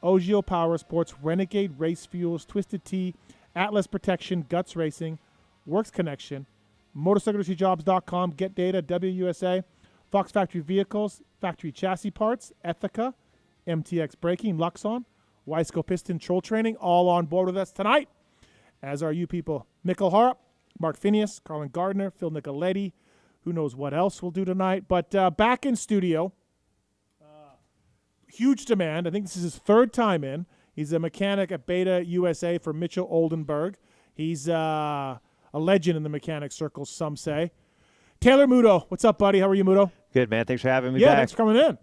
OGIO Power Sports, Renegade Race Fuels, Twisted Tea, Atlas Protection, Guts Racing, Works Connection, MotorcycleIndustryJobs.com, Get Data, WUSA, Fox Factory Vehicles, Factory Chassis Parts, ETHIKA, MTX Braking, Luxon, Wiseco Piston Troll Training, all on board with us tonight, as are you people. Mikkel Haarup, Mark Fineis, Carlen Gardner, Phil Nicoletti. Who knows what else we'll do tonight. But back in studio, huge demand. I think this is his third time in. He's a mechanic at Beta USA for Mitchell Oldenburg. He's a legend in the mechanic circles, some say. Taylor Muto, what's up, buddy? How are you, Muto? Good, man. Thanks for having me back. back. Thanks for coming in.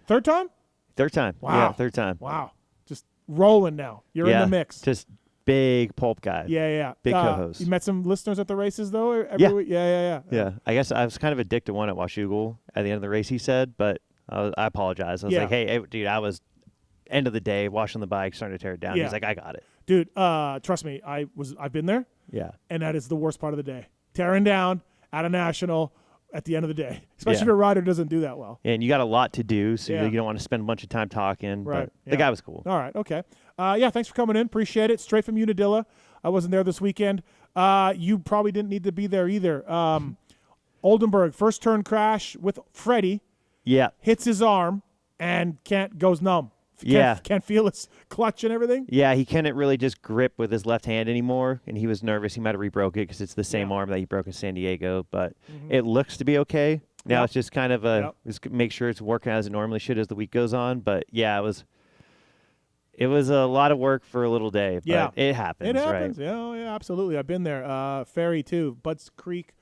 Third time? Third time. Wow. Yeah, third time. Wow. Just rolling now. You're in the mix. Just big pulp guy. Yeah. Big co-host. You met some listeners at the races, though? Yeah. Week? Yeah. I guess I was kind of addicted to one at Washougal at the end of the race, he said, but I apologize. I was like, hey, dude, I was end of the day washing the bike, starting to tear it down. He's like, I got it. Dude, trust me, I've been there. Yeah. And that is the worst part of the day. Tearing down at a national at the end of the day, especially if a rider doesn't do that well. And you got a lot to do, so you don't want to spend a bunch of time talking. Right. But the guy was cool. All right. Okay. Thanks for coming in. Appreciate it. Straight from Unadilla. I wasn't there this weekend. You probably didn't need to be there either. Oldenburg, first turn crash with Freddie. Yeah. Hits his arm and goes numb. Can't feel his clutch and everything. Yeah, he couldn't really just grip with his left hand anymore, and he was nervous. He might have rebroke it because it's the same arm that he broke in San Diego, but it looks to be okay. Now it's just kind of just make sure it's working as it normally should as the week goes on. But yeah, it was a lot of work for a little day. But it happens. It happens. Right? Yeah, absolutely. I've been there. Ferry too. Butts Creek,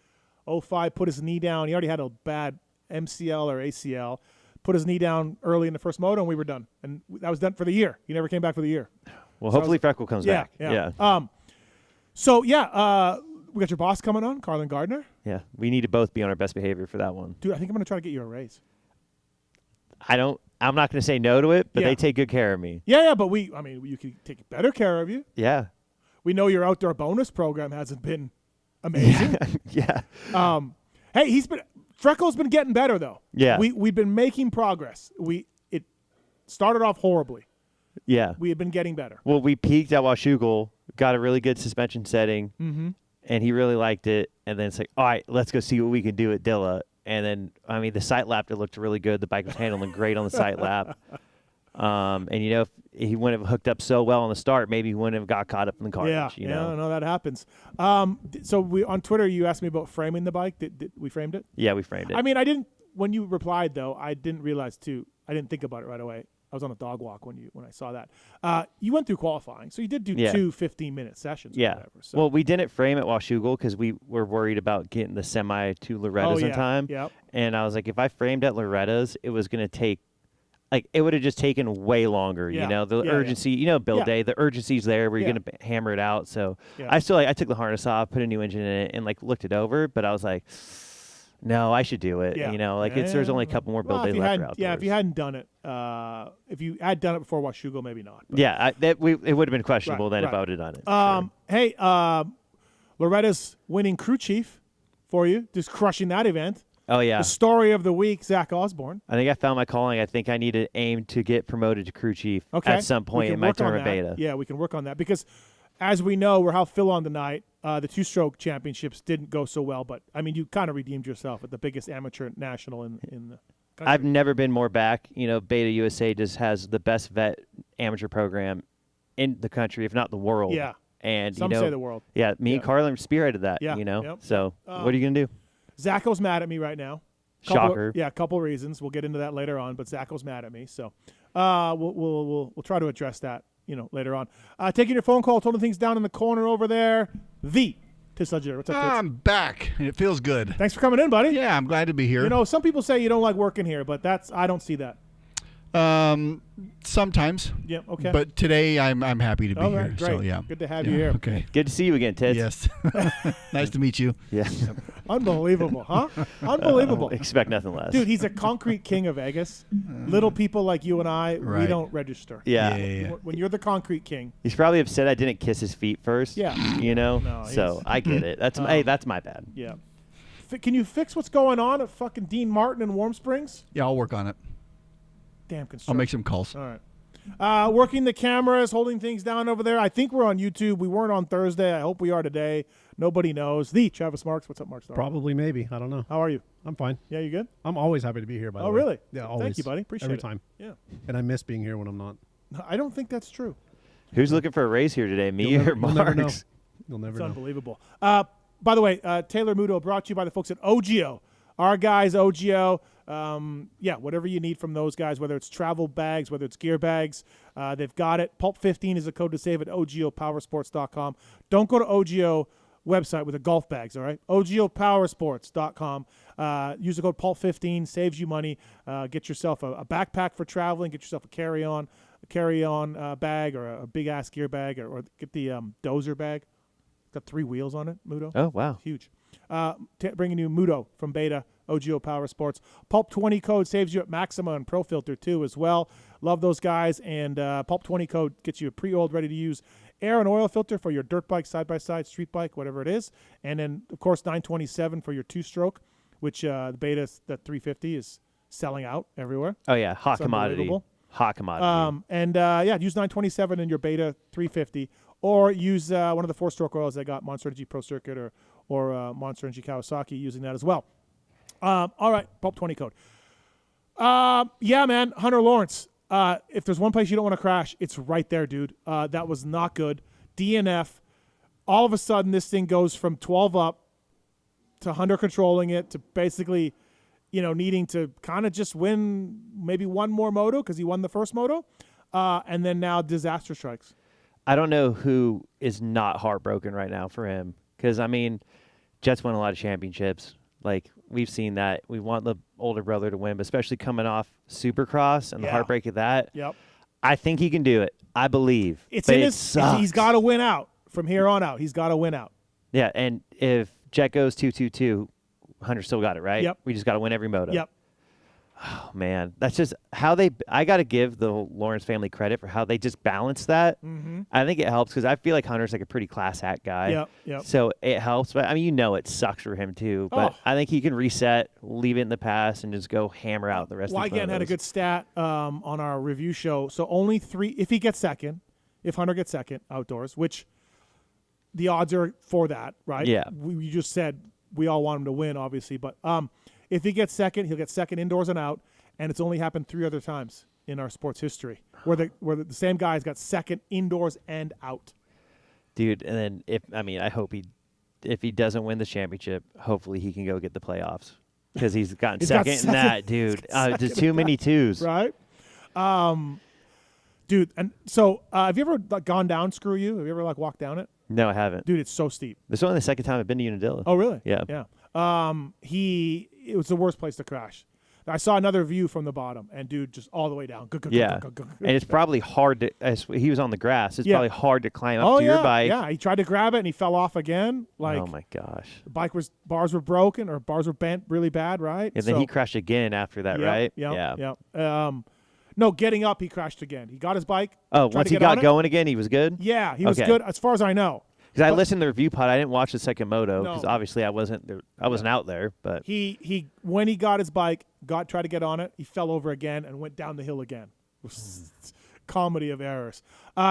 05, put his knee down. He already had a bad MCL or ACL. Put his knee down early in the first moto, and we were done. And that was done for the year. He never came back for the year. Well, hopefully Freckle comes back. Yeah. We got your boss coming on, Carlen Gardner. Yeah, we need to both be on our best behavior for that one. Dude, I think I'm going to try to get you a raise. I'm not going to say no to it, but they take good care of me. Yeah, but you can take better care of you. Yeah. We know your outdoor bonus program hasn't been amazing. Yeah. Hey, Freckle's been getting better though. Yeah. We've been making progress. It started off horribly. Yeah. We had been getting better. Well, we peaked at Washougal, got a really good suspension setting, and he really liked it. And then it's like, all right, let's go see what we can do at Dilla. And then, the sight lap, it looked really good. The bike was handling great on the sight lap. And, if he wouldn't have hooked up so well on the start, maybe he wouldn't have got caught up in the carnage. No, that happens. So on Twitter, you asked me about framing the bike. Did we framed it? Yeah, we framed it. I didn't. When you replied, though, I didn't realize, too. I didn't think about it right away. I was on a dog walk when I saw that. You went through qualifying, so you did do 2 15-minute sessions or whatever. So. Well, we didn't frame at Washougal because we were worried about getting the semi to Loretta's in time. Yep. And I was like, if I framed at Loretta's, it was going to take it would have just taken way longer, the urgency, build day, the urgency's there where you're going to hammer it out. So I took the harness off, put a new engine in it, and looked it over, but I was like, no, I should do it. There's only a couple more build days left outdoors. Yeah, if you hadn't done it, if you had done it before Washougal, maybe not. But. Yeah, it would have been questionable if I would have done it. Sure. Hey, Loretta's winning crew chief for you, just crushing that event. Oh, yeah. The story of the week, Zach Osborne. I think I found my calling. I think I need to aim to get promoted to crew chief at some point in my tournament beta. Yeah, we can work on that because, as we know, we're how Phil on tonight. The two-stroke championships didn't go so well, but, you kind of redeemed yourself at the biggest amateur national in the country. I've never been more back. Beta USA just has the best vet amateur program in the country, if not the world. Yeah. And, some say the world. Yeah, me and Carlen spearheaded that, Yep. So what are you going to do? Zacho's mad at me right now. Shocker. A couple reasons. We'll get into that later on, but Zacho's mad at me. So we'll try to address that, later on. Taking your phone call, holding things down in the corner over there. Tits Legendary. What's up, Tits? I'm back, and it feels good. Thanks for coming in, buddy. Yeah, I'm glad to be here. Some people say you don't like working here, but I don't see that. Sometimes. Yeah, okay. But today I'm happy to be here. Great. So yeah. Good to have you here. Okay. Good to see you again, Tits. Yes. Nice to meet you. Yeah. Unbelievable, huh? Unbelievable. Expect nothing less. Dude, he's a concrete king of Vegas. Little people like you and I, we don't register. Yeah. When you're the concrete king. He's probably upset I didn't kiss his feet first. Yeah. No, so I get it. That's that's my bad. Yeah. Can you fix what's going on at fucking Dean Martin in Warm Springs? Yeah, I'll work on it. Damn construction. I'll make some calls. All right. Working the cameras, holding things down over there. I think we're on YouTube. We weren't on Thursday. I hope we are today. Nobody knows. The Travis Marks. What's up, Marks? Probably, maybe. I don't know. How are you? I'm fine. Yeah, you good? I'm always happy to be here, by the way. Oh, really? Yeah, always. Thank you, buddy. Appreciate Every it. time. Yeah. And I miss being here when I'm not. I don't think that's true. Who's looking for a raise here today, me or Marks? You'll never know. You'll never It's know. unbelievable. By the way, Taylor Muto brought to you by the folks at OGIO. Our guys, OGIO. Whatever you need from those guys, whether it's travel bags, whether it's gear bags, they've got it. Pulp15 is a code to save at OGIOPowersports.com. Don't go to OGIO website with the golf bags, all right? OGIOPowersports.com. Use the code Pulp15, saves you money. Get yourself a backpack for traveling. Get yourself a carry-on bag or a big-ass gear bag, or get the dozer bag. It's got 3 wheels on it, Muto. Oh, wow. Huge. Bringing you Muto from Beta, OGIO Power Sports. Pulp20 code saves you at Maxima and Pro Filter too as well. Love those guys. And Pulp20 code gets you a pre-oiled, ready-to-use air and oil filter for your dirt bike, side-by-side, street bike, whatever it is. And then, of course, 927 for your 2-stroke, which the Beta, that 350 is selling out everywhere. Oh, yeah. Hot It's commodity. Hot commodity. Use 927 in your Beta 350, or use one of the 4-stroke oils they got, Monster Energy Pro Circuit or Monster Energy Kawasaki, using that as well. All right, Pulp20 code. Yeah, man, Hunter Lawrence. If there's one place you don't want to crash, it's right there, dude. That was not good. DNF. All of a sudden, this thing goes from 12 up to Hunter controlling it to basically, needing to kind of just win maybe one more moto because he won the first moto. And then now disaster strikes. I don't know who is not heartbroken right now for him because, Jets won a lot of championships. Like, we've seen that. We want the older brother to win, but especially coming off Supercross and the heartbreak of that. Yep. I think he can do it. I believe. It's but in his. He's got to win out from here on out. He's got to win out. Yeah, and if Jet goes 2-2-2, Hunter still got it, right? Yep. We just got to win every moto. Yep. Oh, man. That's just how I got to give the Lawrence family credit for how they just balance that. Mm-hmm. I think it helps because I feel like Hunter's like a pretty class act guy. Yep. So it helps. But, it sucks for him too. But I think he can reset, leave it in the past, and just go hammer out the rest of the Wygan had a good stat on our review show. So only 3, if he gets second, if Hunter gets second outdoors, which the odds are for that, right? Yeah. You just said we all want him to win, obviously. But if he gets second, he'll get second indoors and out, and it's only happened 3 other times in our sports history where the same guy's got second indoors and out. Dude, and then I hope if he doesn't win the championship, hopefully he can go get the playoffs because he's gotten second in that, dude. There's too many twos, right? Dude, and so have you ever gone down Screw You? Have you ever walked down it? No, I haven't. Dude, it's so steep. This is only the second time I've been to Unadilla. Oh, really? Yeah. Yeah. It was the worst place to crash. I saw another view from the bottom, and dude, just all the way down. Yeah. And it's probably hard to, as he was on the grass, it's probably hard to climb up to your bike. Yeah, he tried to grab it, and he fell off again. Oh, my gosh. The bars were broken, or bars were bent really bad, right? And then he crashed again after that, right? Yeah. No, getting up, he crashed again. He got his bike. Oh, once he got going again, he was good? Yeah, he was good, as far as I know. Because I listened to the review pod. I didn't watch the second moto because obviously I wasn't there. I wasn't out there. But he when he got his bike, tried to get on it, he fell over again and went down the hill again. Comedy of errors.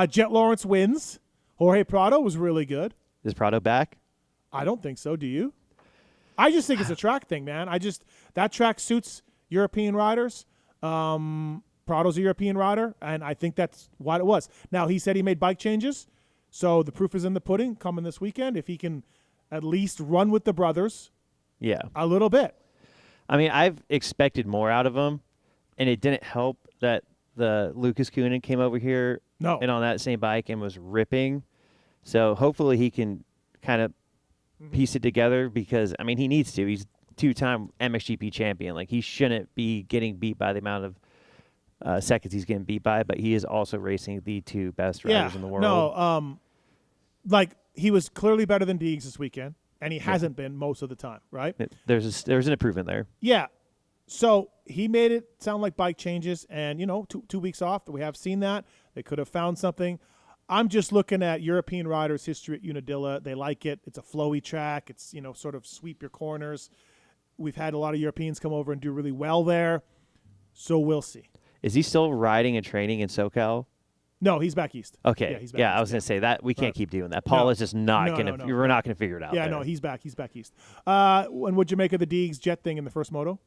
Jet Lawrence wins. Jorge Prado was really good. Is Prado back? I don't think so. Do you? I just think it's a track thing, man. That track suits European riders. Prado's a European rider, and I think that's what it was. Now, he said he made bike changes. So the proof is in the pudding coming this weekend. If he can at least run with the brothers a little bit. I've expected more out of him, and it didn't help that the Lucas Kunin came over here and on that same bike and was ripping. So hopefully he can kind of piece it together because, he needs to. He's 2-time MXGP champion. He shouldn't be getting beat by the amount of seconds he's getting beat by, but he is also racing the 2 best riders in the world. No, he was clearly better than Deegs this weekend, and he hasn't been most of the time, right? There's an improvement there. Yeah. So he made it sound like bike changes, and, 2 weeks off, we have seen that. They could have found something. I'm just looking at European riders' history at Unadilla. They like it. It's a flowy track. It's, sort of sweep your corners. We've had a lot of Europeans come over and do really well there, so we'll see. Is he still riding and training in SoCal? No, he's back east. Okay. Yeah, he's back east. I was going to say that we can't keep doing that. Paul is just not going to. We're not going to figure it out. Yeah, there. no, he's back. He's back east. And what'd you make of the Deegs jet thing in the first moto?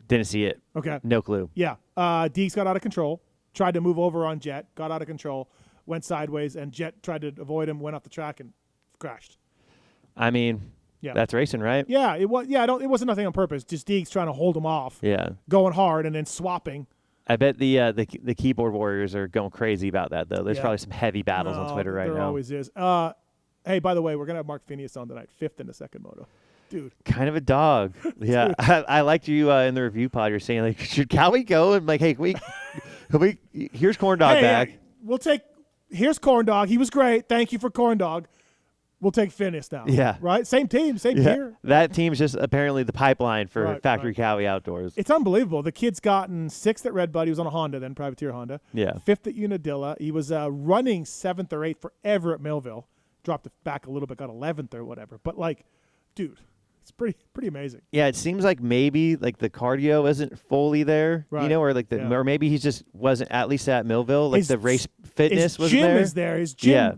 Didn't see it. Okay. No clue. Yeah. Deegs got out of control. Tried to move over on Jet. Got out of control. Went sideways, and Jet tried to avoid him. Went off the track and crashed. I mean, that's racing, right? Yeah, it was. Yeah, it wasn't nothing on purpose. Just Deegs trying to hold him off. Yeah. Going hard and then swapping. I bet the keyboard warriors are going crazy about that, though. There's probably some heavy battles on Twitter right now. There always is. Hey, by the way, we're going to have Mark Fineis on tonight, 5th in the second moto. Dude. Kind of a dog. Yeah. I liked you in the review pod. You're saying, like, should Callie go? And, like, hey, here's Corn Dog back. Here's Corn Dog. He was great. Thank you for Corn Dog. We'll take Fineis now. Yeah. Right? Same team, same tier. That team's just apparently the pipeline for Factory Cowie Outdoors. It's unbelievable. The kid's gotten 6th at Red Bud. He was on a Honda then, privateer Honda. Yeah. 5th at Unadilla. He was running 7th or 8th forever at Millville. Dropped it back a little bit, got 11th or whatever. But, like, dude, it's pretty amazing. Yeah, it seems like maybe like the cardio isn't fully there, right. You know, or like or maybe he just wasn't at least at Millville. Like the race fitness was there. His gym is there. His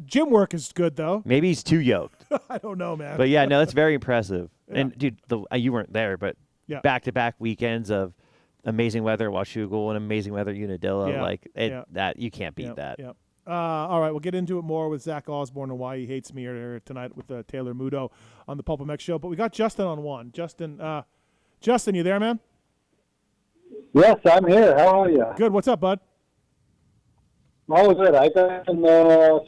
gym work is good though. Maybe he's too yoked. I don't know, man. But yeah, no, it's very impressive. Yeah. And dude, you weren't there, but back-to-back weekends of amazing weather at Washougal and amazing weather at Unadilla, that you can't beat that. Yeah. All right, we'll get into it more with Zach Osborne and why he hates me tonight with Taylor Muto on the PulpMX show. But we got Justin on one. Justin, you there, man? Yes, I'm here. How are you? Good. What's up, bud? All good. I got your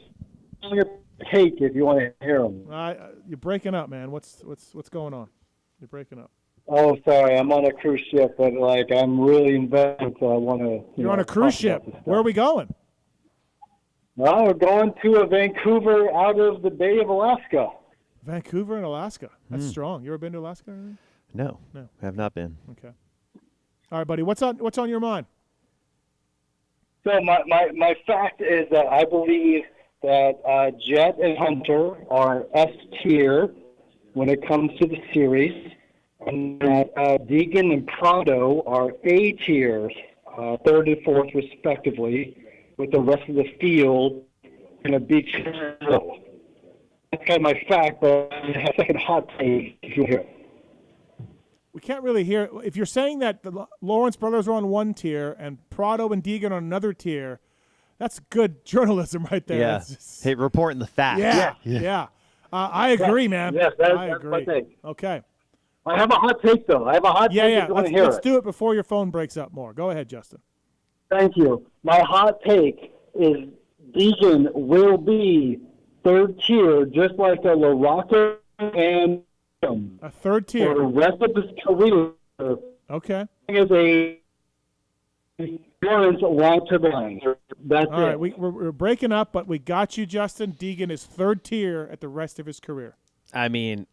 take if you want to hear them. You're breaking up, man. What's going on? You're breaking up. Oh, sorry. I'm on a cruise ship, but like I'm really invested, so I want to. You're on a cruise ship. Where are we going? Well, we're going to Vancouver out of the Bay of Alaska. Vancouver and Alaska. That's strong. You ever been to Alaska? No. I have not been. Okay. All right, buddy. What's on your mind? So my fact is that I believe that Jet and Hunter are S tier when it comes to the series, and that Deegan and Prado are A tier, 3rd and 4th respectively, with the rest of the field in a beach. That's kind of my fact, but I have a second hot take if you hear it. We can't really hear it. If you're saying that the Lawrence brothers are on one tier and Prado and Deegan on another tier, that's good journalism right there. Yeah. Hey, reporting the facts. Yeah. I agree, man. Yes, I that's agree. my take. Okay. I have a hot take, though. I have a hot take if you want to hear Let's do it before your phone breaks up more. Go ahead, Justin. Thank you. My hot take is Deegan will be 3rd tier, just like the LaRocca and a 3rd tier for the rest of his career. Okay. As a Lawrence along to the line. That's all right. We're breaking up, but we got you, Justin. Deegan is 3rd tier at the rest of his career. I mean,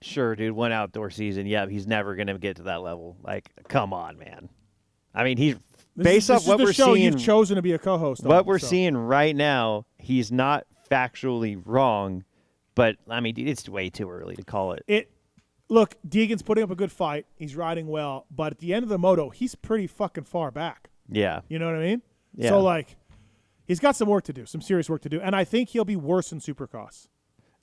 sure, dude. One outdoor season. Yeah, he's never going to get to that level. Like, come on, man. I mean, he's based off what we're seeing. You've chosen to be a co-host. What we're seeing right now, he's not factually wrong, but I mean, it's way too early to call it. Look, Deegan's putting up a good fight. He's riding well, but at the end of the moto, he's pretty fucking far back. Yeah, you know what I mean. Yeah. So like, he's got some work to do, some serious work to do, and I think he'll be worse in Supercross.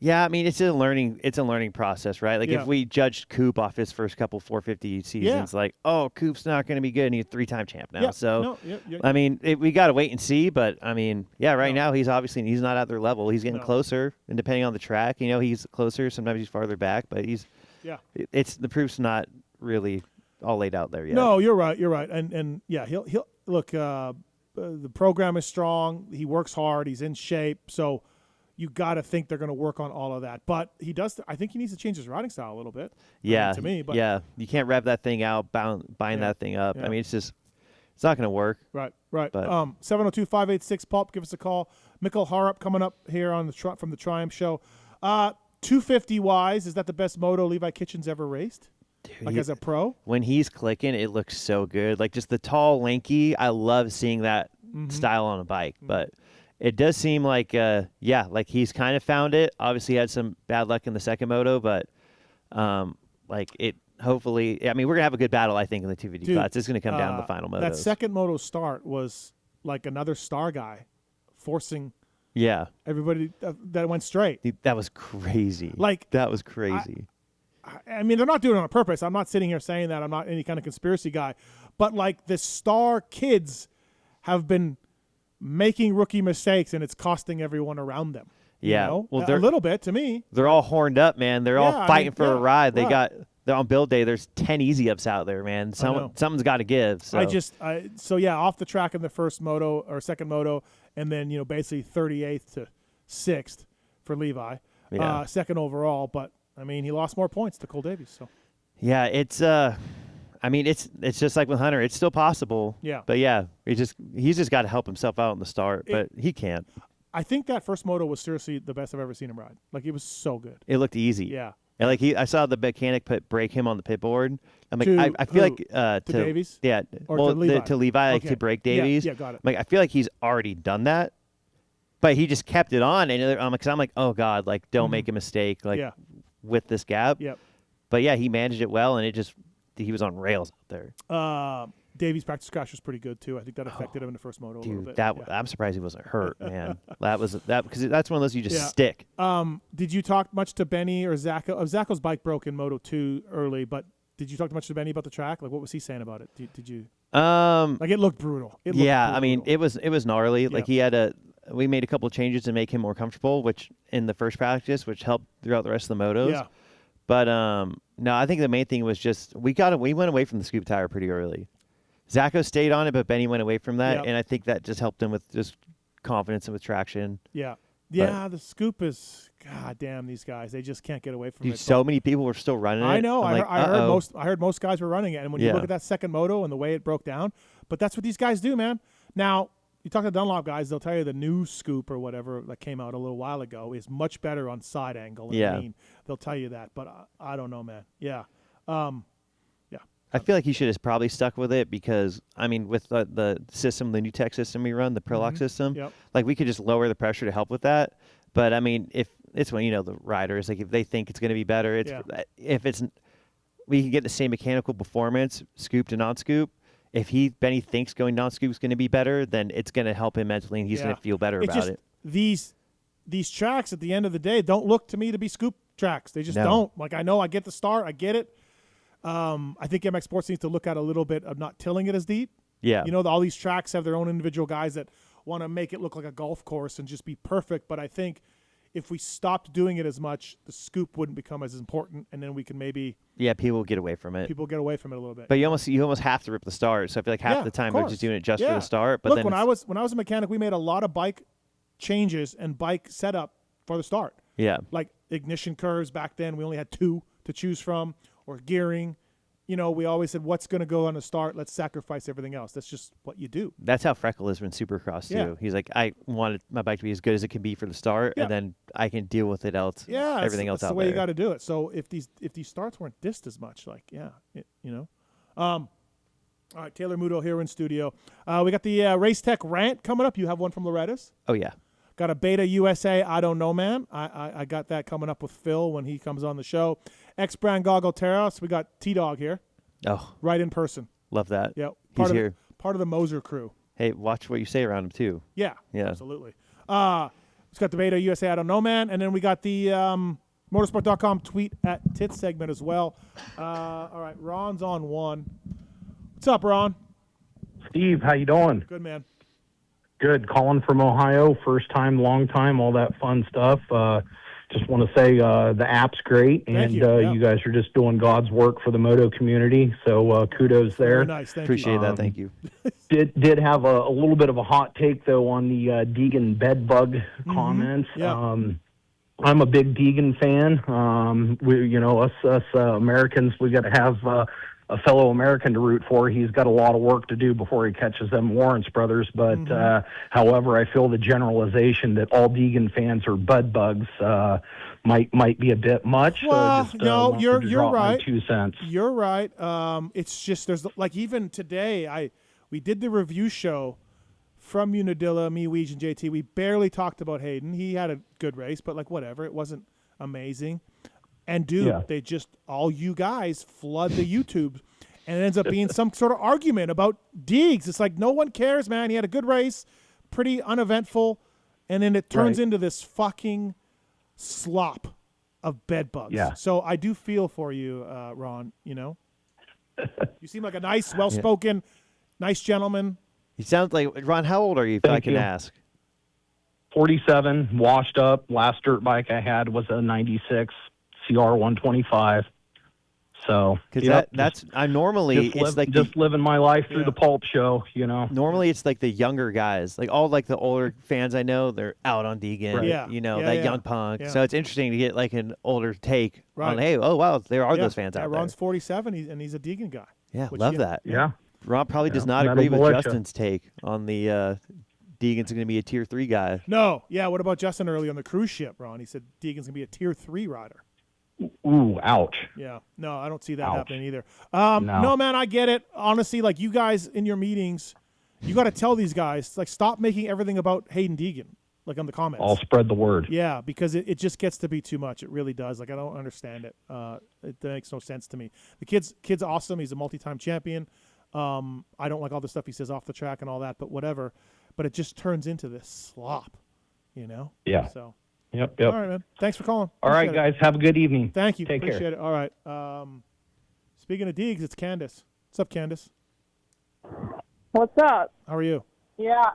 Yeah, I mean, it's a learning process, right? Like if we judged Coop off his first couple 450 seasons, like, oh, Coop's not going to be good, and he's a 3-time champ now. I mean, we got to wait and see, but I mean, right now he's not at their level. He's getting closer, and depending on the track, he's closer. Sometimes he's farther back, but the proof's not really all laid out there yet. No, you're right, and he'll look. The program is strong. He works hard. He's in shape, so. You got to think they're going to work on all of that. But he does. I think he needs to change his riding style a little bit. Yeah. To me. But you can't rev that thing out, bind that thing up. Yeah. I mean, it's not going to work. Right. 702-586-PULP. Give us a call. Mikkel Haarup coming up here on from the Triumph Show. 250-wise, is that the best moto Levi Kitchens ever raced? Dude, as a pro? When he's clicking, it looks so good. Like just the tall, lanky. I love seeing that style on a bike. But it does seem like, like he's kind of found it. Obviously, he had some bad luck in the second moto, but hopefully, I mean, we're gonna have a good battle. I think in the 250 class, it's gonna come down to the final motos. That second moto start was like another star guy forcing. Yeah. Everybody that went straight. Dude, that was crazy. Like that was crazy. I mean, they're not doing it on purpose. I'm not sitting here saying that. I'm not any kind of conspiracy guy. But, like, the star kids have been making rookie mistakes, and it's costing everyone around them. Yeah. You know? Well, a little bit to me. They're all horned up, man. They're all fighting for a ride. They're on build day. There's 10 easy ups out there, man. Something's got to give. So. Off the track in the first moto or second moto, and then, basically 38th to 6th for Levi. Yeah. Second overall, but I mean, he lost more points to Cole Davies. So, yeah, it's it's just like with Hunter. It's still possible. Yeah. But yeah, he's just got to help himself out in the start, but he can't. I think that first moto was seriously the best I've ever seen him ride. Like, it was so good. It looked easy. Yeah. And like I saw the mechanic break him on the pit board. I'm like, I feel like to Davies. Yeah. Or to Levi. To Levi, like to break Davies. Yeah, got it. Like I feel like he's already done that, but he just kept it on, and I'm like, oh God, like don't make a mistake, like with this gap. Yep. But yeah, he managed it well, and he was on rails out there. Davies' practice crash was pretty good too. I think that affected him in the first moto a little bit. I'm surprised he wasn't hurt, man. Because that's one of those you just stick. Did you talk much to Benny or Zacho? Zacho's bike broke in Moto 2 early, but did you talk much to Benny about the track? Like, what was he saying about it? Did you? Like, it looked brutal. I mean, it was gnarly. Like we made a couple of changes to make him more comfortable, which in the first practice, which helped throughout the rest of the motos. Yeah. But no, I think the main thing was just we went away from the scoop tire pretty early. Zacho stayed on it, but Benny went away from that, and I think that just helped him with just confidence and with traction. Yeah. Yeah, the scoop is, God damn, these guys, they just can't get away from it. Dude, so many people were still running it. I know. I heard most guys were running it, and when you look at that second moto and the way it broke down, but that's what these guys do, man. Now, you talk to Dunlop guys, they'll tell you the new scoop or whatever that came out a little while ago is much better on side angle. They'll tell you that, but I don't know, man. Yeah. I feel like he should have probably stuck with it because, I mean, with the system, the new tech system we run, the Prolock system, like we could just lower the pressure to help with that. But, I mean, if it's when, the riders, like if they think it's going to be better, we can get the same mechanical performance, scoop to non-scoop. If Benny thinks going non-scoop is going to be better, then it's going to help him mentally and he's going to feel better about it. These tracks at the end of the day don't look to me to be scoop tracks. They just don't. Like, I know I get the start. I get it. I think MX Sports needs to look at a little bit of not tilling it as deep. Yeah. All these tracks have their own individual guys that want to make it look like a golf course and just be perfect. But I think if we stopped doing it as much, the scoop wouldn't become as important, and then we can maybe people get away from it. People get away from it a little bit. But you almost have to rip the start. So I feel like half the time they're just doing it just for the start. But look, when I was a mechanic, we made a lot of bike changes and bike setup for the start. Yeah. Like ignition curves back then, we only had 2 to choose from, or gearing. We always said, what's going to go on the start? Let's sacrifice everything else. That's just what you do. That's how Freckle is in Supercross, too. Yeah. He's like, I wanted my bike to be as good as it can be for the start, and then I can deal with it else. Yeah, everything else out there. That's the way you got to do it. So if these starts weren't dissed as much, all right, Taylor Muto here in studio. We got the Race Tech Rant coming up. You have one from Loretta's? Oh, yeah. Got a Beta USA I Don't Know Man. I got that coming up with Phil when he comes on the show. X-Brand Goggle Terrace. We got T-Dog here. Oh. Right in person. Love that. Yeah. He's here. Part of the Moser crew. Hey, watch what you say around him, too. Yeah. Yeah. Absolutely. It's got the Beta USA I Don't Know Man. And then we got the motorsport.com tweet at Tits segment as well. All right. Ron's on one. What's up, Ron? Steve, how you doing? Good, man. Good. Calling from Ohio. First time, long time, all that fun stuff. Just want to say the app's great, and you guys are just doing God's work for the moto community. So kudos there. Very nice. Appreciate that. Thank you. Did have a little bit of a hot take though on the Deegan bed bug comments. Yeah. I'm a big Deegan fan. Us Americans, we got to have a fellow American to root for. He's got a lot of work to do before he catches them Lawrence brothers. But however, I feel the generalization that all Deegan fans are bud bugs might be a bit much. Well, no, you're right. My 2 cents. You're right. It's just there's like even today we did the review show from Unadilla, me, Weege, and JT. We barely talked about Hayden. He had a good race, but like whatever, it wasn't amazing. And dude, they just all you guys flood the YouTube, and it ends up being some sort of argument about Deegs. It's like no one cares, man. He had a good race, pretty uneventful, and then it turns into this fucking slop of bed bugs. Yeah. So I do feel for you, Ron. You know, you seem like a nice, well-spoken, nice gentleman. He sounds like Ron. How old are you, if I can ask? 47, washed up. Last dirt bike I had was a 96 CR 125. So because that's I'm normally just living my life through the Pulp show, you know. Normally it's like the younger guys, like all like the older fans I know, they're out on Deegan, you know, that young punk. So it's interesting to get like an older take on, hey, oh wow, there are those fans out there. Ron's 47, and he's a Deegan guy. Yeah, love that. Yeah. Ron probably does not agree with Justin's take on the Deegan's going to be a tier 3 guy. No, what about Justin early on the cruise ship, Ron? He said Deegan's going to be a tier 3 rider. Ooh, ouch. Yeah, no, I don't see that happening either. No, man, I get it. Honestly, like you guys in your meetings, you got to tell these guys, like, stop making everything about Hayden Deegan, like on the comments. I'll spread the word. Yeah, because it just gets to be too much. It really does. Like, I don't understand it. It makes no sense to me. The kid's awesome. He's a multi-time champion. I don't like all the stuff he says off the track and all that, but whatever. But it just turns into this slop, you know? Yeah. So. Yep. All right, man. Thanks for calling. All right, guys. Have a good evening. Thank you. Take care. Appreciate it. All right. Speaking of Deegs, it's Candace. What's up, Candace? What's up? How are you? Yeah,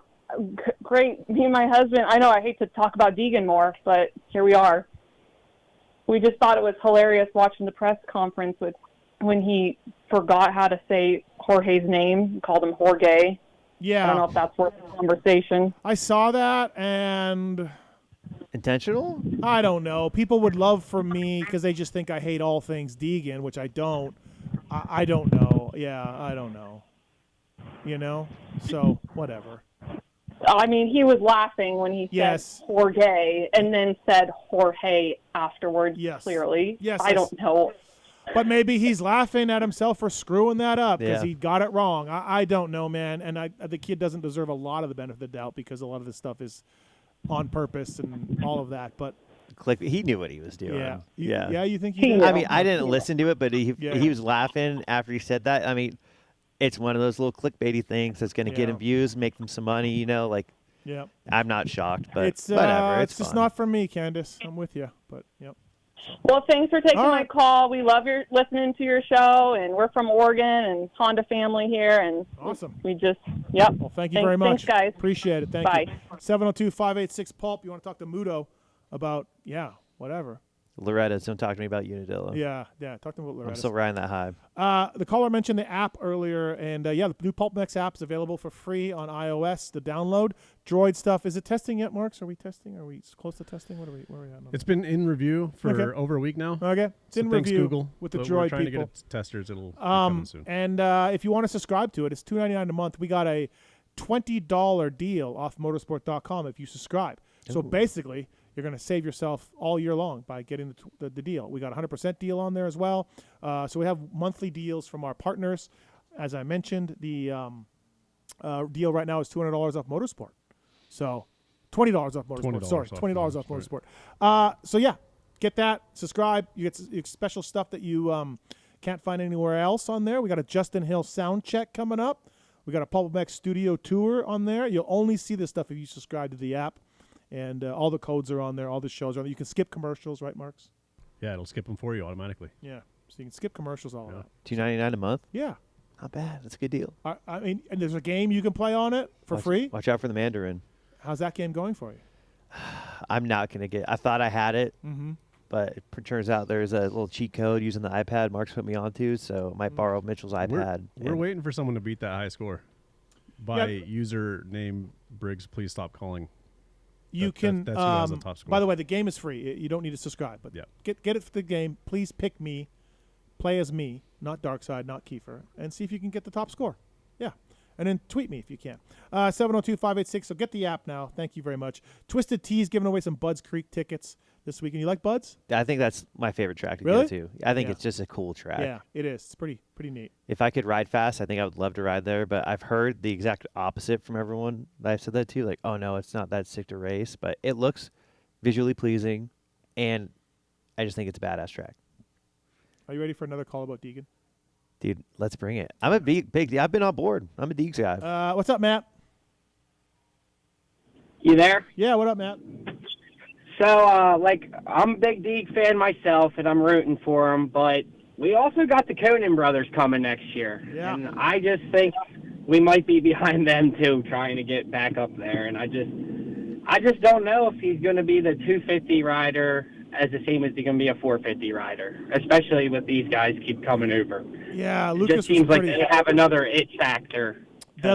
great. Me and my husband, I know I hate to talk about Deegan more, but here we are. We just thought it was hilarious watching the press conference when he forgot how to say Jorge's name, called him Jorge. Yeah. I don't know if that's worth the conversation. I saw that, and... Intentional? I don't know. People would love for me because they just think I hate all things Deegan, which I don't. I don't know. Yeah, I don't know. You know? So, whatever. I mean, he was laughing when he said Jorge and then said Jorge afterwards, clearly. Yes. I don't know. But maybe he's laughing at himself for screwing that up because he got it wrong. I don't know, man. And the kid doesn't deserve a lot of the benefit of the doubt because a lot of this stuff is on purpose and all of that. But he knew what he was doing. Yeah. You think he did? I mean, I didn't listen to it, but he was laughing after he said that. I mean, it's one of those little clickbaity things that's going to get him views, make them some money, you know, like. Yeah. I'm not shocked, but it's whatever. It's just not for me, Candace. I'm with you, but Well, thanks for taking my call. We love listening to your show, and we're from Oregon and Honda family here, and awesome. We just Well, thank you very much. Thanks, guys. Appreciate it. Thank you. 702-586-PULP. You want to talk to Muto about whatever. Loretta's. Don't talk to me about Unadilla. Yeah. Talk to me about Loretta's. I'm still riding that high. The caller mentioned the app earlier, and the new PulpMX app is available for free on iOS. The download Droid stuff. Is it testing yet, Marks? Are we testing? Are we close to testing? Where are we at? It's been in review for over a week now. Okay, it's in review Google, with the Droid we're trying people. To get it testers. It'll be coming soon. And if you want to subscribe to it, it's $2.99 a month. We got a $20 deal off motosport.com if you subscribe. So basically, you're going to save yourself all year long by getting the deal. We got a 100% deal on there as well. So we have monthly deals from our partners. As I mentioned, the deal right now is $200 off Motosport. So $20 off Motosport. Sorry, $20 off Motosport. So yeah, get that. Subscribe. You get special stuff that you can't find anywhere else on there. We got a Justin Hill sound check coming up. We got a PulpMX studio tour on there. You'll only see this stuff if you subscribe to the app. And all the codes are on there. All the shows are on there. You can skip commercials, right, Marks? Yeah, it'll skip them for you automatically. Yeah, so you can skip commercials all out. $2.99 a month? Yeah. Not bad. That's a good deal. I mean, and there's a game you can play on it for free. Watch out for the Mandarin. How's that game going for you? I'm not going to get I thought I had it, but it turns out there's a little cheat code using the iPad Mark's put me onto, so I might borrow Mitchell's iPad. We're waiting for someone to beat that high score by username Briggs. Please stop calling. You can. That's who has the top score. By the way, the game is free. You don't need to subscribe, but get it for the game. Please pick me, play as me, not Darkside, not Kiefer, and see if you can get the top score. Yeah, and then tweet me if you can. 702-586. So get the app now. Thank you very much. Twisted Tea's giving away some Budds Creek tickets this weekend. You like Budds? I think that's my favorite track to go to. I think it's just a cool track. Yeah, it is. It's pretty neat. If I could ride fast, I think I would love to ride there, but I've heard the exact opposite from everyone that I've said that to. Like, oh, no, it's not that sick to race, but it looks visually pleasing, and I just think it's a badass track. Are you ready for another call about Deegan? Dude, let's bring it. I'm a big. I've been on board. I'm a Deegs guy. What's up, Matt? You there? Yeah, what up, Matt? So, I'm a big Deeg fan myself, and I'm rooting for them, but we also got the Conan brothers coming next year. Yeah. And I just think we might be behind them, too, trying to get back up there. And I just don't know if he's going to be the 250 rider as the same as he's going to be a 450 rider, especially with these guys keep coming over. Yeah, It Lucas just seems was like they have another it factor. The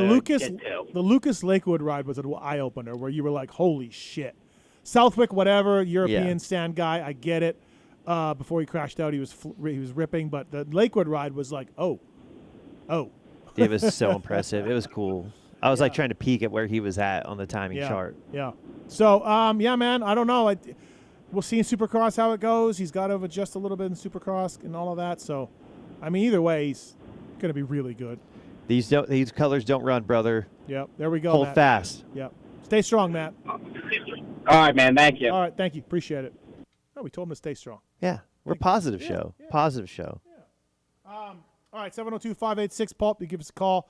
Lucas Lakewood ride was an eye opener where you were like, "Holy shit!" Southwick, whatever, European stand guy, I get it. Before he crashed out, he was ripping, but the Lakewood ride was like, oh. It was so impressive. It was cool. I was like trying to peek at where he was at on the timing chart. Yeah. So, yeah, man, I don't know. We'll see in Supercross how it goes. He's got to adjust a little bit in Supercross and all of that. So, I mean, either way, he's going to be really good. These colors don't run, brother. Yep. There we go. Hold Matt. fast. Yep. Stay strong, Matt. All right, man. Thank you. All right. Thank you. Appreciate it. Oh, we told him to stay strong. Yeah. We're a positive show. Yeah. Positive show. Yeah. All right. 702-586-PULP. You give us a call.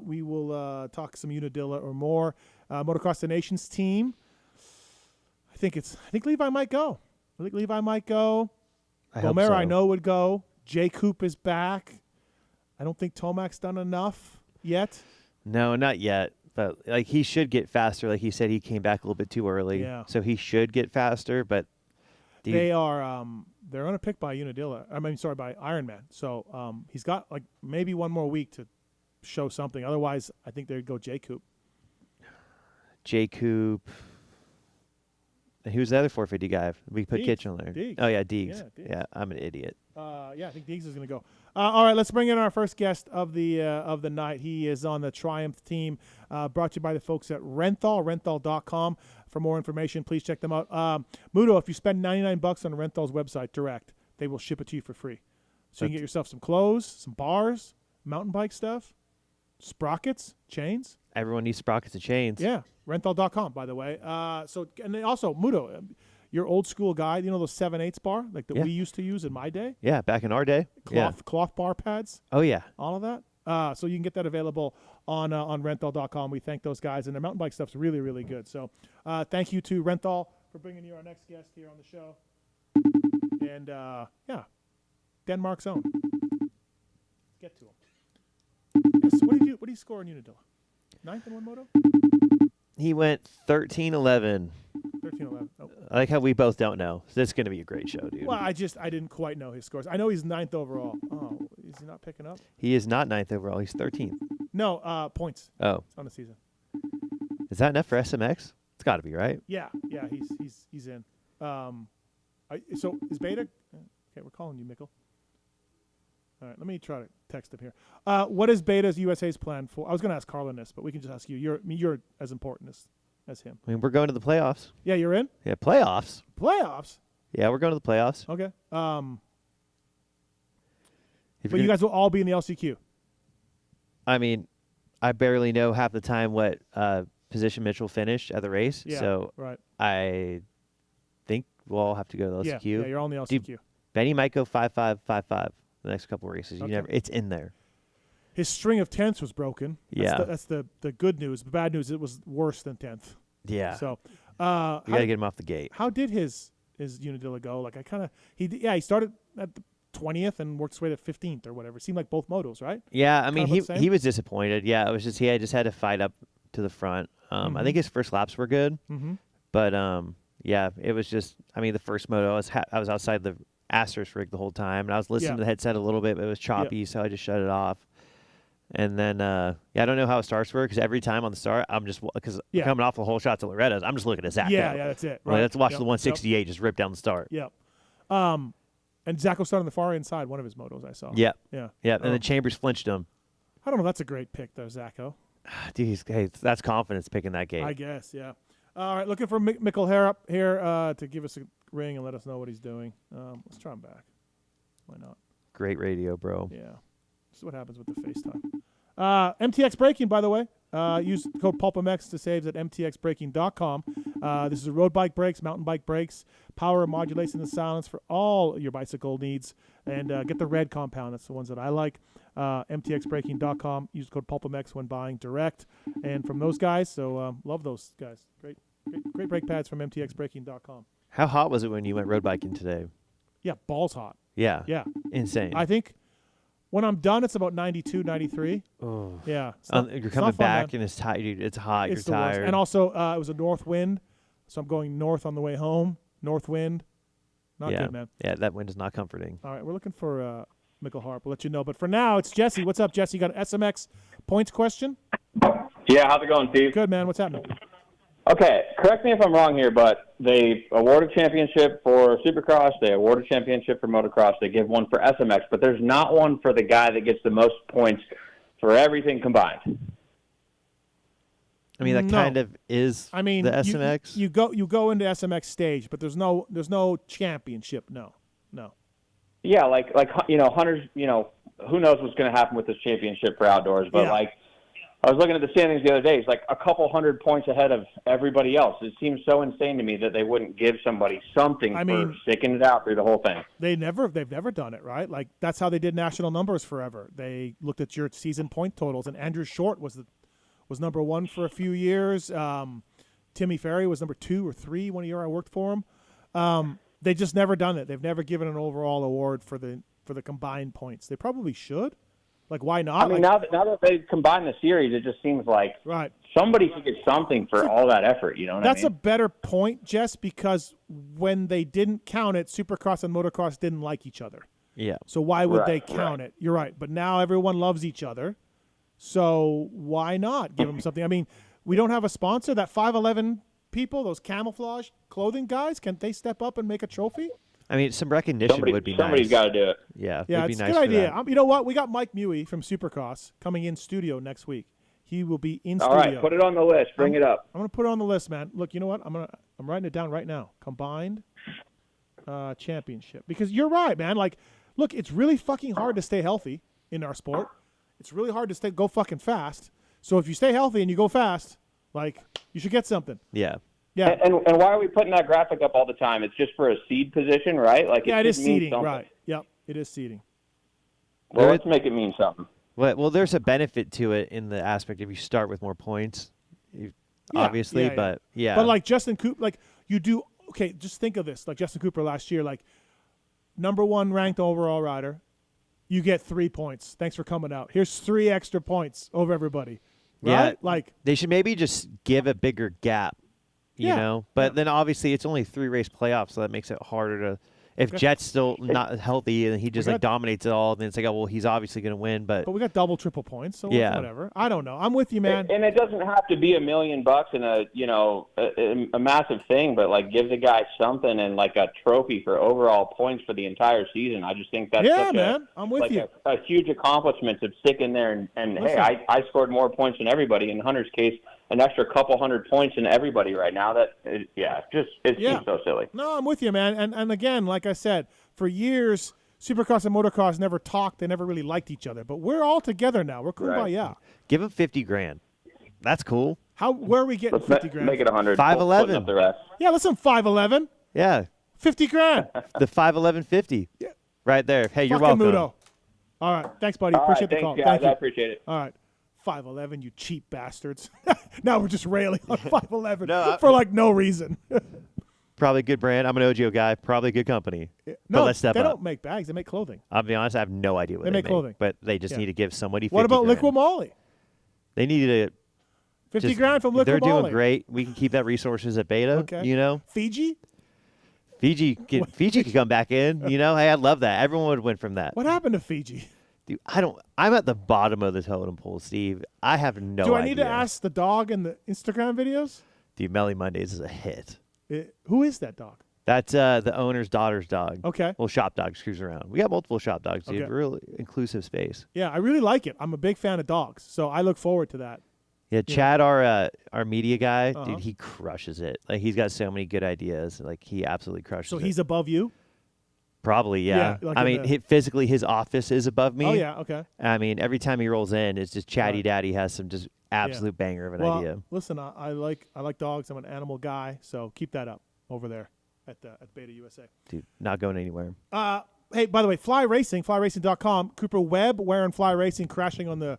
We will talk some Unadilla or more. Motocross the Nations team. I think Levi might go. Gomer, I know, would go. Jay Coop is back. I don't think Tomac's done enough yet. No, not yet. But like he should get faster. Like he said, he came back a little bit too early. Yeah. So he should get faster. But they are they're on a pick by Unadilla. By Ironman. So he's got like maybe one more week to show something. Otherwise, I think they'd go Jay Coop. Jay Coop. Who's the other 450 guy? We put Kitch on there. Deegs. Oh, yeah, Deegs. Yeah, Deegs. Yeah, I'm an idiot. I think Deegs is going to go. All right, let's bring in our first guest of the night. He is on the Triumph team, brought to you by the folks at Renthal, renthal.com. For more information, please check them out. Muto, if you spend $99 on Renthal's website direct, they will ship it to you for free. So you can get yourself some clothes, some bars, mountain bike stuff, sprockets, chains. Everyone needs sprockets and chains. Yeah, renthal.com, by the way. And then also, Muto, your old school guy, you know those 7/8 bar like that we used to use in my day? Yeah, back in our day. Cloth bar pads. Oh, yeah. All of that. So you can get that available on renthal.com. We thank those guys, and their mountain bike stuff's really, really good. So thank you to Renthal for bringing you our next guest here on the show. And, Denmark's own. Let's get to him. Yes, what do you score in Unadilla? 9th in one moto? He went 13-11. 13-11. Oh. I like how we both don't know. So this is going to be a great show, dude. Well, I didn't quite know his scores. I know he's 9th overall. Oh, is he not picking up? He is not 9th overall. He's 13th. No, points. Oh. On the season. Is that enough for SMX? It's got to be, right? Yeah, he's in. So is Beta? Okay, we're calling you, Mikkel. All right, let me try to text him here. What is Beta's USA's plan for? I was going to ask Carlen this, but we can just ask you. You're as important as him. I mean, we're going to the playoffs. Yeah, you're in? Yeah, playoffs. Playoffs? Yeah, we're going to the playoffs. Okay. But you guys will all be in the LCQ. I mean, I barely know half the time what position Mitchell finished at the race. Yeah, so right. I think we'll all have to go to the LCQ. Yeah, you're all in the LCQ. Benny might go 5-5, 5-5 the next couple of races. Okay. It's in there. His string of 10ths was broken. That's the good news. The bad news, it was worse than 10th. Yeah. So we got to get him off the gate. How did his Unadilla go? Like he started at the 20th and worked his way to 15th or whatever. It seemed like both motos, right? Yeah, I mean he was disappointed. Yeah, it was just he just had to fight up to the front. I think his first laps were good, but yeah, it was just. I mean, the first moto I was outside the Asterisk rig the whole time, and I was listening to the headset a little bit, but it was choppy, so I just shut it off. And then, I don't know how starts work because every time on the start, I'm just coming off the whole shots of Loretta's, I'm just looking at Zach. Yeah, that's it. Right. Let's watch the 168 just rip down the start. Yep. And Zach was starting the far inside one of his motos I saw. Yeah. Yeah. Yeah. And then Chambers flinched him. I don't know. That's a great pick though, Zacho. Dude, that's confidence picking that game. I guess, yeah. All right, looking for Mikkel Haarup here to give us a ring and let us know what he's doing. Let's try him back. Why not? Great radio, bro. Yeah. This is what happens with the FaceTime. MTX Braking, by the way. Use code PulpMX to save at mtxbraking.com. This is road bike brakes, mountain bike brakes, power, modulation, and silence for all your bicycle needs. And get the red compound. That's the ones that I like. mtxbraking.com. Use code PulpMX when buying direct. And from those guys, so love those guys. Great brake pads from mtxbraking.com. How hot was it when you went road biking today? Yeah, balls hot. Yeah. Yeah. Insane. I think when I'm done, it's about 92, 93. Oh. Yeah. You're coming back and it's tight. It's hot. It's you're tired. Worst. And also, it was a north wind, so I'm going north on the way home. North wind. Not good, man. Yeah, that wind is not comforting. All right, we're looking for Mikkel Haarup. We'll let you know. But for now, it's Jesse. What's up, Jesse? You got an SMX points question? Yeah, how's it going, Steve? Good, man. What's happening? Okay, correct me if I'm wrong here, but they award a championship for Supercross, they award a championship for motocross, they give one for SMX, but there's not one for the guy that gets the most points for everything combined. I mean, that kind of is the SMX. You go into SMX stage, but there's no championship. No. Yeah, like Hunter's, who knows what's going to happen with this championship for outdoors, but I was looking at the standings the other day. It's like a couple 100 points ahead of everybody else. It seems so insane to me that they wouldn't give somebody something for sticking it out through the whole thing. They've never done it, right? Like that's how they did national numbers forever. They looked at your season point totals, and Andrew Short was number one for a few years. Timmy Ferry was number 2 or 3 one year I worked for him. They just never done it. They've never given an overall award for the combined points. They probably should. Like, why not? I mean, now that they combine the series, it just seems like somebody should get something for all that effort. You know what I mean? That's a better point, Jess, because when they didn't count it, Supercross and Motocross didn't like each other. Yeah. So why would they count it? You're right. But now everyone loves each other. So why not give them something? I mean, we don't have a sponsor. That 511 people, those camouflage clothing guys, can't they step up and make a trophy? I mean, some recognition would be nice. Somebody's got to do it. Yeah, it's be a nice good idea. that. You know what? We got Mike Mewey from Supercross coming in studio next week. He will be in All studio. right, put it on the list. Bring it up. I'm going to put it on the list, man. Look, you know what? I'm writing it down right now. Combined championship. Because you're right, man. Like, look, it's really fucking hard to stay healthy in our sport. It's really hard to go fucking fast. So if you stay healthy and you go fast, like, you should get something. Yeah. Yeah. And why are we putting that graphic up all the time? It's just for a seed position, right? Like, it is seeding, right? Yep, it is seeding. Well, let's make it mean something. Well, there's a benefit to it in the aspect if you start with more points, obviously. But like Justin Cooper, like you do. Okay, just think of this. Like Justin Cooper last year, like number 1 ranked overall rider, you get 3 points. Thanks for coming out. Here's 3 extra points over everybody. Right? Yeah, like they should maybe just give a bigger gap. You know, but then obviously it's only 3 race playoffs, so that makes it harder to. If Jet's still not healthy and he just dominates it all, then it's like, oh well, he's obviously going to win. But we got double, triple points, so whatever. I don't know. I'm with you, man. And it doesn't have to be $1 million and a massive thing, but like give the guy something and like a trophy for overall points for the entire season. I just think that's I'm with you. A huge accomplishment to stick in there and hey, I scored more points than everybody. In Hunter's case, an extra couple 100 points than everybody right now. It seems so silly. No, I'm with you, man. And again, like I said, for years, Supercross and Motocross never talked. They never really liked each other. But we're all together now. We're kumbaya. Right. Give them $50,000. That's cool. Where are we getting $50,000? Make it 100. 511. The rest. Yeah, listen, 511. Yeah. $50,000. The 511.50. Yeah. Right there. Hey, you're welcome. welcome. Muto. All right. Thanks, buddy. Appreciate the call. Guys. Thank you. I appreciate it. All right. 511, you cheap bastards. Now we're just railing on 511 for like no reason. Probably a good brand. I'm an OGIO guy. Probably a good company. No, but let's step they up. don't make bags. They make clothing. I'll be honest. I have no idea what they make clothing. But they just need to give somebody $50,000. What about Liquid Molly? They need to $50,000 from Liquid Molly. They're doing great. We can keep that resources at Beta. Okay. You know, Fiji could come back in. You know, hey, I'd love that. Everyone would win from that. What happened to Fiji? Dude, I'm at the bottom of the totem pole, Steve. I have no idea. Do I need to ask the dog in the Instagram videos? Dude, Melly Mondays is a hit. Who is that dog? That's the owner's daughter's dog. Okay. Little shop dogs cruise around. We got multiple shop dogs, dude. Okay. Real inclusive space. Yeah, I really like it. I'm a big fan of dogs, so I look forward to that. Yeah, Chad, our media guy, dude, he crushes it. Like he's got so many good ideas. Like he absolutely crushes it. So he's above you? Probably, yeah. like I mean, physically, his office is above me. Oh, yeah, okay. I mean, every time he rolls in, it's just Chatty Daddy has some just absolute banger of an idea. Listen, I like dogs. I'm an animal guy, so keep that up over there at Beta USA. Dude, not going anywhere. Hey, by the way, flyracing.com. Cooper Webb wearing Fly Racing, crashing on the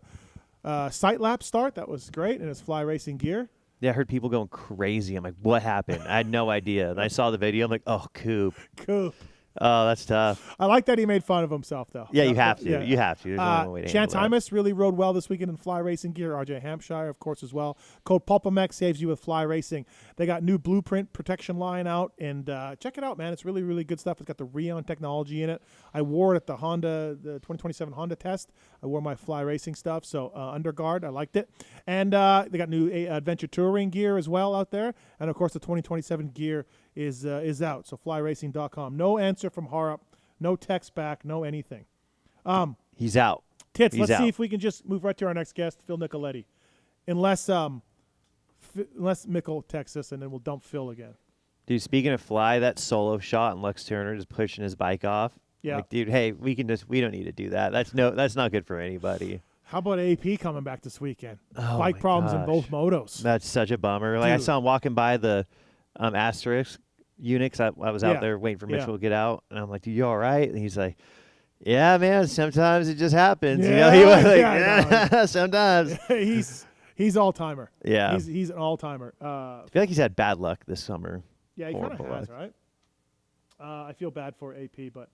sight lap start. That was great in his Fly Racing gear. Yeah, I heard people going crazy. I'm like, what happened? I had no idea. And I saw the video. I'm like, oh, Coop. Oh, that's tough. I like that he made fun of himself, though. Yeah, you have to. Yeah. You have to. There's no way to Chance handle Hymas really rode well this weekend in Fly Racing gear. RJ Hampshire, of course, as well. Code PulpMX saves you with Fly Racing. They got new Blueprint protection line out, and check it out, man. It's really, really good stuff. It's got the Rheon technology in it. I wore it at the 2027 Honda test. I wore my Fly Racing stuff, so Underguard, I liked it. And they got new Adventure Touring gear as well out there. And, of course, the 2027 gear is out. So flyracing.com. No answer from Haarup. No text back. No anything. He's out. Tits. Let's see if we can just move right to our next guest, Phil Nicoletti. Unless Mikkel texts us, and then we'll dump Phil again. Dude, speaking of Fly, that solo shot and Lux Turner just pushing his bike off. Yeah. Like, dude, hey, we don't need to do that. That's not good for anybody. How about AP coming back this weekend? Bike problems in both motos. That's such a bummer. Like, I saw him walking by the Asterisk Unix. I was out there waiting for Mitchell to get out, and I'm like, dude, you all right? And he's like, yeah, man, sometimes it just happens. Yeah, he was like, sometimes. He's all-timer. Yeah. He's an all-timer. I feel like he's had bad luck this summer. Yeah, he kind of has, right? I feel bad for AP, but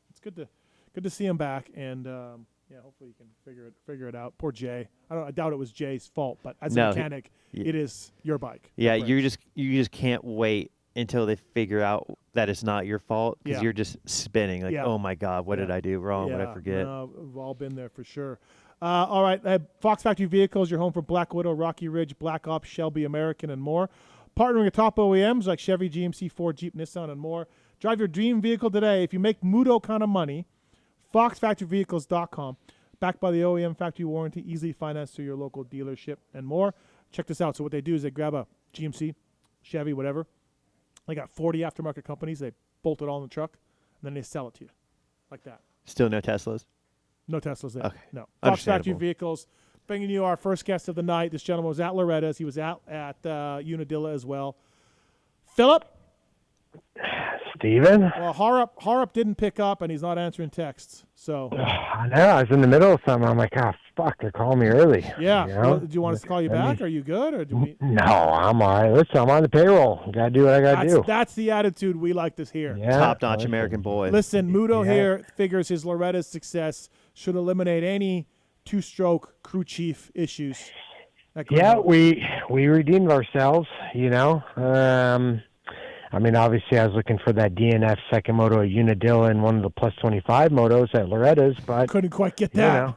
it's good to see him back, and hopefully you can figure it out. Poor Jay. I doubt it was Jay's fault, but as a mechanic, it is your bike. Yeah, you just can't wait until they figure out that it's not your fault, because you're just spinning like, oh my God, what did I do wrong? What did I forget? We've all been there for sure. All right, Fox Factory Vehicles, your home for Black Widow, Rocky Ridge, Black Ops, Shelby, American, and more. Partnering with top OEMs like Chevy, GMC, Ford, Jeep, Nissan, and more. Drive your dream vehicle today. If you make Muto kind of money, foxfactoryvehicles.com. Backed by the OEM factory warranty, easily financed through your local dealership, and more. Check this out. So what they do is they grab a GMC, Chevy, whatever. They got 40 aftermarket companies. They bolt it all in the truck, and then they sell it to you like that. Still no Teslas? No Teslas there. Okay. No. Fox Factory Vehicles. Bringing you our first guest of the night. This gentleman was at Loretta's. He was out at Unadilla as well. Philip? Steven? Well, Haarup didn't pick up, and he's not answering texts. So I know. I was in the middle of something. I'm like, fuck, they're calling me early. Yeah. You know? Well, do you want us to call you back? Are you good? Or do we? No, I'm all right. Listen, I'm on the payroll. Got to do what I got to do. That's the attitude we like to hear. Yeah, top-notch American boy. Listen, Muto here figures his Loretta's success should eliminate any two-stroke crew chief issues. Yeah, we redeemed ourselves, you know. I mean, obviously, I was looking for that DNF second moto at Unadilla and one of the plus 25 motos at Loretta's, but couldn't quite get that.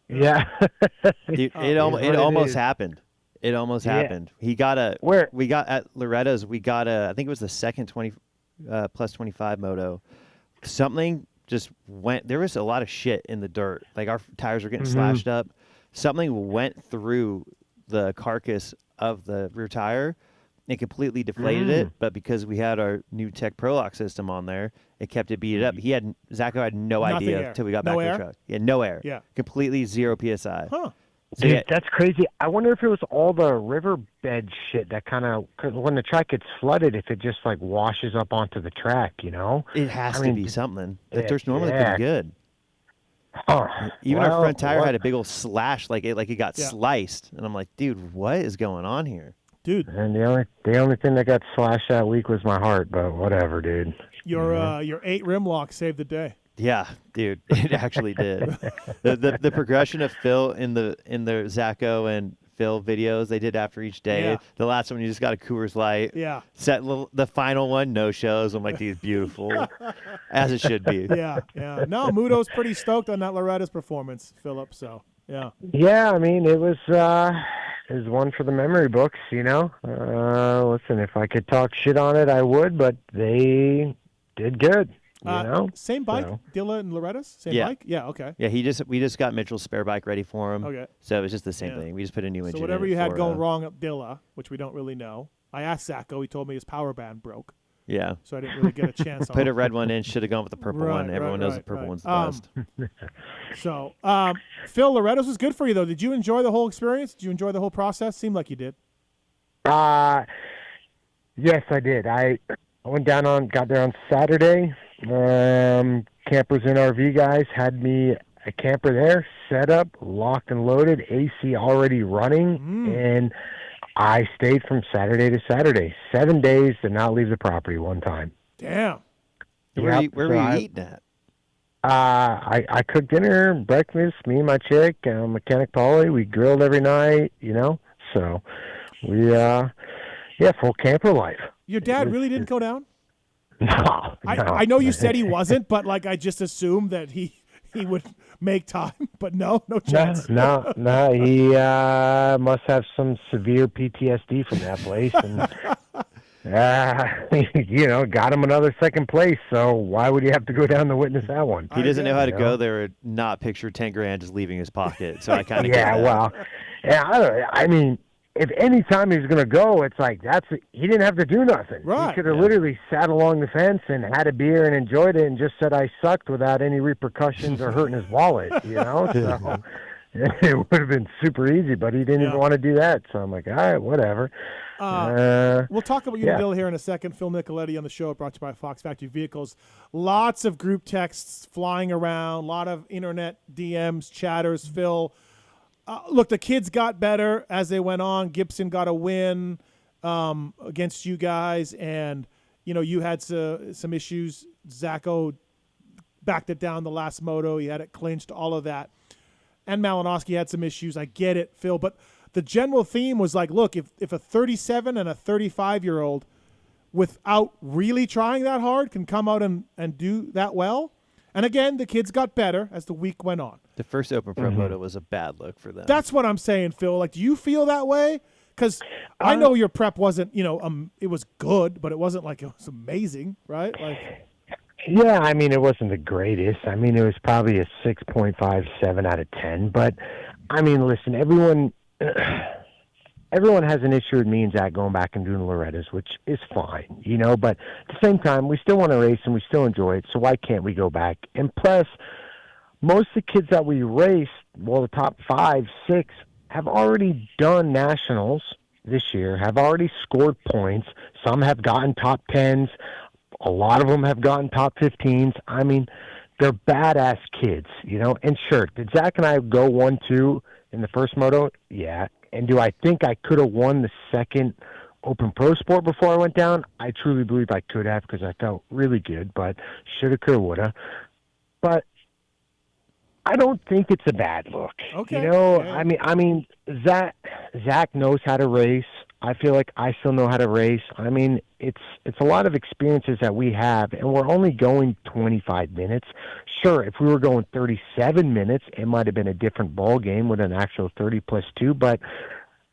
Yeah. Dude, it almost happened. It almost happened. He got we got at Loretta's. We got I think it was the second plus 25 moto. Something just went. There was a lot of shit in the dirt. Like our tires were getting slashed up. Something went through the carcass of the rear tire. It completely deflated it, but because we had our new Tech Prolock system on there, it kept it beat up. Zacho had no idea until we got back to the truck. Yeah, no air. Yeah. Completely 0 PSI. Huh. So Dude, that's crazy. I wonder if it was all the riverbed shit that kind of, because when the track gets flooded, if it just like washes up onto the track, you know? It has to be something. The dirt's normally pretty good. Huh. Even our front tire had a big old slash, like it got sliced. And I'm like, dude, what is going on here? Dude. And the only thing that got slashed that week was my heart, but whatever, dude. Your 8 rim lock saved the day. Yeah, dude, it actually did. The progression of Phil in the Zacho and Phil videos they did after each day. Yeah. The last one you just got a Coors Light. Yeah. The final one, no shows. I'm like, dude, beautiful, as it should be. Yeah. No, Muto's pretty stoked on that Loretta's performance, Philip. So yeah. Yeah, I mean it was one for the memory books, you know. Listen, if I could talk shit on it, I would, but they did good. You know? Same bike, Dilla and Loretta's? Same bike? Yeah, okay. Yeah, we just got Mitchell's spare bike ready for him. Okay. So it was just the same thing. We just put a new engine in. So whatever you had going wrong at Dilla, which we don't really know, I asked Zacho, he told me his power band broke. Yeah. So I didn't really get a chance. Put a red one in. Should have gone with the purple one. Everyone knows the purple one's the best. So, Phil, Loretta's was good for you, though. Did you enjoy the whole experience? Did you enjoy the whole process? Seemed like you did. Yes, I did. I got there on Saturday. Campers and RV guys had me a camper there, set up, locked and loaded, AC already running, and I stayed from Saturday to Saturday. 7 days, did not leave the property one time. Damn. Where were you eating at? I cooked dinner, breakfast, me and my chick, Mechanic Polly. We grilled every night, So we, full camper life. Your dad really didn't go down? No. I know you said he wasn't, but I just assumed that he would make time, but no chance. No, he must have some severe PTSD from that place, and got him another second place. So why would you have to go down to witness that one? He doesn't know how to go there and not picture 10 grand just leaving his pocket. So I kind of get that. Well, I mean, if any time he's going to go, it's like he didn't have to do nothing. Right. He could have literally sat along the fence and had a beer and enjoyed it and just said I sucked without any repercussions or hurting his wallet, So it would have been super easy, but he didn't even want to do that. So I'm like, all right, whatever. We'll talk about Unadilla here in a second. Phil Nicoletti on the show, brought to you by Fox Factory Vehicles. Lots of group texts flying around, a lot of internet DMs, chatters. Phil, look, the kids got better as they went on. Gibson got a win against you guys, and you had some issues. Zacho backed it down the last moto. He had it clinched, all of that. And Malinowski had some issues. I get it, Phil. But the general theme was like, look, if a 37 and a 35-year-old without really trying that hard can come out and do that well. And again, the kids got better as the week went on. The first Open Pro Moto was a bad look for them. That's what I'm saying, Phil. Do you feel that way? Because I know your prep wasn't, it was good, but it wasn't like it was amazing, right? Yeah, I mean, it wasn't the greatest. I mean, it was probably a 6.57 out of 10. But, I mean, listen, everyone has an issue with me and Zach going back and doing Loretta's, which is fine, But at the same time, we still want to race and we still enjoy it, so why can't we go back? And plus, most of the kids that we raced, the top 5, 6, have already done nationals this year, have already scored points. Some have gotten top 10s. A lot of them have gotten top 15s. I mean, they're badass kids, And sure, did Zach and I go 1-2 in the first moto? Yeah. And do I think I could have won the second Open Pro Sport before I went down? I truly believe I could have because I felt really good, but shoulda, coulda, woulda. But I don't think it's a bad look. Okay. Yeah. I mean, Zach knows how to race. I feel like I still know how to race. I mean, it's a lot of experiences that we have, and we're only going 25 minutes. Sure, if we were going 37 minutes, it might have been a different ball game with an actual 30+2, but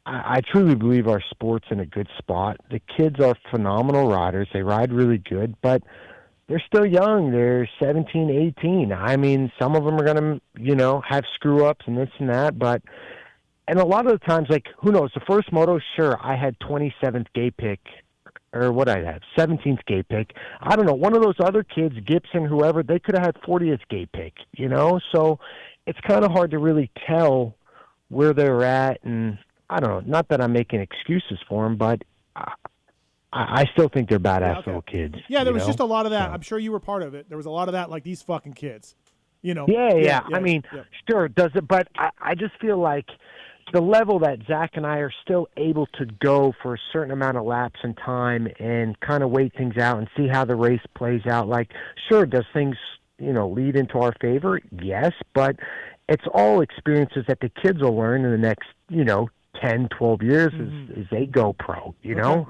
I truly believe our sport's in a good spot. The kids are phenomenal riders. They ride really good, but they're still young. They're 17, 18. I mean, some of them are going to, have screw-ups and this and that, and a lot of the times, who knows, the first moto, sure, I had 27th gate pick, or what I have, 17th gate pick. I don't know, one of those other kids, Gibson, whoever, they could have had 40th gate pick, So it's kind of hard to really tell where they're at, and I don't know, not that I'm making excuses for them, but I still think they're badass little kids. Yeah, there was just a lot of that. I'm sure you were part of it. There was a lot of that, these fucking kids, Yeah. I mean, sure, does it, but I just feel like the level that Zach and I are still able to go for a certain amount of laps in time and kind of wait things out and see how the race plays out. Sure, does things, lead into our favor? Yes, but it's all experiences that the kids will learn in the next, 10, 12 years as they go pro, Yeah.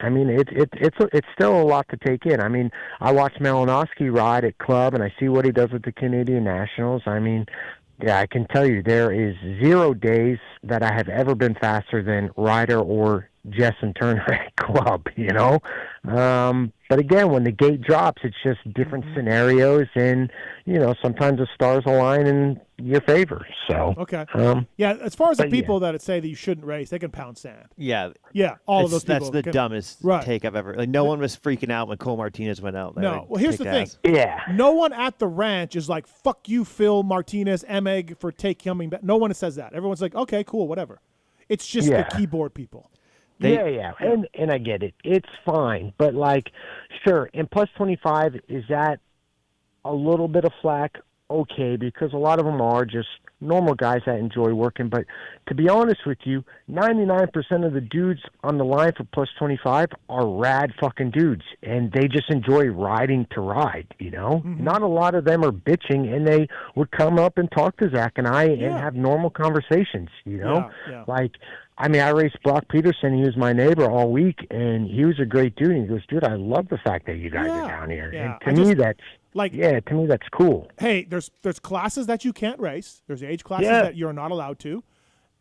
I mean, it's still a lot to take in. I mean, I watch Malinowski ride at club, and I see what he does with the Canadian Nationals. I mean, yeah, I can tell you there is 0 days that I have ever been faster than Ryder or Jess and Turner at club, But again, when the gate drops, it's just different scenarios, and sometimes the stars align in your favor. So okay, as far as the people that say that you shouldn't race, they can pound sand. Yeah, all of those people. That's the dumbest take I've ever. Like no one was freaking out when Cole Martinez went out there. No, well, here's the thing. Yeah, no one at the ranch is like, "Fuck you, Phil Martinez, Emeg for coming back." No one says that. Everyone's like, "Okay, cool, whatever." It's just the keyboard people. And I get it. It's fine, but sure. And plus 25, is that a little bit of flack? Okay, because a lot of them are just normal guys that enjoy working. But to be honest with you, 99% of the dudes on the line for plus 25 are rad fucking dudes, and they just enjoy riding to ride. Not a lot of them are bitching, and they would come up and talk to Zach and I and have normal conversations. I raced Brock Peterson. He was my neighbor all week, and he was a great dude. And he goes, "Dude, I love the fact that you guys are down here." Yeah. And to me, that's cool. Hey, there's classes that you can't race. There's age classes that you're not allowed to.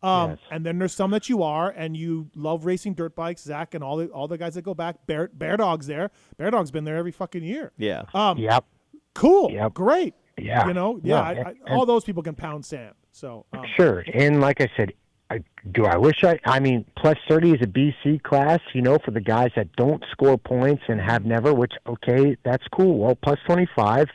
And then there's some that you are, and you love racing dirt bikes. Zach and all the guys that go back. Bear Dog's there. Bear Dog's been there every fucking year. Yeah. Yep. Cool. Yep. Great. Yeah. All those people can pound sand. So sure. And like I said, plus 30 is a BC class, for the guys that don't score points and have never, which, okay, that's cool. Well, plus 25,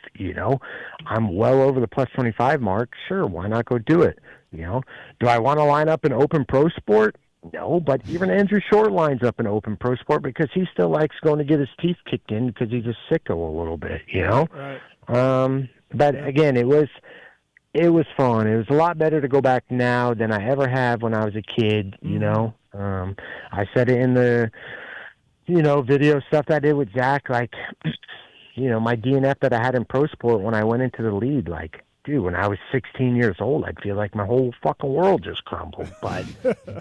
I'm well over the plus 25 mark. Sure, why not go do it? Do I want to line up in Open Pro Sport? No, but even Andrew Short lines up in Open Pro Sport because he still likes going to get his teeth kicked in because he's a sicko a little bit, Right. But again, it was fun. It was a lot better to go back now than I ever have when I was a kid, I said it in the, video stuff that I did with Zach, my DNF that I had in Pro Sport when I went into the lead, dude, when I was 16 years old, I'd feel like my whole fucking world just crumbled. But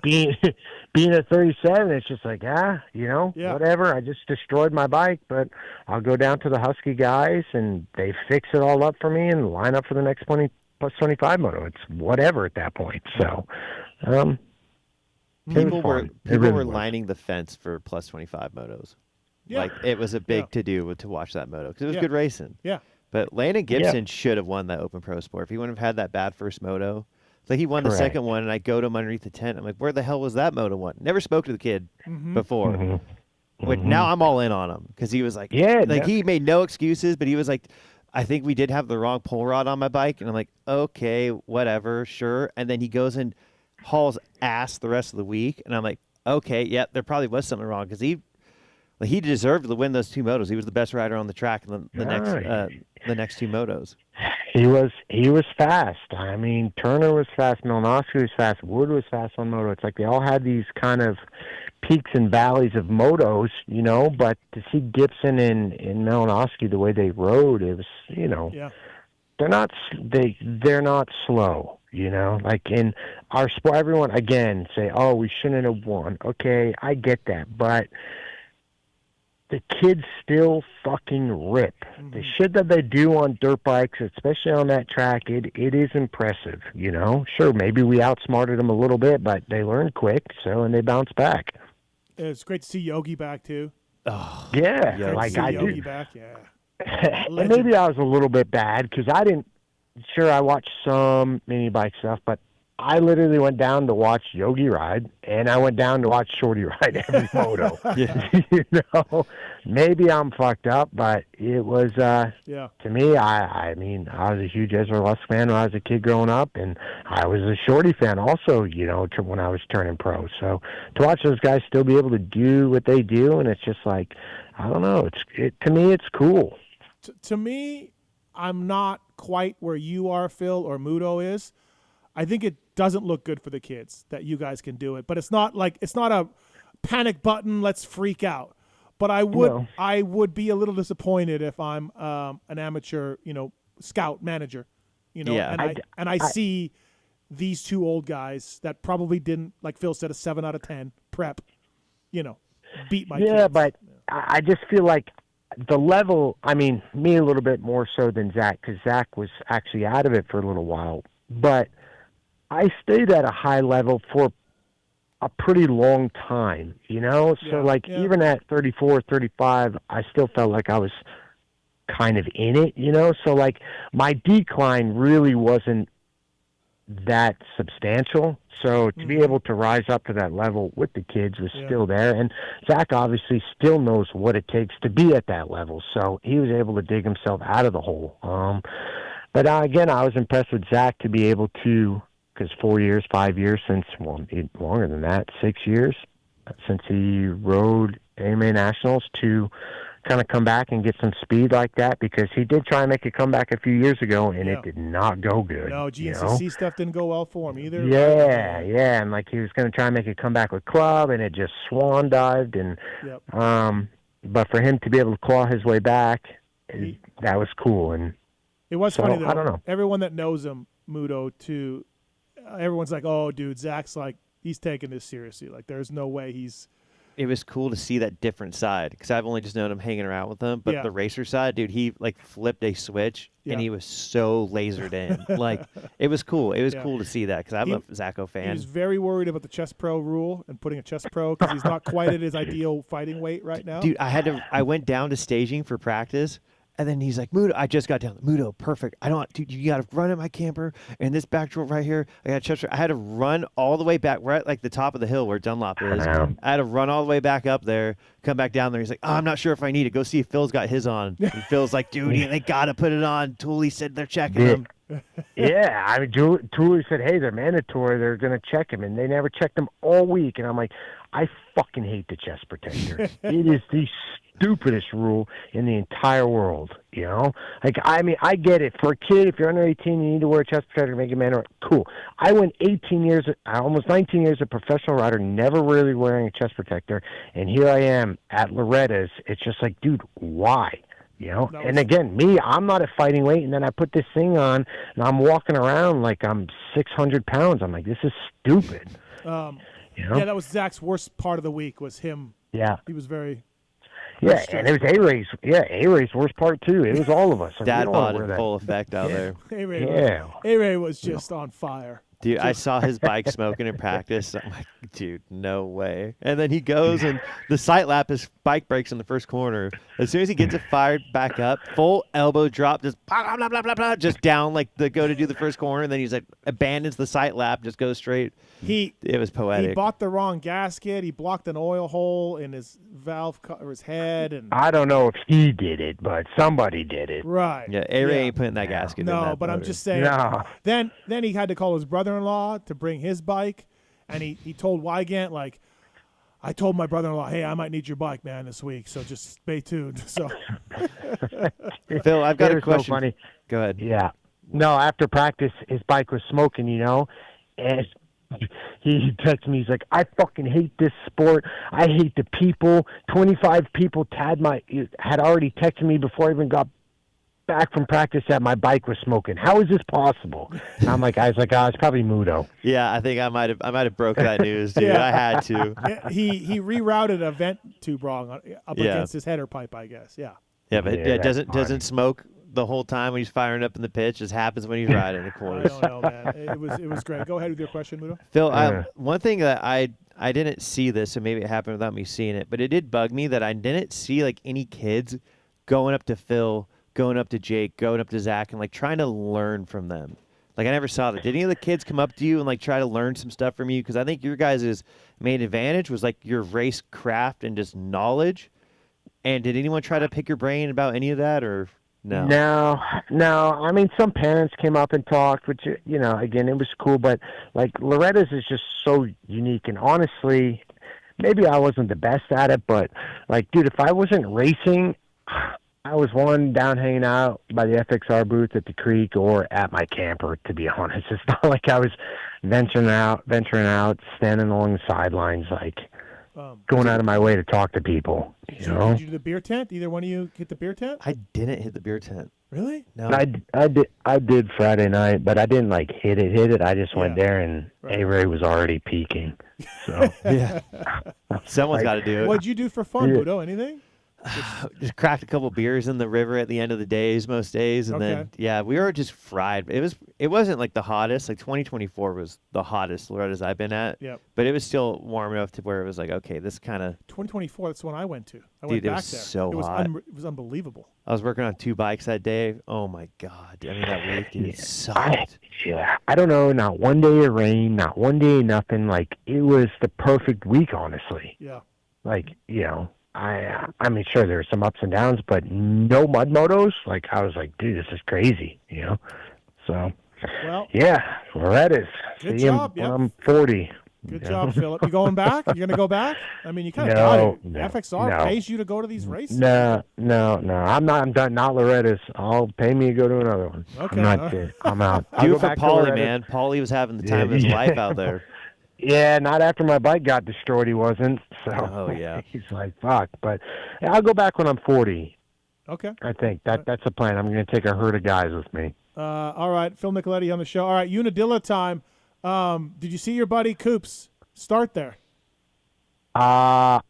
being at 37, it's just whatever. I just destroyed my bike, but I'll go down to the Husky guys, and they fix it all up for me and line up for the next plus 25 moto. It's whatever at that point. So, people were lining the fence for plus 25 motos. Yeah. It was a big to-do to watch that moto because it was good racing. Yeah. But Landon Gibson should have won that Open Pro Sport. If he wouldn't have had that bad first moto. He won the second one, and I go to him underneath the tent. I'm like, where the hell was that moto one? Never spoke to the kid before. But now I'm all in on him because he was he made no excuses, but he was like, I think we did have the wrong pull rod on my bike. And I'm like, okay, whatever, sure. And then he goes and hauls ass the rest of the week. And I'm like, okay, there probably was something wrong because he deserved to win those two motos. He was the best rider on the track in the next two motos. He was fast. Turner was fast, Malinowski was fast, Wood was fast on moto. It's they all had these kind of peaks and valleys of motos, but to see Gibson and Malinowski the way they rode, it was, they're not slow. In our sport, everyone again say, "Oh, we shouldn't have won." Okay, I get that, but the kids still fucking rip. The shit that they do on dirt bikes, especially on that track, it is impressive. Sure, maybe we outsmarted them a little bit, but they learn quick, and they bounce back. It's great to see Yogi back too. Oh, yeah, I do. Yogi back, yeah. And maybe I was a little bit bad because I didn't. Sure, I watched some mini bike stuff, but I literally went down to watch Yogi ride, and I went down to watch Shorty ride every moto. Maybe I'm fucked up, but it was to me. I was a huge Ezra Lusk fan when I was a kid growing up, and I was a Shorty fan also. When I was turning pro. So to watch those guys still be able to do what they do, and it's just I don't know. To me, it's cool. To me, I'm not quite where you are, Phil, or Muto is. I think it doesn't look good for the kids that you guys can do it, but it's not a panic button. Let's freak out. But I would be a little disappointed if I'm an amateur, scout manager, and I see these two old guys that probably didn't, like Phil said, a 7 out of 10 prep, beat my kids. Yeah, but I just feel like the level. Me a little bit more so than Zach because Zach was actually out of it for a little while, but I stayed at a high level for a pretty long time, you know? So, even at 34, 35, I still felt like I was kind of in it, you know? So, my decline really wasn't that substantial. So, to be able to rise up to that level with the kids was still there. And Zach obviously still knows what it takes to be at that level. So, he was able to dig himself out of the hole. But again, I was impressed with Zach to be able to, because 4 years, 5 years since, longer than that, 6 years since he rode AMA Nationals, to kind of come back and get some speed like that, because he did try and make a comeback a few years ago, and it did not go good. No, GNCC stuff didn't go well for him either. Yeah, and he was going to try and make a comeback with Club, and it just swan dived, and but for him to be able to claw his way back, that was cool. And it was funny though. I don't know. Everyone that knows him, Muto, too. Everyone's like, oh, dude, Zach's he's taking this seriously. There's no way he's. It was cool to see that different side, because I've only just known him hanging around with them. But the racer side, dude, he flipped a switch and he was so lasered in. It was cool. It was cool to see that, because I'm a Zacho fan. He was very worried about the chest pro rule and putting a chest pro, because he's not quite at his ideal fighting weight right now. Dude, I went down to staging for practice. And then he's like, Muto, I just got down. Muto, perfect. Dude, you got to run in my camper and this back drawer right here. I had to run all the way back. We're at the top of the hill where Dunlop is. I had to run all the way back up there, come back down there. He's like, oh, I'm not sure if I need it. Go see if Phil's got his on. And Phil's like, dude, they got to put it on. Tooley said they're checking him. Yeah, I mean, Tooley said, hey, they're mandatory. They're going to check him. And they never checked him all week. And I'm like, I fucking hate the chest protector. It is the stupidest rule in the entire world, you know? I mean, I get it. For a kid, if you're under 18, you need to wear a chest protector to make you mandatory. Cool. I went almost 19 years a professional rider, never really wearing a chest protector, and here I am at Loretta's. It's just dude, why? You know, and again, I'm not at fighting weight, and then I put this thing on, and I'm walking around like I'm 600 pounds. I'm like, this is stupid. You know? Yeah, that was Zach's worst part of the week, was him. Yeah. He was very... Yeah, and it was A-Ray's. Yeah, A-Ray's worst part, too. It was all of us. Dad bod in full effect out there. A-Ray was just on fire. Dude, I saw his bike smoking in practice. I'm like, dude, no way. And then he goes, and the sight lap, his bike breaks in the first corner. As soon as he gets it fired back up, full elbow drop, just blah, blah, blah, blah, blah, just down go to do the first corner. And then he's abandons the sight lap, just goes straight. It was poetic. He bought the wrong gasket. He blocked an oil hole in his valve or his head. And I don't know if he did it, but somebody did it. Right. Yeah, A-Ray ain't putting that gasket in that but motor. I'm just saying. No. Then he had to call his brother-in-law to bring his bike, and he told Wygant, I told my brother-in-law, hey, I might need your bike, man, this week, so just stay tuned. So, Phil, I've got a question. So funny. Go ahead. Yeah. No, after practice, his bike was smoking, you know, and he texted me. He's like, I fucking hate this sport. I hate the people. 25 people had already texted me before I even got back from practice that my bike was smoking. How is this possible? And I was like, it's probably Muto. Yeah, I think I might have broke that news, dude. I had to. He rerouted a vent tube wrong up against his header pipe, I guess. Yeah. Yeah, but it doesn't smoke the whole time when he's firing up in the pitch. It just happens when he's riding the course. I don't know, man. It was great. Go ahead with your question, Muto. Phil, one thing that I didn't see this, so maybe it happened without me seeing it, but it did bug me that I didn't see any kids going up to Phil, going up to Jake, going up to Zach, and trying to learn from them. I never saw that. Did any of the kids come up to you and try to learn some stuff from you? Because I think your guys' main advantage was your race craft and just knowledge. And did anyone try to pick your brain about any of that, or no? No. I mean, some parents came up and talked, which, you know, again, it was cool. But Loretta's is just so unique. And honestly, maybe I wasn't the best at it, but dude, if I wasn't racing, I was down hanging out by the FXR booth at the creek or at my camper, to be honest. It's not like I was venturing out, standing along the sidelines, going out of my way to talk to people. You know? Did you do the beer tent? Either one of you hit the beer tent? I didn't hit the beer tent. Really? No. I did Friday night, but I didn't hit it. I just went there, and A-Ray was already peaking. So yeah, someone's got to do it. What'd you do for fun, Muto? Anything? Just cracked a couple beers in the river at the end of the days, most days, and then we were just fried. It wasn't like the hottest. Like 2024 was the hottest Loretta's I've been at. Yep. But it was still warm enough to where it was like, okay, this kind of 2024. That's the one I went to. I went back there. So hot. It was unbelievable. I was working on 2 bikes that day. Oh my god! I mean, that week, dude, it sucked. I don't know. Not one day of rain. Not one day of nothing. Like it was the perfect week, honestly. Yeah. Like I mean, sure, there were some ups and downs, but no mud motos. Like, I was like, dude, this is crazy, So, Loretta's. Good job. When I'm 40. Good job, Philip. You going back? You're going to go back? I mean, you kind of got it. FXR pays you to go to these races. No. I'm not. I'm done. Not Loretta's. I'll pay me to go to another one. Okay. I'm not there. I'm out. Do it for Paulie, man. Paulie was having the time of his life out there. Yeah, not after my bike got destroyed, he wasn't. So he's like, fuck. But I'll go back when I'm 40. Okay. I think that's the plan. I'm going to take a herd of guys with me. All right, Phil Nicoletti on the show. All right, Unadilla time. Did you see your buddy Coops start there? I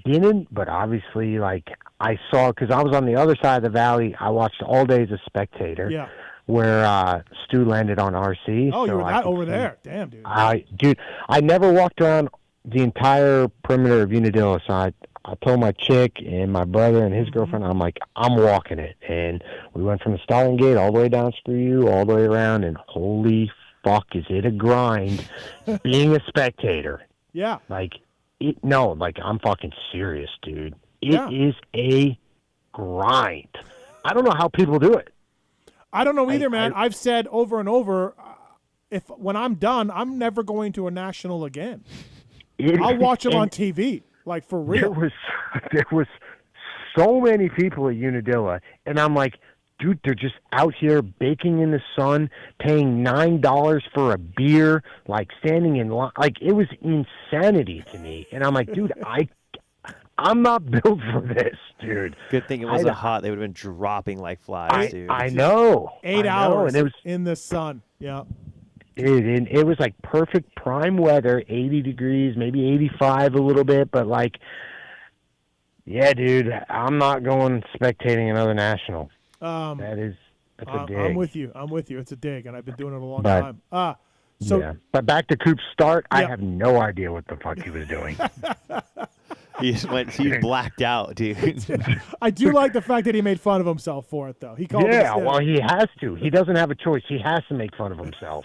didn't, but obviously, like, I saw, because I was on the other side of the valley. I watched all day as a spectator. Yeah. Where Stu landed on RC. Oh, so you were over there. Damn, dude. I never walked around the entire perimeter of Unadilla. So I told my chick and my brother and his girlfriend, I'm like, I'm walking it. And we went from the starting gate all the way down Screw You, all the way around, and holy fuck, is it a grind being a spectator. Yeah. Like, I'm fucking serious, dude. It is a grind. I don't know how people do it. I don't know either, man. I've said over and over, when I'm done, I'm never going to a national again. I'll watch them on TV, like for real. There was so many people at Unadilla, and I'm like, dude, they're just out here baking in the sun, paying $9 for a beer, like standing in line. Like, it was insanity to me. And I'm like, dude, I'm not built for this, dude. Good thing it wasn't hot. They would have been dropping like flies, dude. I know. 8 hours and it was in the sun. Yeah. It was like perfect prime weather, 80 degrees, maybe 85 a little bit, but like, yeah, dude, I'm not going spectating another national. That's a dig. I'm with you. It's a dig, and I've been doing it a long time. But back to Coop's start, I have no idea what the fuck he was doing. He's blacked out, dude. I do like the fact that he made fun of himself for it, though. He called well, he has to. He doesn't have a choice. He has to make fun of himself.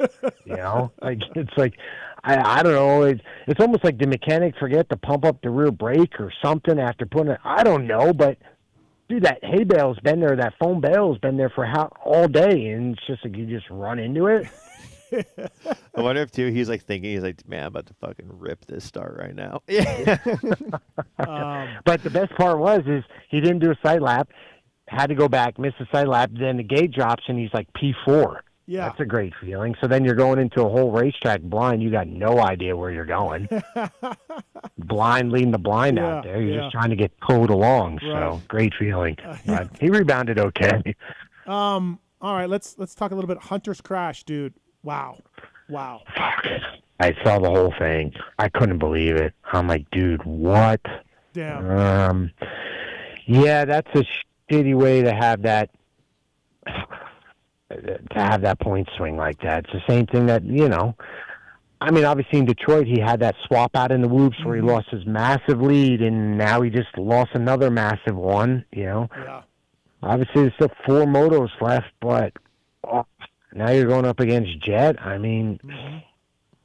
Like, it's like, I don't know. It's almost like the mechanic forget to pump up the rear brake or something after putting it. I don't know, but dude, that hay bale's been there. That foam bale's been there for all day, and it's just like you just run into it. I wonder if he's like, man, I'm about to fucking rip this start right now. But the best part is he didn't do a sight lap, had to go back, missed the sight lap, then the gate drops and he's like P4. Yeah. That's a great feeling. So then you're going into a whole racetrack blind. You got no idea where you're going. Blind leading the blind out there. You're just trying to get pulled along. Right. So great feeling. But he rebounded okay. All right, let's talk a little bit Hunter's crash, dude. Wow. Fuck. I saw the whole thing. I couldn't believe it. I'm like, dude, what? Damn. Yeah, that's a shitty way to have that point swing like that. It's the same thing that, I mean, obviously in Detroit, he had that swap out in the whoops where he lost his massive lead, and now he just lost another massive one, Yeah. Obviously, there's still 4 motos left, but now you're going up against Jet. I mean,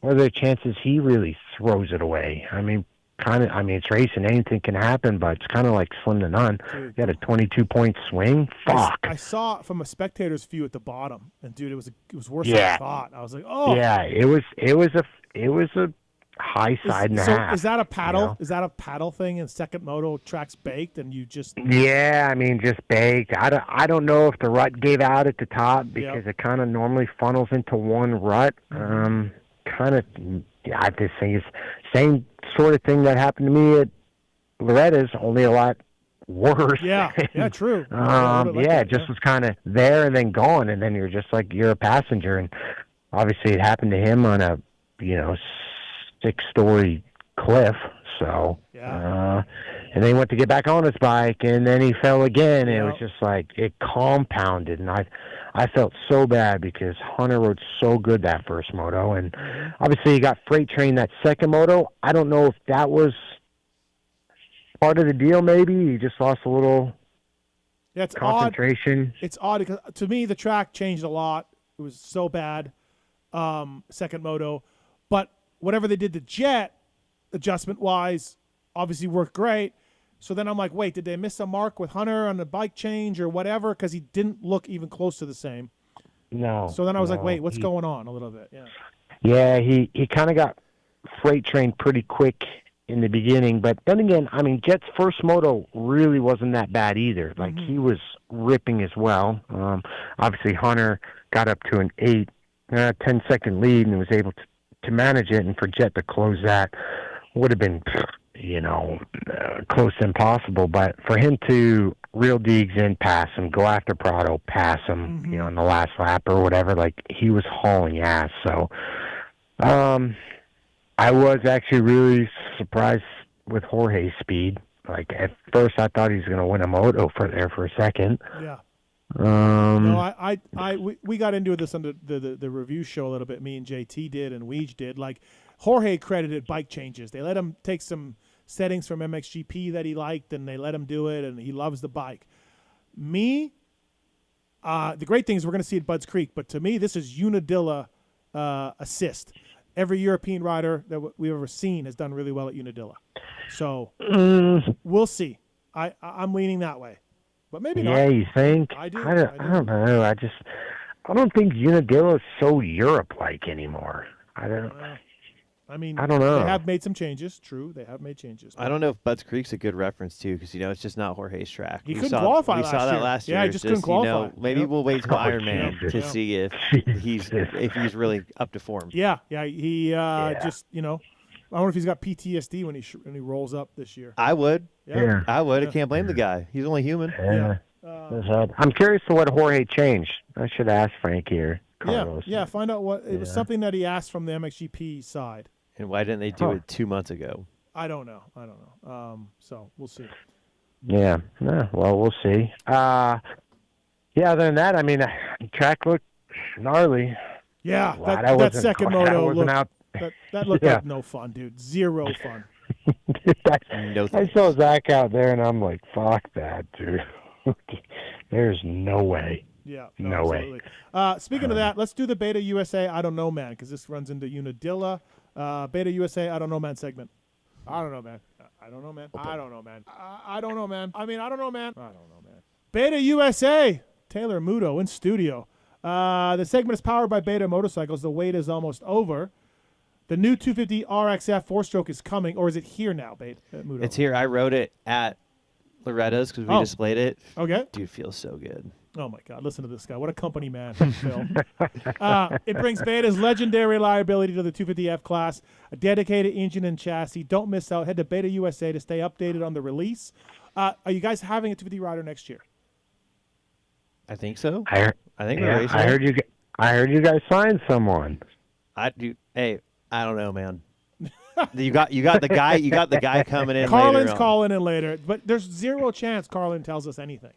what are the chances he really throws it away? I mean, it's racing. Anything can happen, but it's kind of like slim to none. You got a 22-point swing. Fuck. I saw it from a spectator's view at the bottom, and dude, it was worse than I thought. I was like, oh. Yeah, it was a high side and a half. Is that a paddle? Is that a paddle thing? And second moto tracks baked, and you just. Yeah, I mean, just baked. I don't know if the rut gave out at the top because it kind of normally funnels into one rut. I just think it's same sort of thing that happened to me at Loretta's, only a lot worse. Yeah, true. It just was kind of there and then gone, and then you're just like, you're a passenger. And obviously it happened to him on a, 6-story cliff. So, And then he went to get back on his bike, and then he fell again. And it was just like it compounded, and I felt so bad because Hunter rode so good that first moto, and obviously he got freight trained that second moto. I don't know if that was part of the deal. Maybe he just lost a little concentration. It's odd because to me the track changed a lot. It was so bad, second moto, but whatever they did to Jet, adjustment-wise, obviously worked great. So then I'm like, wait, did they miss a mark with Hunter on the bike change or whatever? Because he didn't look even close to the same. No. So then I was like, wait, what's going on a little bit? Yeah. Yeah, he kind of got freight trained pretty quick in the beginning. But then again, I mean, Jet's first moto really wasn't that bad either. Like, he was ripping as well. Obviously, Hunter got up to an 10-second lead and was able to manage it. And for Jet to close that would have been, close to impossible. But for him to reel Deegs in, pass him, go after Prado, pass him, in the last lap or whatever, like, he was hauling ass. So I was actually really surprised with Jorge's speed. Like, at first I thought he was going to win a moto for a second. Yeah. No, we got into this on the review show a little bit. Me and JT did, and Weege did. Like, Jorge credited bike changes. They let him take some settings from MXGP that he liked, and they let him do it, and he loves the bike. The great thing is we're going to see at Budds Creek, but to me, this is Unadilla assist. Every European rider that we've ever seen has done really well at Unadilla. So we'll see. I'm leaning that way. But maybe not. Yeah, you think? I do. I don't know. I don't think Unadilla is so Europe-like anymore. I don't know. They have made some changes. True, they have made changes. I don't know if Budds Creek's a good reference too, because it's just not Jorge's track. He couldn't qualify last year. We saw that last year. Yeah, he just couldn't qualify. Maybe we'll wait till Ironman to see if he's really up to form. Yeah. He just I wonder if he's got PTSD when he rolls up this year. I would. Yeah. I would. I can't blame the guy. He's only human. Yeah. I'm curious to what Jorge changed. I should ask Frankie or Carlos. Yeah. Find out what it was. Something that he asked from the MXGP side. And why didn't they do it 2 months ago? I don't know. So we'll see. Yeah. Well, we'll see. Other than that, I mean, the track looked gnarly. Yeah, that second moto looked. That looked like no fun, dude. Zero fun. I saw Zach out there, and I'm like, fuck that, dude. There's no way. Yeah, no way. Speaking of that, let's do the Beta USA I don't know, man, because this runs into Unadilla. Beta USA I don't know, man segment. I don't know, man. I don't know, man. I don't know, man. I don't know, man. I mean, I don't know, man. I don't know, man. Beta USA. Taylor Muto in studio. The segment is powered by Beta Motorcycles. The wait is almost over. The new 250 RXF 4-stroke is coming, or is it here now, Muto? It's here. I wrote it at Loretta's because we displayed it. Okay. Dude, feels so good. Oh, my God. Listen to this guy. What a company man, Phil. It brings Beta's legendary reliability to the 250F class, a dedicated engine and chassis. Don't miss out. Head to Beta USA to stay updated on the release. Are you guys having a 250 rider next year? I think so. I heard you guys signed someone. I do. Hey, I don't know, man. You got the guy coming in. Carlen's calling in later, but there's zero chance Carlen tells us anything.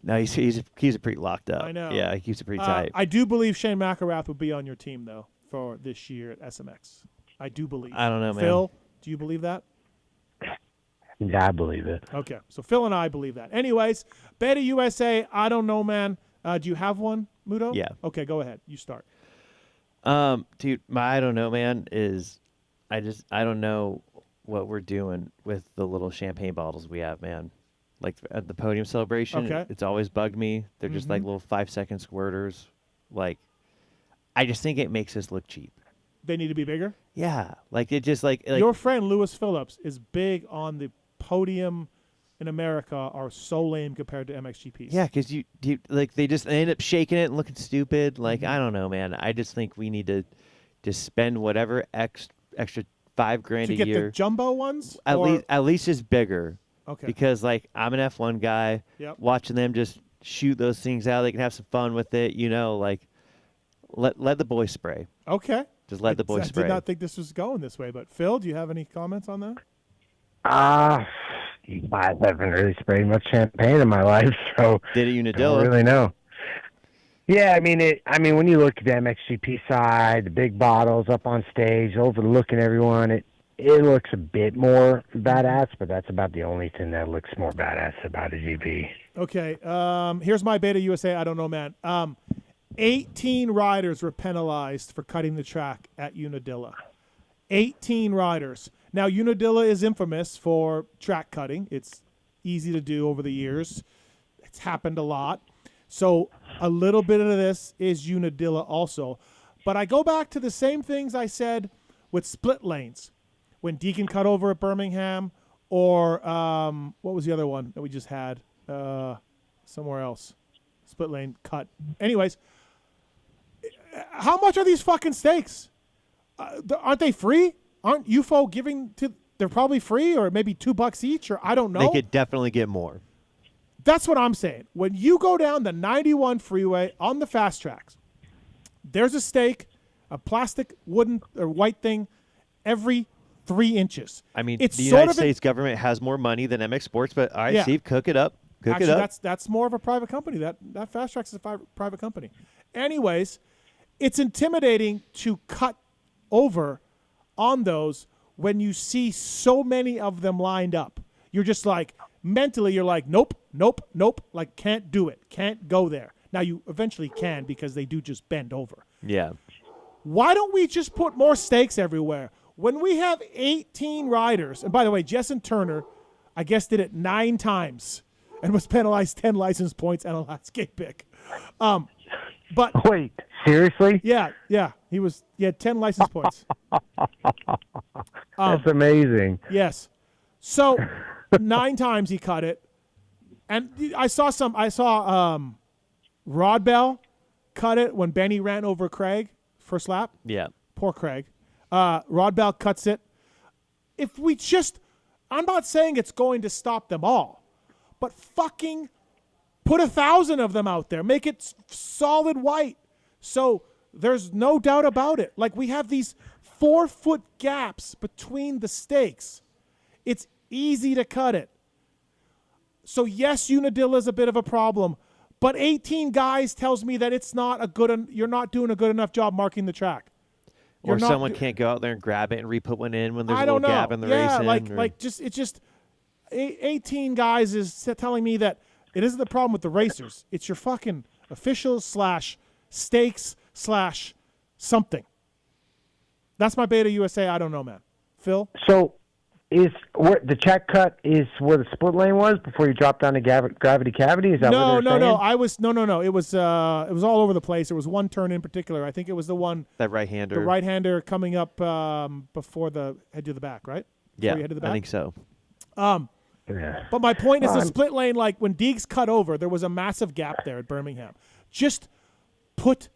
No, he's pretty locked up. I know. Yeah, he keeps it pretty tight. I do believe Shane McElrath will be on your team though for this year at SMX. I do believe. I don't know, man. Phil, do you believe that? Yeah, I believe it. Okay, so Phil and I believe that. Anyways, Beta USA, I don't know, man. Do you have one, Muto? Yeah. Okay, go ahead. You start. Dude, my I don't know, man, is I don't know what we're doing with the little champagne bottles we have, man. Like at the podium celebration, it's always bugged me. They're just like little 5-second squirters. Like, I just think it makes us look cheap. They need to be bigger? Yeah. Like, it just like your friend Lewis Phillips is big on the podium in America are so lame compared to MXGPs. Yeah, because you they just end up shaking it and looking stupid. Like, I don't know, man. I just think we need to just spend whatever extra $5,000 a year to get the jumbo ones. At least just bigger. Okay. Because like I'm an F1 guy, watching them just shoot those things out. They can have some fun with it, Like, let the boys spray. Okay. Just let the boys spray. I did not think this was going this way, but Phil, do you have any comments on that? I haven't really sprayed much champagne in my life, so did it Unadilla? I don't really know. Yeah, I mean, when you look at the MXGP side, the big bottles up on stage, overlooking everyone, it looks a bit more badass, but that's about the only thing that looks more badass about a GP. Okay, here's my Beta USA. I don't know, man. 18 riders were penalized for cutting the track at Unadilla. 18 riders. Now, Unadilla is infamous for track cutting. It's easy to do over the years. It's happened a lot. So a little bit of this is Unadilla also. But I go back to the same things I said with split lanes. When Deacon cut over at Birmingham, or what was the other one that we just had? Somewhere else. Split lane cut. Anyways, how much are these fucking steaks? Aren't they free? Aren't UFO giving to? They're probably free, or maybe $2 each, or I don't know. They could definitely get more. That's what I'm saying. When you go down the 91 freeway on the fast tracks, there's a steak, a plastic, wooden, or white thing, every 3 inches. I mean, it's the United States government has more money than MX Sports, but all right, yeah. Steve, cook it up. Actually, that's more of a private company. That Fast Tracks is a private company. Anyways, it's intimidating to cut over on those when you see so many of them lined up. You're just like, mentally, you're like, nope, nope, nope, like can't do it, can't go there. Now you eventually can because they do just bend over. Yeah. Why don't we just put more stakes everywhere? When we have 18 riders, and by the way, Jessen Turner, I guess, did it 9 times and was penalized 10 license points and a last gate pick. But wait, seriously? Yeah, he had 10 license points. That's amazing. Yes. So 9 times he cut it, and I saw Rod Bell cut it when Benny ran over Craig first lap. Yeah. Poor Craig. Rod Bell cuts it. If we just, I'm not saying it's going to stop them all, but fucking put 1,000 of them out there. Make it solid white. So there's no doubt about it. Like, we have these 4-foot gaps between the stakes. It's easy to cut it. So yes, Unadilla is a bit of a problem, but 18 guys tells me that it's not you're not doing a good enough job marking the track. Or someone can't go out there and grab it and re-put one in when there's a little gap in the race. It's just 18 guys is telling me that it isn't the problem with the racers. It's your fucking officials / stakes / something. That's my Beta USA. I don't know, man. Phil? So is where the track cut is where the split lane was before you dropped down to gravity cavity? Is that what they're saying? No. It was all over the place. There was one turn in particular. I think it was the one that right-hander. The right-hander coming up before the head to the back, right? Yeah, you head to the back? I think so. Yeah. But my point is the split lane, like when Deegs cut over, there was a massive gap there at Birmingham. Just put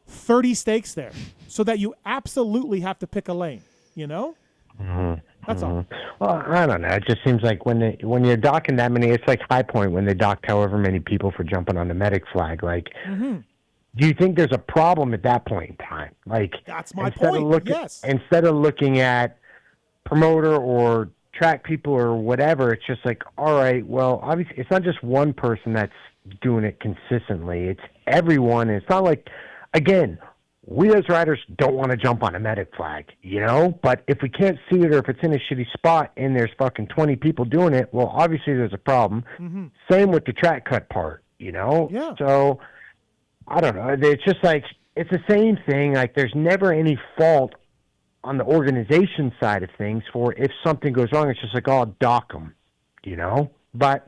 30 stakes there so that you absolutely have to pick a lane, you know? Mm-hmm. That's all. Well, I don't know. It just seems like when you're docking that many, it's like High Point when they docked however many people for jumping on the medic flag. Like, do you think there's a problem at that point in time? Like, that's my point. Yes. Instead of looking at promoter or track people or whatever, it's just like, all right, well, obviously it's not just one person that's doing it consistently. It's everyone. It's not like, again, we as riders don't want to jump on a medic flag, you know? But if we can't see it or if it's in a shitty spot and there's fucking 20 people doing it, well, obviously there's a problem. Mm-hmm. Same with the track cut part, you know? Yeah. So, I don't know. It's just like, it's the same thing. Like, there's never any fault on the organization side of things for if something goes wrong. It's just like, oh, dock them, you know? But,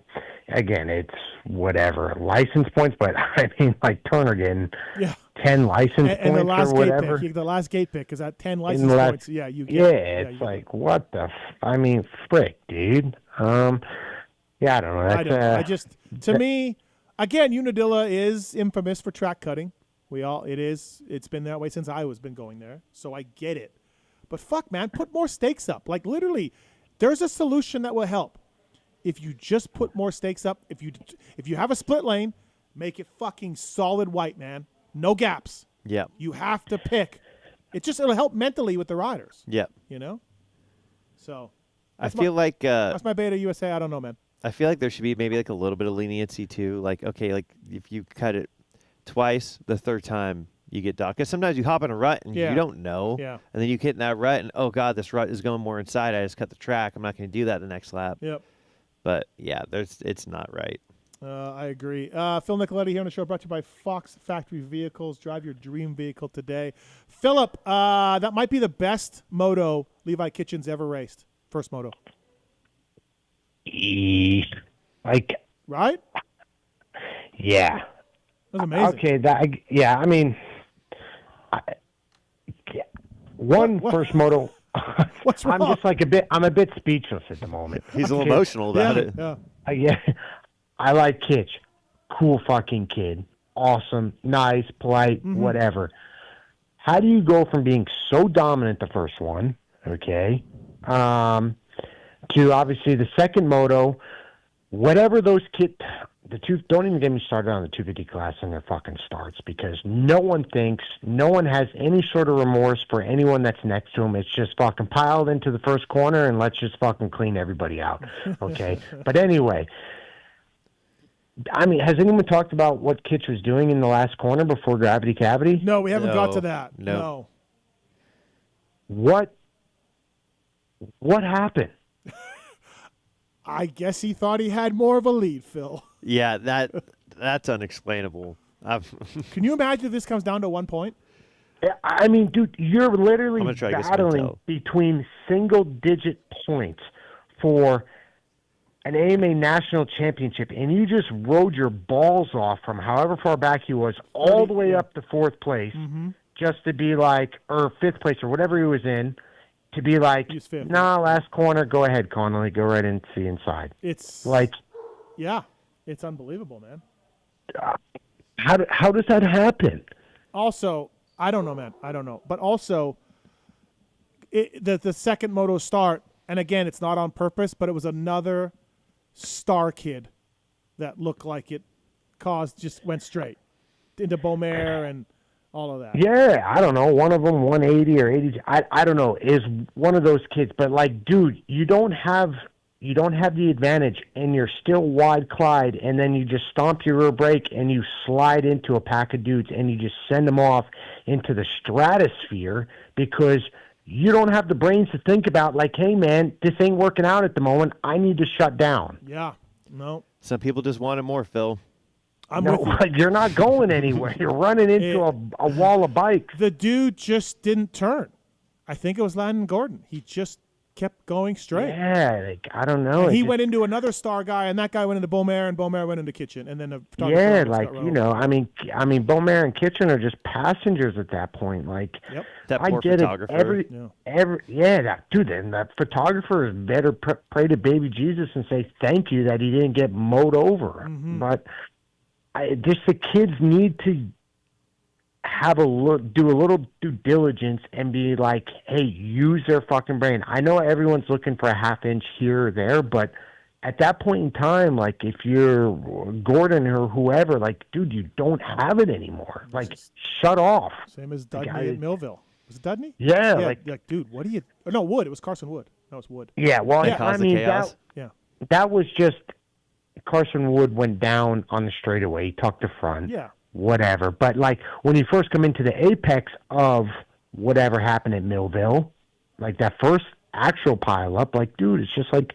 again, it's whatever. License points, but, I mean, like Turner getting 10 license and the points last or whatever. Gate pick, the last gate pick is that 10 license points. Yeah, you get it's like, what the I mean, frick, dude. I don't know. That's, to me, again, Unadilla is infamous for track cutting. It's been that way since I was been going there, so I get it. But fuck, man, put more stakes up. Like, literally, there's a solution that will help. If you just put more stakes up, if you have a split lane, make it fucking solid white, man. No gaps. Yeah. You have to pick. It'll help mentally with the riders. Yeah. You know? So I feel like that's my Beta USA. I don't know, man. I feel like there should be maybe like a little bit of leniency too. Like, okay, like if you cut it twice, the third time you get docked. Because sometimes you hop in a rut and you don't know. Yeah. And then you get in that rut and, oh, God, this rut is going more inside. I just cut the track. I'm not going to do that the next lap. Yep. But, yeah, it's not right. I agree. Phil Nicoletti here on the show, brought to you by Fox Factory Vehicles. Drive your dream vehicle today. Philip, that might be the best moto Levi Kitchens ever raced. First moto. Like, right? Yeah. That was amazing. Okay, I mean, first moto. What's wrong? I'm a bit speechless at the moment. He's a little emotional about it. Yeah. I like Kitch. Cool fucking kid. Awesome, nice, polite, whatever. How do you go from being so dominant the first one, okay, to obviously the second moto, whatever those kids, don't even get me started on the 250 class and their fucking starts, because no one has any sort of remorse for anyone that's next to them. It's just fucking piled into the first corner and let's just fucking clean everybody out, okay? But anyway, I mean, has anyone talked about what Kitch was doing in the last corner before Gravity Cavity? No, we haven't got to that. No. What happened? I guess he thought he had more of a lead, Phil. Yeah, that's unexplainable. Can you imagine if this comes down to 1 point? I mean, dude, you're literally battling between single-digit points for an AMA national championship, and you just rode your balls off from however far back he was all the way up to fourth place, just to be like, or fifth place or whatever he was in, to be like, nah, last corner, go ahead, Connolly, go right into the inside. It's like, yeah, it's unbelievable, man. How does that happen? Also, I don't know, man. I don't know. But also, the second moto start, and again, it's not on purpose, but it was another star kid that looked like it just went straight into Beaumare and all of that. Yeah, I don't know. One of them 180 or 80. I don't know. Is one of those kids, but like, dude, you don't have the advantage, and you're still wide Clyde, and then you just stomp your rear brake and you slide into a pack of dudes and you just send them off into the stratosphere because you don't have the brains to think about, like, hey, man, this ain't working out at the moment. I need to shut down. Yeah. No. Some people just wanted more, Phil. You're not going anywhere. You're running into a wall of bikes. The dude just didn't turn. I think it was Landon Gordon. He just kept going straight. Yeah, like, I don't know. And he went into another star guy, and that guy went into Beaumare, and Beaumare went into Kitchen, and then the photographer I mean, Beaumare and Kitchen are just passengers at that point. Like, that poor photographer. Then that photographer is better pray to baby Jesus and say thank you that he didn't get mowed over. But just the kids need to do a little due diligence and be like, hey, use their fucking brain. I know everyone's looking for a half inch here or there, but at that point in time, like, if you're Gordon or whoever, like, dude, you don't have it anymore. Like, shut off. Same as Dudney at Millville. Was it Dudney? Yeah. Like, dude, what do you... No, Wood. It was Carson Wood. No, it's Wood. Yeah, well, I mean, that was just... Carson Wood went down on the straightaway. He tucked the front. Yeah. Whatever. But, like, when you first come into the apex of whatever happened at Millville, like that first actual pileup, like, dude, it's just like...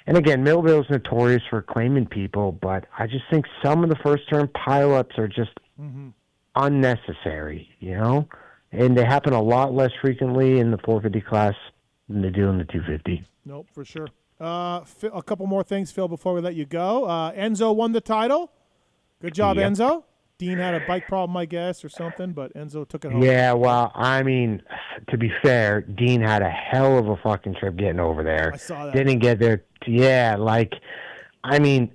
And again, Millville's notorious for claiming people, but I just think some of the first-term pileups are just unnecessary, you know? And they happen a lot less frequently in the 450 class than they do in the 250. Nope, for sure. A couple more things, Phil, before we let you go. Enzo won the title. Good job, Enzo. Dean had a bike problem, I guess, or something, but Enzo took it home. Yeah, well, I mean, to be fair, Dean had a hell of a fucking trip getting over there. I saw that. Didn't get there. I mean,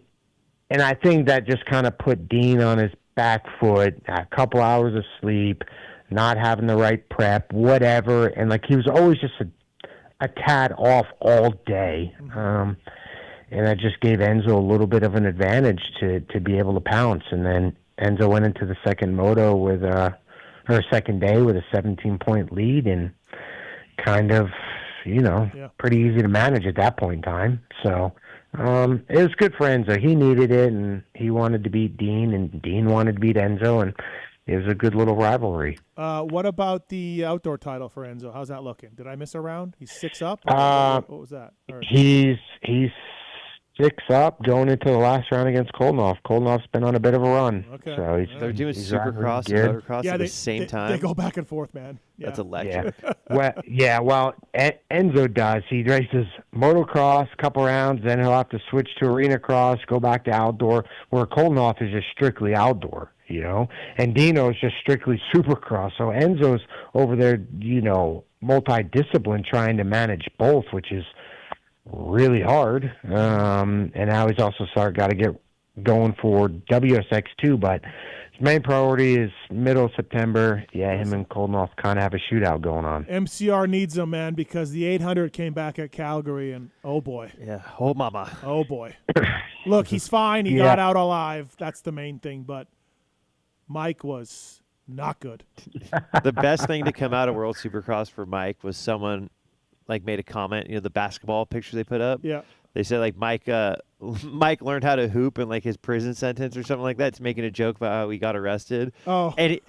and I think that just kind of put Dean on his back foot, a couple hours of sleep, not having the right prep, whatever. And, like, he was always just a tad off all day. And that just gave Enzo a little bit of an advantage to be able to pounce. And then Enzo went into the second moto second day with a 17-point lead and kind of, pretty easy to manage at that point in time. So, it was good for Enzo. He needed it, and he wanted to beat Dean, and Dean wanted to beat Enzo, and it was a good little rivalry. What about the outdoor title for Enzo? How's that looking? Did I miss a round? He's 6 up? What was that? He's 6 up going into the last round against Kolnoff. Kolnoff's been on a bit of a run. Okay. So they're doing Supercross and Motocross at the same time. They go back and forth, man. Yeah. That's electric. Yeah. Well, Enzo does. He races motocross a couple rounds, then he'll have to switch to arena cross, go back to outdoor, where Kolnoff is just strictly outdoor, and Dino's just strictly Supercross. So Enzo's over there, multi-discipline, trying to manage both, which is really hard. And now he's also got to get going for WSX too, but his main priority is middle of September. Yeah, him and Kolnoff kind of have a shootout going on. MCR needs him, man, because the 800 came back at Calgary, and oh boy. Yeah, oh mama. Oh boy. Look, he's fine. He got out alive. That's the main thing, but Mike was not good. The best thing to come out of World Supercross for Mike was someone made a comment, the basketball picture they put up. Yeah. They said Mike learned how to hoop in his prison sentence or something like that. It's making a joke about how he got arrested. Oh. And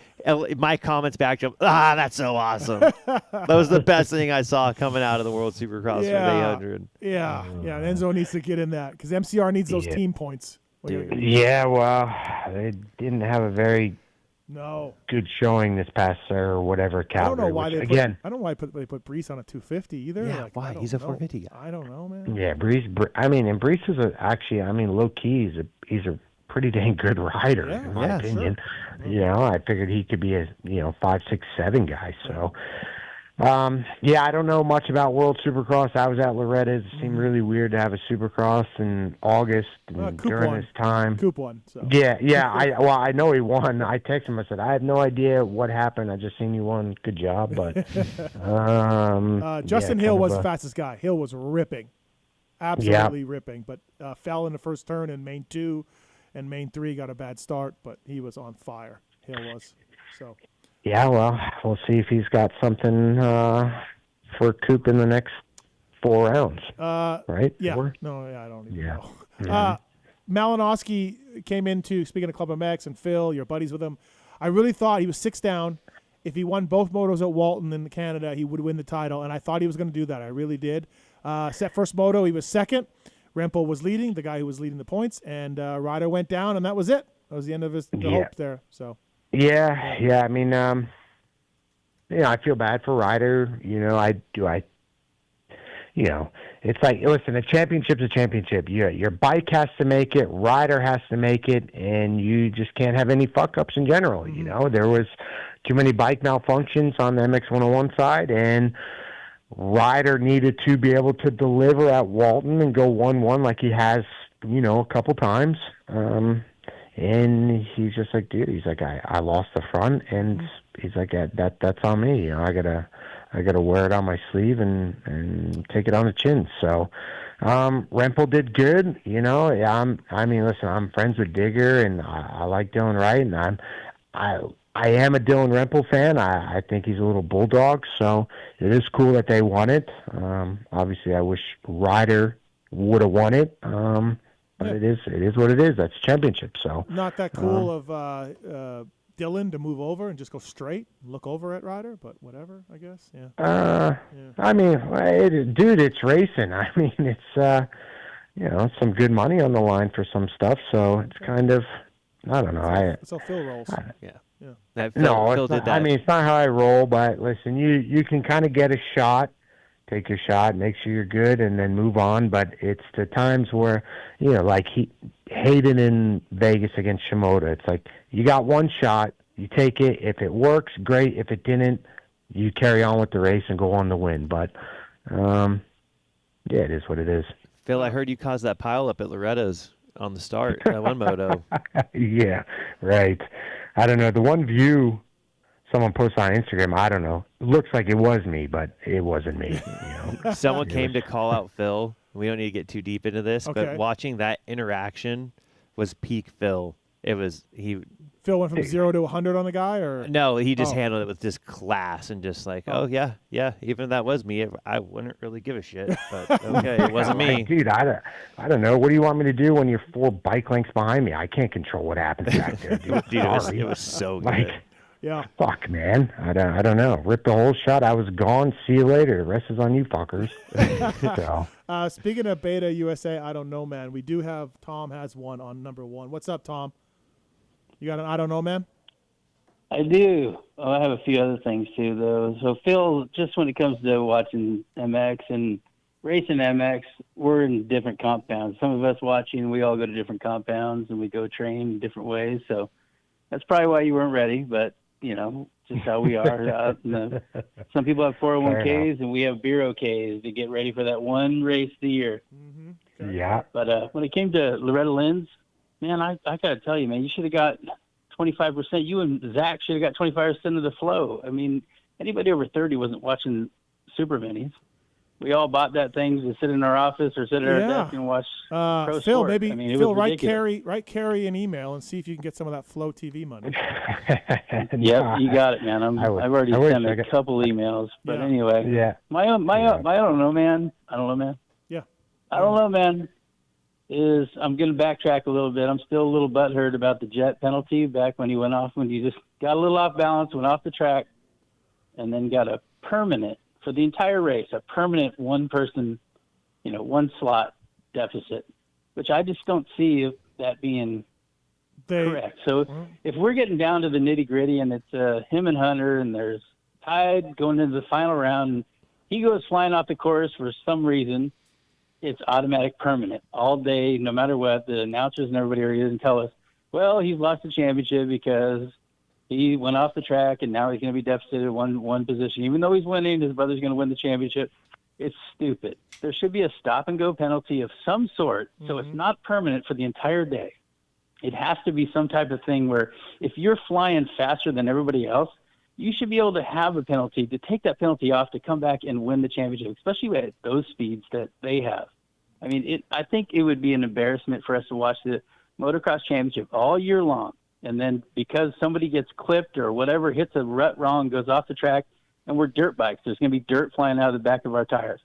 Mike comments back to him, that's so awesome. That was the best thing I saw coming out of the World Supercross for the 800. Yeah. Enzo needs to get in that because MCR needs those team points. Yeah, well, they didn't have a very good showing this past or whatever Calgary. I don't know why they put they put Brees on a 250 either. Yeah, why? He's a 450 guy. I don't know, man. Yeah, Brees. And Brees is low key. He's a pretty dang good rider in my opinion. Sure. I figured he could be a 5, 6, 7 guy. So. I don't know much about World Supercross. I was at Loretta's. It seemed really weird to have a Supercross in August and during this time. Coop won. So. Yeah. I know he won. I texted him. I said, I have no idea what happened. I just seen you won. Good job. But Justin Hill was the fastest guy. Hill was ripping, absolutely ripping. But fell in the first turn in main 2, and main 3 got a bad start. But he was on fire. Hill was. So. Yeah, well, we'll see if he's got something for Coop in the next 4 rounds. Right? Yeah. 4? No, I don't even know. Malinowski came into, speaking of ClubMX, and Phil, you're buddies with him. I really thought he was 6 down. If he won both motos at Walton in Canada, he would win the title, and I thought he was going to do that. I really did. Set first moto, he was second. Renthal was leading, the guy who was leading the points, and Ryder went down, and that was it. That was the end of the hope there. So. Yeah. I mean, I feel bad for Ryder. It's like, listen, a championship's a championship. Your bike has to make it, Ryder has to make it, and you just can't have any fuck-ups in general. Mm-hmm. There was too many bike malfunctions on the MX101 side, and Ryder needed to be able to deliver at Walton and go 1-1 like he has, a couple times. And he's just like, dude, he's like, I lost the front, and he's like, that's on me. I gotta wear it on my sleeve and take it on the chin. So, Renthal did good. Listen, I'm friends with Digger, and I like Dylan Wright, and I am a Dylan Renthal fan. I think he's a little bulldog, so it is cool that they won it. Obviously, I wish Ryder would have won it. But it is what it is. That's a championship. So not that cool of Dylan to move over and just go straight, look over at Ryder, but whatever, I guess. Yeah. I mean, dude, it's racing. I mean, it's some good money on the line for some stuff. So it's kind of, I don't know. That's how Phil rolls. Phil it's not, did that. I mean, it's not how I roll. But listen, you can kind of get a shot. Take your shot, make sure you're good, and then move on. But it's the times where, like Hayden in Vegas against Shimoda, it's like you got one shot, you take it. If it works, great. If it didn't, you carry on with the race and go on to win. But, it is what it is. Phil, I heard you caused that pile up at Loretta's on the start, that one moto. Yeah, right. I don't know. The one view someone posted on Instagram, I don't know. It looks like it was me, but it wasn't me. Someone came to call out Phil. We don't need to get too deep into this, but watching that interaction was peak Phil. It was Phil went from 0 to 100 on the guy, or no? He just handled it with this class and just like, oh yeah, even if that was me, I wouldn't really give a shit. But okay, it wasn't me, dude. I don't know. What do you want me to do when you're 4 bike lengths behind me? I can't control what happens back there, dude. Dude, it was so good. Like, yeah. Fuck, man. I don't know. Rip the whole shot. I was gone. See you later. The rest is on you, fuckers. So. Speaking of Beta USA, I don't know, man. We do have Tom has one on number 1. What's up, Tom? You got an I don't know, man? I do. Oh, I have a few other things too, though. So Phil, just when it comes to watching MX and racing MX, we're in different compounds. Some of us watching, we all go to different compounds and we go train in different ways. So that's probably why you weren't ready, but just how we are. Some people have 401ks and we have bureau Ks to get ready for that one race a year. Mm-hmm. Yeah. But when it came to Loretta Lynn's, man, I got to tell you, man, you should have got 25%. You and Zach should have got 25% of the flow. I mean, anybody over 30 wasn't watching Super Minis. We all bought that thing to sit in our office or sit at our desk and watch pro Phil, sport. maybe I mean, Phil, write Carrie an email and see if you can get some of that Flow TV money. Yep, you got it, man. I've already sent a couple emails, but anyway. Yeah. My I don't know, man. I don't know, man. I'm going to backtrack a little bit. I'm still a little butthurt about the jet penalty back when he just got a little off balance, went off the track, and then got a permanent for the entire race, a permanent one-person, one slot deficit, which I just don't see that being correct. So if we're getting down to the nitty-gritty and it's him and Hunter and there's tied going into the final round, and he goes flying off the course for some reason, it's automatic permanent all day, no matter what. The announcers and everybody are going to tell us, well, he's lost the championship because he went off the track and now he's going to be deficited at one position. Even though he's winning, his brother's going to win the championship. It's stupid. There should be a stop-and-go penalty of some sort, so it's not permanent for the entire day. It has to be some type of thing where if you're flying faster than everybody else, you should be able to have a penalty, to take that penalty off, to come back and win the championship, especially at those speeds that they have. I mean, I think it would be an embarrassment for us to watch the motocross championship all year long, and then because somebody gets clipped or whatever, hits a rut wrong, goes off the track, and we're dirt bikes. There's going to be dirt flying out of the back of our tires.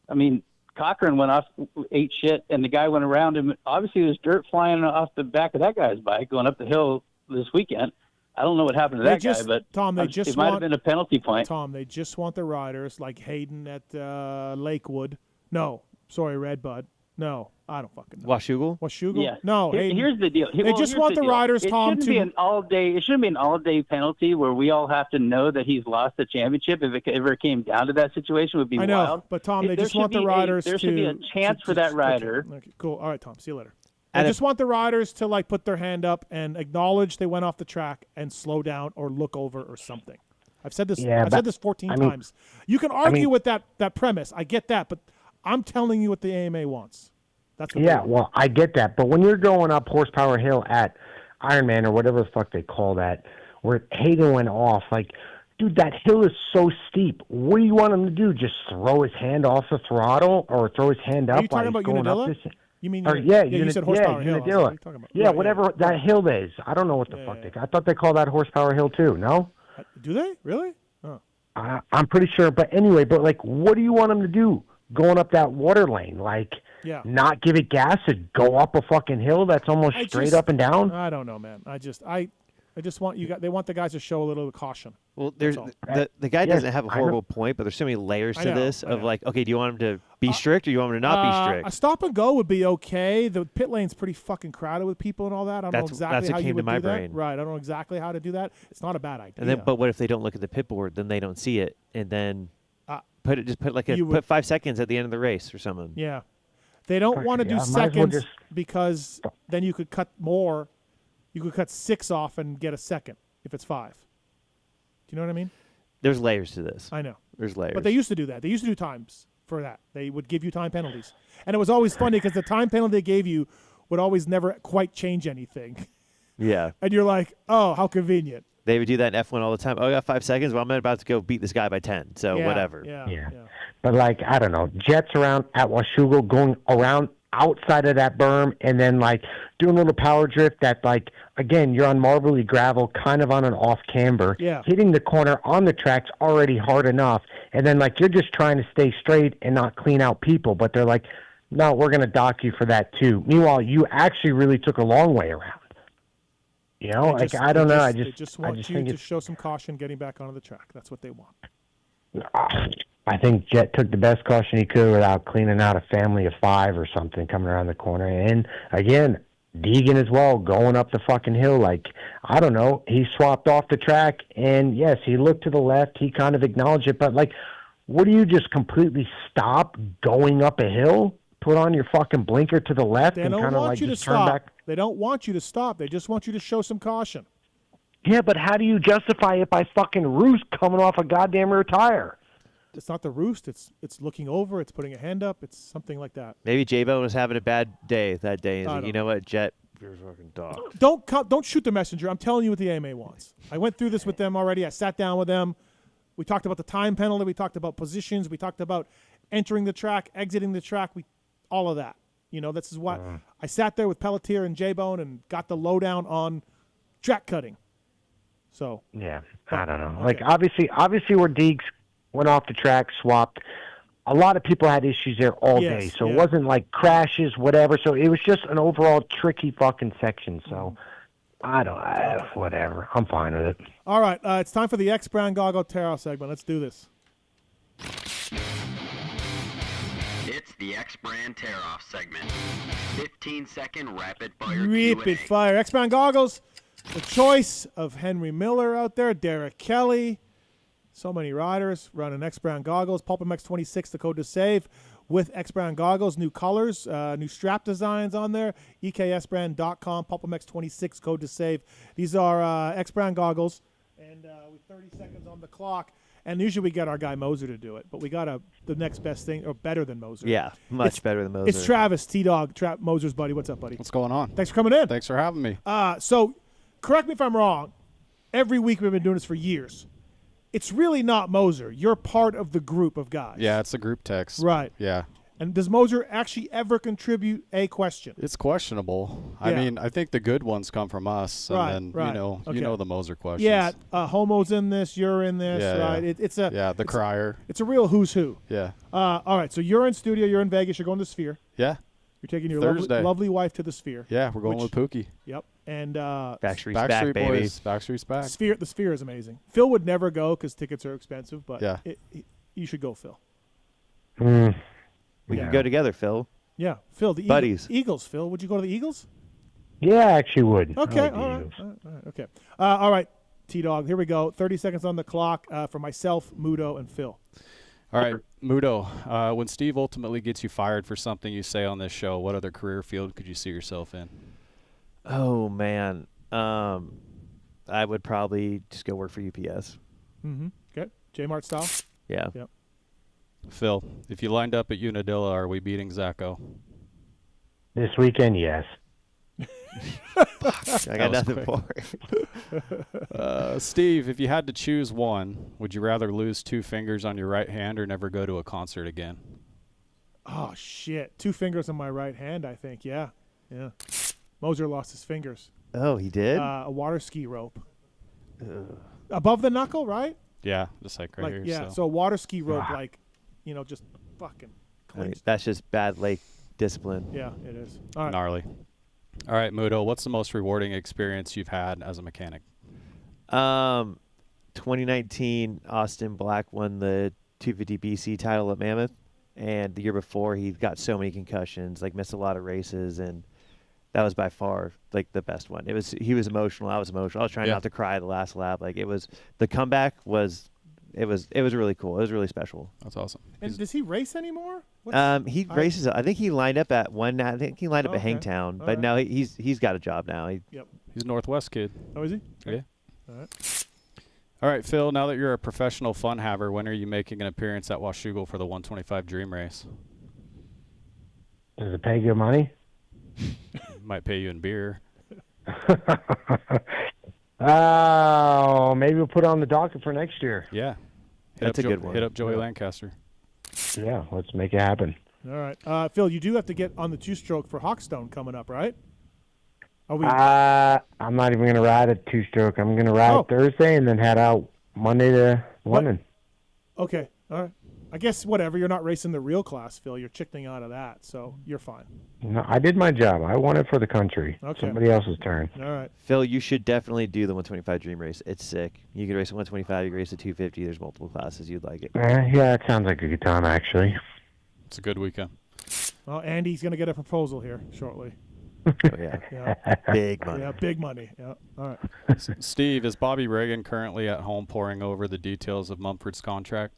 I mean, Cochran went off, ate shit, and the guy went around him. Obviously, there's dirt flying off the back of that guy's bike going up the hill this weekend. I don't know what happened to that guy, but Tom, it might have been a penalty point. Tom, they just want the riders like Hayden at Lakewood. No, sorry, Redbud. No, I don't fucking know. Washougal? Yeah. No, Hayden. Here's the deal. They just want the riders, Tom, It shouldn't be an all-day penalty where we all have to know that he's lost the championship. If it ever came down to that situation, it would be I know, wild. But Tom, they just want the riders there should be a chance for that rider. Okay, cool. All right, Tom. See you later. I just want the riders to put their hand up and acknowledge they went off the track and slow down or look over or something. I've said this. I've said this 14 times. You can argue with that premise. I get that, but I'm telling you what the AMA wants. That's what well, I get that, but when you're going up Horsepower Hill at Ironman or whatever the fuck they call that, where Hayden went off, dude, that hill is so steep. What do you want him to do? Just throw his hand off the throttle or throw his hand up? Are you talking about going Unadilla? Up this? You mean you said Horsepower Hill. Yeah, whatever that hill is. I don't know what the fuck I thought they called that Horsepower Hill too. No? Do they really? Oh. I'm pretty sure. But anyway, what do you want them to do? Going up that water lane, not give it gas to go up a fucking hill that's almost straight up and down? I don't know, man. I just want they want the guys to show a little caution. Well, there's the guy doesn't have a horrible point, but there's so many layers to this of okay, do you want him to be strict or do you want him to not be strict? A stop and go would be okay. The pit lane's pretty fucking crowded with people and all that. I don't know exactly how you would do that. Right, I don't know exactly how to do that. It's not a bad idea. And then, but what if they don't look at the pit board? Then they don't see it, and then put 5 seconds at the end of the race or something. Yeah, they don't want to do seconds because then you could cut more. You could cut 6 off and get a second if it's 5. Do you know what I mean? There's layers to this. I know. There's layers. But they used to do that. They used to do times for that. They would give you time penalties. And it was always funny because the time penalty they gave you would always never quite change anything. Yeah. And you're like, oh, how convenient. They would do that in F1 all the time. Oh, I got 5 seconds. Well, I'm about to go beat this guy by 10. So whatever. Yeah. But I don't know. Jets around at Washougal going around outside of that berm and then like doing a little power drift that like, again, you're on marbly gravel, kind of on an off camber, hitting the corner on the track's already hard enough. And then like, you're just trying to stay straight and not clean out people, but they're like, no, we're going to dock you for that too. Meanwhile, you actually really took a long way around. You know, like, I don't know. They just want you to show some caution getting back onto the track. That's what they want. I think Jet took the best caution he could without cleaning out a family of 5 or something coming around the corner. And again, Deegan as well, going up the fucking hill. Like, I don't know. He swapped off the track, and yes, he looked to the left. He kind of acknowledged it. But, like, what do you just completely stop going up a hill? Put on your fucking blinker to the left and kind of like just turn back. They don't want you to stop. They just want you to show some caution. Yeah, but how do you justify it by fucking roost coming off a goddamn rear tire? It's not the roost. It's looking over. It's putting a hand up. It's something like that. Maybe J-Bone was having a bad day that day. He's like, you know what, Jet, you're a fucking dog. Don't shoot the messenger. I'm telling you what the AMA wants. I went through this with them already. I sat down with them. We talked about the time penalty. We talked about positions. We talked about entering the track, exiting the track. All of that. You know, this is what I sat there with Pelletier and J-Bone and got the lowdown on track cutting. So yeah, I don't know. Okay. Like obviously where Deegs went off the track, swapped, a lot of people had issues there all day. So it wasn't like crashes, whatever. So it was just an overall tricky fucking section. So whatever. I'm fine with it. All right. It's time for the X Brand Goggle Tear-Off segment. Let's do this. It's the X Brand Tear-Off segment. 15-second rapid fire Rapid fire. X Brand Goggles. The choice of Henry Miller out there, Derek Kelly. So many riders running X Brand Goggles. PulpMX 26, the code to save. With X Brand Goggles, new colors, new strap designs on there. EKSbrand.com, PulpMX 26, code to save. These are X Brand Goggles. And with 30 seconds on the clock. And usually we get our guy Moser to do it, but we got the next best thing, or better than Moser. Yeah, much better than Moser. It's Travis, T-Dog, Moser's buddy. What's up, buddy? What's going on? Thanks for coming in. Thanks for having me. So, correct me if I'm wrong. Every week we've been doing this for years. It's really not Moser. You're part of the group of guys. Yeah, it's a group text. Right. Yeah. And does Moser actually ever contribute a question? It's questionable. Yeah. I mean, I think the good ones come from us, and then you know the Moser questions. Yeah, Homo's in this, you're in this, right? Yeah. The crier. It's a real who's who. Yeah. All right, so you're in studio, you're in Vegas, you're going to the Sphere. Yeah. You're taking your lovely wife to the Sphere. Yeah, we're going with Pookie. Yep. And Backstreet's back, baby. Boys. Backstreet's back. The Sphere is amazing. Phil would never go because tickets are expensive, but you should go, Phil. We can go together, Phil. Yeah, Phil, the buddies. Eagles, Phil. Would you go to the Eagles? Yeah, I actually would. Okay, all right. Okay. All right, T-Dog, here we go. 30 seconds on the clock for myself, Muto, and Phil. All right, Muto, when Steve ultimately gets you fired for something you say on this show, what other career field could you see yourself in? Oh, man. I would probably just go work for UPS. Mm-hmm. Okay. J-Mart style? Yeah. Yep. Phil, if you lined up at Unadilla, are we beating Zacho? This weekend, yes. I got nothing for it. Steve, if you had to choose one, would you rather lose 2 fingers on your right hand or never go to a concert again? Oh, shit. 2 fingers on my right hand, I think. Yeah. Moser lost his fingers. Oh, he did? A water ski rope. Above the knuckle, right? Yeah, just like right here. Yeah, so a water ski rope, just fucking clenched. That's just bad lake discipline. Yeah, it is. All right. Gnarly. All right, Muto, what's the most rewarding experience you've had as a mechanic? 2019, Austin Black won the 250 BC title at Mammoth, and the year before he got so many concussions, missed a lot of races, and that was by far the best one. He was emotional. I was emotional. I was trying not to cry the last lap. The comeback was. It was really cool. It was really special. That's awesome. And does he race anymore? He races. I think he lined up at at Hangtown, but now he's got a job now. He's a Northwest kid. Oh, is he? Yeah. All right. All right, Phil. Now that you're a professional fun haver, when are you making an appearance at Washougal for the 125 Dream Race? Does it pay good money? Might pay you in beer. Oh, maybe we'll put it on the docket for next year. Yeah. That's a good one. Hit up Joey Lancaster. Yeah, let's make it happen. All right. Phil, you do have to get on the two-stroke for Hawkstone coming up, right? Are we? I'm not even going to ride a two-stroke. I'm going to ride Thursday and then head out Monday to London. Okay. All right. I guess whatever. You're not racing the real class, Phil. You're chickening out of that, so you're fine. No, I did my job. I won it for the country. Okay. Somebody else's turn. All right. Phil, you should definitely do the 125 Dream Race. It's sick. You can race a 125. You can race a 250. There's multiple classes. You'd like it. Yeah, it sounds like a good time, actually. It's a good weekend. Well, Andy's going to get a proposal here shortly. Oh, yeah. Big money. Yeah, big money. Yeah. All right. Steve, is Bobby Reagan currently at home poring over the details of Mumford's contract?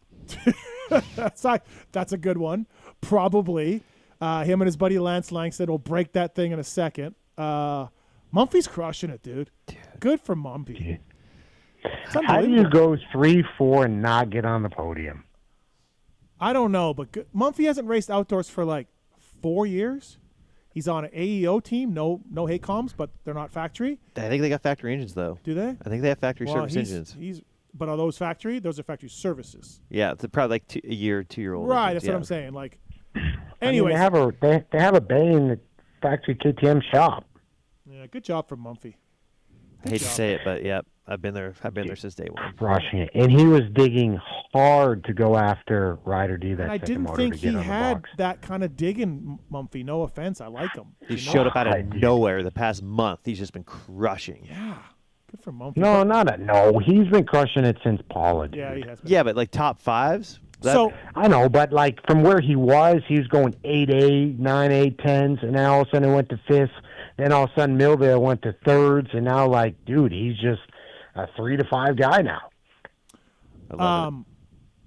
That's a good one. Probably. Him and his buddy Lance Langston will break that thing in a second. Mumpy's crushing it, dude. Good for Mumpy. How do you go 3-4 and not get on the podium? I don't know, but Mumpy hasn't raced outdoors for like 4 years. He's on an AEO team, no Haycoms, but they're not factory. I think they got factory engines, though. Do they? I think they have factory service engines. But are those factory? Those are factory services. Yeah, it's probably like 2-year-old. Right, engines, that's what I'm saying. Like, anyway, they have a bay in the factory KTM shop. Yeah, good job for Mumpy. I hate to say it, but yeah, I've been there since day one. Crushing it, and he was digging hard to go after Ryder D. That I didn't think he had that kind of digging, Mumpy. No offense, I like him. He showed up out of nowhere the past month. He's just been crushing. Yeah, good for Mumpy. No. He's been crushing it since Paula. Yeah, he has been. Yeah, but like top fives. So I know, but like from where he was going 8-8, 9-8, 10s, and now all of a sudden he went to 5th. Then all of a sudden Millvale went to 3rds, and now like, dude, he's just a 3 to 5 guy now. I love it.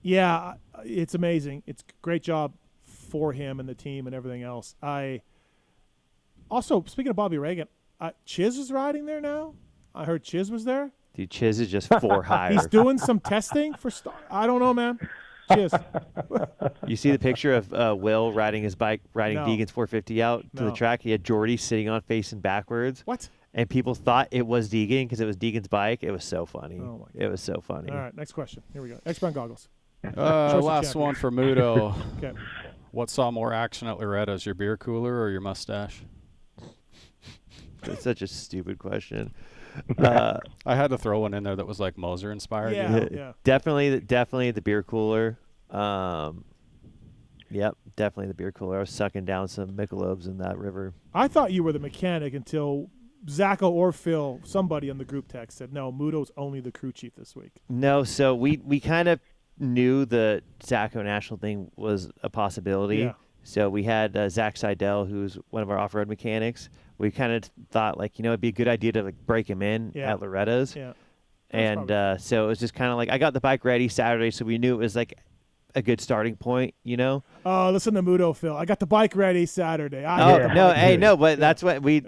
Yeah, it's amazing. It's a great job for him and the team and everything else. Also, speaking of Bobby Reagan, Chiz is riding there now. I heard Chiz was there. Dude, Chiz is just 4 higher. He's doing some testing for I don't know, man. Chiz. You see the picture of Will riding his bike, riding Deegan's 450 out to the track? He had Jordy sitting on facing backwards. What? And people thought it was Deegan because it was Deegan's bike. It was so funny. Oh my God. It was so funny. All right, next question. Here we go. X-Brand goggles. Last one for Muto. Okay. What saw more action at Loretta's, your beer cooler or your mustache? That's such a stupid question. I had to throw one in there that was like Moser inspired. Yeah. Definitely the beer cooler. Yep, definitely the beer cooler. I was sucking down some Michelobs in that river. I thought you were the mechanic until Zacho or Phil, somebody on the group text said, no, Muto's only the crew chief this week. No, so we kind of knew the Zacho National thing was a possibility. Yeah. So we had Zach Seidel, who's one of our off-road mechanics. We kind of thought, like, it'd be a good idea to like break him in at Loretta's. Yeah. And so it was just kind of like, I got the bike ready Saturday, so we knew it was like a good starting point, Oh, listen to Muto, Phil. I got the bike ready Saturday. But that's what we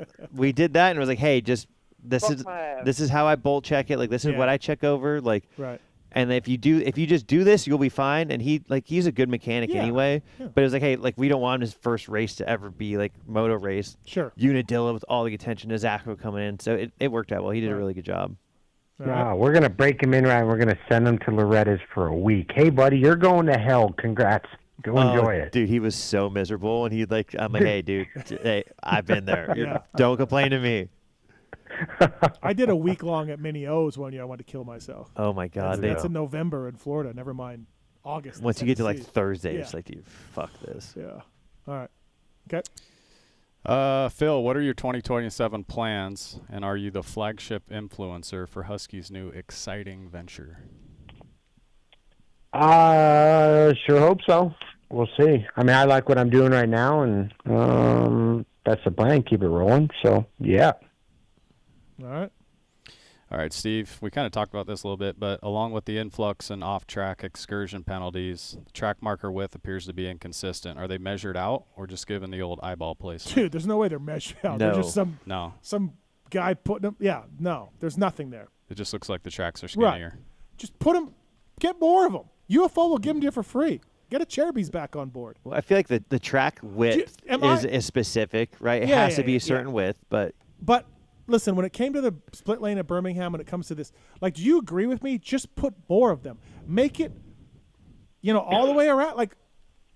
did that, and it was like, hey, just this is how I bolt check it. Like, this is what I check over. Like, right. And if you just do this, you'll be fine. And he's a good mechanic anyway. Yeah. But it was like, hey, like, we don't want his first race to ever be like moto race. Sure. Unadilla with all the attention to Zacho coming in. So it worked out well. He did a really good job. Wow, we're going to break him in, right? We're going to send him to Loretta's for a week. Hey, buddy, you're going to hell. Congrats. Go enjoy it. Dude, he was so miserable. And I'm like, hey, dude, hey, I've been there. Don't complain to me. I did a week long at Mini O's one year. I wanted to kill myself. Oh, my God. That's in November in Florida. Never mind August. Once you get to like Thursday, it's like, dude, fuck this. Yeah. All right. Okay. Phil, what are your 2027 plans, and are you the flagship influencer for Husky's new exciting venture? Sure hope so. We'll see. I mean, I like what I'm doing right now, and that's the plan. Keep it rolling. So, yeah. All right, Steve, we kind of talked about this a little bit, but along with the influx and off-track excursion penalties, the track marker width appears to be inconsistent. Are they measured out or just given the old eyeball placement? Dude, there's no way they're measured out. No. They're just some guy putting them. Yeah, no, there's nothing there. It just looks like the tracks are skinnier. Right. Just put them, get more of them. UFO will give them to you for free. Get a Cherubies back on board. Well, I feel like the track width is specific, right? It has to be a certain width, but listen, when it came to the split lane at Birmingham, when it comes to this, like, do you agree with me? Just put more of them. Make it, all the way around. Like,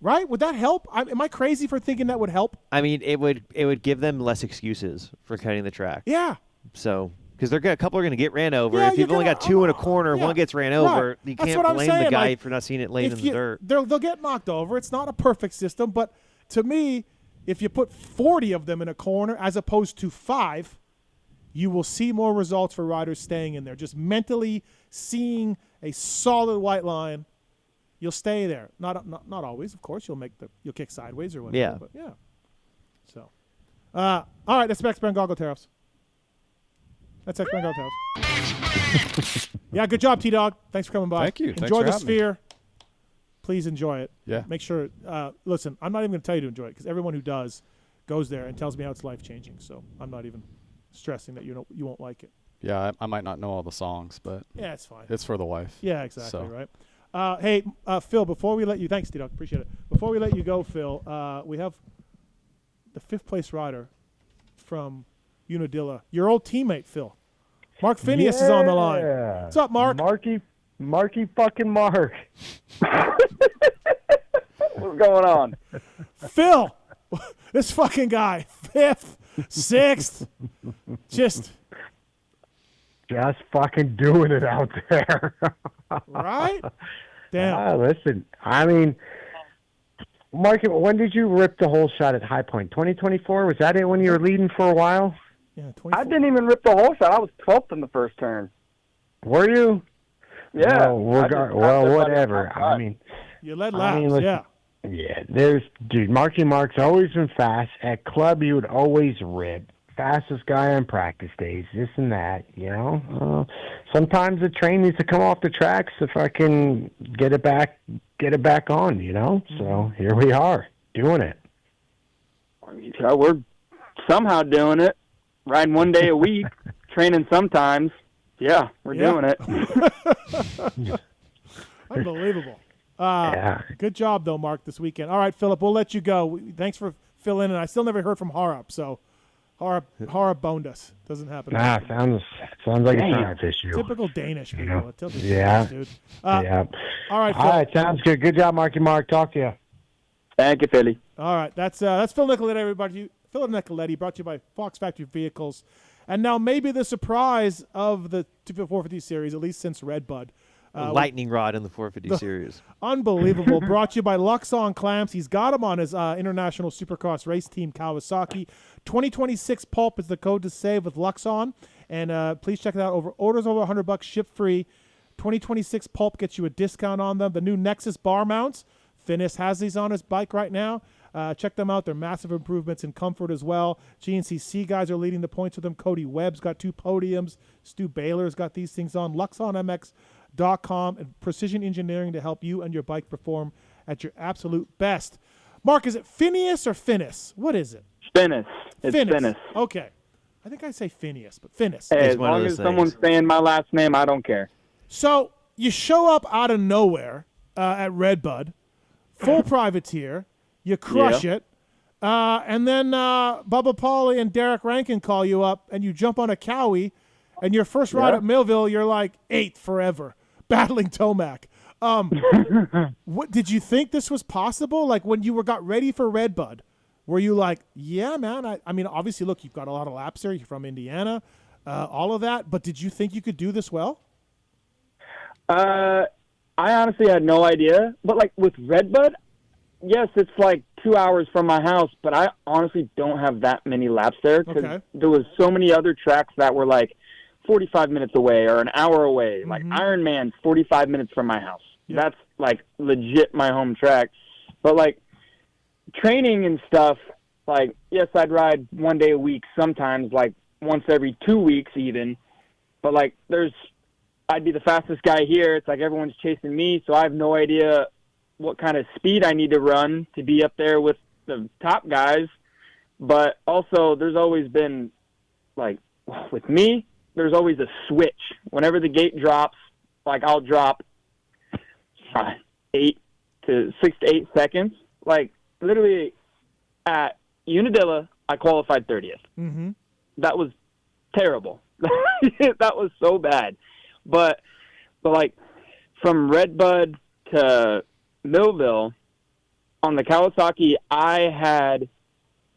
Right? Would that help? Am I crazy for thinking that would help? I mean, it would give them less excuses for cutting the track. Yeah. So, because a couple are going to get ran over. Yeah, if you've only got two in a corner, one gets ran over, right. you That's can't what I'm blame saying. the guy Like, for not seeing it laying in the dirt. They'll get knocked over. It's not a perfect system, but to me, if you put 40 of them in a corner as opposed to 5, you will see more results for riders staying in there. Just mentally seeing a solid white line, you'll stay there. Not always, of course. You'll kick sideways or whatever. Yeah. But yeah. So, all right. That's X-Brand Goggle Tear-Offs. That's X-Brand Goggle Tear-Offs. Yeah, good job, T-Dog. Thanks for coming by. Thank you. Enjoy the Sphere. Please enjoy it. Yeah. Make sure. Listen, I'm not even going to tell you to enjoy it because everyone who does goes there and tells me how it's life-changing. So I'm not even stressing that you won't like it. Yeah, I might not know all the songs, but yeah, it's fine. It's for the wife. Yeah, exactly. So. Right. Hey, Phil, before we let you, thanks, T-Dog, appreciate it. Before we let you go, Phil, we have the 5th place rider from Unadilla, your old teammate, Phil. Mark Fineis is on the line. What's up, Mark? Marky fucking Mark. What's going on? Phil, this fucking guy, 5th, 6th, just fucking doing it out there. Right? Damn. Listen, I mean, Mark, when did you rip the whole shot at High Point? 2024? Was that it when you were leading for a while? Yeah, I didn't even rip the whole shot. I was 12th in the first turn. Were you? Yeah. Well, whatever. I mean, you led laps, listen, yeah. Marky Mark's always been fast. At club, he would always rip. Fastest guy on practice days, this and that, sometimes the train needs to come off the tracks if I can get it back on, So here we are, doing it. We're somehow doing it. Riding one day a week, training sometimes. Yeah, we're doing it. Unbelievable. Good job, though, Mark, this weekend. All right, Philip, we'll let you go. Thanks for filling in. I still never heard from Haarup, so Haarup boned us. Doesn't happen. Sounds like a science issue. Typical Danish people. Yeah. Dude. Yeah. All right, Phil. All right, sounds good. Good job, Marky Mark. Talk to you. Thank you, Philly. All right, that's Phil Nicoletti, everybody. Phil Nicoletti, brought to you by Fox Factory Vehicles. And now maybe the surprise of the 450 series, at least since Redbud. Lightning rod in the 450 series. Unbelievable. Brought to you by LUXON Clamps. He's got him on his international supercross race team, Kawasaki. 2026 Pulp is the code to save with LUXON. And please check it out. Orders over $100, ship free. 2026 Pulp gets you a discount on them. The new Nexus bar mounts. Fineis has these on his bike right now. Check them out. They're massive improvements in comfort as well. GNCC guys are leading the points with them. Cody Webb's got 2 podiums. Stu Baylor's got these things on. LuxonMX.com and precision engineering to help you and your bike perform at your absolute best. Mark, is it Fineis or Fineis? What is it? Fineis. It's Fineis. Okay. I think I say Fineis, but Fineis. Hey, as long as someone's saying my last name, I don't care. So you show up out of nowhere at Redbud, full privateer. You crush it. And then Bubba Pauly and Derek Rankin call you up, and you jump on a Cowie, and your first ride at Millville, you're like 8th forever, battling Tomac. What did you think this was possible? Like when you got ready for Redbud, were you like, yeah, man? I mean, obviously, look, you've got a lot of laps there. You're from Indiana, all of that. But did you think you could do this well? I honestly had no idea. But like with Redbud, yes, it's like 2 hours from my house, but I honestly don't have that many laps there because there was so many other tracks that were like 45 minutes away or an hour away. Like Ironman's 45 minutes from my house. Yeah. That's like legit my home track. But like training and stuff, like, yes, I'd ride one day a week, sometimes like once every 2 weeks even. But like I'd be the fastest guy here. It's like everyone's chasing me, so I have no idea what kind of speed I need to run to be up there with the top guys. But also there's always been, like, with me, there's always a switch. Whenever the gate drops, like I'll drop 6 to 8 seconds. Like literally at Unadilla, I qualified 30th. Mm-hmm. That was terrible. That was so bad. But like from Redbud to Millville, on the Kawasaki, I had,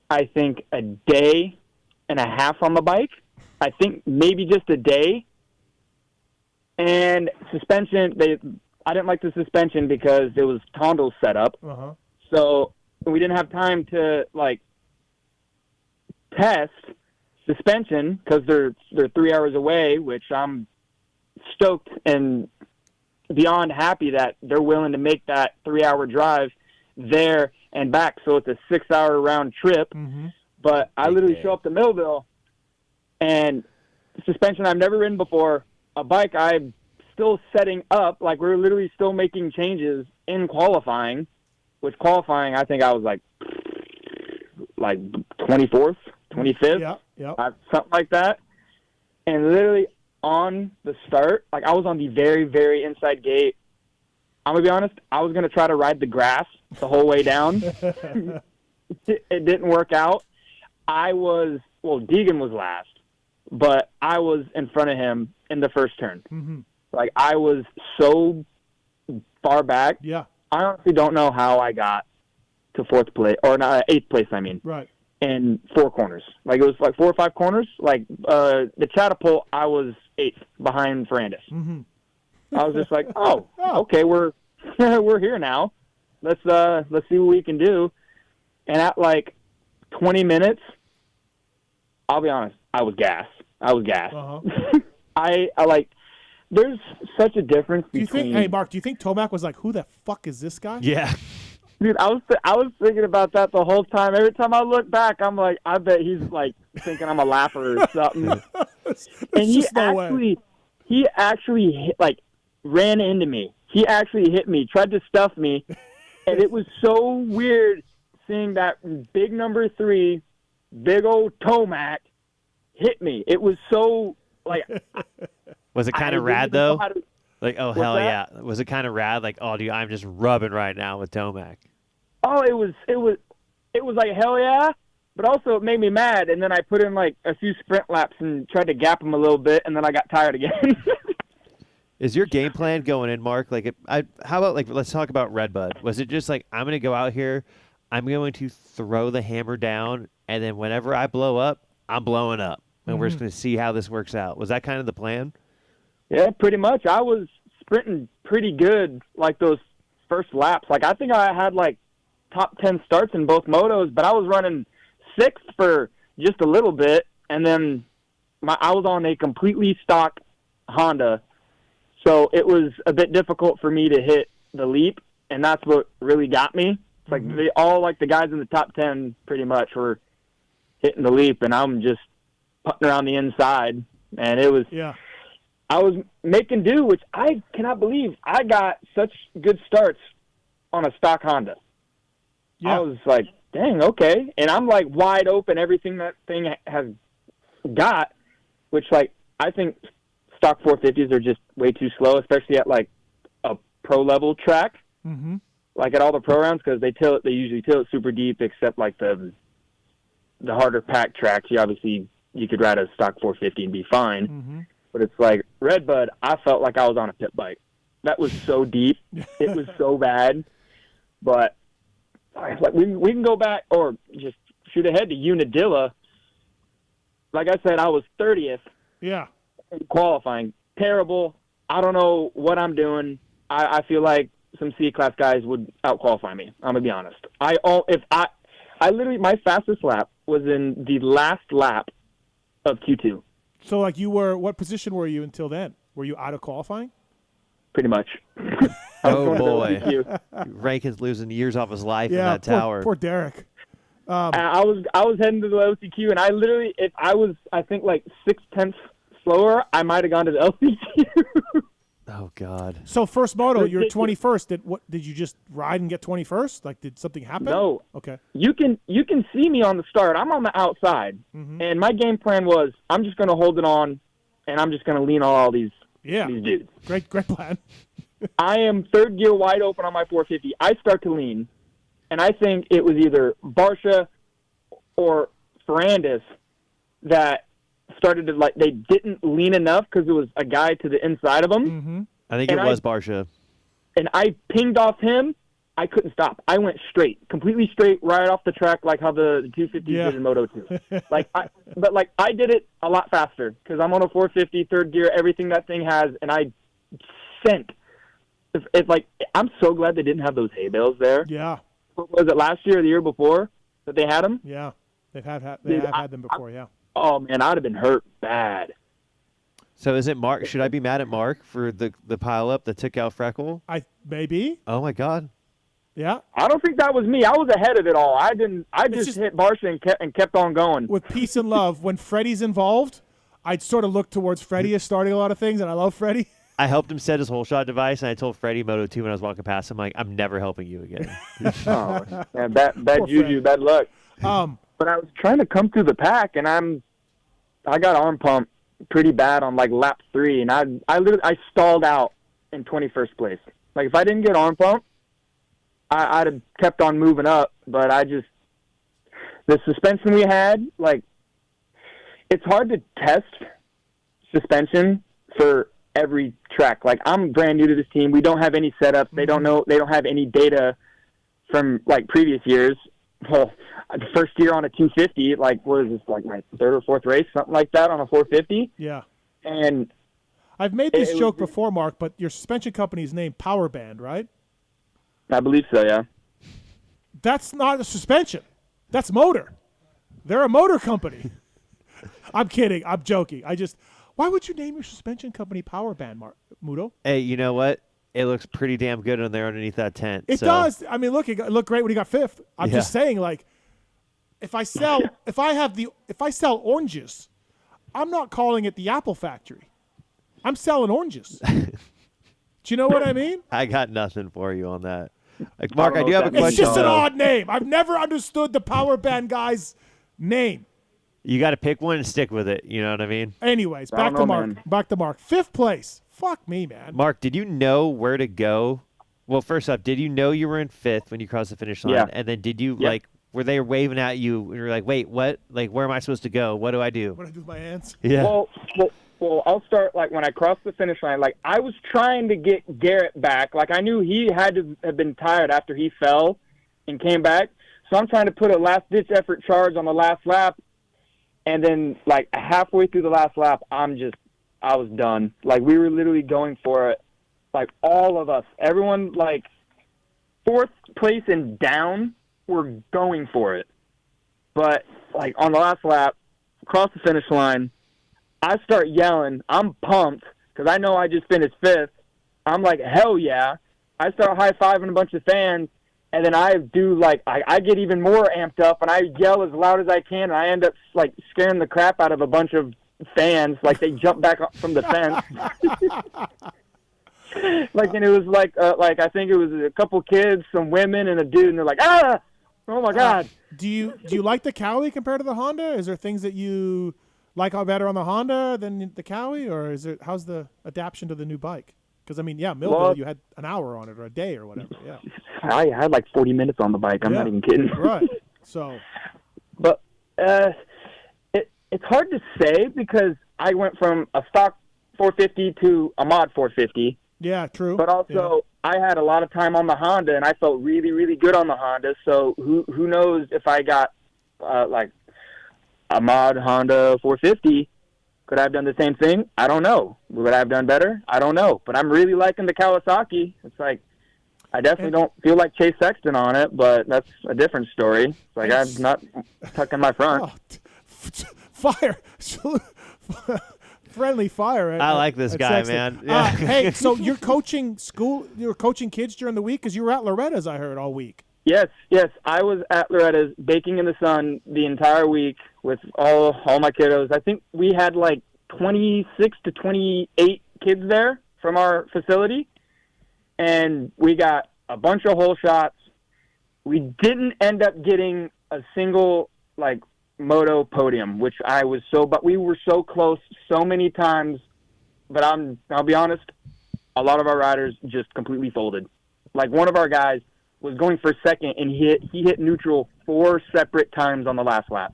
I think, a day and a half on the bike. I think maybe just a day. And suspension, I didn't like the suspension because it was Tondel set up. Uh-huh. So we didn't have time to, like, test suspension because they're 3 hours away, which I'm stoked and beyond happy that they're willing to make that 3-hour drive there and back. So it's a 6-hour round trip. Mm-hmm. But I literally show up to Millville and suspension I've never ridden before, a bike I'm still setting up. Like, we're literally still making changes in qualifying, which qualifying, I think I was like 24th, 25th, something like that. And literally on the start, like, I was on the very, very inside gate. I'm going to be honest, I was going to try to ride the grass the whole way down. It didn't work out. Deegan was last, but I was in front of him in the first turn. Mm-hmm. Like, I was so far back. Yeah. I honestly don't know how I got to 4th place, or not, 8th place, I mean. Right. In 4 corners. Like, it was like 4 or 5 corners. Like, the Chatapult, I was 8th behind Ferrandis. Mm-hmm. I was just like, okay, we're here now. Let's see what we can do. And at like 20 minutes, I'll be honest, I was gassed. Uh-huh. I like, there's such a difference between... Hey, Mark, do you think Tomac was like, who the fuck is this guy? Yeah. Dude, I was thinking about that the whole time. Every time I look back, I'm like, I bet he's like thinking I'm a laugher or something. And he actually ran into me. He actually hit me, tried to stuff me, and it was so weird seeing that big number 3, big old Tomac hit me. It was so like. Was it kind of rad though? Like, oh hell yeah! Was it kind of rad? Like, oh dude, I'm just rubbing right now with Tomac. Oh, it was like hell yeah, but also it made me mad. And then I put in like a few sprint laps and tried to gap him a little bit, and then I got tired again. Is your game plan going in, Mark? Like, how about let's talk about Redbud. Was it just like, I'm going to go out here, I'm going to throw the hammer down, and then whenever I blow up, I'm blowing up, and we're just going to see how this works out? Was that kind of the plan? Yeah, pretty much. I was sprinting pretty good, like those first laps. Like, I think I had like top 10 starts in both motos, but I was running 6th for just a little bit, and then I was on a completely stock Honda, so it was a bit difficult for me to hit the leap, and that's what really got me. It's like they all, like the guys in the top 10 pretty much were hitting the leap, and I'm just putting around the inside, and it was I was making do, which I cannot believe. I got such good starts on a stock Honda. Yeah. I was like, dang, okay. And I'm like wide open, everything that thing has got, which like I think stock 450s are just way too slow, especially at like a pro level track. Mm-hmm. Like at all the pro rounds, because they usually tilt super deep, except like the harder pack tracks. You could ride a stock 450 and be fine. Mm-hmm. But it's like Redbud, I felt like I was on a pit bike. That was so deep. It was so bad. But like we can go back or just shoot ahead to Unadilla. Like I said, I was 30th. Yeah. In qualifying. Terrible. I don't know what I'm doing. I feel like some C-class guys would out-qualify me. I'm going to be honest. I literally, my fastest lap was in the last lap of Q2. So, like, what position were you until then? Were you out of qualifying? Pretty much. Oh, boy. Rankin's losing years off his life in that tower. Poor Derek. I was heading to the LCQ, and I literally, if I was, I think, like 6/10 slower, I might have gone to the LCQ. Oh, God. So, first moto, you're 21st. Did you just ride and get 21st? Like, did something happen? No. Okay. You can see me on the start. I'm on the outside. Mm-hmm. And my game plan was I'm just going to hold it on, and I'm just going to lean on all these dudes. Great plan. I am third gear wide open on my 450. I start to lean, and I think it was either Barsha or Ferrandis that started to, like, they didn't lean enough because there was a guy to the inside of them. Mm-hmm. I think it was Barsha. And I pinged off him. I couldn't stop. I went straight, completely straight, right off the track, like how the 250 did in Moto 2. But I did it a lot faster because I'm on a 450, third gear, everything that thing has, and I sent. It's like, I'm so glad they didn't have those hay bales there. Yeah. Was it last year or the year before that they had them? Yeah, they have had them before. Yeah. Oh man, I'd have been hurt bad. So is it Mark? Should I be mad at Mark for the pile up that took out Freckle? Maybe. Oh my God. Yeah. I don't think that was me. I was ahead of it all. I just hit Barsha and kept on going. With peace and love, when Freddie's involved, I'd sort of look towards Freddie as starting a lot of things, and I love Freddie. I helped him set his whole shot device, and I told Freddie Moto 2 when I was walking past him, like, I'm never helping you again. Oh, man, bad juju, bad luck. But I was trying to come through the pack, and I got arm pumped pretty bad on like lap 3, and I stalled out in 21st place. Like if I didn't get arm pumped, I'd have kept on moving up. But the suspension we had, like, it's hard to test suspension for every track. Like, I'm brand new to this team. We don't have any setup. They don't have any data from like previous years. Well, the first year on a 250, like, what is this, like my third or fourth race, something like that on a 450? Yeah. And I've made this joke before, Mark, but your suspension company is named Power Band, right? I believe so, yeah. That's not a suspension. That's motor. They're a motor company. I'm kidding. I'm joking. Why would you name your suspension company Power Band, Muto? Hey, you know what? It looks pretty damn good on there underneath that tent. It does. I mean, look, it looked great when he got fifth. I'm just saying, like, if I sell oranges, I'm not calling it the Apple Factory. I'm selling oranges. Do you know what I mean? I got nothing for you on that. Like, Mark, I do have a question. It's just an odd name. I've never understood the Power Band guy's name. You got to pick one and stick with it. You know what I mean? Anyways, back to Mark. Fifth place. Fuck me, man. Mark, did you know where to go? Well, first off, did you know you were in fifth when you crossed the finish line? Yeah. And then did you, like, were they waving at you and you were like, wait, what? Like, where am I supposed to go? What do I do? What do I do with my hands? Yeah. Well, I'll start, like, when I crossed the finish line, like, I was trying to get Garrett back. Like, I knew he had to have been tired after he fell and came back. So I'm trying to put a last-ditch effort charge on the last lap. And then, like, halfway through the last lap, I was done. Like, we were literally going for it. Like, all of us. Everyone, like, fourth place and down were going for it. But, like, on the last lap, across the finish line, I start yelling. I'm pumped because I know I just finished fifth. I'm like, hell yeah. I start high-fiving a bunch of fans, and then I do, like, I get even more amped up, and I yell as loud as I can, and I end up, like, scaring the crap out of a bunch of fans. Like, they jump back up from the fence. Like, and it was, like, I think it was a couple kids, some women, and a dude, and they're like, ah! Oh, my God. Do you like the Cowie compared to the Honda? Is there things that you like better on the Honda than the Cowie, or how's the adaptation to the new bike? Because, I mean, yeah, Millville, you had an hour on it or a day or whatever, yeah. I had like 40 minutes on the bike. I'm not even kidding. Right. So. But it's hard to say because I went from a stock 450 to a mod 450. Yeah, true. But also, I had a lot of time on the Honda, and I felt really, really good on the Honda. So who knows if I got, like, a mod Honda 450, could I have done the same thing? I don't know. Would I have done better? I don't know. But I'm really liking the Kawasaki. It's like, I definitely don't feel like Chase Sexton on it, but that's a different story. It's like I'm not tucking my front. Fire. Friendly fire. I like this guy, man. Yeah. Hey, so you're coaching kids during the week? Because you were at Loretta's, I heard, all week. Yes. I was at Loretta's baking in the sun the entire week with all my kiddos. I think we had like 26 to 28 kids there from our facility, and we got a bunch of hole shots. We didn't end up getting a single like moto podium, which but we were so close so many times. But I'll be honest, a lot of our riders just completely folded. Like one of our guys was going for second, and he hit neutral 4 separate times on the last lap.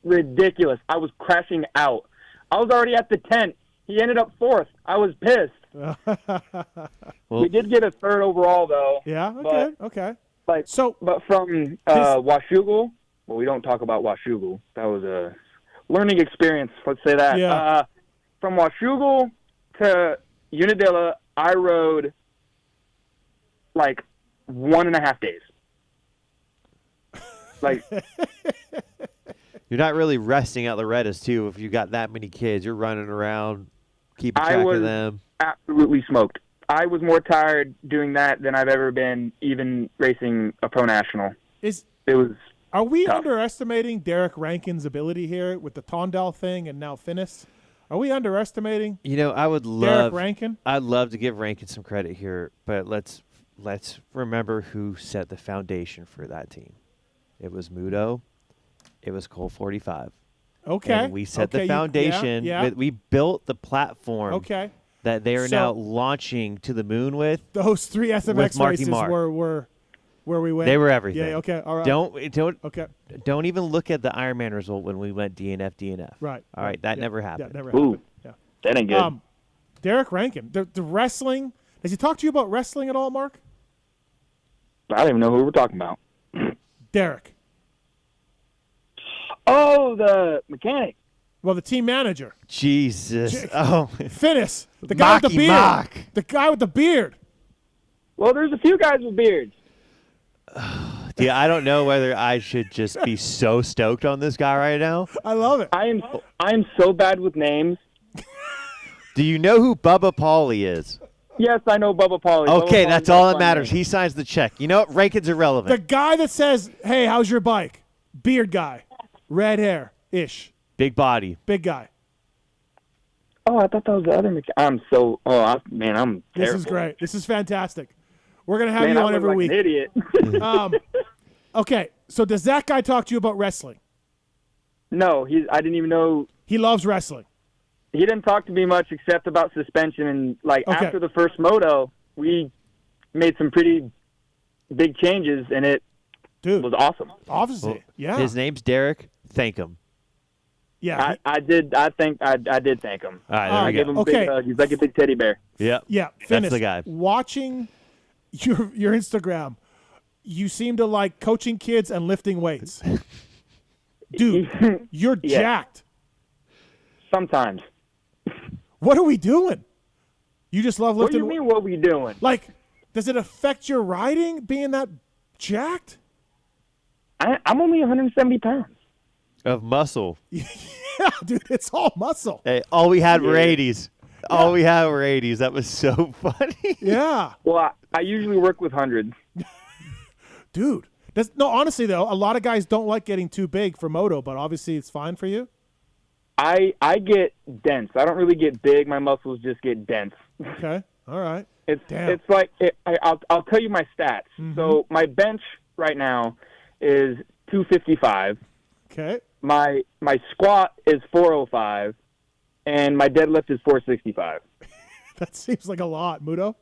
Ridiculous. I was crashing out. I was already at the tent. He ended up 4th. I was pissed. We did get a third overall, though. Yeah. Okay. Okay. But from Washougal, well, we don't talk about Washougal. That was a learning experience. Let's say that. Yeah. From Washougal to Unadilla, I rode like 1.5 days. Like, you're not really resting at Loretta's too. If you got that many kids, you're running around, keeping track of them. Absolutely smoked. I was more tired doing that than I've ever been, even racing a pro national. Are we underestimating Derek Rankin's ability here with the Tondal thing and now Fineis? Are we underestimating? You know, I would Derek Rankin. I'd love to give Rankin some credit here, but let's remember who set the foundation for that team. It was Muto. It was Cole 45. Okay. And we set the foundation. We built the platform. Okay. That they are now launching to the moon with. Those 3 SMX races were where we went. They were everything. Yeah. Okay. All right. Don't even look at the Ironman result when we went DNF. Right. All right. That never happened. Yeah, never happened. Yeah. That ain't good. Derek Rankin, the wrestling. Has he talked to you about wrestling at all, Mark? I don't even know who we're talking about. Derek. Oh, the mechanic. Well, the team manager. Jesus. Oh. Fineis. The guy with the beard. The guy with the beard. Well, there's a few guys with beards. Dude, I don't know whether I should just be so stoked on this guy right now. I love it. I am so bad with names. Do you know who Bubba Pauly is? Yes, I know Bubba Pauly. Okay, that's all that matters. He signs the check. You know what? Rankin's irrelevant. The guy that says, "Hey, how's your bike?" Beard guy. Red hair-ish. Big body. Big guy. Oh, I thought that was the other mechanic. I'm terrible. This is great. This is fantastic. We're going to have you on every week. An idiot. Okay, so does that guy talk to you about wrestling? No, I didn't even know. He loves wrestling. He didn't talk to me much except about suspension. And, after the first moto, we made some pretty big changes, and it was awesome. Obviously, yeah. His name's Derek. Thank him. Yeah, I did. I did thank him. All right, there we gave go. him a big hug. He's like a big teddy bear. Yeah, that's the guy. Watching your Instagram, you seem to like coaching kids and lifting weights. Dude, you're jacked. Sometimes. What are we doing? You just love lifting. What do you mean? What are we doing? Like, does it affect your riding being that jacked? I'm only 170 pounds. Of muscle. Yeah, dude, it's all muscle. Hey, all we had were 80s. All we had were 80s. That was so funny. Yeah. Well, I usually work with hundreds. Dude. Honestly, though, a lot of guys don't like getting too big for moto, but obviously it's fine for you. I get dense. I don't really get big. My muscles just get dense. Okay. All right. It's like I'll tell you my stats. Mm-hmm. So my bench right now is 255. Okay. My squat is 405, and my deadlift is 465. That seems like a lot, Muto.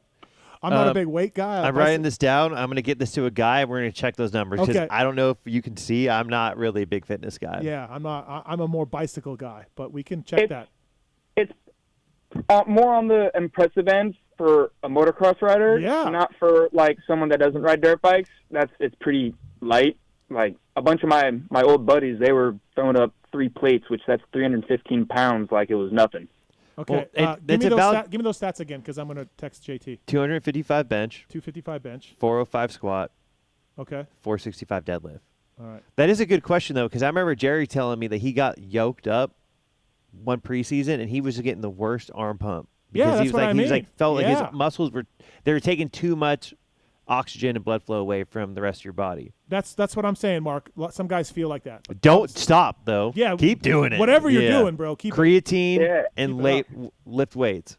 I'm not a big weight guy. I'm writing this down. I'm going to get this to a guy, and we're going to check those numbers. Okay. I don't know if you can see. I'm not really a big fitness guy. Yeah, I'm not. I'm a more bicycle guy, but we can check that. It's more on the impressive end for a motocross rider. Yeah. Not for, someone that doesn't ride dirt bikes. It's pretty light. Like, a bunch of my old buddies, they were throwing up 3 plates, which that's 315 pounds like it was nothing. Okay, give me those stats again, because I'm going to text JT. 255 bench. 255 bench. 405 squat. Okay. 465 deadlift. All right. That is a good question, though, because I remember Jerry telling me that he got yoked up one preseason, and he was getting the worst arm pump. Because that's what I mean. He felt like his muscles were taking too much oxygen and blood flow away from the rest of your body. That's what I'm saying, Mark. Some guys feel like that. Don't stop, though. Yeah. Keep doing it. Whatever you're doing, bro. Keep creatine and lift weights.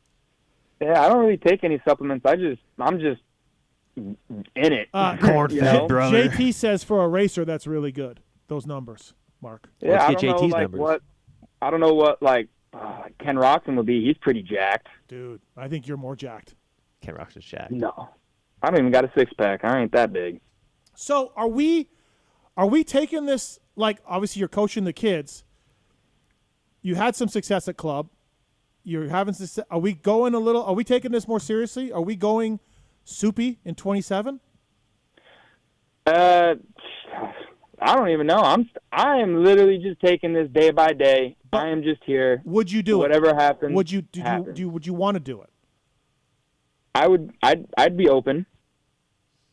Yeah, I don't really take any supplements. I'm just in it. Corn-fed, brother. JT says for a racer, that's really good. Those numbers, Mark. Yeah, Let's get JT's numbers. I don't know what Ken Roxon would be. He's pretty jacked. Dude, I think you're more jacked. Ken Roxon's jacked. No. I don't even got a 6-pack. I ain't that big. So are we taking this, obviously you're coaching the kids. You had some success at club. you're having to. Are we going a little? Are we taking this more seriously? Are we going soupy in 27? I don't even know. I am literally just taking this day by day. But I am just here. Would you do whatever happens? Would you would you want to do it? I'd be open.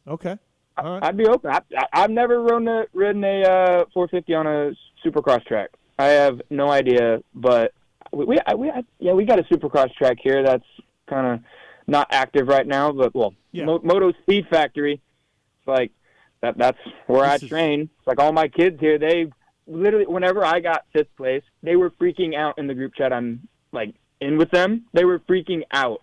Okay. All right. I'd be open. I've never ridden a 450 on a supercross track. I have no idea, but we got a supercross track here that's kind of not active right now. But Moto Speed Factory. It's like that's where I train. It's like all my kids here. They literally, whenever I got 5th place, they were freaking out in the group chat. I'm like in with them. They were freaking out.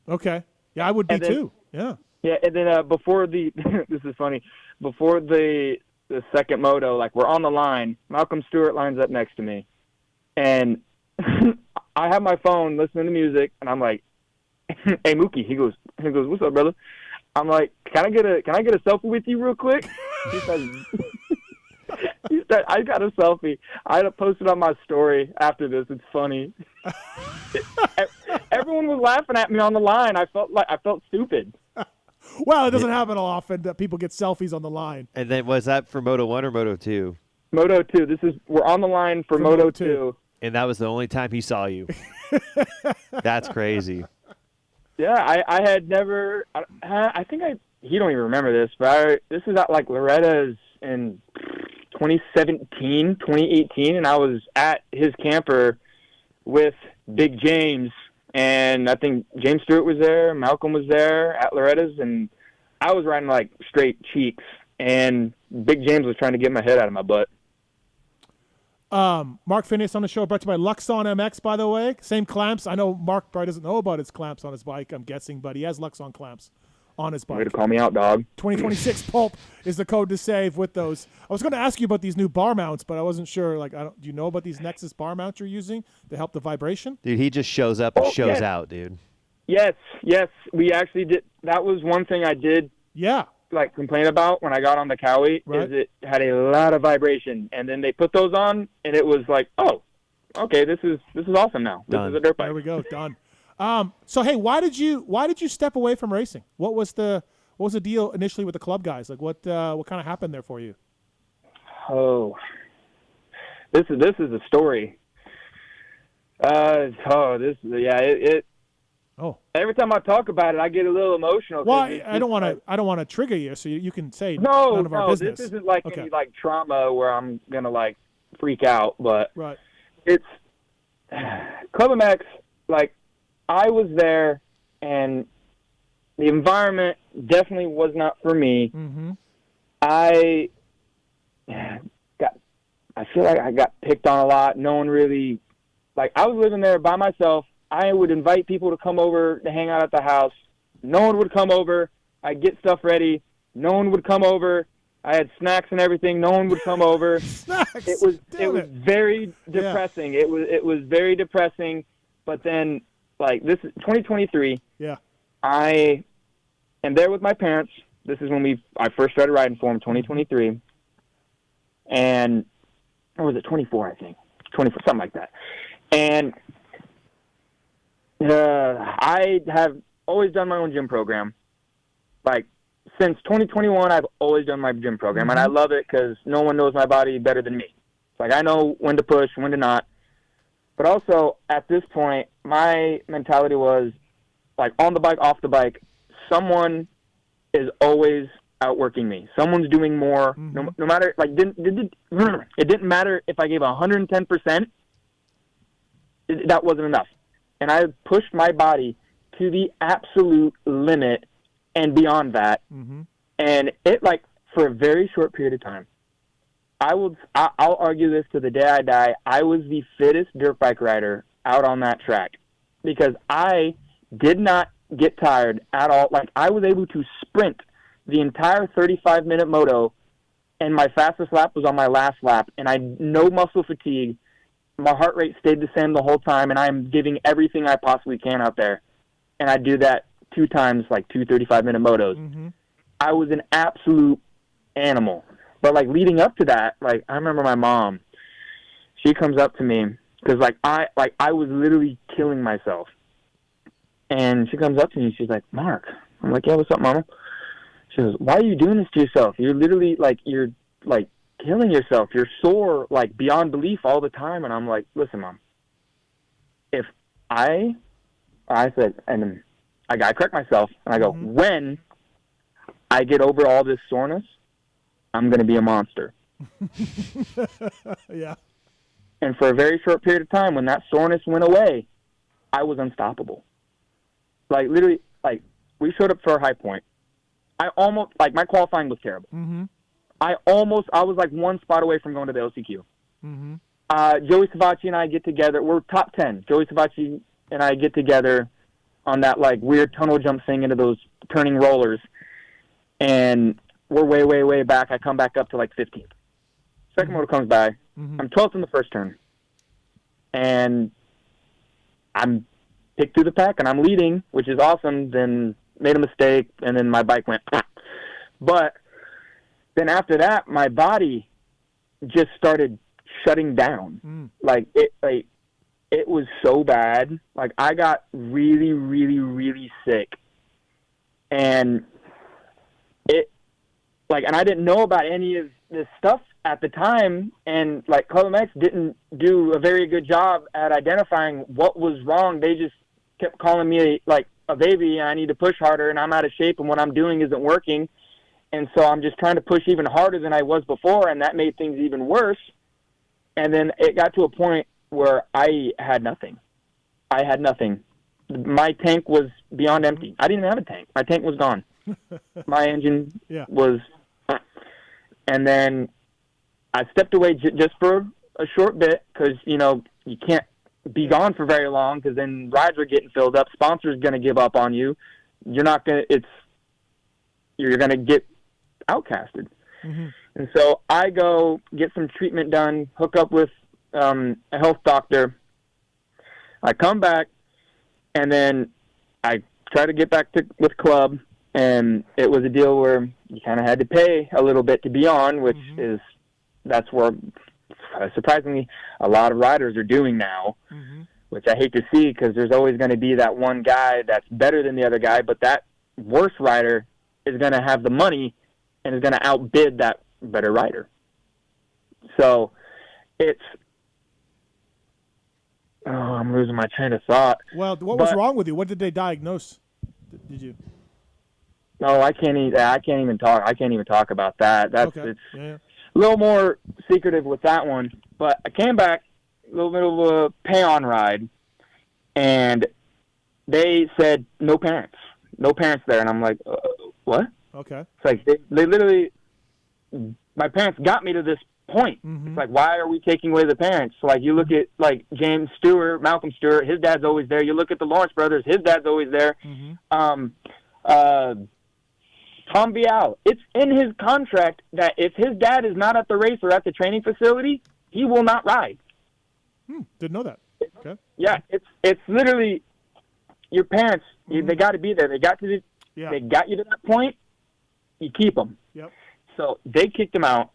Okay. Yeah, I would be too. Yeah. Yeah, and then before this is funny. Before the second moto, like we're on the line, Malcolm Stewart lines up next to me, and I have my phone listening to music, and I'm like, "Hey, Mookie," he goes, "What's up, brother?" I'm like, "Can I get a selfie with you real quick?" He said, "I got a selfie." I posted on my story after this. It's funny. Everyone was laughing at me on the line. I felt stupid. Well, it doesn't happen often that people get selfies on the line. And then was that for Moto 1 or Moto 2? Moto 2. We're on the line for Moto 2. And that was the only time he saw you. That's crazy. Yeah, I had never. I think he don't even remember this, but this is at like Loretta's in 2017, 2018, and I was at his camper with Big James, and I think James Stewart was there, Malcolm was there at Loretta's, and I was riding like straight cheeks, and Big James was trying to get my head out of my butt. Mark Fineis on the show, brought to you by LUXON MX, by the way. Same clamps. I know Mark probably doesn't know about his clamps on his bike, I'm guessing, but he has LUXON clamps on his bike. Way to call me out, dog. 2026 Pulp is the code to save with those. I was going to ask you about these new bar mounts, but I wasn't sure. Like, do you know about these Nexus bar mounts you're using to help the vibration? Dude, he just shows up and shows out, dude. Yes. We actually did. That was one thing I did. Yeah. Like complain about when I got on the Cowie is it had a lot of vibration, and then they put those on, and it was like, oh, okay, this is awesome now. Done. This is a dirt bike. There we go, done. So hey, why did you step away from racing? What was the deal initially with the club guys? Like what kind of happened there for you? Oh, this is a story. Every time I talk about it, I get a little emotional. Well, I don't want to trigger you, so you can say none of our business. This isn't like any like trauma where I'm gonna like freak out, but it's PulpMX. Like I was there, and the environment definitely was not for me. Mm-hmm. I feel like I got picked on a lot. No one really, like, I was living there by myself. I would invite people to come over to hang out at the house. No one would come over. I'd get stuff ready. No one would come over. I had snacks and everything. No one would come over. Snacks. It was very depressing. Yeah. It was very depressing. But then, like, this is 2023. Yeah. I am there with my parents. This is when I first started riding for them, 2023. And, or was it 24, I think? 24, something like that. And I have always done my own gym program. Like, since 2021, I've always done my gym program, and I love it because no one knows my body better than me. It's like I know when to push, when to not. But also, at this point, my mentality was, like, on the bike, off the bike, someone is always outworking me. Someone's doing more. No matter, like, it didn't matter if I gave 110%. That wasn't enough. And I pushed my body to the absolute limit and beyond that. And it, like, for a very short period of time, I'll argue this to the day I die, I was the fittest dirt bike rider out on that track because I did not get tired at all. Like, I was able to sprint the entire 35-minute moto, and my fastest lap was on my last lap, and I had no muscle fatigue. My heart rate stayed the same the whole time, and I'm giving everything I possibly can out there. And I do that 2 times, like 2 35-minute motos. I was an absolute animal. But, like, leading up to that, like, I remember my mom, she comes up to me because, like, I was literally killing myself. And she comes up to me and she's like, Mark. I'm like, yeah, what's up, Mama? She goes, why are you doing this to yourself? You're literally you're killing yourself. You're sore beyond belief all the time. And I'm like, listen, Mom, if I said, and then I correct myself and I go, when I get over all this soreness, I'm going to be a monster. Yeah. And for a very short period of time, when that soreness went away, I was unstoppable. Literally, we showed up for our high point. I almost, my qualifying was terrible. Mm-hmm. I was one spot away from going to the LCQ. Mm-hmm. Joey Savacci and I get together. We're top 10. Joey Savacci and I get together on that weird tunnel jump thing into those turning rollers. And we're way, way, way back. I come back up to 15th. Second motor comes by. Mm-hmm. I'm 12th in the first turn. And I'm picked through the pack and I'm leading, which is awesome. Then made a mistake and then my bike went. But then after that, my body just started shutting down. It was so bad. I got really, really, really sick. And and I didn't know about any of this stuff at the time. And PulpMX didn't do a very good job at identifying what was wrong. They just kept calling me a baby. I need to push harder and I'm out of shape and what I'm doing isn't working. And so I'm just trying to push even harder than I was before. And that made things even worse. And then it got to a point where I had nothing. My tank was beyond empty. I didn't even have a tank. My tank was gone. My engine was... And then I stepped away just for a short bit because, you can't be gone for very long because then rides are getting filled up. Sponsors going to give up on you. You're going to get outcasted. Mm-hmm. And so I go get some treatment done, hook up with a health doctor. I come back, and then I try to get back with club, and it was a deal where you kind of had to pay a little bit to be on, which is that's where surprisingly a lot of riders are doing now, which I hate to see because there's always going to be that one guy that's better than the other guy, but that worse rider is going to have the money and is going to outbid that better rider. So I'm losing my train of thought. Well, what was wrong with you? What did they diagnose? Did you? No, I can't even talk. I can't even talk about that. It's a little more secretive with that one. But I came back, a little bit of a pay-on ride, and they said no parents there, and I'm like, what? Okay. It's they literally, my parents got me to this point. Mm-hmm. It's why are we taking away the parents? You look at James Stewart, Malcolm Stewart, his dad's always there. You look at the Lawrence brothers, his dad's always there. Mm-hmm. Tom Vial, it's in his contract that if his dad is not at the race or at the training facility, he will not ride. Didn't know that. Okay. Yeah, it's literally your parents. They got to be there. They got you to that point. You keep them. Yep. So they kicked him out,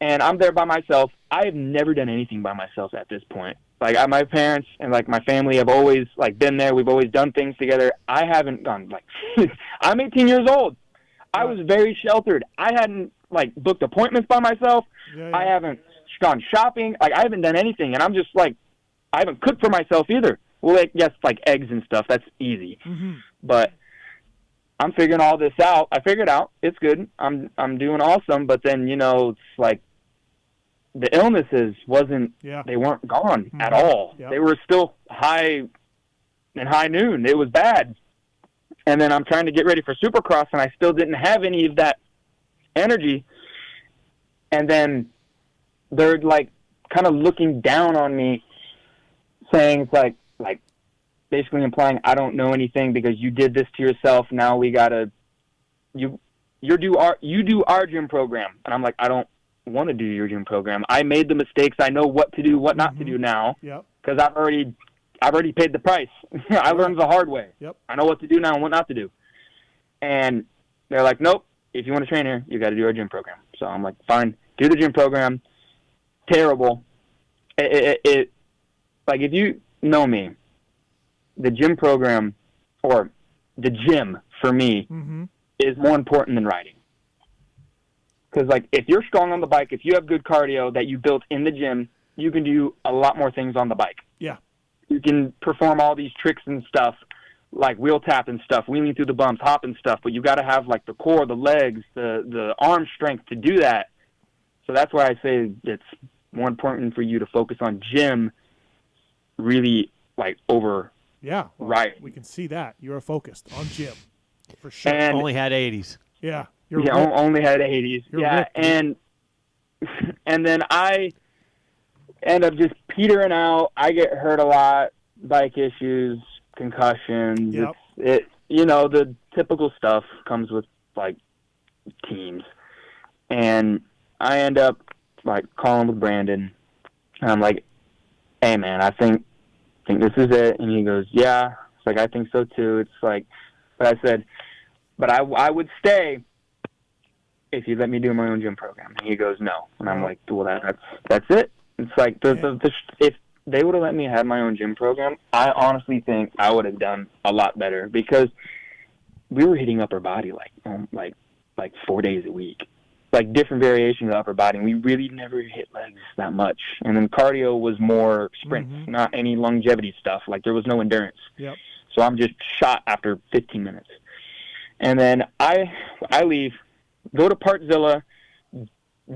and I'm there by myself. I have never done anything by myself at this point. My parents and my family have always been there. We've always done things together. I haven't gone I'm 18 years old. I was very sheltered. I hadn't booked appointments by myself. I haven't gone shopping. I haven't done anything, and I'm just I haven't cooked for myself either. Well, yes, eggs and stuff. That's easy. Mm-hmm. But I'm figuring all this out. I figured out it's good. I'm doing awesome. But then it's the illnesses they weren't gone at all. Yep. They were still high noon. It was bad. And then I'm trying to get ready for Supercross, and I still didn't have any of that energy. And then they're kind of looking down on me, saying basically implying I don't know anything because you did this to yourself. Now we gotta you do our gym program. And I'm I don't want to do your gym program. I made the mistakes. I know what to do, what not to do now. Yep. Because I've already paid the price. I learned the hard way. Yep. I know what to do now and what not to do. And they're nope, if you want to train here, you got to do our gym program. So I'm fine, do the gym program. Terrible. It if you know me, the gym program, or the gym for me, is more important than riding. Because, like, if you're strong on the bike, if you have good cardio that you built in the gym, you can do a lot more things on the bike. Yeah. You can perform all these tricks and stuff, like wheel tap and stuff, wheeling through the bumps, hopping stuff, but you got to have, like, the core, the legs, the arm strength to do that. So that's why I say it's more important for you to focus on gym really, like, over riding. We can see that. You're focused on gym, for sure. And only had 80s. Yeah. Only had 80s. Ripped, and then I end up just petering out. I get hurt a lot, bike issues, concussions. Yep. The typical stuff comes with, like, teams. And I end up, like, calling with Brandon. And I'm like, hey, man, I think this is it. And he goes, yeah. It's like, I think so, too. It's like, but I said, but I would stay if you let me do my own gym program. And he goes, no. And I'm like, well, that's it. It's like, if they would have let me have my own gym program, I honestly think I would have done a lot better, because we were hitting upper body like 4 days a week, like different variations of upper body. And we really never hit legs that much. And then cardio was more sprints, not any longevity stuff. Like, there was no endurance. Yep. So I'm just shot after 15 minutes. And then I leave, go to Partzilla,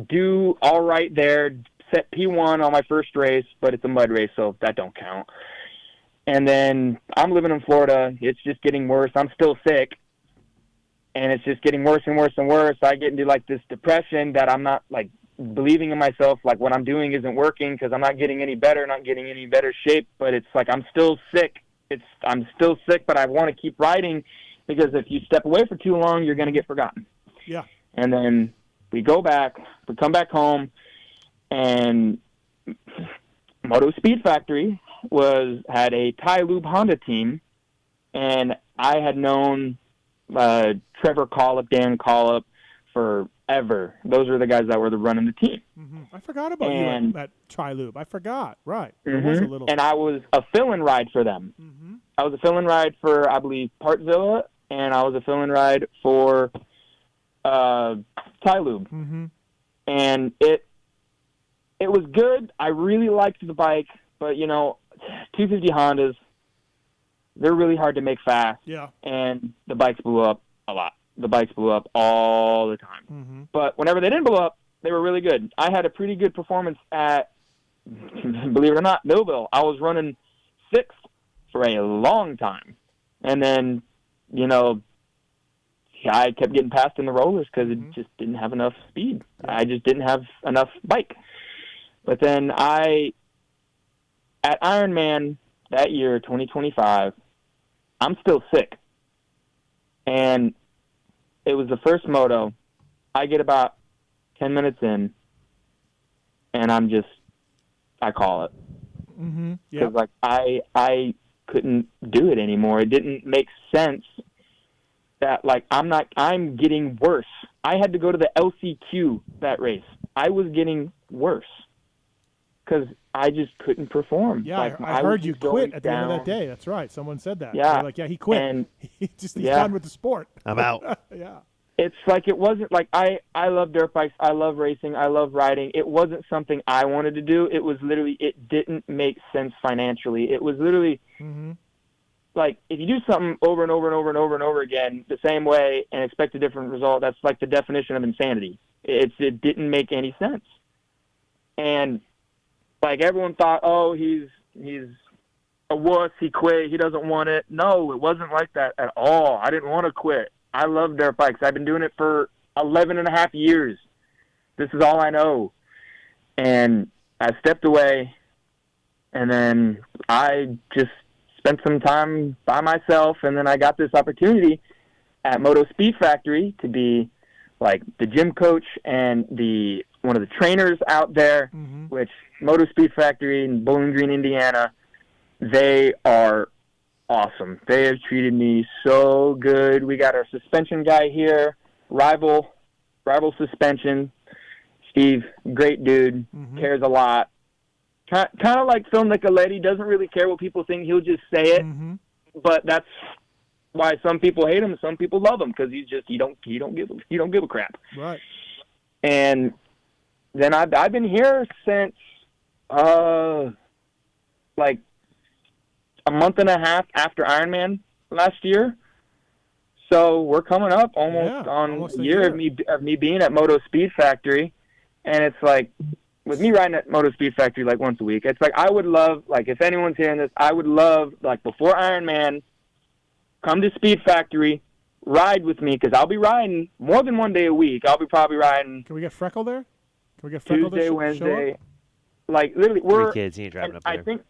do all right there, set P1 on my first race, but it's a mud race, so that don't count. And then I'm living in Florida. It's just getting worse. I'm still sick, and it's just getting worse and worse and worse. I get into, like, this depression that I'm not, like, believing in myself, like, what I'm doing isn't working because I'm not getting any better, not getting any better shape, but it's like I'm still sick. I'm still sick, but I want to keep riding, because if you step away for too long, you're going to get forgotten. Yeah. And then we come back home, and Moto Speed Factory had a Ty Lube Honda team, and I had known Trevor Collop, Dan Collop forever. Those are the guys that were running the team. I forgot about you at Ty Lube. I forgot. Right. It was a little... And I was a fill-in ride for them. I was a fill-in ride for, I believe, Partzilla, and I was a fill-in ride for Ty Lube. And it was good. I really liked the bike, but, 250 Hondas, they're really hard to make fast. Yeah. And the bikes blew up a lot. The bikes blew up all the time. But whenever they didn't blow up, they were really good. I had a pretty good performance at, believe it or not, Millville. I was running 6th for a long time. And then, I kept getting passed in the rollers because it just didn't have enough speed. I just didn't have enough bike. But then at Ironman that year, 2025, I'm still sick. And it was the first moto. I get about 10 minutes in, and I call it. Because, like, I couldn't do it anymore. It didn't make sense that, like, I'm getting worse. I had to go to the LCQ that race. I was getting worse because I just couldn't perform. Yeah, like, I heard you quit at the end of that day. That's right. Someone said that. Yeah. They're like, he quit. And he's done with the sport. I'm out. Yeah. It's like, it wasn't like, I love dirt bikes. I love racing. I love riding. It wasn't something I wanted to do. It was literally, it didn't make sense financially. It was literally like, if you do something over and over and over and over and over again the same way and expect a different result, that's like the definition of insanity. It didn't make any sense. And, like, everyone thought, oh, he's a wuss, he quit, he doesn't want it. No, it wasn't like that at all. I didn't want to quit. I love dirt bikes. I've been doing it for 11 and a half years. This is all I know. And I stepped away, and then I just spent some time by myself, and then I got this opportunity at Moto Speed Factory to be, like, the gym coach and one of the trainers out there, which Moto Speed Factory in Bowling Green, Indiana, they are awesome. They have treated me so good. We got our suspension guy here, Rival Suspension. Steve, great dude, cares a lot. Kind of like Phil Nicoletti, doesn't really care what people think. He'll just say it. but that's why some people hate him and some people love him, because he's just, he don't give a crap. Right. And then I've been here since like a month and a half after Ironman last year. So we're coming up almost a year of me being at Moto Speed Factory. And it's like, with me riding at Moto Speed Factory like once a week, it's like I would love, like if anyone's hearing this, I would love, like before Ironman, come to Speed Factory, ride with me, because I'll be riding more than one day a week. I'll be probably riding. Can we get Freckle there? Can we get Freckle Tuesday, to Wednesday. show up? Like literally, we're. 3 kids, he ain't driving up there.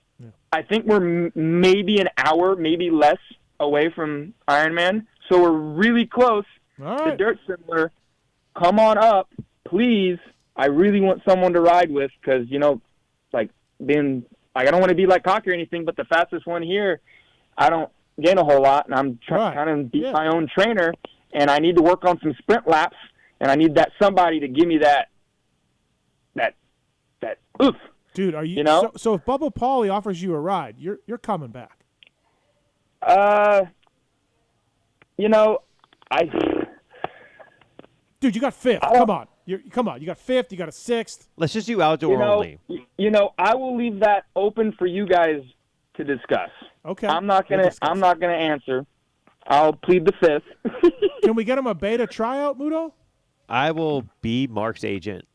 I think we're maybe an hour, maybe less away from Ironman, so we're really close. All right. The dirt similar. Come on up, please. I really want someone to ride with, because like being like, I don't want to be like Cocky or anything, but the fastest one here, I don't gain a whole lot, and I'm trying to be my own trainer, and I need to work on some sprint laps, and I need that somebody to give me that oof. Dude, are you? So if Bubba Pauly offers you a ride, you're coming back. Dude, you got fifth. Come on. You got fifth. You got a sixth. Let's just do outdoor only. I will leave that open for you guys to discuss. Okay. I'm not gonna answer. I'll plead the fifth. Can we get him a beta tryout, Muto? I will be Mark's agent,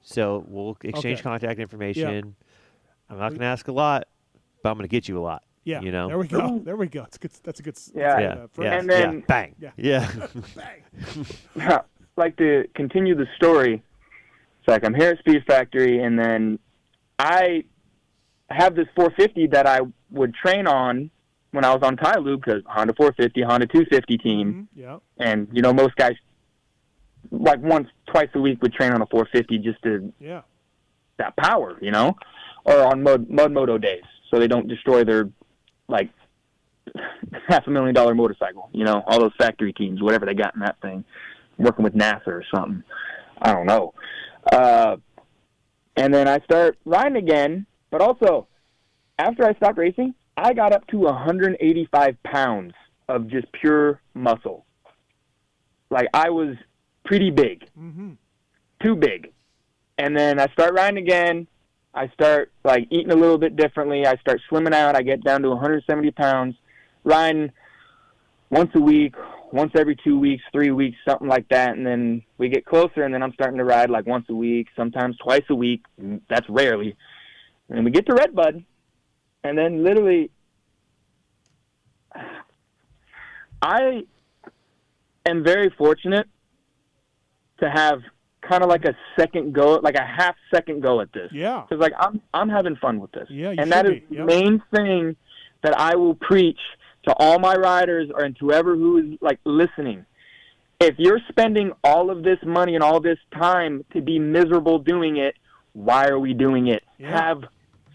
so we'll exchange contact information. Yeah. I'm not going to ask a lot, but I'm going to get you a lot. Yeah. There we go. There we go. That's a good. And then bang. Yeah. Bang. Like to continue the story. It's like I'm here at Speed Factory, and then I have this 450 that I would train on when I was on Tylube, because Honda 450, Honda 250 team. Mm-hmm. Yeah. And most guys like twice a week would train on a 450 just to that power, or on mud moto days, so they don't destroy their like $500,000 motorcycle. All those factory teams, whatever they got in that thing, working with NASA or something. I don't know. And then I start riding again, but also after I stopped racing, I got up to 185 pounds of just pure muscle. Like I was pretty big, too big. And then I start riding again. I start like eating a little bit differently. I start slimming out. I get down to 170 pounds, riding once a week, once every 2 weeks, 3 weeks, something like that. And then we get closer, and then I'm starting to ride like once a week, sometimes twice a week. That's rarely. And we get to Redbud, and then literally I am very fortunate to have kind of like a second go, like a half second go at this. Yeah. Because like I'm having fun with this. Yeah, and that is the main thing that I will preach to all my riders and to whoever who is like listening. If you're spending all of this money and all this time to be miserable doing it, why are we doing it? Yeah. Have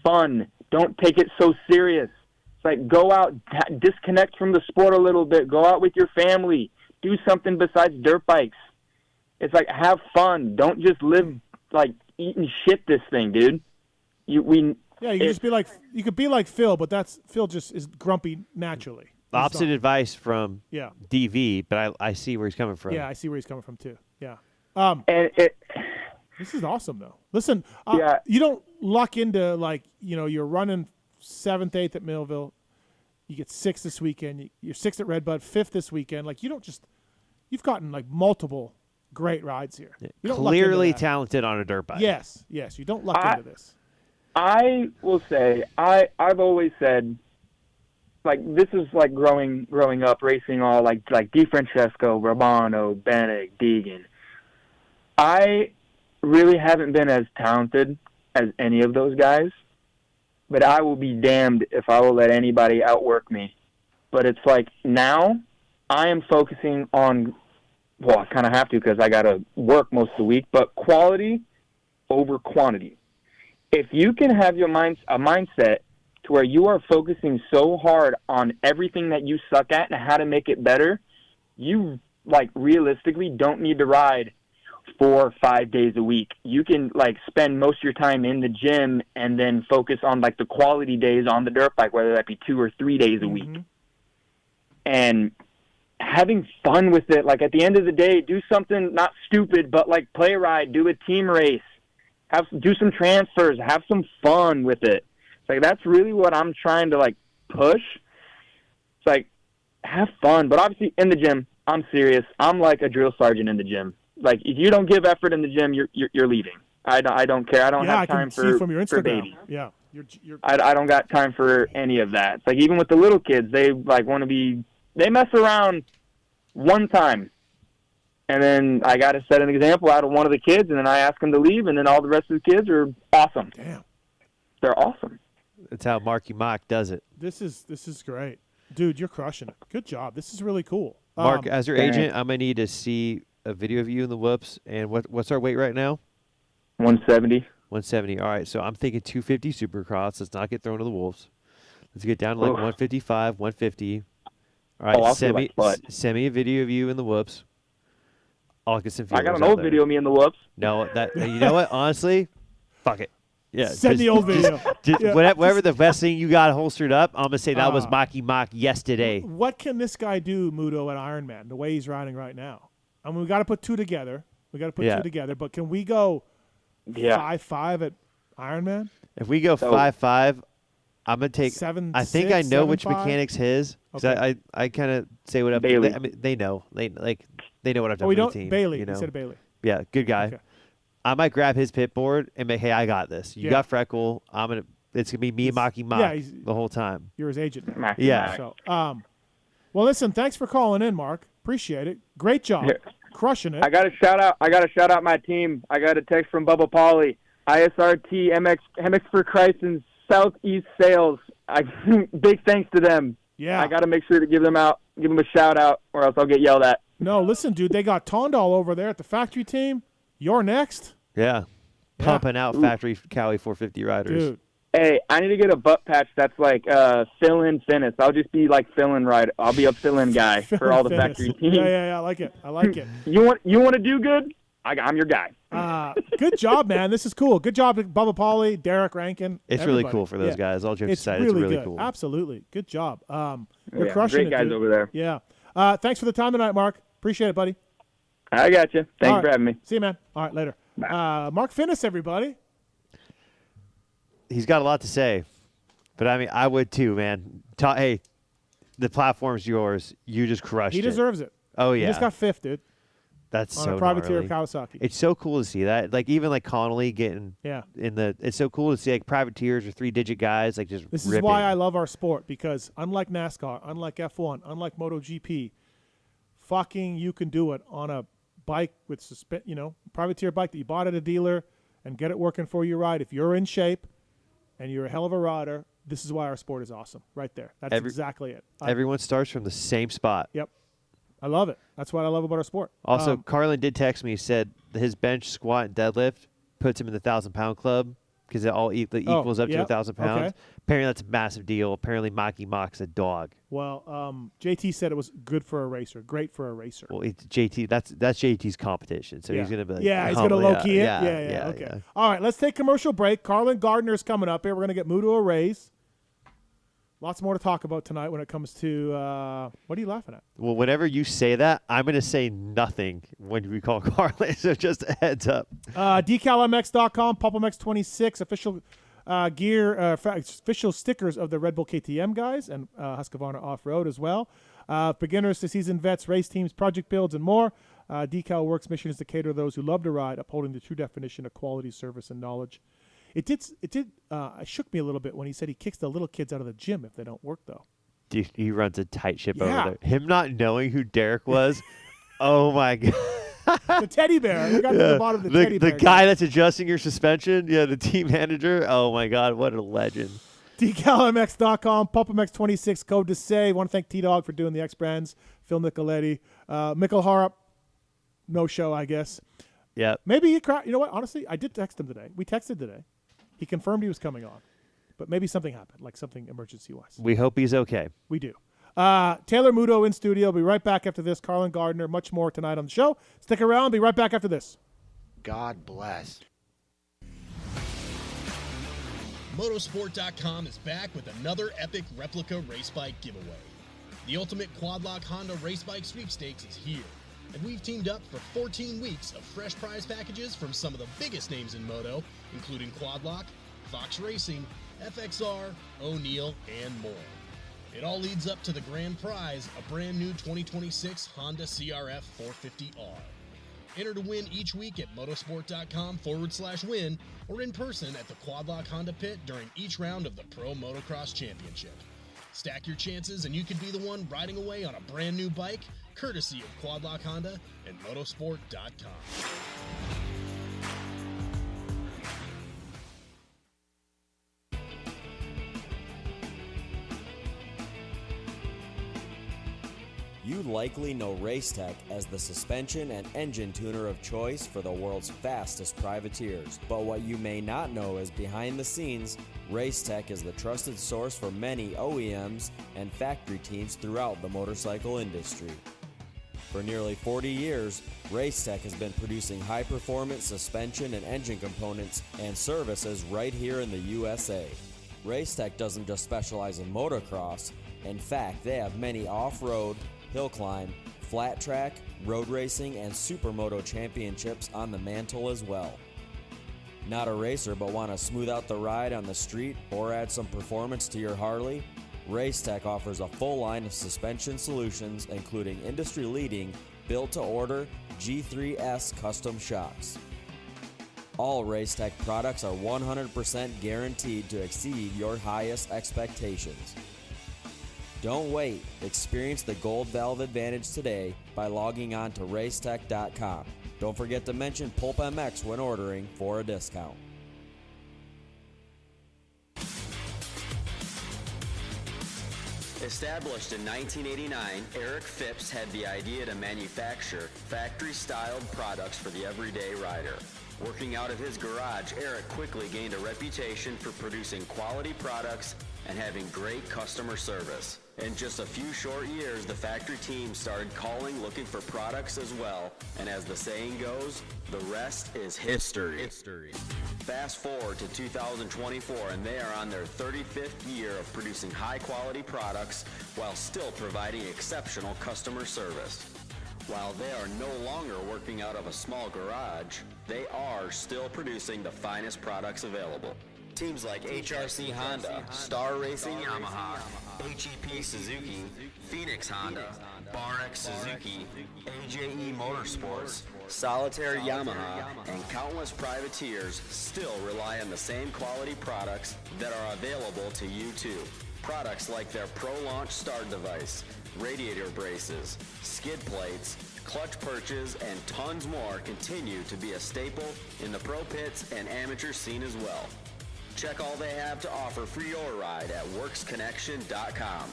fun. Don't take it so serious. It's like go out, disconnect from the sport a little bit. Go out with your family. Do something besides dirt bikes. It's like have fun. Don't just live like eating shit this thing, dude. You could be like Phil, but Phil just is grumpy naturally. Opposite advice from DV, but I see where he's coming from. Yeah, I see where he's coming from too. Yeah. This is awesome though. Listen, you don't luck into like, you're running 7th, 8th at Millville. You get 6th this weekend. You're 6th at Redbud, 5th this weekend. Like you've gotten like multiple great rides here. You don't clearly talented on a dirt bike. Yes. You don't luck into this. I will say, I've always said, like, this is like growing up, racing all like DeFrancesco, Romano, Bennett, Deegan. I really haven't been as talented as any of those guys, but I will be damned if I will let anybody outwork me. But it's like now I am focusing on, well, I kind of have to because I got to work most of the week, but quality over quantity. If you can have a mindset to where you are focusing so hard on everything that you suck at and how to make it better, you like realistically don't need to ride 4 or 5 days a week. You can like spend most of your time in the gym and then focus on like the quality days on the dirt bike, whether that be 2 or 3 days a week. and having fun with it. Like, at the end of the day, do something not stupid, but like play a ride, do a team race, do some transfers, have some fun with it. It's like, that's really what I'm trying to like push. It's like, have fun, but obviously in the gym, I'm serious. I'm like a drill sergeant in the gym. Like, if you don't give effort in the gym, you're leaving. I don't care. I don't have time for babies. Yeah. I don't got time for any of that. It's like, even with the little kids, they like want to be, they mess around one time, and then I got to set an example out of one of the kids, and then I ask them to leave, and then all the rest of the kids are awesome. Damn. They're awesome. That's how Marky Mock does it. This is great. Dude, you're crushing it. Good job. This is really cool. Mark, as your agent, I'm going to need to see a video of you in the whoops. And what's our weight right now? 170. 170. All right, so I'm thinking 250 Supercross. Let's not get thrown to the wolves. Let's get down to like 155, 150. All right, send me a video of you in the whoops. I'll get some. I got an old video of me in the whoops. No, you know what? Honestly, fuck it. Yeah, send the old video. Whatever the best thing you got holstered up, I'm gonna say that was Marky Mock yesterday. What can this guy do, Muto, at Ironman? The way he's riding right now. I mean, we got to put two together. But can we go 5.5 at Ironman? If we go 5.5, I'm gonna take 7. I think I know which mechanic's his. Okay. I kind of say what Bailey. I mean, they know. They know what I've done we for don't. the team. Bailey. You know? You said Bailey. Yeah, good guy. Okay. I might grab his pit board and be, hey, I got this. You got Freckle. It's gonna be me and Marky Mock the whole time. You're his agent. Yeah. So, well, listen. Thanks for calling in, Mark. Appreciate it. Great job. Crushing it. I got to shout out my team. I got a text from Bubba Pauly, ISRT, MX for Christ, and Southeast Sales. Big thanks to them. Yeah. I got to make sure to give them a shout out, or else I'll get yelled at. No, listen, dude. They got Tondal over there at the factory team. You're next. Yeah. Pumping out factory Cowie 450 riders. Dude. Hey, I need to get a butt patch that's like fill-in Fineis. I'll just be like fill-in rider. I'll be a fill-in guy for all the factory teams. Yeah, I like it. You want to do good? I'm your guy. Good job, man. This is cool. Good job, Bubba Pauly, Derek Rankin. It's everybody. Really cool for those guys. All jokes aside, really it's really good. cool. Absolutely. Good job. You're crushing great it, guys dude. over there. Yeah. Thanks for the time tonight, Mark. Appreciate it, buddy. I got you. Thanks for having me. See you, man. All right, later. Mark Fineis, everybody. He's got a lot to say, but I mean, I would too, man. Hey, the platform's yours. You just crushed it. He deserves it. Oh yeah. He just got 5th, dude. That's on so a privateer gnarly. Kawasaki. It's so cool to see that. Like even like Connolly getting in the. It's so cool to see like privateers or 3-digit guys like just. This ripping. is why I love our sport, because unlike NASCAR, unlike F1, unlike MotoGP, fucking you can do it on a bike with privateer bike that you bought at a dealer and get it working for your ride. If you're in shape and you're a hell of a rider, this is why our sport is awesome. Right there. That's exactly it. Everyone starts from the same spot. Yep. I love it. That's what I love about our sport. Also, Carlen did text me. He said his bench, squat, and deadlift puts him in the 1,000-pound club because it all equals up to 1,000 pounds. Okay. Apparently, that's a massive deal. Apparently, Marky Mock's a dog. Well, JT said it was good for a racer, great for a racer. Well, JT, that's JT's competition, so he's gonna be like, he's gonna low key it. Yeah. Okay. Yeah. All right, let's take commercial break. Carlen Gardner's coming up here. We're gonna get Muto a raise. Lots more to talk about tonight when it comes to what are you laughing at? Well, whenever you say that, I'm going to say nothing when we call Carlen, so just a heads up. DeCalWorks.com, PulpMX 26, official gear, official stickers of the Red Bull KTM guys and Husqvarna Off-Road as well. Beginners to seasoned vets, race teams, project builds, and more. DeCal Works' mission is to cater to those who love to ride, upholding the true definition of quality, service, and knowledge. It shook me a little bit when he said he kicks the little kids out of the gym if they don't work, though. Dude, he runs a tight ship over there. Him not knowing who Derek was, oh my God. The teddy bear. We got to the bottom of the teddy bear. The guy that's adjusting your suspension, the team manager. Oh my God, what a legend. DeCalMX.com, PulpMX 26, code to say. Want to thank T-Dog for doing the X Brands, Phil Nicoletti, Mikkel Haarup, no show, I guess. Yeah. Maybe he cried. You know what? Honestly, I did text him today. We texted today. He confirmed he was coming on. But maybe something happened, like something emergency-wise. We hope he's okay. We do. Taylor Muto in studio. Be right back after this. Carlen Gardner, much more tonight on the show. Stick around. Be right back after this. God bless. Motosport.com is back with another epic replica race bike giveaway. The ultimate quad-lock Honda race bike sweepstakes is here, and we've teamed up for 14 weeks of fresh prize packages from some of the biggest names in moto, including Quadlock, Fox Racing, FXR, O'Neill, and more. It all leads up to the grand prize, a brand new 2026 Honda CRF 450R. Enter to win each week at motosport.com/win or in person at the Quadlock Honda pit during each round of the Pro Motocross Championship. Stack your chances and you could be the one riding away on a brand new bike, courtesy of Quadlock Honda and motosport.com. You likely know Racetech as the suspension and engine tuner of choice for the world's fastest privateers. But what you may not know is behind the scenes, Racetech is the trusted source for many OEMs and factory teams throughout the motorcycle industry. For nearly 40 years, Racetech has been producing high-performance suspension and engine components and services right here in the USA. Racetech doesn't just specialize in motocross. In fact, they have many off-road, hill climb, flat track, road racing, and supermoto championships on the mantle as well. Not a racer but want to smooth out the ride on the street or add some performance to your Harley? Racetech offers a full line of suspension solutions including industry-leading built-to-order G3S custom shocks. All Racetech products are 100% guaranteed to exceed your highest expectations. Don't wait. Experience the Gold Valve advantage today by logging on to racetech.com. Don't forget to mention PulpMX when ordering for a discount. Established in 1989, Eric Phipps had the idea to manufacture factory-styled products for the everyday rider. Working out of his garage, Eric quickly gained a reputation for producing quality products and having great customer service. In just a few short years, the factory team started calling looking for products as well, and as the saying goes, the rest is history. Fast forward to 2024 and they are on their 35th year of producing high-quality products while still providing exceptional customer service. While they are no longer working out of a small garage, they are still producing the finest products available. Teams like HRC Honda, Star Racing Yamaha, HEP Suzuki, Phoenix Honda, BarX Suzuki, AJE Motorsports, Solitaire Yamaha, and countless privateers still rely on the same quality products that are available to you too. Products like their Pro Launch start device, radiator braces, skid plates, clutch perches, and tons more continue to be a staple in the pro pits and amateur scene as well. Check all they have to offer for your ride at worksconnection.com.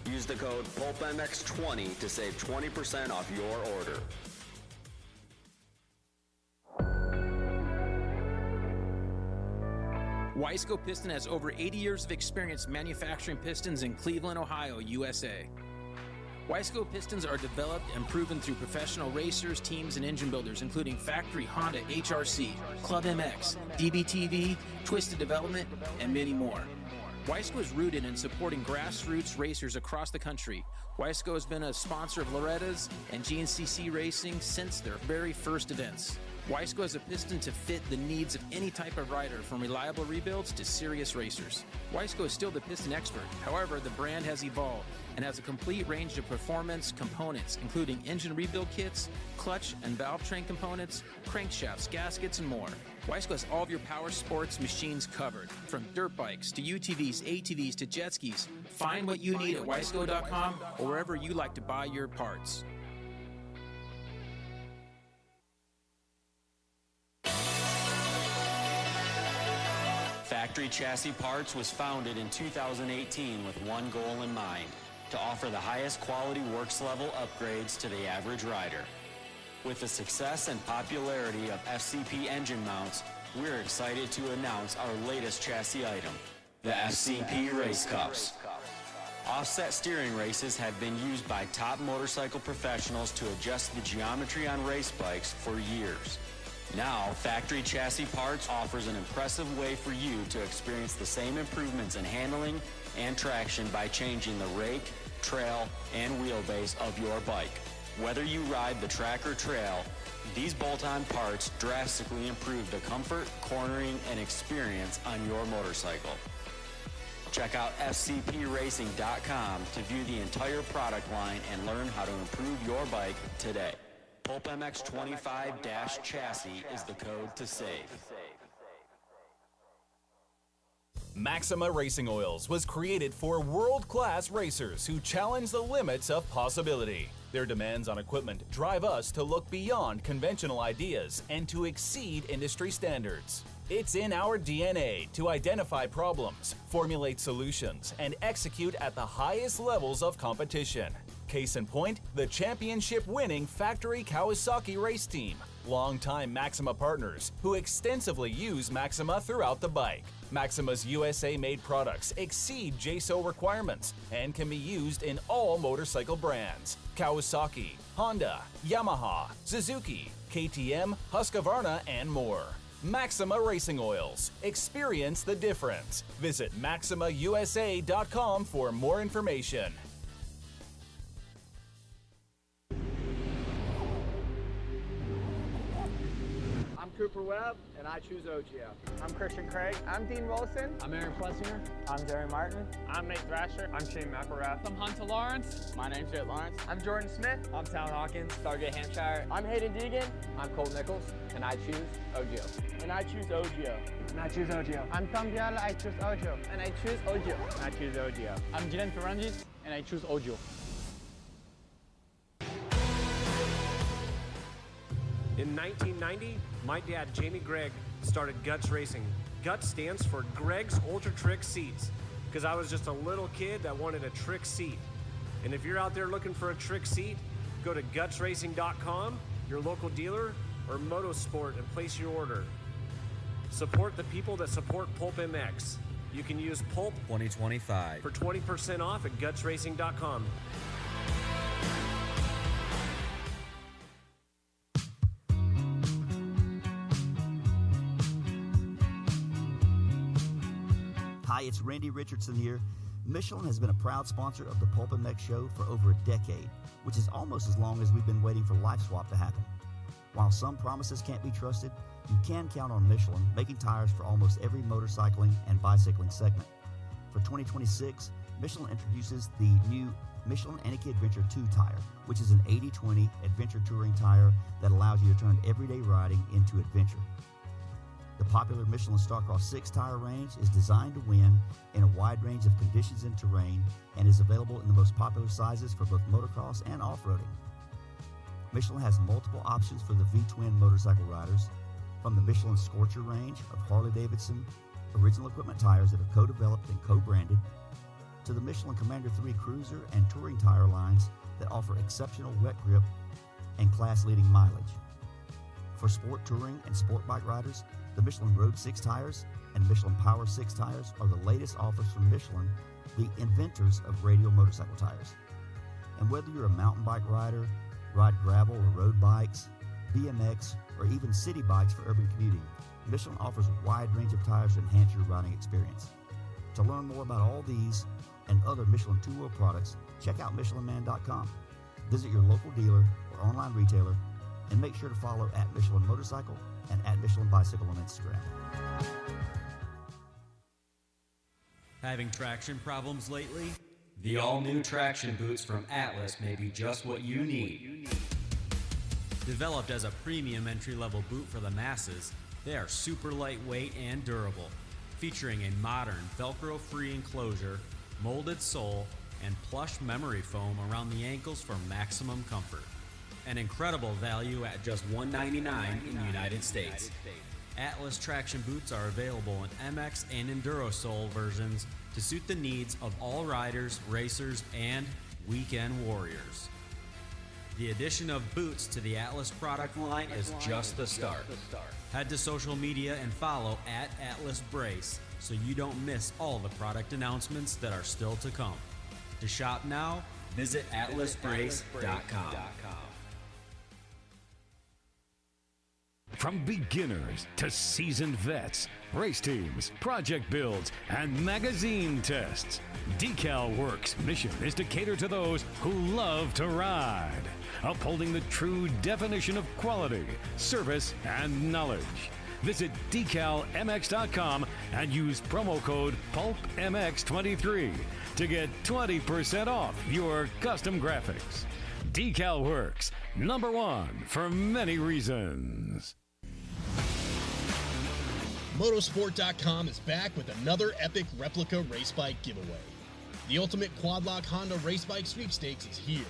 Use the code PulpMX20 to save 20% off your order. Wiseco Piston has over 80 years of experience manufacturing pistons in Cleveland, Ohio, USA. Wiseco pistons are developed and proven through professional racers, teams, and engine builders, including factory Honda HRC, Club MX, DBTV, Twisted Development, and many more. Wiseco is rooted in supporting grassroots racers across the country. Wiseco has been a sponsor of Loretta's and GNCC Racing since their very first events. Wiseco has a piston to fit the needs of any type of rider, from reliable rebuilds to serious racers. Wiseco is still the piston expert. However, the brand has evolved and has a complete range of performance components, including engine rebuild kits, clutch and valve train components, crankshafts, gaskets, and more. Wiseco has all of your power sports machines covered, from dirt bikes to UTVs, ATVs to jet skis. Find what you need at wiseco.com or wherever you like to buy your parts. Factory Chassis Parts was founded in 2018 with one goal in mind: to offer the highest quality works level upgrades to the average rider. With the success and popularity of FCP engine mounts, we're excited to announce our latest chassis item, the FCP Race Cups. Offset steering races have been used by top motorcycle professionals to adjust the geometry on race bikes for years. Now, Factory Chassis Parts offers an impressive way for you to experience the same improvements in handling and traction by changing the rake, trail, and wheelbase of your bike. Whether you ride the track or trail, these bolt-on parts drastically improve the comfort, cornering, and experience on your motorcycle. Check out fcpracing.com to view the entire product line and learn how to improve your bike today. PulpMX 25-chassis is the code to save. MAXIMA Racing Oils was created for world-class racers who challenge the limits of possibility. Their demands on equipment drive us to look beyond conventional ideas and to exceed industry standards. It's in our DNA to identify problems, formulate solutions, and execute at the highest levels of competition. Case in point, the championship-winning factory Kawasaki race team, longtime MAXIMA partners who extensively use MAXIMA throughout the bike. MAXIMA's USA-made products exceed JSO requirements and can be used in all motorcycle brands: Kawasaki, Honda, Yamaha, Suzuki, KTM, Husqvarna, and more. MAXIMA Racing Oils. Experience the difference. Visit MAXIMAUSA.com for more information. I'm Cooper Webb, and I choose OGIO. I'm Christian Craig. I'm Dean Wilson. I'm Aaron Plessinger. I'm Jerry Martin. I'm Nate Thrasher. I'm Shane McElrath. I'm Hunter Lawrence. My name's Jet Lawrence. I'm Jordan Smith. I'm Tal Hawkins. Sergeant Hampshire. I'm Hayden Deegan. I'm Colt Nichols, and I choose OGIO. And I choose OGIO. And I choose OGIO. I'm Tom Diallo. I choose OGIO. And I choose OGIO. And I choose OGIO. I'm Jiren Ferrandis, and I choose OGIO. In 1990, my dad, Jamie Gregg, started Guts Racing. Guts stands for Greg's Ultra Trick Seats, because I was just a little kid that wanted a trick seat. And if you're out there looking for a trick seat, go to gutsracing.com, your local dealer, or Motosport, and place your order. Support the people that support PulpMX. You can use Pulp 2025 for 20% off at gutsracing.com. Hi, it's Randy Richardson here. Michelin has been a proud sponsor of the PulpMX show for over a decade, which is almost as long as we've been waiting for Life Swap to happen. While some promises can't be trusted, you can count on Michelin making tires for almost every motorcycling and bicycling segment. For 2026, Michelin introduces the new Michelin Aniki Adventure 2 tire, which is an 80/20 adventure touring tire that allows you to turn everyday riding into adventure. The popular Michelin Starcross 6 tire range is designed to win in a wide range of conditions and terrain and is available in the most popular sizes for both motocross and off-roading. Michelin has multiple options for the V-twin motorcycle riders, from the Michelin Scorcher range of Harley-Davidson original equipment tires that are co-developed and co-branded, to the Michelin Commander 3 cruiser and touring tire lines that offer exceptional wet grip and class-leading mileage. For sport touring and sport bike riders, the Michelin Road 6 tires and Michelin Power 6 tires are the latest offers from Michelin, the inventors of radial motorcycle tires. And whether you're a mountain bike rider, ride gravel or road bikes, BMX, or even city bikes for urban commuting, Michelin offers a wide range of tires to enhance your riding experience. To learn more about all these and other Michelin two-wheel products, check out MichelinMan.com. Visit your local dealer or online retailer, and make sure to follow at Michelin Motorcycle and at Michelin Bicycle on Instagram. Having traction problems lately? The all-new traction boots from Atlas may be just what you need. Developed as a premium entry-level boot for the masses, they are super lightweight and durable, featuring a modern Velcro-free enclosure, molded sole, and plush memory foam around the ankles for maximum comfort. An incredible value at just $199 in the United States. Atlas traction boots are available in MX and Enduro sole versions to suit the needs of all riders, racers, and weekend warriors. The addition of boots to the Atlas product line is just the start. Head to social media and follow at Atlas Brace so you don't miss all the product announcements that are still to come. To shop now, visit atlasbrace.com. From beginners to seasoned vets, race teams, project builds, and magazine tests, DeCAL WORKS' mission is to cater to those who love to ride, upholding the true definition of quality, service, and knowledge. Visit DeCalMX.com and use promo code PulpMX23 to get 20% off your custom graphics. DeCAL WORKS, #1 for many reasons. Motosport.com is back with another epic replica race bike giveaway. The ultimate quad-lock Honda race bike sweepstakes is here,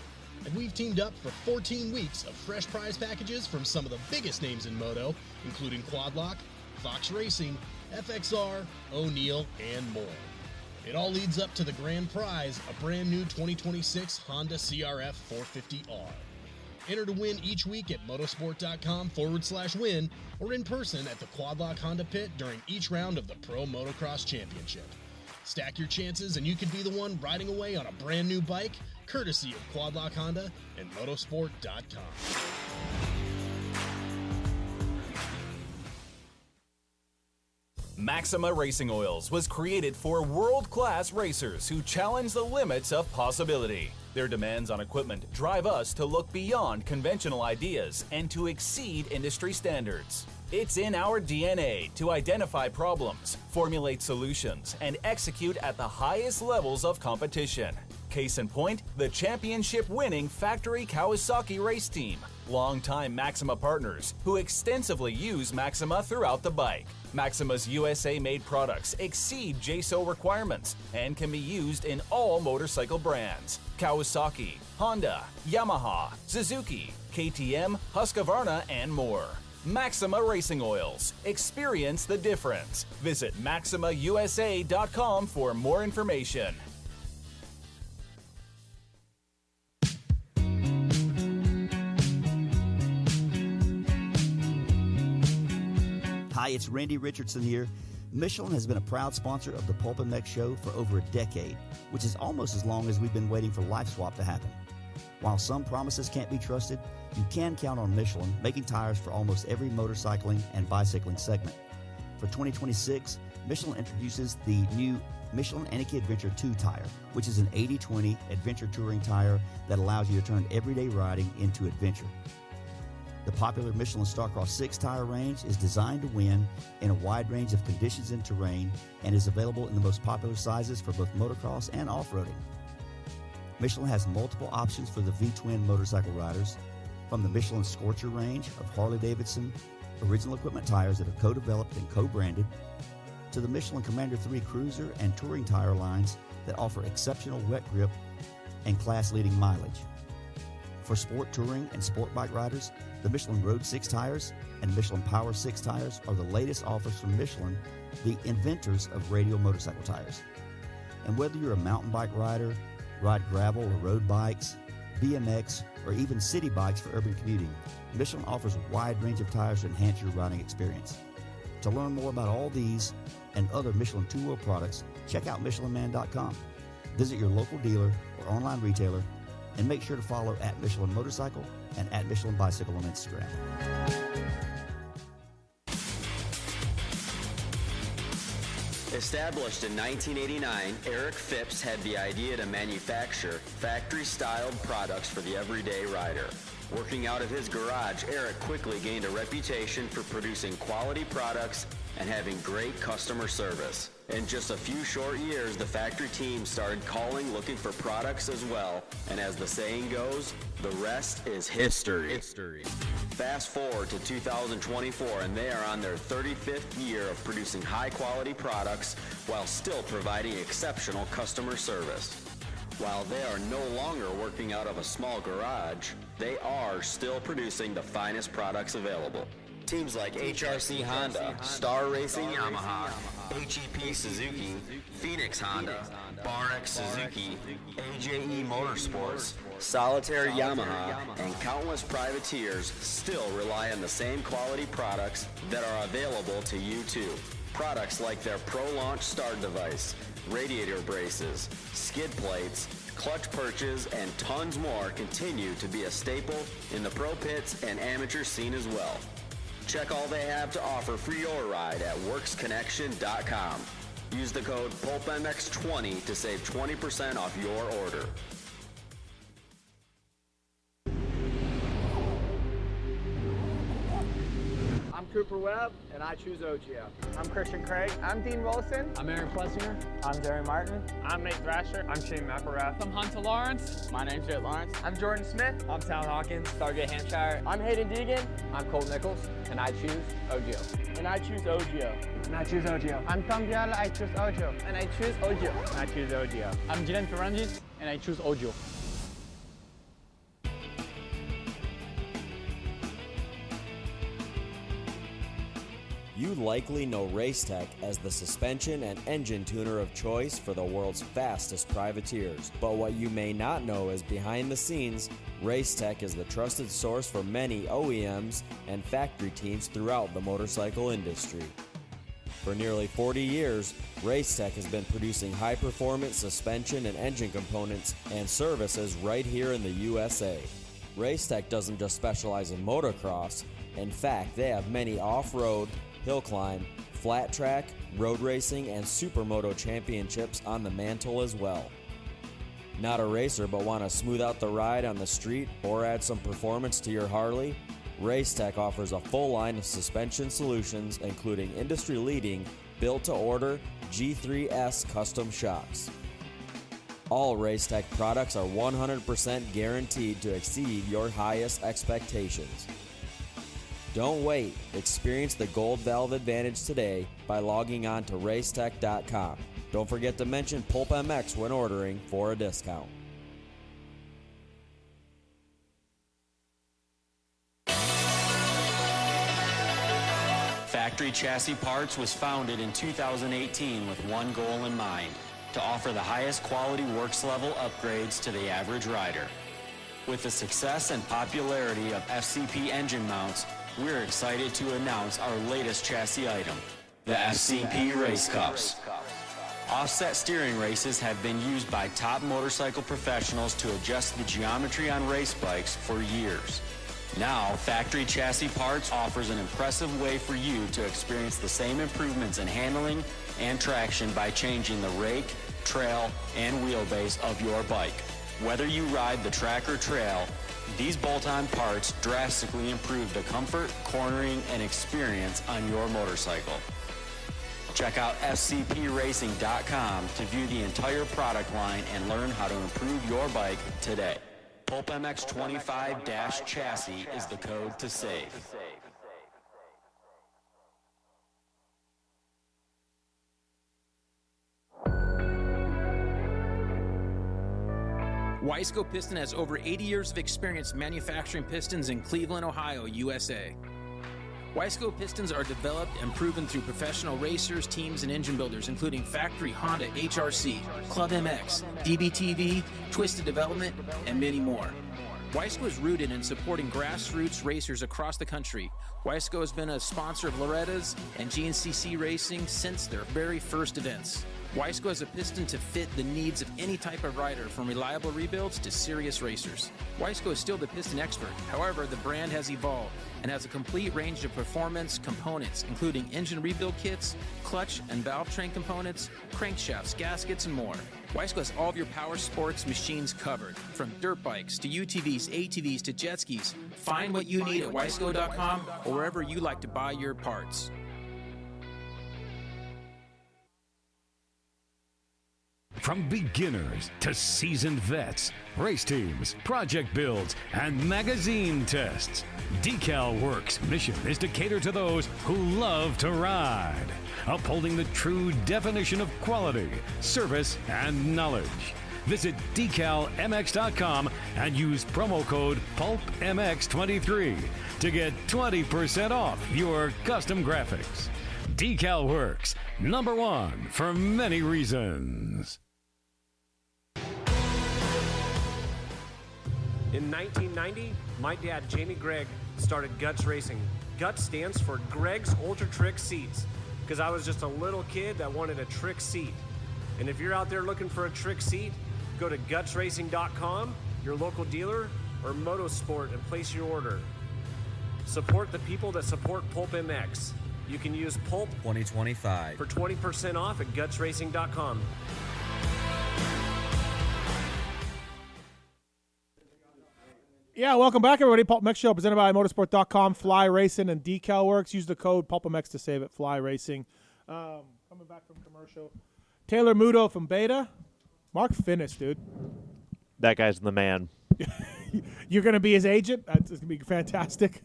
and we've teamed up for 14 weeks of fresh prize packages from some of the biggest names in moto, including Quadlock, Fox Racing, FXR, O'Neill, and more. It all leads up to the grand prize, a brand new 2026 Honda CRF 450R. Enter to win each week at motosport.com/win or in person at the Quadlock Honda pit during each round of the Pro Motocross Championship. Stack your chances and you could be the one riding away on a brand new bike, courtesy of Quadlock Honda and motosport.com. MAXIMA Racing Oils was created for world-class racers who challenge the limits of possibility. Their demands on equipment drive us to look beyond conventional ideas and to exceed industry standards. It's in our DNA to identify problems, formulate solutions, and execute at the highest levels of competition. Case in point, the championship-winning factory Kawasaki race team, longtime MAXIMA partners who extensively use MAXIMA throughout the bike. MAXIMA's USA-made products exceed JSO requirements and can be used in all motorcycle brands: Kawasaki, Honda, Yamaha, Suzuki, KTM, Husqvarna, and more. MAXIMA Racing Oils. Experience the difference. Visit MaximaUSA.com for more information. Hi, it's Randy Richardson here. Michelin has been a proud sponsor of the PulpMX show for over a decade, which is almost as long as we've been waiting for Life Swap to happen. While some promises can't be trusted, you can count on Michelin making tires for almost every motorcycling and bicycling segment. For 2026, Michelin introduces the new Michelin Aniki Adventure 2 tire, which is an 80/20 adventure touring tire that allows you to turn everyday riding into adventure. The popular Michelin Starcross 6 tire range is designed to win in a wide range of conditions and terrain and is available in the most popular sizes for both motocross and off-roading. Michelin has multiple options for the V-twin motorcycle riders, from the Michelin Scorcher range of Harley-Davidson original equipment tires that are co-developed and co-branded, to the Michelin Commander 3 cruiser and touring tire lines that offer exceptional wet grip and class-leading mileage. For sport touring and sport bike riders, the Michelin Road 6 tires and Michelin Power 6 tires are the latest offers from Michelin, the inventors of radial motorcycle tires. And whether you're a mountain bike rider, ride gravel or road bikes, BMX, or even city bikes for urban commuting, Michelin offers a wide range of tires to enhance your riding experience. To learn more about all these and other Michelin two-wheel products, check out MichelinMan.com. Visit your local dealer or online retailer, and make sure to follow at Michelin Motorcycle and at Michelin Bicycle on Instagram. Established in 1989, Eric Phipps had the idea to manufacture factory-styled products for the everyday rider. Working out of his garage, Eric quickly gained a reputation for producing quality products and having great customer service. In just a few short years, the factory team started calling, looking for products as well. And as the saying goes, the rest is history. Fast forward to 2024, and they are on their 35th year of producing high-quality products while still providing exceptional customer service. While they are no longer working out of a small garage, they are still producing the finest products available. Teams like HRC Honda, Star Racing Yamaha, HEP Suzuki, Phoenix Honda, BarX Suzuki, AJE Motorsports, Solitaire Yamaha, and countless privateers still rely on the same quality products that are available to you too. Products like their Pro Launch start device, radiator braces, skid plates, clutch perches, and tons more continue to be a staple in the pro pits and amateur scene as well. Check all they have to offer for your ride at worksconnection.com. Use the code PulpMX20 to save 20% off your order. I'm Cooper Webb, and I choose OGIO. I'm Christian Craig. I'm Dean Wilson. I'm Aaron Plessinger. I'm Jerry Martin. I'm Nate Thrasher. I'm Shane McElrath. I'm Hunter Lawrence. My name's Jet Lawrence. I'm Jordan Smith. I'm Tal Hawkins. Stargate Hampshire. I'm Hayden Deegan. I'm Cole Nichols, and I choose OGIO. And I choose OGIO. And I choose OGIO. I'm Tom Biala. I choose OGIO. And I choose OGIO. And I choose OGIO. I'm Jiren Ferrandis, and I choose OGIO. You likely know Racetech as the suspension and engine tuner of choice for the world's fastest privateers. But what you may not know is behind the scenes, Racetech is the trusted source for many OEMs and factory teams throughout the motorcycle industry. For nearly 40 years, Racetech has been producing high-performance suspension and engine components and services right here in the USA. Racetech doesn't just specialize in motocross. In fact, they have many off-road, hill climb, flat track, road racing, and supermoto championships on the mantle as well. Not a racer but want to smooth out the ride on the street or add some performance to your Harley? Racetech offers a full line of suspension solutions including industry-leading built-to-order G3S custom shocks. All Racetech products are 100% guaranteed to exceed your highest expectations. Don't wait. Experience the Gold Valve Advantage today by logging on to racetech.com. Don't forget to mention PulpMX when ordering for a discount. Factory Chassis Parts was founded in 2018 with one goal in mind: to offer the highest quality works level upgrades to the average rider. With the success and popularity of FCP engine mounts, we're excited to announce our latest chassis item, the FCP Race Cups. Offset steering races have been used by top motorcycle professionals to adjust the geometry on race bikes for years. Now, Factory Chassis Parts offers an impressive way for you to experience the same improvements in handling and traction by changing the rake, trail, and wheelbase of your bike. Whether you ride the track or trail, these bolt-on parts drastically improve the comfort, cornering, and experience on your motorcycle. Check out fcpracing.com to view the entire product line and learn how to improve your bike today. PulpMX25-chassis is the code to save. Wiseco Piston has over 80 years of experience manufacturing pistons in Cleveland, Ohio, USA. Wiseco pistons are developed and proven through professional racers, teams, and engine builders, including factory Honda HRC, Club MX, DBTV, Twisted Development, and many more. Wiseco is rooted in supporting grassroots racers across the country. Wiseco has been a sponsor of Loretta's and GNCC Racing since their very first events. Wiseco has a piston to fit the needs of any type of rider, from reliable rebuilds to serious racers. Wiseco is still the piston expert. However, the brand has evolved and has a complete range of performance components, including engine rebuild kits, clutch and valve train components, crankshafts, gaskets, and more. Wiseco has all of your power sports machines covered, from dirt bikes to UTVs, ATVs to jet skis. Find what you need at wiseco.com or wherever you like to buy your parts. From beginners to seasoned vets, race teams, project builds, and magazine tests, DeCAL WORKS' mission is to cater to those who love to ride, upholding the true definition of quality, service, and knowledge. Visit DeCalMX.com and use promo code PulpMX23 to get 20% off your custom graphics. DeCAL WORKS, #1 for many reasons. In 1990, my dad, Jamie Gregg, started Guts Racing. Guts stands for Greg's Ultra Trick Seats, because I was just a little kid that wanted a trick seat. And if you're out there looking for a trick seat, go to gutsracing.com, your local dealer, or Motosport, and place your order. Support the people that support PulpMX. You can use Pulp 2025 for 20% off at gutsracing.com. Yeah, welcome back, everybody. PulpMX Show presented by Motosport.com, Fly Racing, and DeCAL WORKS. Use the code PulpMX to save it. Fly Racing. Coming back from commercial. Taylor Muto from Beta. Mark Fineis, dude. That guy's the man. You're going to be his agent? That's going to be fantastic.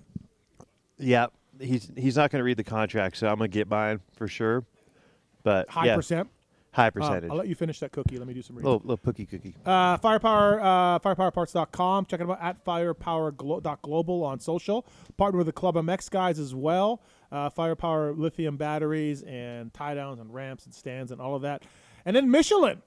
Yeah, he's not going to read the contract, so I'm going to get mine for sure. But high percent? High percentage. I'll let you finish that cookie. Let me do some reading. Little cookie. Firepowerparts.com. Check it out at firepower.global on social. Partner with the Club MX guys as well. Firepower lithium batteries and tie downs and ramps and stands and all of that. And then Michelin.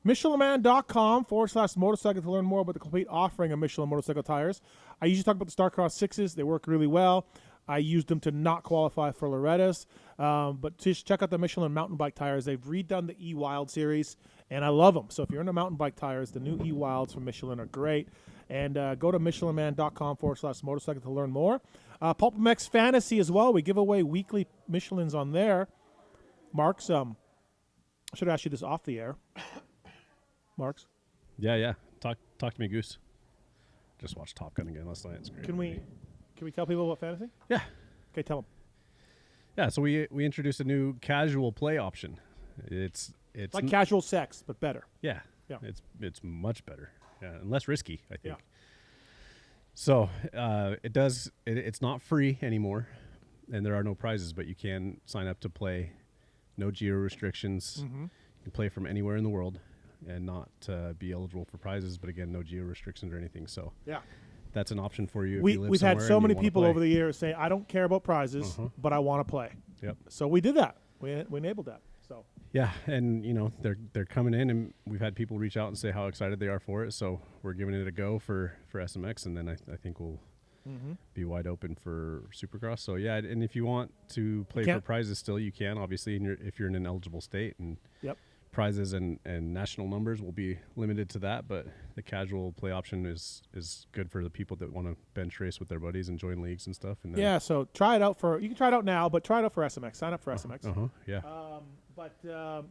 MichelinMan.com/motorcycle to learn more about the complete offering of Michelin motorcycle tires. I usually talk about the Starcross 6s. They work really well. I used them to not qualify for Loretta's. But just check out the Michelin mountain bike tires. They've redone the E-Wild series, and I love them. So if you're into mountain bike tires, the new E-Wilds from Michelin are great. And go to MichelinMan.com/motorcycle to learn more. PulpMX Fantasy as well. We give away weekly Michelins on there. Marks, I should ask you this off the air. Marks? Yeah. Talk to me, Goose. Just watched Top Gun again last night. It's great. Can we tell people about fantasy? Yeah. Okay, tell them. Yeah, so we introduced a new casual play option. It's like casual sex, but better. Yeah. It's much better. Yeah, and less risky, I think. Yeah. So it's not free anymore, and there are no prizes, but you can sign up to play. No geo restrictions. Mm-hmm. You can play from anywhere in the world and not be eligible for prizes, but again, no geo restrictions or anything. So yeah, that's an option for you. We've had so many people over the years say, I don't care about prizes, but I want to play. Yep. So we did that. We enabled that. So yeah, and they're coming in, and we've had people reach out and say how excited they are for it. So we're giving it a go for SMX, and then I think we'll be wide open for Supercross. So yeah, and if you want to play for prizes still, you can, obviously, if you're in an eligible state, and prizes and national numbers will be limited to that, but the casual play option is good for the people that want to bench race with their buddies and join leagues and stuff. And then so try it out you can try it out now, but try it out for SMX. Sign up for SMX. Yeah.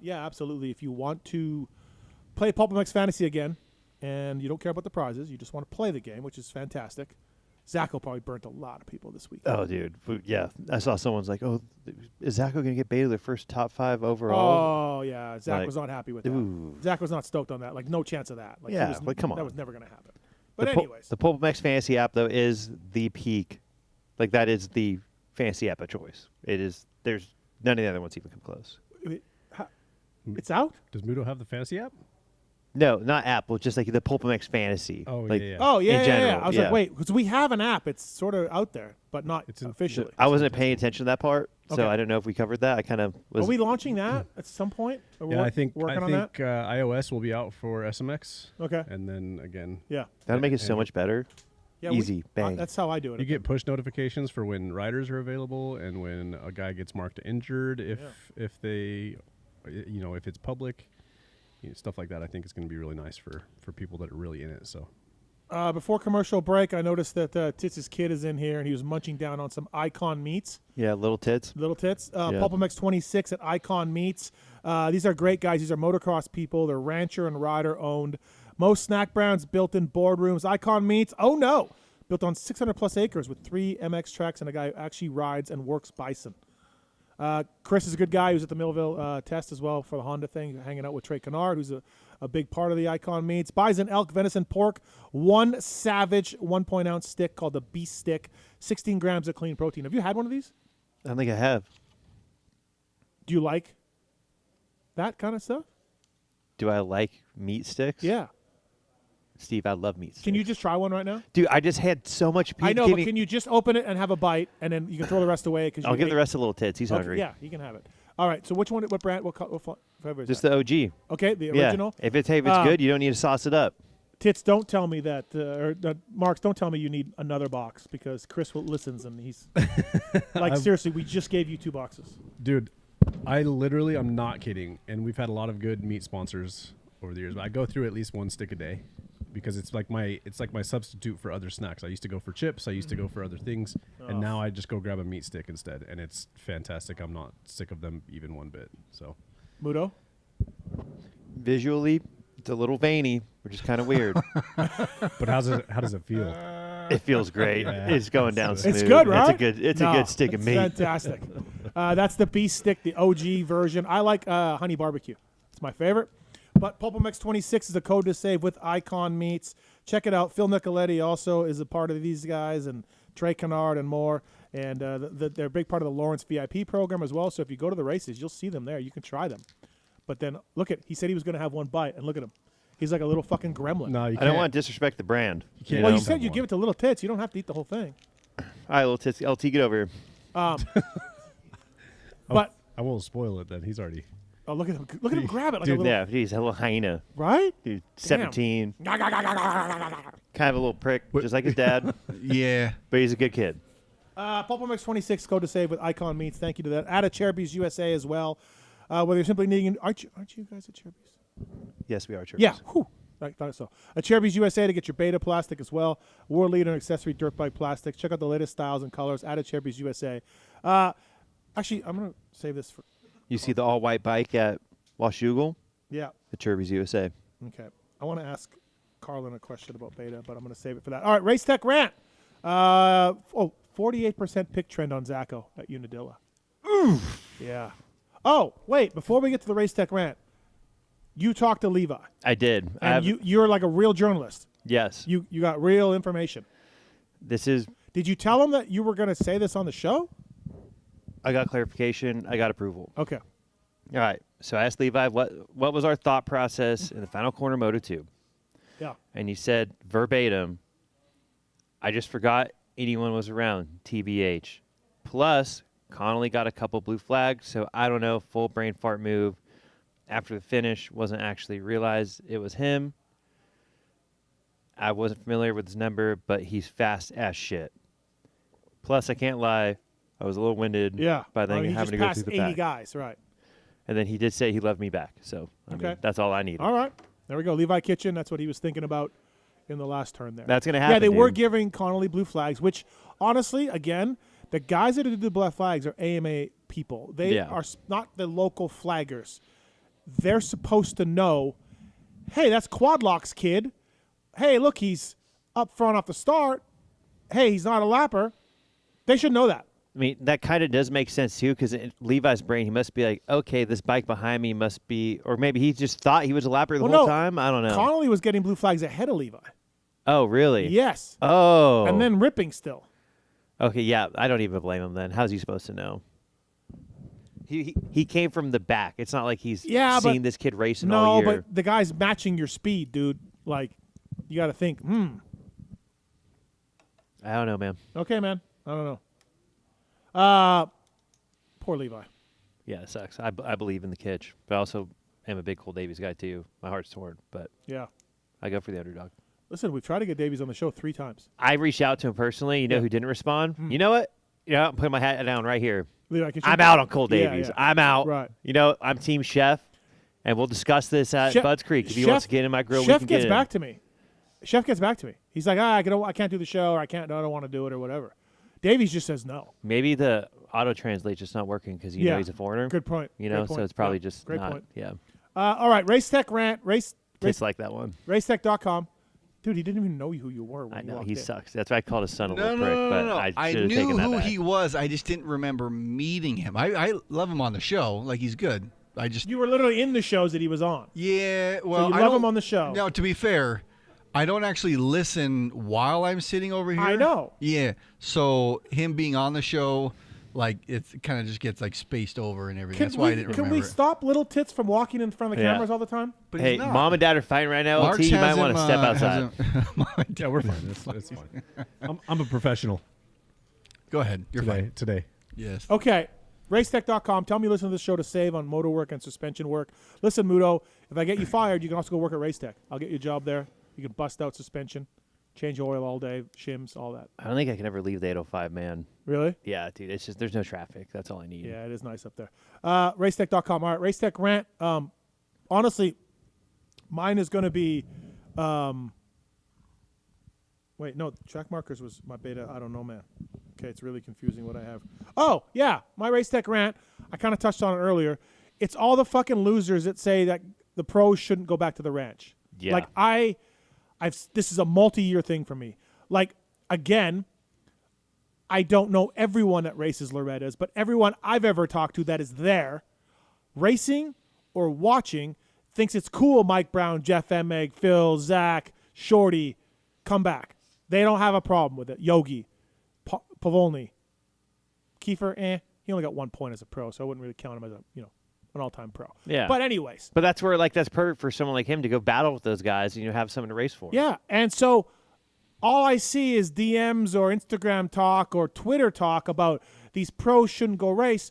Yeah, absolutely. If you want to play PulpMX Fantasy again and you don't care about the prizes, you just want to play the game, which is fantastic. Zacho probably burnt a lot of people this week. Oh, dude. Yeah. I saw someone's like, oh, is Zacho going to get beta their first top 5 overall? Oh, yeah. Zach was not happy with that. Ooh. Zach was not stoked on that. Like, no chance of that. Like, come on. That was never going to happen. But anyways. The PulpMX Fantasy app, though, is the peak. Like, that is the fantasy app of choice. It is. There's none of the other ones even come close. It's out? Does Muto have the fantasy app? No, not Apple. Just like the PulpMX Fantasy. Oh, like, yeah. Oh, yeah, in general, I was like, wait, because we have an app. It's sort of out there, but not officially. I wasn't paying attention to that part, so Okay. I don't know if we covered that. I kind of was. Are we launching that at some point? Yeah, I think working on that? iOS will be out for SMX. Okay. And then again. Yeah. That'll make it so much better. Yeah, easy, bang. That's how I do it. You get push notifications for when riders are available and when a guy gets marked injured if they, if it's public. Stuff like that, I think is going to be really nice for people that are really in it. So, before commercial break, I noticed that Tits' kid is in here, and he was munching down on some Icon meats. Yeah, Little Tits. PulpMX 26 at Icon Meats. These are great guys. These are motocross people. They're rancher and rider owned. Most snack brands built in boardrooms. Icon Meats. Oh no, built on 600 plus acres with 3 MX tracks and a guy who actually rides and works bison. Chris is a good guy. He was at the Millville test as well for the Honda thing, hanging out with Trey Kennard, who's a big part of the Icon Meats. Bison, elk, venison, pork, one savage 1.ounce stick called the Beast Stick, 16 grams of clean protein. Have you had one of these? I don't think I have. Do you like that kind of stuff? Do I like meat sticks? Yeah. Steve, I love meat sticks. Can you just try one right now? Dude, I just had so much. I know, but can you just open it and have a bite, and then you can throw the rest away? I'll give the rest to Little Tits. He's hungry. Yeah, he can have it. All right, so which one, what brand, what flavor is Just that? the OG. Okay, the original? Yeah. If it's good, you don't need to sauce it up. Tits, don't tell me that, Marks, don't tell me you need another box, because Chris listens, and he's, like, seriously, we just gave you 2 boxes. Dude, I'm not kidding, and we've had a lot of good meat sponsors over the years, but I go through at least 1 stick a day. because it's like my substitute for other snacks. I used to go for chips. I used to go for other things, and now I just go grab a meat stick instead, and it's fantastic. I'm not sick of them even one bit. So, Muto? Visually, it's a little veiny, which is kind of weird. But how does it feel? It feels great. Yeah. It's going down smooth. It's good, right? It's a good stick of meat. Fantastic. That's the beef stick, the OG version. I like honey barbecue. It's my favorite. But PulpMX 26 is a code to save with Icon Meats. Check it out. Phil Nicoletti also is a part of these guys, and Trey Kennard and more. And they're a big part of the Lawrence VIP program as well. So if you go to the races, you'll see them there. You can try them. But then he said he was going to have one bite, and look at him. He's like a little fucking gremlin. No, I don't want to disrespect the brand. Well, you said you give it to Little Tits. You don't have to eat the whole thing. All right, Little Tits. LT, get over here. But I won't spoil it then. He's already. Oh, look at him! Look at him grab it like Dude, a little. yeah, he's a little hyena. Right? Dude, 17. Kind of a little prick, just like his dad. Yeah. But he's a good kid. PulpMX 26 code to save with Icon Meats. Thank you to that. Add a Cherubies USA as well. Whether you're simply needing, aren't you guys at Cherubies? Yes, we are Cherubies. Yeah. Whew. I thought so. A Cherubies USA to get your beta plastic as well. World leader in accessory dirt bike plastics. Check out the latest styles and colors. Add a Cherubies USA. Actually, I'm gonna save this for. You see the all-white bike at Washougal? Yeah. The Cherubies USA. Okay. I want to ask Carlen a question about beta, but I'm going to save it for that. All right, Race Tech Rant. 48% pick trend on Zacho at Unadilla. Oof. Yeah. Oh, wait. Before we get to the Race Tech Rant, you talked to Levi. I did. And you're like a real journalist. Yes. You got real information. Did you tell him that you were going to say this on the show? I got clarification. I got approval. Okay. All right. So I asked Levi what was our thought process in the final corner Moto 2. Yeah. And he said verbatim, I just forgot anyone was around, TBH. Plus, Connolly got a couple blue flags, so I don't know, full brain fart move. After the finish, wasn't actually realized it was him. I wasn't familiar with his number, but he's fast as shit. Plus, I can't lie, I was a little winded by then having to go through the 80 pack. guys, right. And then he did say he loved me back. So, I mean, that's all I needed. All right. There we go. Levi Kitchen, that's what he was thinking about in the last turn there. That's going to happen, Yeah, they were giving Connolly blue flags, which, honestly, again, the guys that do the blue flags are AMA people. They are not the local flaggers. They're supposed to know, hey, that's Quadlock's kid. Hey, look, he's up front off the start. Hey, he's not a lapper. They should know that. I mean, that kind of does make sense, too, because in Levi's brain, he must be like, okay, this bike behind me must be, or maybe he just thought he was a lapper the whole time. I don't know. Connolly was getting blue flags ahead of Levi. Oh, really? Yes. Oh. And then ripping still. Okay, yeah, I don't even blame him then. How's he supposed to know? He came from the back. It's not like he's seen this kid racing all year. No, but the guy's matching your speed, dude. Like, you got to think, I don't know, man. Okay, man. I don't know. Poor Levi. Yeah, it sucks. I believe in the kitch, but I also am a big Cole Davies guy, too. My heart's torn, but yeah, I go for the underdog. Listen, we've tried to get Davies on the show 3 times. I reached out to him personally. You know who didn't respond? You know what? I'm putting my hat down right here. I'm out on Cole Davies. I'm out. Right. You know, I'm Team Chef, and we'll discuss this at Bud's Creek. If he wants to get in my grill, Chef we can gets get back to me. Chef gets back to me. He's like, I can't do the show, or I don't want to do it, or whatever. Davies just says no. Maybe the auto translate just not working because you know he's a foreigner. Good point. You know, so it's probably just Great not. point. Yeah. All right, Race Tech Rant. Just like that one. Racetech.com. Dude, he didn't even know who you were. I know, he sucks. That's why I called his son a little prick. No. But I should have knew taken that who back. he was. I just didn't remember meeting him. I love him on the show. Like, he's good. You were literally in the shows that he was on. Yeah, well, so you love him on the show. No, to be fair, I don't actually listen while I'm sitting over here. I know. Yeah, so him being on the show, like, it kind of just gets like spaced over and everything. That's why I didn't remember. Can we stop Little Tits from walking in front of the cameras all the time? But hey, Mom and Dad are fighting right now. Marks LT, you might want to step outside. Yeah, we're fine. It's fine. I'm a professional. Go ahead. You're fine. Today. Yes. Okay. Racetech.com. Tell me you listen to this show to save on motor work and suspension work. Listen, Muto, if I get you fired, you can also go work at Racetech. I'll get you a job there. You can bust out suspension, change oil all day, shims, all that. I don't think I can ever leave the 805, man. Really? Yeah, dude. It's just there's no traffic. That's all I need. Yeah, it is nice up there. Racetech.com. All right, Racetech Rant. Honestly, mine is going to be Wait, no, track markers was my beta. I don't know, man. Okay, it's really confusing what I have. Oh, yeah, my Race Tech rant. I kind of touched on it earlier. It's all the fucking losers that say that the pros shouldn't go back to the ranch. Yeah. Like, this is a multi-year thing for me. Like, again, I don't know everyone that races Loretta's, but everyone I've ever talked to that is there, racing or watching, thinks it's cool Mike Brown, Jeff Emig, Phil, Zach, Shorty, come back. They don't have a problem with it. Yogi, Pavolny, Kiefer, he only got 1 point as a pro, so I wouldn't really count him as an all-time pro. Yeah. But anyways. But that's where, that's perfect for someone like him to go battle with those guys and have someone to race for. Yeah, and so all I see is DMs or Instagram talk or Twitter talk about these pros shouldn't go race.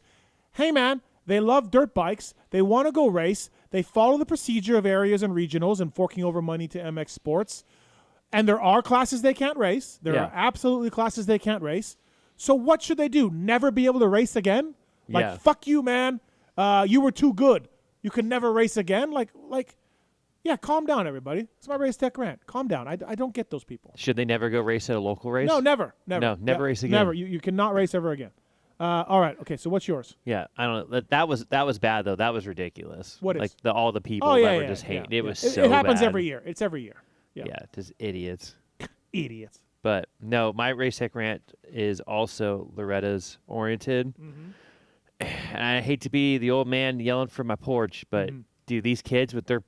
Hey, man, they love dirt bikes. They want to go race. They follow the procedure of areas and regionals and forking over money to MX Sports. And there are classes they can't race. There are absolutely classes they can't race. So what should they do? Never be able to race again? Fuck you, man. You were too good. You can never race again? Yeah, calm down, everybody. It's my Race Tech rant. Calm down. I don't get those people. Should they never go race at a local race? No, never. No, never race again. Never. You cannot race ever again. All right. Okay, so what's yours? Yeah, I don't know. That was bad, though. That was ridiculous. What is? All the people that were just hating. It was so bad. It happens every year. It's every year. Yeah, just idiots. Idiots. But, no, my Race Tech rant is also Loretta's oriented. Mm-hmm. And I hate to be the old man yelling from my porch, but, dude, these kids with their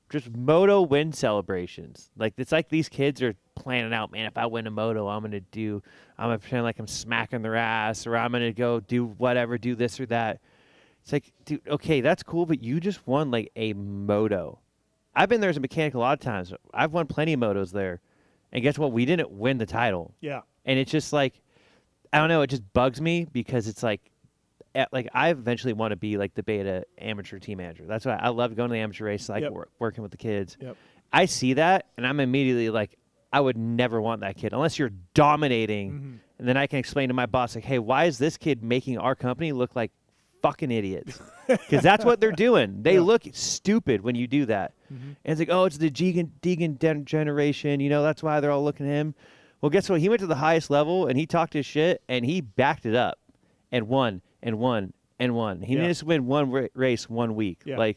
just moto win celebrations. It's like these kids are planning out, man, if I win a moto, I'm going to pretend like I'm smacking their ass, or I'm going to go do whatever, do this or that. It's like, dude, okay, that's cool, but you just won, a moto. I've been there as a mechanic a lot of times. I've won plenty of motos there. And guess what? We didn't win the title. Yeah. And it's just I don't know, it just bugs me because it's I eventually want to be the beta amateur team manager. That's why I love going to the amateur race, working with the kids. Yep. I see that, and I'm immediately I would never want that kid unless you're dominating. Mm-hmm. And then I can explain to my boss, hey, why is this kid making our company look like fucking idiots? Because that's what they're doing. They look stupid when you do that. Mm-hmm. And it's it's the Deegan generation. That's why they're all looking at him. Well, guess what? He went to the highest level, and he talked his shit, and he backed it up and won and won and won. He didn't just win one race 1 week. Yeah.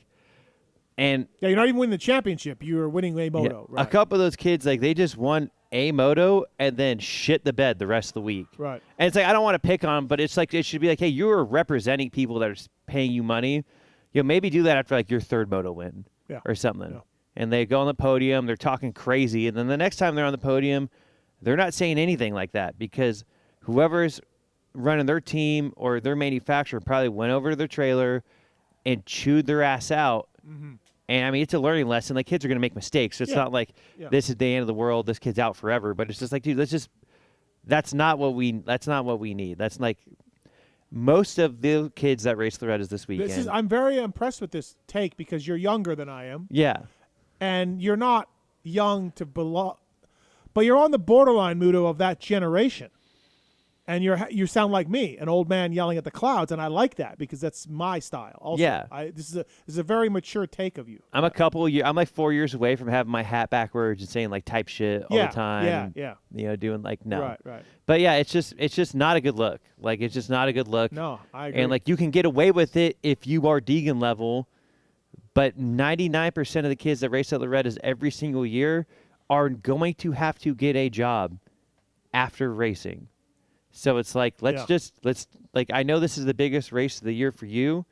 And you're not even winning the championship. You're winning a moto. Yeah, right. A couple of those kids, they just won a moto and then shit the bed the rest of the week. Right. And it's I don't want to pick on them, but it's it should be hey, you're representing people that are paying you money. Maybe do that after your third moto win or something. Yeah. And they go on the podium, they're talking crazy, and then the next time they're on the podium, they're not saying anything like that because whoever's running their team or their manufacturer probably went over to their trailer and chewed their ass out. Mm-hmm. And it's a learning lesson. Kids are going to make mistakes. It's not this is the end of the world. This kid's out forever. But it's just dude, that's not what we need. That's most of the kids that race Loretta's this weekend. I'm very impressed with this take because you're younger than I am. Yeah. And you're not young to belong, but you're on the borderline, Muto, of that generation. And you sound like me, an old man yelling at the clouds, and I like that because that's my style. Also, yeah, this is a very mature take of you. I'm I'm 4 years away from having my hat backwards and saying type shit all the time. Yeah. Doing no. Right. But yeah, it's just not a good look. It's just not a good look. No, I agree. And you can get away with it if you are Deegan level, but 99% of the kids that race at Loretta's every single year are going to have to get a job after racing. So it's I know this is the biggest race of the year for you,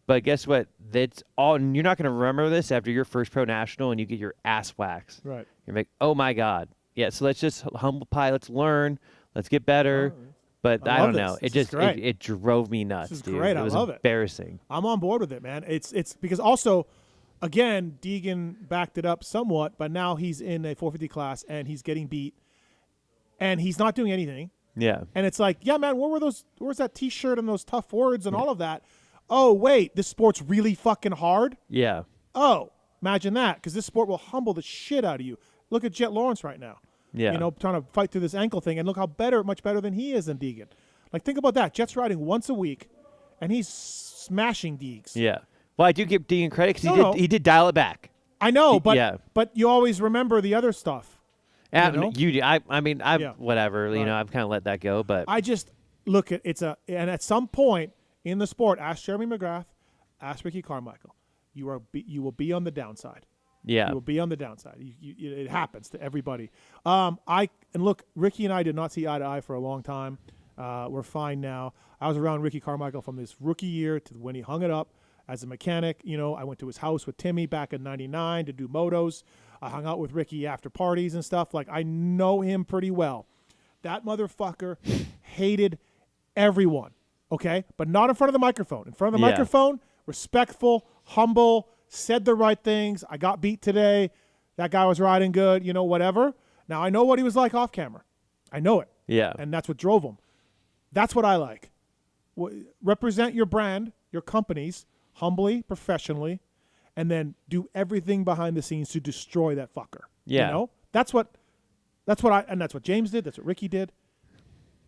but guess what? That's all. You're not going to remember this after your first pro national and you get your ass waxed. Right. You're like, oh my God. Yeah. So let's just humble pie. Let's learn. Let's get better. But I don't know. It drove me nuts. This is dude. great. It was I love it. Embarrassing. I'm on board with it, man. It's because also, again, Deegan backed it up somewhat, but now he's in a 450 class and he's getting beat, and he's not doing anything. Yeah. And it's yeah, man, where's that T-shirt and those tough words and all of that? Oh, wait, this sport's really fucking hard? Yeah. Oh, imagine that, because this sport will humble the shit out of you. Look at Jet Lawrence right now. Yeah. Trying to fight through this ankle thing, and look how much better than he is than Deegan. Think about that. Jet's riding once a week, and he's smashing Deegs. Yeah. Well, I do give Deegan credit because he did dial it back. I know, but you always remember the other stuff. I mean, whatever. You know, I've kind of let that go, but I just look at and at some point in the sport, ask Jeremy McGrath, ask Ricky Carmichael. You will be on the downside. Yeah, you will be on the downside. It happens to everybody. Look, Ricky and I did not see eye to eye for a long time. We're fine now. I was around Ricky Carmichael from this rookie year to when he hung it up as a mechanic. You know, I went to his house with Timmy back in '99 to do motos. I hung out with Ricky after parties and stuff. Like, I know him pretty well. That motherfucker hated everyone, okay? But not in front of the microphone. In front of the microphone, respectful, humble, said the right things. I got beat today. That guy was riding good, you know, whatever. Now, I know what he was like off camera. I know it. Yeah. And that's what drove him. That's what I like. Represent your brand, your companies, humbly, professionally, and then do everything behind the scenes to destroy that fucker. Yeah. You know? That's what James did. That's what Ricky did.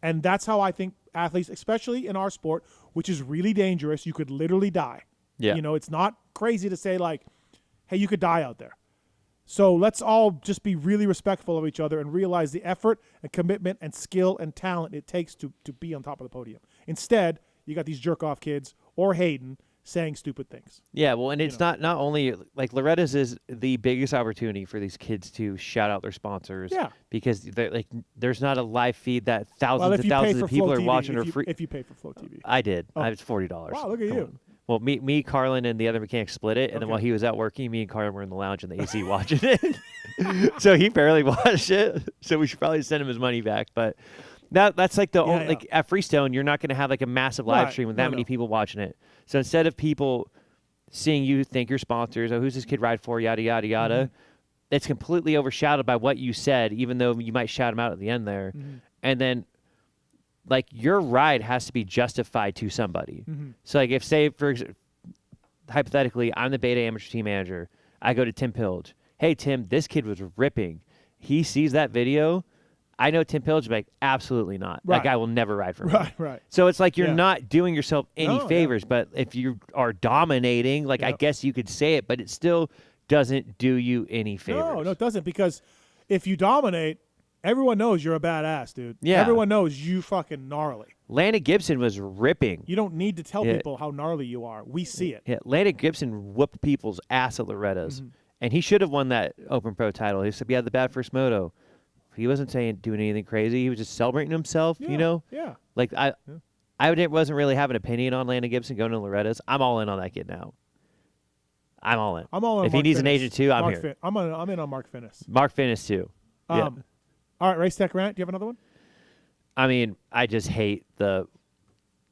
And that's how I think athletes, especially in our sport, which is really dangerous, you could literally die. Yeah. You know, it's not crazy to say, like, hey, you could die out there. So let's all just be really respectful of each other and realize the effort and commitment and skill and talent it takes to be on top of the podium. Instead, you got these jerk-off kids or Hayden saying stupid things. Yeah, well, and it's not only like Loretta's is the biggest opportunity for these kids to shout out their sponsors. Yeah, because there's not a live feed that thousands and thousands of people are watching or free. If you pay for Flow TV, I did. I was $40. Wow, look at you. Well, me, Carlen, and the other mechanic split it, and then while he was out working, me and Carlen were in the lounge in the AC watching it. So he barely watched it. So we should probably send him his money back. But that's like only, like at Freestone, you're not going to have like a massive live stream with that many people watching it. So instead of people seeing you thank your sponsors, oh, who's this kid ride for, yada, yada, yada, it's completely overshadowed by what you said, even though you might shout them out at the end there. And then, like, your ride has to be justified to somebody. So, like, if, say, hypothetically, I'm the Beta Amateur Team Manager, I go to Tim Pilge. Hey, Tim, this kid was ripping. He sees that video. I know Tim Pilge will be like, absolutely not. Right. That guy will never ride for me. Right. So it's like you're not doing yourself any favors, but if you are dominating, like, I guess you could say it, but it still doesn't do you any favors. No, it doesn't, because if you dominate, everyone knows you're a badass, dude. Yeah. Everyone knows you fucking gnarly. Landon Gibson was ripping. You don't need to tell people how gnarly you are. We see it. Yeah, Landon Gibson whooped people's ass at Loretta's, and he should have won that Open Pro title. He said he had the bad first moto. He wasn't doing anything crazy. He was just celebrating himself, you know? Yeah. Like, I wasn't really having an opinion on Landon Gibson going to Loretta's. I'm all in on that kid now. I'm all in. I'm all in. If he needs an agent too, I'm here. I'm in on Mark Fineis. Mark Fineis too. Yeah. All right, Race Tech Rant. Do you have another one? I mean, I just hate the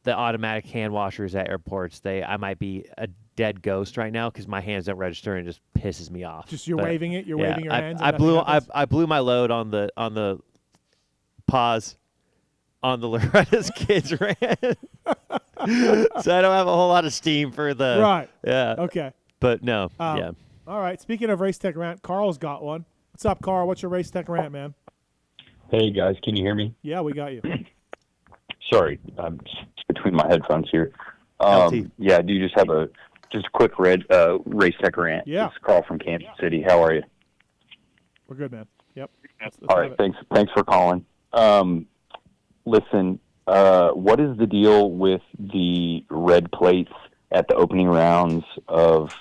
automatic hand washers at airports. I might be a dead ghost right now because my hands don't register and it just pisses me off. Just waving it. You're waving your hands. I blew my load on the pause on the Loretta's kids rant. So I don't have a whole lot of steam for the right. Yeah. Okay. But no. Yeah. All right. Speaking of Race Tech Rant, Carl's got one. What's up, Carl? What's your Race Tech Rant, man? Hey guys, can you hear me? Yeah, we got you. Sorry, I'm between my headphones here. Yeah, I do just have a quick Race Tech Rant. Yeah. It's Carl from Kansas City. How are you? We're good, man. Yep. Let's all right, thanks for calling. Listen, what is the deal with the red plates at the opening rounds of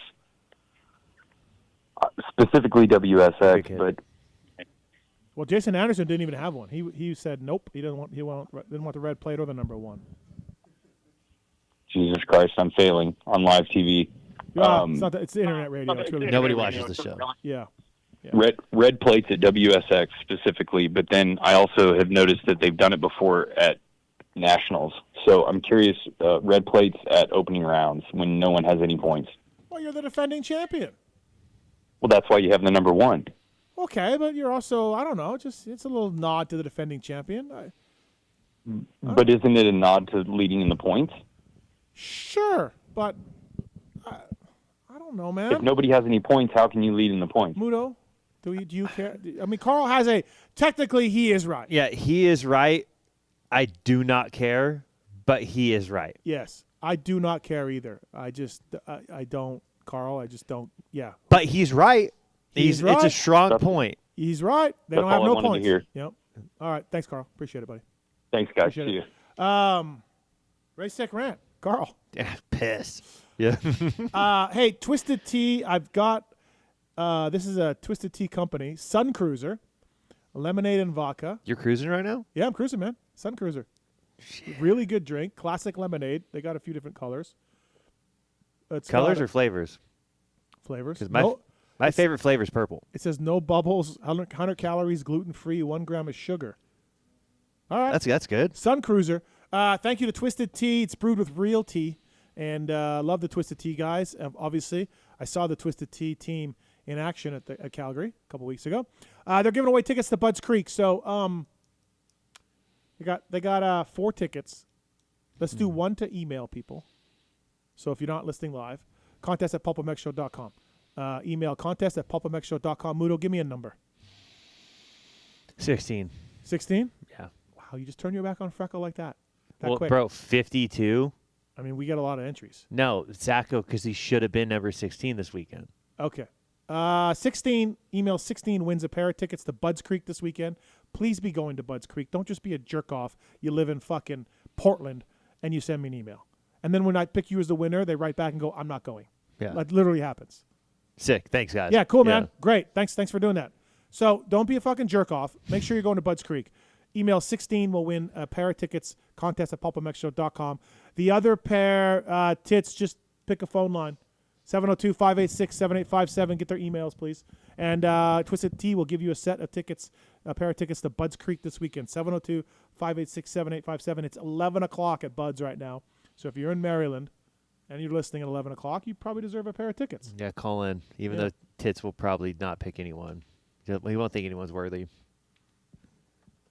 specifically WSX, but well, Jason Anderson didn't even have one. He said nope. He didn't want the red plate or the number one. Jesus Christ, I'm failing on live TV. It's internet radio. It's really nobody watches the show. Yeah. Red plates at WSX specifically, but then I also have noticed that they've done it before at nationals. So I'm curious, red plates at opening rounds when no one has any points. Well, you're the defending champion. Well, that's why you have the number one. Okay, but you're also, I don't know, it's a little nod to the defending champion. But isn't it a nod to leading in the points? Sure, but I don't know, man. If nobody has any points, how can you lead in the points? Muto, do you care? I mean, Carl has technically he is right. Yeah, he is right. I do not care, but he is right. Yes, I do not care either. I don't, Carl, I just don't, yeah. But he's right. He's right. It's a strong point. He's right. They That's don't have all I no wanted to points. hear. Yep. All right. Thanks, Carl. Appreciate it, buddy. Thanks, guys. Appreciate See it. you. Race Tech Rant. Carl. Yeah, piss. Yeah. Hey, Twisted Tea. I've got this is a Twisted Tea company, Sun Cruiser, lemonade and vodka. You're cruising right now? Yeah, I'm cruising, man. Sun Cruiser. Really good drink. Classic lemonade. They got a few different colors. Colors or flavors? Flavors. Because my favorite flavor is purple. It says no bubbles, 100 calories, gluten-free, 1 gram of sugar. All right. That's good. Sun Cruiser. Thank you to Twisted Tea. It's brewed with real tea. And love the Twisted Tea guys. Obviously, I saw the Twisted Tea team in action at Calgary a couple weeks ago. They're giving away tickets to Budds Creek. So they got 4 tickets. Let's do one to email people. So if you're not listening live, contest at PulpMXshow.com. Email contest at PulpMXshow.com. Muto, give me a number. 16. 16? Yeah. Wow, you just turn your back on Freckle like that. Well, quick. bro, 52. I mean, we got a lot of entries. No, Zacho, because he should have been number 16 this weekend. Okay. 16, email 16 wins a pair of tickets to Budds Creek this weekend. Please be going to Budds Creek. Don't just be a jerk off. You live in fucking Portland and you send me an email. And then when I pick you as the winner, they write back and go, I'm not going. Yeah. That literally happens. Sick. Thanks, guys. Yeah, cool, man. Great. Thanks for doing that. So don't be a fucking jerk off. Make sure you're going to Budds Creek. Email 16 will win a pair of tickets. Contest at PulpMXshow.com. The other pair, Tits, just pick a phone line. 702-586-7857. Get their emails, please. And Twisted Tea will give you a set of tickets, a pair of tickets to Budds Creek this weekend. 702-586-7857. It's 11 o'clock at Budds right now. So if you're in Maryland and you're listening at 11 o'clock, you probably deserve a pair of tickets. Yeah, call in. Even though Tits will probably not pick anyone. He won't think anyone's worthy.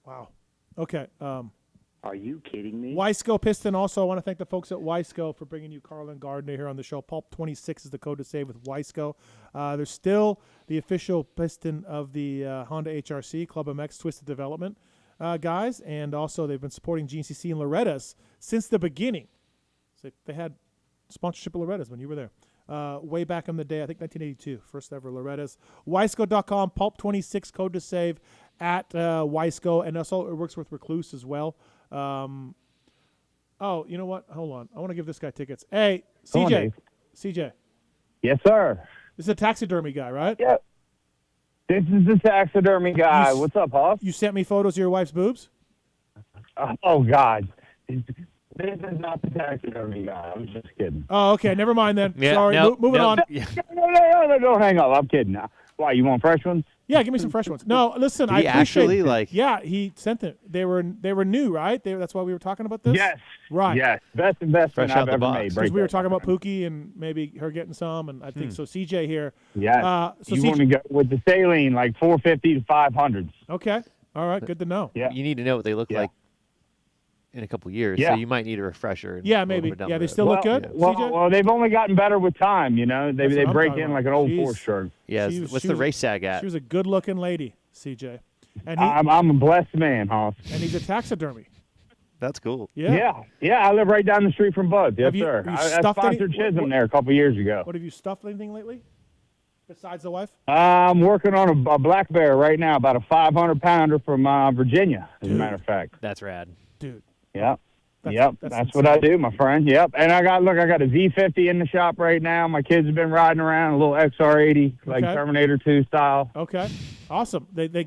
Wow. Okay. Are you kidding me? Wiseco Piston. Also, I want to thank the folks at Wiseco for bringing you Carlen Gardner here on the show. Pulp26 is the code to save with Wiseco. They're still the official piston of the Honda HRC, PulpMX Twisted Development guys. And also, they've been supporting GNCC and Loretta's since the beginning. So they had sponsorship of Loretta's when you were there. Way back in the day, I think 1982, first ever Loretta's. Wiseco.com, Pulp26, code to save at Wiseco. And also, it works with Recluse as well. Oh, you know what? Hold on. I want to give this guy tickets. Hey, CJ. CJ. Yes, sir. This is a taxidermy guy, right? Yep. This is the taxidermy guy. What's up, Hoss? You sent me photos of your wife's boobs? Oh, God. This is not the taxidermy guy. I was just kidding. Oh, okay. Never mind then. Yeah, Sorry. Moving on. No, don't hang up. I'm kidding. Why, you want fresh ones? Yeah, give me some fresh ones. No, listen, Did he actually, like... Yeah, he sent it. They were new, right? That's why we were talking about this? Yes. Right. Yes. Best investment I've ever made. Because we were talking about Pookie and maybe her getting some, and I think so. CJ here. Yes. So you want to go with the saline, like 450 to 500s. Okay. All right. Good to know. Yeah. You need to know what they look like in a couple of years, so you might need a refresher. Yeah, maybe. Yeah, they still look good. Well, they've only gotten better with time. You know, they break in like an old Porsche shirt. Yeah, what's the race tag at? She was a good-looking lady, CJ. And I'm a blessed man, Hoss. And he's a taxidermy. That's cool. Yeah. I live right down the street from Budds. Yes, sir. I sponsored Chisholm there a couple years ago. What have you stuffed anything lately? Besides the wife? I'm working on a black bear right now, about a 500-pounder from Virginia, as a matter of fact. That's rad. Dude. Yep. That's what I do, my friend. Yep. And I got a Z50 in the shop right now. My kids have been riding around a little XR80, like Terminator 2 style. Okay. Awesome. Did they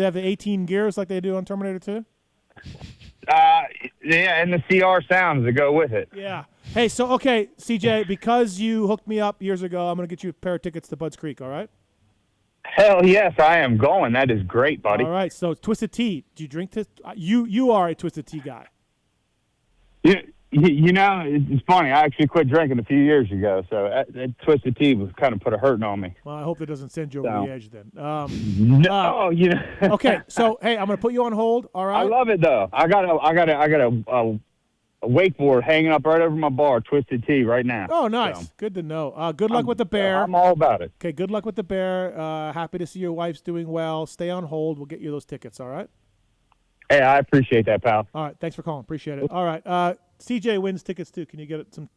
have the 18 gears like they do on Terminator 2? Yeah, and the CR sounds that go with it. Yeah. Hey, so, okay, CJ, because you hooked me up years ago, I'm going to get you a pair of tickets to Budds Creek, all right? Hell yes, I am going. That is great, buddy. All right, so Twisted Tea. Do you drink this? You are a Twisted Tea guy. You know, it's funny. I actually quit drinking a few years ago, so that Twisted Tea was kind of put a hurting on me. Well, I hope that doesn't send you over the edge then. No, you know. Okay, so hey, I'm going to put you on hold. All right. I love it though. I got a wakeboard hanging up right over my bar, Twisted Tea, right now. Oh, nice. So, good to know. Good luck with the bear. I'm all about it. Okay, good luck with the bear. Happy to see your wife's doing well. Stay on hold. We'll get you those tickets, all right? Hey, I appreciate that, pal. All right, thanks for calling. Appreciate it. All right, CJ wins tickets too. Can you get some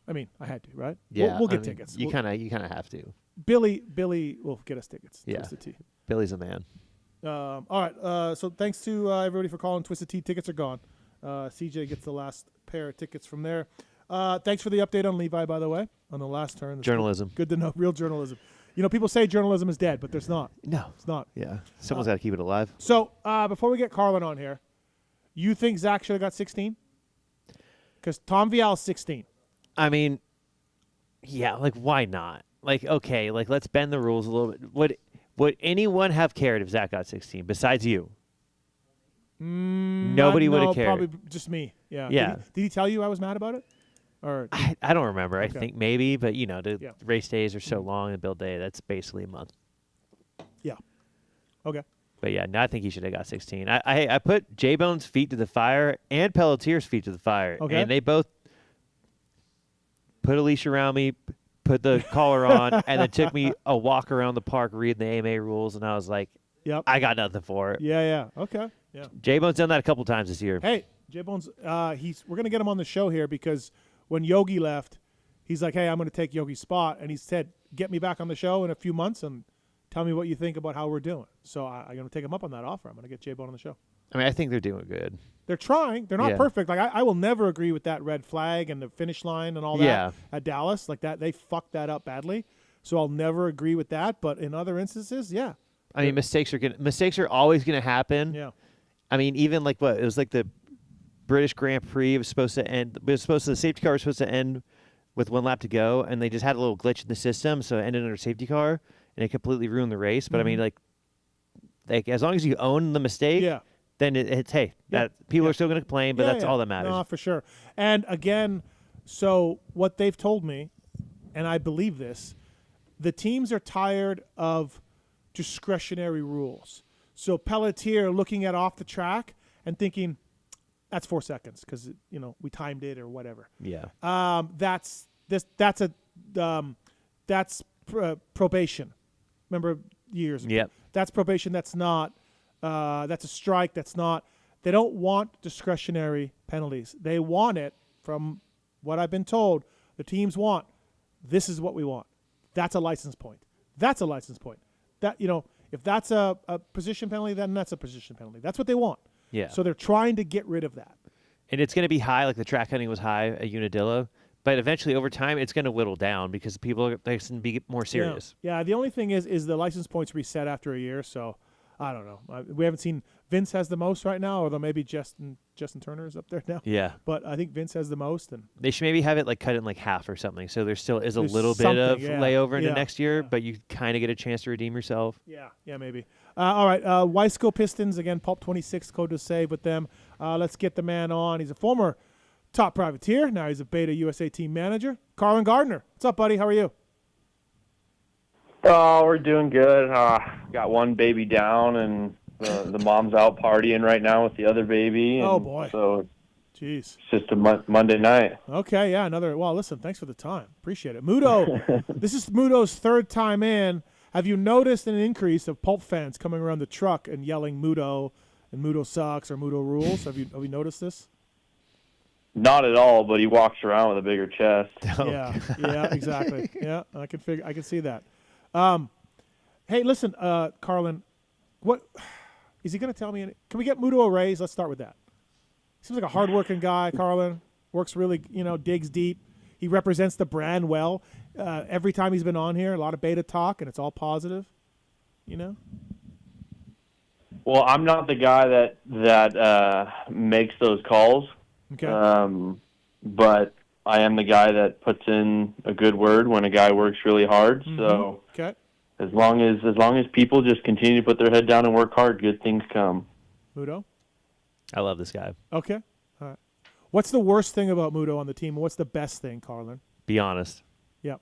I mean, I had to, right? Yeah, we'll get tickets. You kind of have to. Billy will get us tickets. Yeah, Twisted Tea. Billy's a man. All right. So thanks to everybody for calling. Twisted Tea tickets are gone. CJ gets the last pair of tickets from there. Thanks for the update on Levi, by the way, on the last turn. That's journalism. Good to know. Real journalism. People say journalism is dead, but there's not. No, it's not. Yeah, someone's got to keep it alive. So before we get Carlen on here, you think Zach should have got 16? Because Tom Vial's 16. I mean, yeah, like why not? Like, okay, like let's bend the rules a little bit. Would anyone have cared if Zach got 16 besides you? Nobody would have cared. Probably just me. Yeah. Yeah. Did he tell you I was mad about it? Or I don't remember. Okay. I think maybe, but the race days are so long and build day, that's basically a month. Yeah. Okay. But yeah, no, I think he should have got 16. I put J-Bone's feet to the fire and Pelletier's feet to the fire. Okay. And they both put a leash around me, put the collar on, and then took me a walk around the park reading the AMA rules, and I was like, "Yep, I got nothing for it." Yeah. Okay. Yeah. J-Bone's done that a couple times this year. Hey, J-Bone's, we're gonna get him on the show here because when Yogi left, he's like, "Hey, I'm gonna take Yogi's spot," and he said, "Get me back on the show in a few months and tell me what you think about how we're doing." So I'm gonna take him up on that offer. I'm gonna get J-Bone on the show. I mean, I think they're doing good. They're trying. They're not perfect. Like I will never agree with that red flag and the finish line and all that at Dallas. Like that, they fucked that up badly. So I'll never agree with that. But in other instances, yeah. I mean, mistakes are always gonna happen. Yeah. I mean, even like it was like the British Grand Prix was supposed to end. The safety car was supposed to end with 1 lap to go, and they just had a little glitch in the system, so it ended under safety car, and it completely ruined the race. But I mean, like as long as you own the mistake, then it's that people are still going to complain, but that's all that matters. No, for sure. And again, so what they've told me, and I believe this, the teams are tired of discretionary rules. So Pelletier looking at off the track and thinking, that's 4 seconds because we timed it or whatever. Yeah. That's probation. Remember years ago? Yep. That's probation. That's not. That's a strike. That's not. They don't want discretionary penalties. They want it, from what I've been told, the teams want, this is what we want. That's a license point. That's a license point. That if that's a position penalty, then that's a position penalty. That's what they want. Yeah. So they're trying to get rid of that. And it's going to be high, like the track hunting was high at Unadilla, but eventually over time it's going to whittle down because people are going to be more serious. Yeah. The only thing is the license points reset after a year, so I don't know. We haven't seen Vince has the most right now, although maybe Justin Turner is up there now. Yeah. But I think Vince has the most, and they should maybe have it like cut in like half or something, so there still is a little bit of layover into next year, but you kind of get a chance to redeem yourself. Yeah, maybe. All right, Weisco Pistons again. Pulp 26 code to save with them. Let's get the man on. He's a former top privateer. Now he's a Beta USA team manager. Carlen Gardner. What's up, buddy? How are you? Oh, we're doing good. Got one baby down, and the mom's out partying right now with the other baby. Oh, boy. So jeez, it's just a Monday night. Okay, yeah, well, listen, thanks for the time. Appreciate it. Muto, this is Muto's third time in. Have you noticed an increase of Pulp fans coming around the truck and yelling Muto and Muto sucks or Muto rules? Have you noticed this? Not at all, but he walks around with a bigger chest. Yeah, exactly. Yeah, I can see that. Hey, listen, Carlen, what is he going to tell me? Can we get Muto a raise? Let's start with that. Seems like a hardworking guy, Carlen. Works really, digs deep. He represents the brand well. Every time he's been on here, a lot of beta talk, and it's all positive. Well, I'm not the guy that makes those calls. Okay. But I am the guy that puts in a good word when a guy works really hard. Mm-hmm. So okay. As long as people just continue to put their head down and work hard, good things come. Muto? I love this guy. Okay. All right. What's the worst thing about Muto on the team? What's the best thing, Carlen? Be honest. Yep.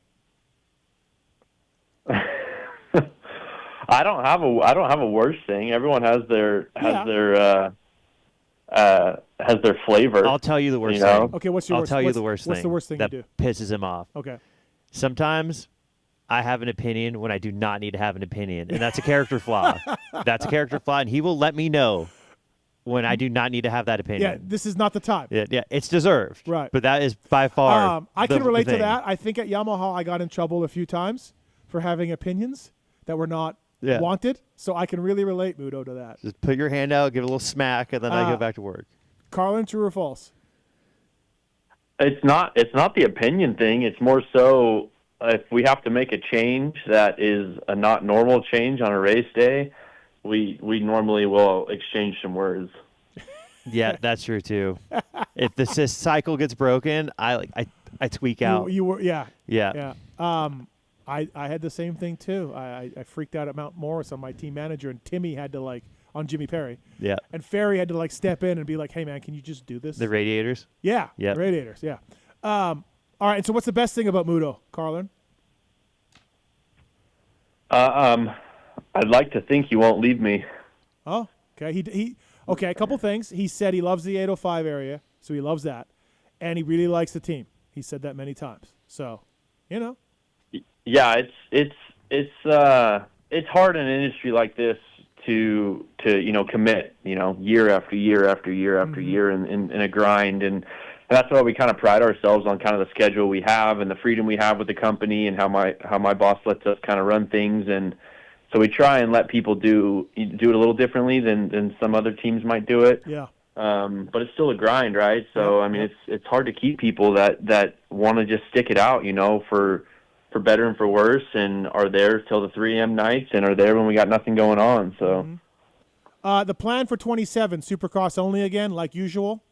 I don't have a worst thing. Everyone has their flavor. I'll tell you the worst thing. Okay, what's the worst thing? What's the worst thing that you do? Pisses him off? Okay. Sometimes I have an opinion when I do not need to have an opinion, and that's a character flaw. That's a character flaw, and he will let me know when I do not need to have that opinion. Yeah, this is not the time. Yeah, it's deserved. Right. But that is by far I can relate to thing. that. I think at Yamaha I got in trouble a few times for having opinions that were not wanted. So I can really relate, Muto, to that. Just put your hand out, give a little smack, and then I go back to work. Carlen, true or false? It's not the opinion thing. It's more so if we have to make a change that is a not normal change on a race day, we normally will exchange some words. Yeah, that's true too. If the cycle gets broken, I tweak out. You were Yeah. I had the same thing too. I freaked out at Mount Morris on my team manager, and Timmy had to on Jimmy Perry. Yeah. And Ferry had to step in and be like, "Hey man, can you just do this?" The radiators. Yeah. Yeah. Radiators. Yeah. All right. And so, what's the best thing about Muto, Carlen? I'd like to think he won't leave me. Oh, okay. He okay. A couple things. He said he loves the 805 area, so he loves that, and he really likes the team. He said that many times. So, Yeah, it's hard in an industry like this to commit, year after year after year after year in a grind, and that's why we kind of pride ourselves on kind of the schedule we have and the freedom we have with the company and how my boss lets us kind of run things, and so we try and let people do it a little differently than some other teams might do it. Yeah. But it's still a grind, right? So I mean, it's hard to keep people that want to just stick it out, for better and for worse, and are there till the 3 a.m. nights and are there when we got nothing going on. So the plan for 27, Supercross only again, like usual?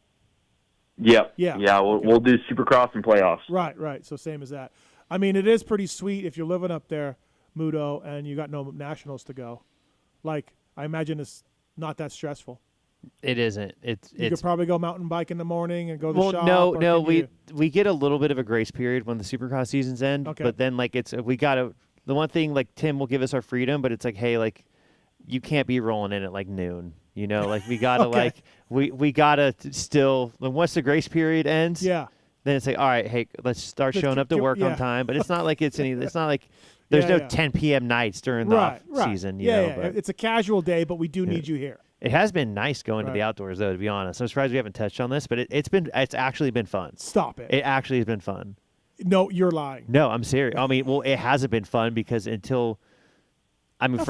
Yep. Yeah. Yeah, we'll do Supercross and playoffs. Right. So same as that. I mean, it is pretty sweet if you're living up there, Muto, and you got no nationals to go. I imagine it's not that stressful. It isn't. You could probably go mountain bike in the morning and go to the shop. No. We get a little bit of a grace period when the Supercross seasons end. Okay. But then the one thing Tim will give us our freedom, but it's hey, you can't be rolling in at noon. We gotta Okay. we gotta still once the grace period ends. Yeah. Then it's all right. Hey, let's start showing up to work on time. But it's not it's not like there's no 10 p.m. nights during the off season. You know, but it's a casual day, but we do need you here. It has been nice going to the outdoors, though, to be honest. I'm surprised we haven't touched on this, but it's actually been fun. Stop it. It actually has been fun. No, you're lying. No, I'm serious. I mean, it hasn't been fun because for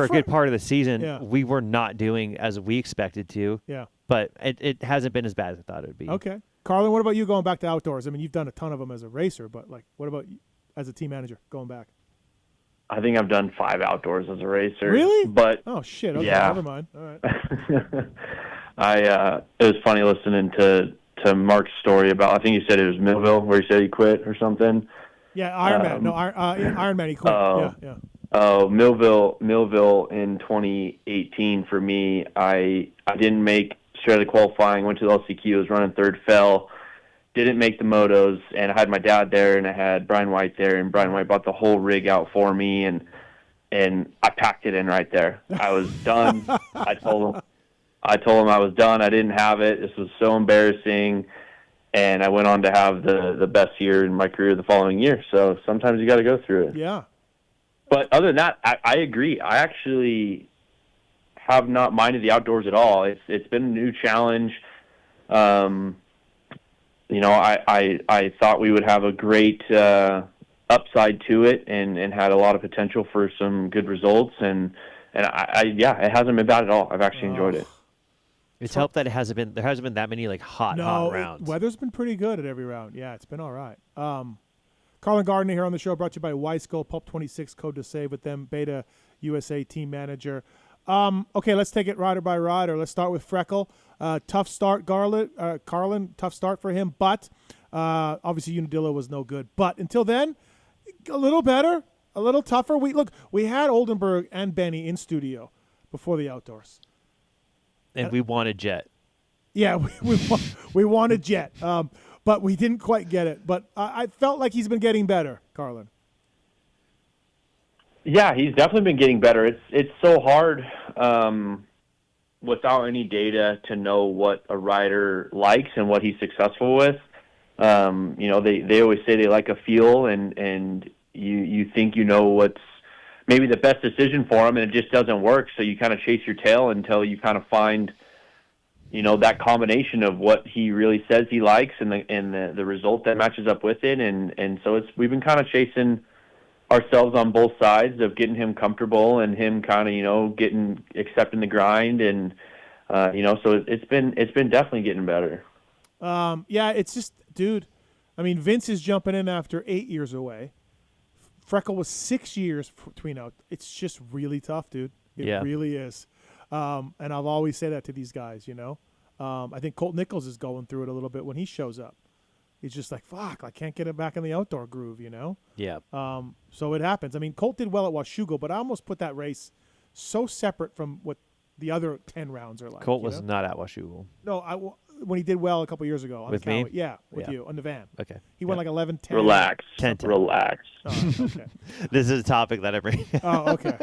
a good part of the season, we were not doing as we expected to. Yeah. But it hasn't been as bad as I thought it would be. Okay. Carlen, what about you going back to outdoors? I mean, you've done a ton of them as a racer, but what about as a team manager going back? I think I've done 5 outdoors as a racer. Really? But oh shit! Okay, yeah. Never mind. All right. It was funny listening to Mark's story about. I think he said it was Millville where he said he quit or something. Yeah, Ironman. Ironman. He quit. Yeah. Oh, Millville in 2018 for me. I didn't make straight out of qualifying. Went to the LCQ. Was running third. Fell. Didn't make the motos, and I had my dad there, and I had Brian White there, and Brian White bought the whole rig out for me, and I packed it in right there. I was done. I told him I was done. I didn't have it. This was so embarrassing, and I went on to have the best year in my career the following year. So sometimes you got to go through it. Yeah. But other than that, I agree. I actually have not minded the outdoors at all. It's been a new challenge. I thought we would have a great upside to it and had a lot of potential for some good results. And it hasn't been bad at all. I've actually enjoyed it. It's helped that there hasn't been that many hot rounds. Weather's been pretty good at every round. Yeah, it's been all right. Carlen Gardner here on the show, brought to you by Weisco, Pulp26, code to save with them, Beta USA team manager. Okay, let's take it rider by rider. Let's start with Freckle. Tough start, Carlen, tough start for him, but obviously Unadilla was no good. But until then, a little better, a little tougher. We had Oldenburg and Benny in studio before the outdoors. And we wanted Jet. Yeah, we wanted Jet, but we didn't quite get it. But I felt like he's been getting better, Carlen. Yeah, he's definitely been getting better. It's so hard without any data to know what a rider likes and what he's successful with. They always say they like a feel, and you think you know what's maybe the best decision for him, and it just doesn't work. So you kind of chase your tail until you kind of find that combination of what he really says he likes and the result that matches up with it. And so we've been kind of chasing ourselves on both sides of getting him comfortable and him kind of, accepting the grind. And, so it's been definitely getting better. Yeah, it's just, dude, I mean, Vince is jumping in after 8 years away. Freckle was 6 years between out. It's just really tough, dude. It really is. And I've always said that to these guys, I think Colt Nichols is going through it a little bit when he shows up. He's just like, fuck, I can't get it back in the outdoor groove, Yeah. So it happens. I mean, Colt did well at Washougal, but I almost put that race so separate from what the other 10 rounds are like. Colt was not at Washougal. No, when he did well a couple years ago. With me? Yeah, with you, on the van. Okay. He won like 11-10. Relax. 10-10. Relax. Oh, okay. This is a topic that I bring. Oh, okay.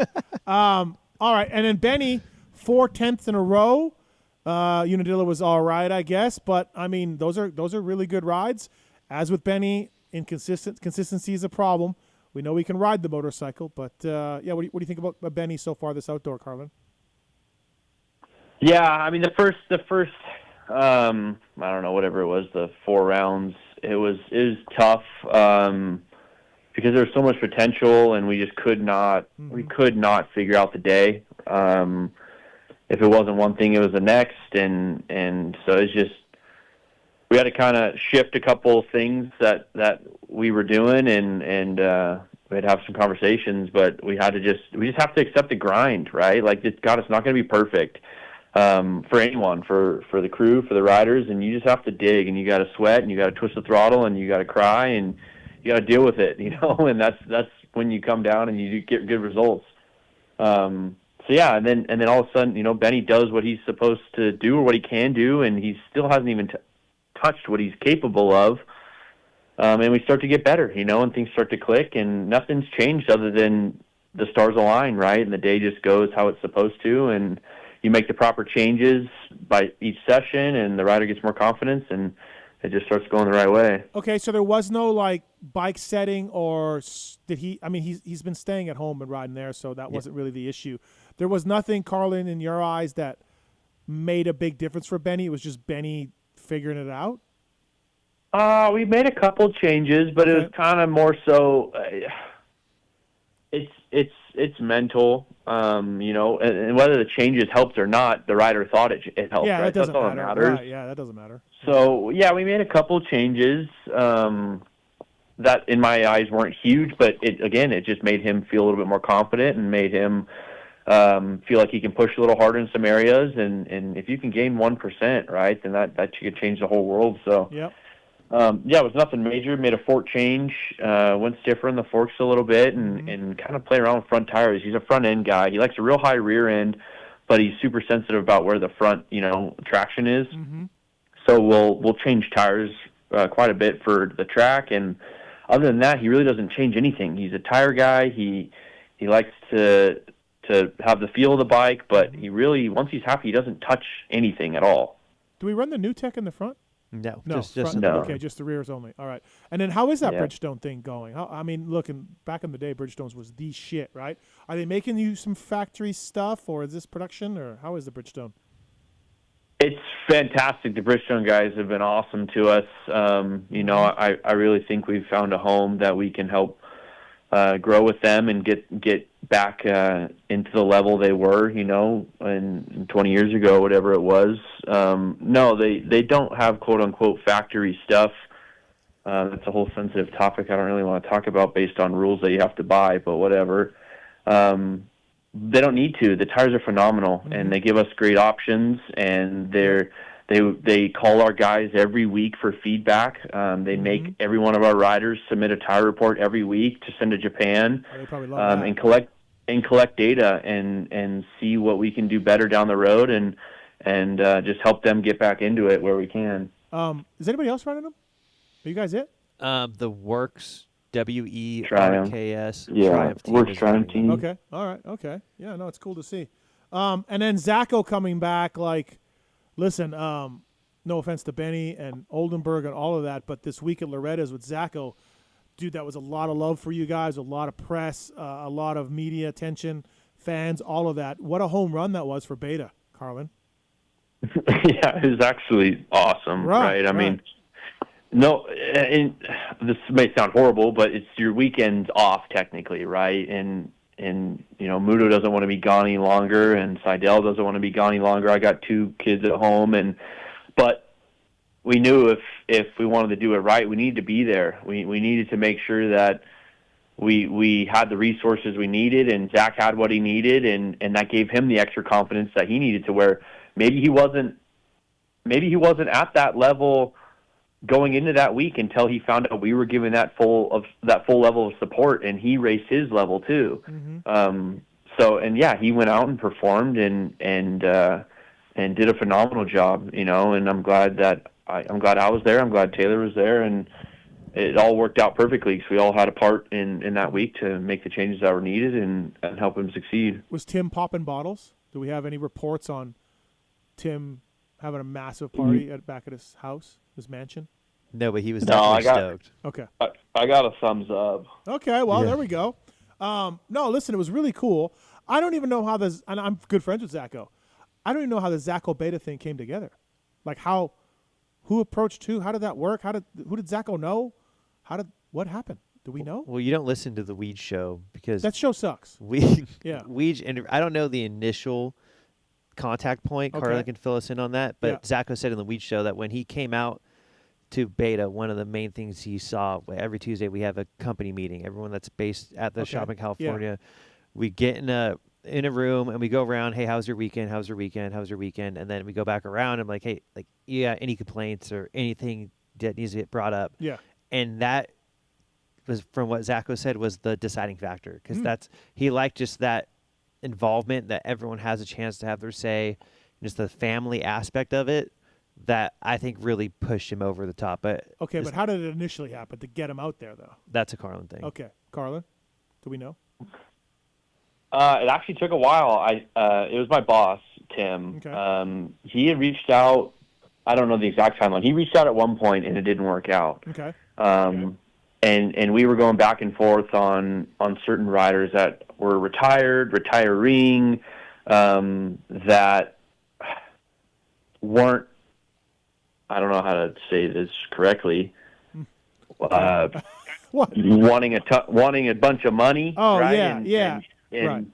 All right, and then Benny, 4 tenths in a row. Unadilla was all right, I guess, but I mean, those are really good rides. As with Benny, consistency is a problem. We know he can ride the motorcycle, but what do you think about Benny so far this outdoor, Carlen? Yeah, I mean the first I don't know, whatever it was, the 4 rounds, it was tough because there was so much potential, and we just could not figure out the day. If it wasn't one thing, it was the next, and so it's just we had to kind of shift a couple of things that we were doing, and we had to have some conversations, but we just have to accept the grind, right? Like, it's not going to be perfect for anyone, for the crew, for the riders, and you just have to dig, and you got to sweat, and you got to twist the throttle, and you got to cry, and you got to deal with it, and that's when you come down and you get good results. So yeah, and then all of a sudden, Benny does what he's supposed to do or what he can do, and he still hasn't even touched what he's capable of. And we start to get better, and things start to click, and nothing's changed other than the stars align, right? And the day just goes how it's supposed to, and you make the proper changes by each session, and the rider gets more confidence, and it just starts going the right way. Okay, so there was no bike setting, or did he? I mean, he's been staying at home and riding there, so that wasn't really the issue. There was nothing, Carlen, in your eyes that made a big difference for Benny. It was just Benny figuring it out. We made a couple changes, but it was kind of more so. It's mental, and whether the changes helped or not, the rider thought it helped. Yeah, right? that doesn't That's all matter. that matters. Right, yeah, that doesn't matter. So yeah, we made a couple changes that, in my eyes, weren't huge, but it just made him feel a little bit more confident and made him feel like he can push a little harder in some areas. And if you can gain 1%, right, then that could change the whole world. So. Yep. It was nothing major. Made a fork change, went stiffer in the forks a little bit, and kind of play around with front tires. He's a front end guy. He likes a real high rear end, but he's super sensitive about where the front, traction is. Mm-hmm. So we'll change tires quite a bit for the track, and other than that, he really doesn't change anything. He's a tire guy. He likes to have the feel of the bike, but he really, once he's happy, he doesn't touch anything at all. Do we run the new tech in the front? No, just no. Okay, just the rears only. All right. And then how is that Yeah. Bridgestone thing going? I mean, look, back in the day, Bridgestones was the shit, right? Are they making you some factory stuff, or is this production, or how is the Bridgestone? It's fantastic. The Bridgestone guys have been awesome to us. I really think we've found a home that we can help grow with them and get back into the level they were, and 20 years ago, whatever it was. No, they don't have quote-unquote factory stuff. That's a whole sensitive topic I don't really want to talk about based on rules that you have to buy, but whatever. They don't need to. The tires are phenomenal, and they give us great options, and they call our guys every week for feedback. They make every one of our riders submit a tire report every week to send to Japan, They probably love that. and collect data and see what we can do better down the road, and just help them get back into it where we can. Is anybody else running them? Are you guys it? The Works, WERKS. Yeah, Triumph team Works is Triumph running team. Okay. All right. Okay. Yeah. No, it's cool to see. And then Zacho coming back. Listen. No offense to Benny and Oldenburg and all of that, but this week at Loretta's with Zacho, dude, that was a lot of love for you guys, a lot of press, a lot of media attention, fans, all of that. What a home run that was for Beta, Carlen. Yeah, it was actually awesome, right? I mean, no, and this may sound horrible, but it's your weekends off technically, right? And Muto doesn't want to be gone any longer, and Seidel doesn't want to be gone any longer. I got 2 kids at home, but we knew if we wanted to do it right, we needed to be there. We needed to make sure that we had the resources we needed, and Zach had what he needed, and that gave him the extra confidence that he needed to where maybe he wasn't at that level going into that week until he found out we were giving that full level of support, and he raced his level too. He went out and performed and did a phenomenal job, and I'm glad I was there. I'm glad Taylor was there, and it all worked out perfectly because we all had a part in that week to make the changes that were needed and help him succeed. Was Tim popping bottles? Do we have any reports on Tim having a massive party back at his house, his mansion? No, but he was definitely stoked. Okay. I got a thumbs up. Okay, well, there we go. No, listen, it was really cool. I don't even know how this, and I'm good friends with Zacho. I don't even know how the Zacho beta thing came together. Like who approached who? How did that work? Who did Zacho know? What happened? Do we know? Well, you don't listen to the Weed show because that show sucks. Weed, and I don't know the initial contact point. Okay. Carlen can fill us in on that. But Zacho said in the Weed show that when he came out to beta, one of the main things he saw, every Tuesday we have a company meeting. Everyone that's based at the shop in California, we get in a room and we go around. Hey, how's your weekend? How's your weekend? How's your weekend? And then we go back around. I'm like, hey, any complaints or anything that needs to get brought up? Yeah. And that was, from what Zacho said, was the deciding factor because he liked just that involvement, that everyone has a chance to have their say, just the family aspect of it that I think really pushed him over the top. But but how did it initially happen to get him out there, though? That's a Carlen thing. Okay, Carlen, do we know? It actually took a while. It was my boss, Tim. Okay. He had reached out. I don't know the exact timeline. He reached out at one point and it didn't work out. Okay. And we were going back and forth on certain riders that were retiring, that weren't, I don't know how to say this correctly, wanting a bunch of money. Oh, right? yeah. And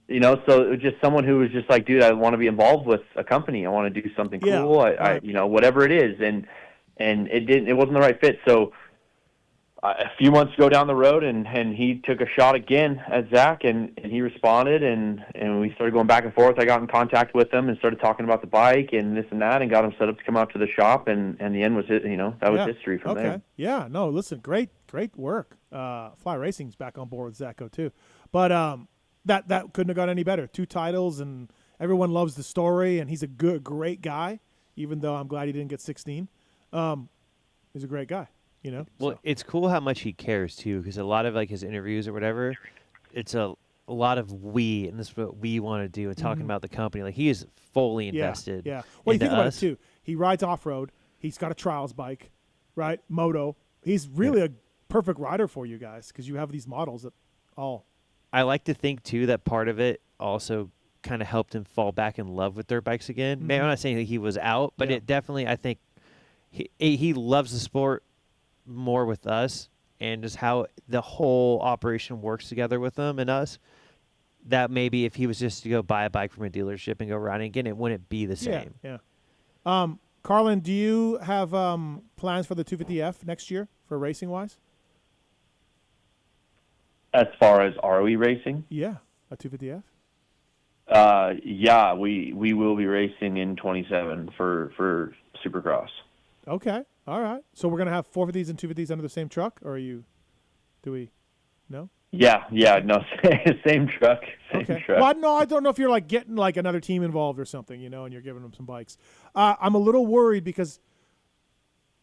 so it was just someone who was just like, dude, I want to be involved with a company. I want to do something cool. I whatever it is. And it wasn't the right fit. So a few months ago down the road, and he took a shot again at Zach, and he responded, and we started going back and forth. I got in contact with him and started talking about the bike and this and that, and got him set up to come out to the shop, and the end was it. That was history from there. Okay. Yeah. No. Listen. Great work. Fly Racing's back on board with Zacho too, but that couldn't have got any better. 2 titles, and everyone loves the story, and he's a great guy. Even though I'm glad he didn't get 16, he's a great guy. Well, it's cool how much he cares too, because a lot of like his interviews or whatever, it's a lot of we, and this is what we want to do, and talking about the company. Like he is fully invested. Yeah. Well, you think about it us. too. He rides off road. He's got a trials bike, right? Moto. He's really a perfect rider for you guys because you have these models that all. I like to think too that part of it also kind of helped him fall back in love with dirt bikes again. Maybe I'm not saying that he was out, but it definitely, I think he loves the sport more with us, and just how the whole operation works together with them and us, that maybe if he was just to go buy a bike from a dealership and go riding again, it wouldn't be the same. Yeah. Carlen, do you have plans for the 250F next year for racing wise? As far as are we racing? Yeah, a 250F. Yeah, we will be racing in 27 for Supercross. Okay. All right. So we're going to have 450s and 250s under the same truck, or do we? No? Yeah. No, same truck. Same truck. Well, no, I don't know if you're like getting like another team involved or something, and you're giving them some bikes. I'm a little worried because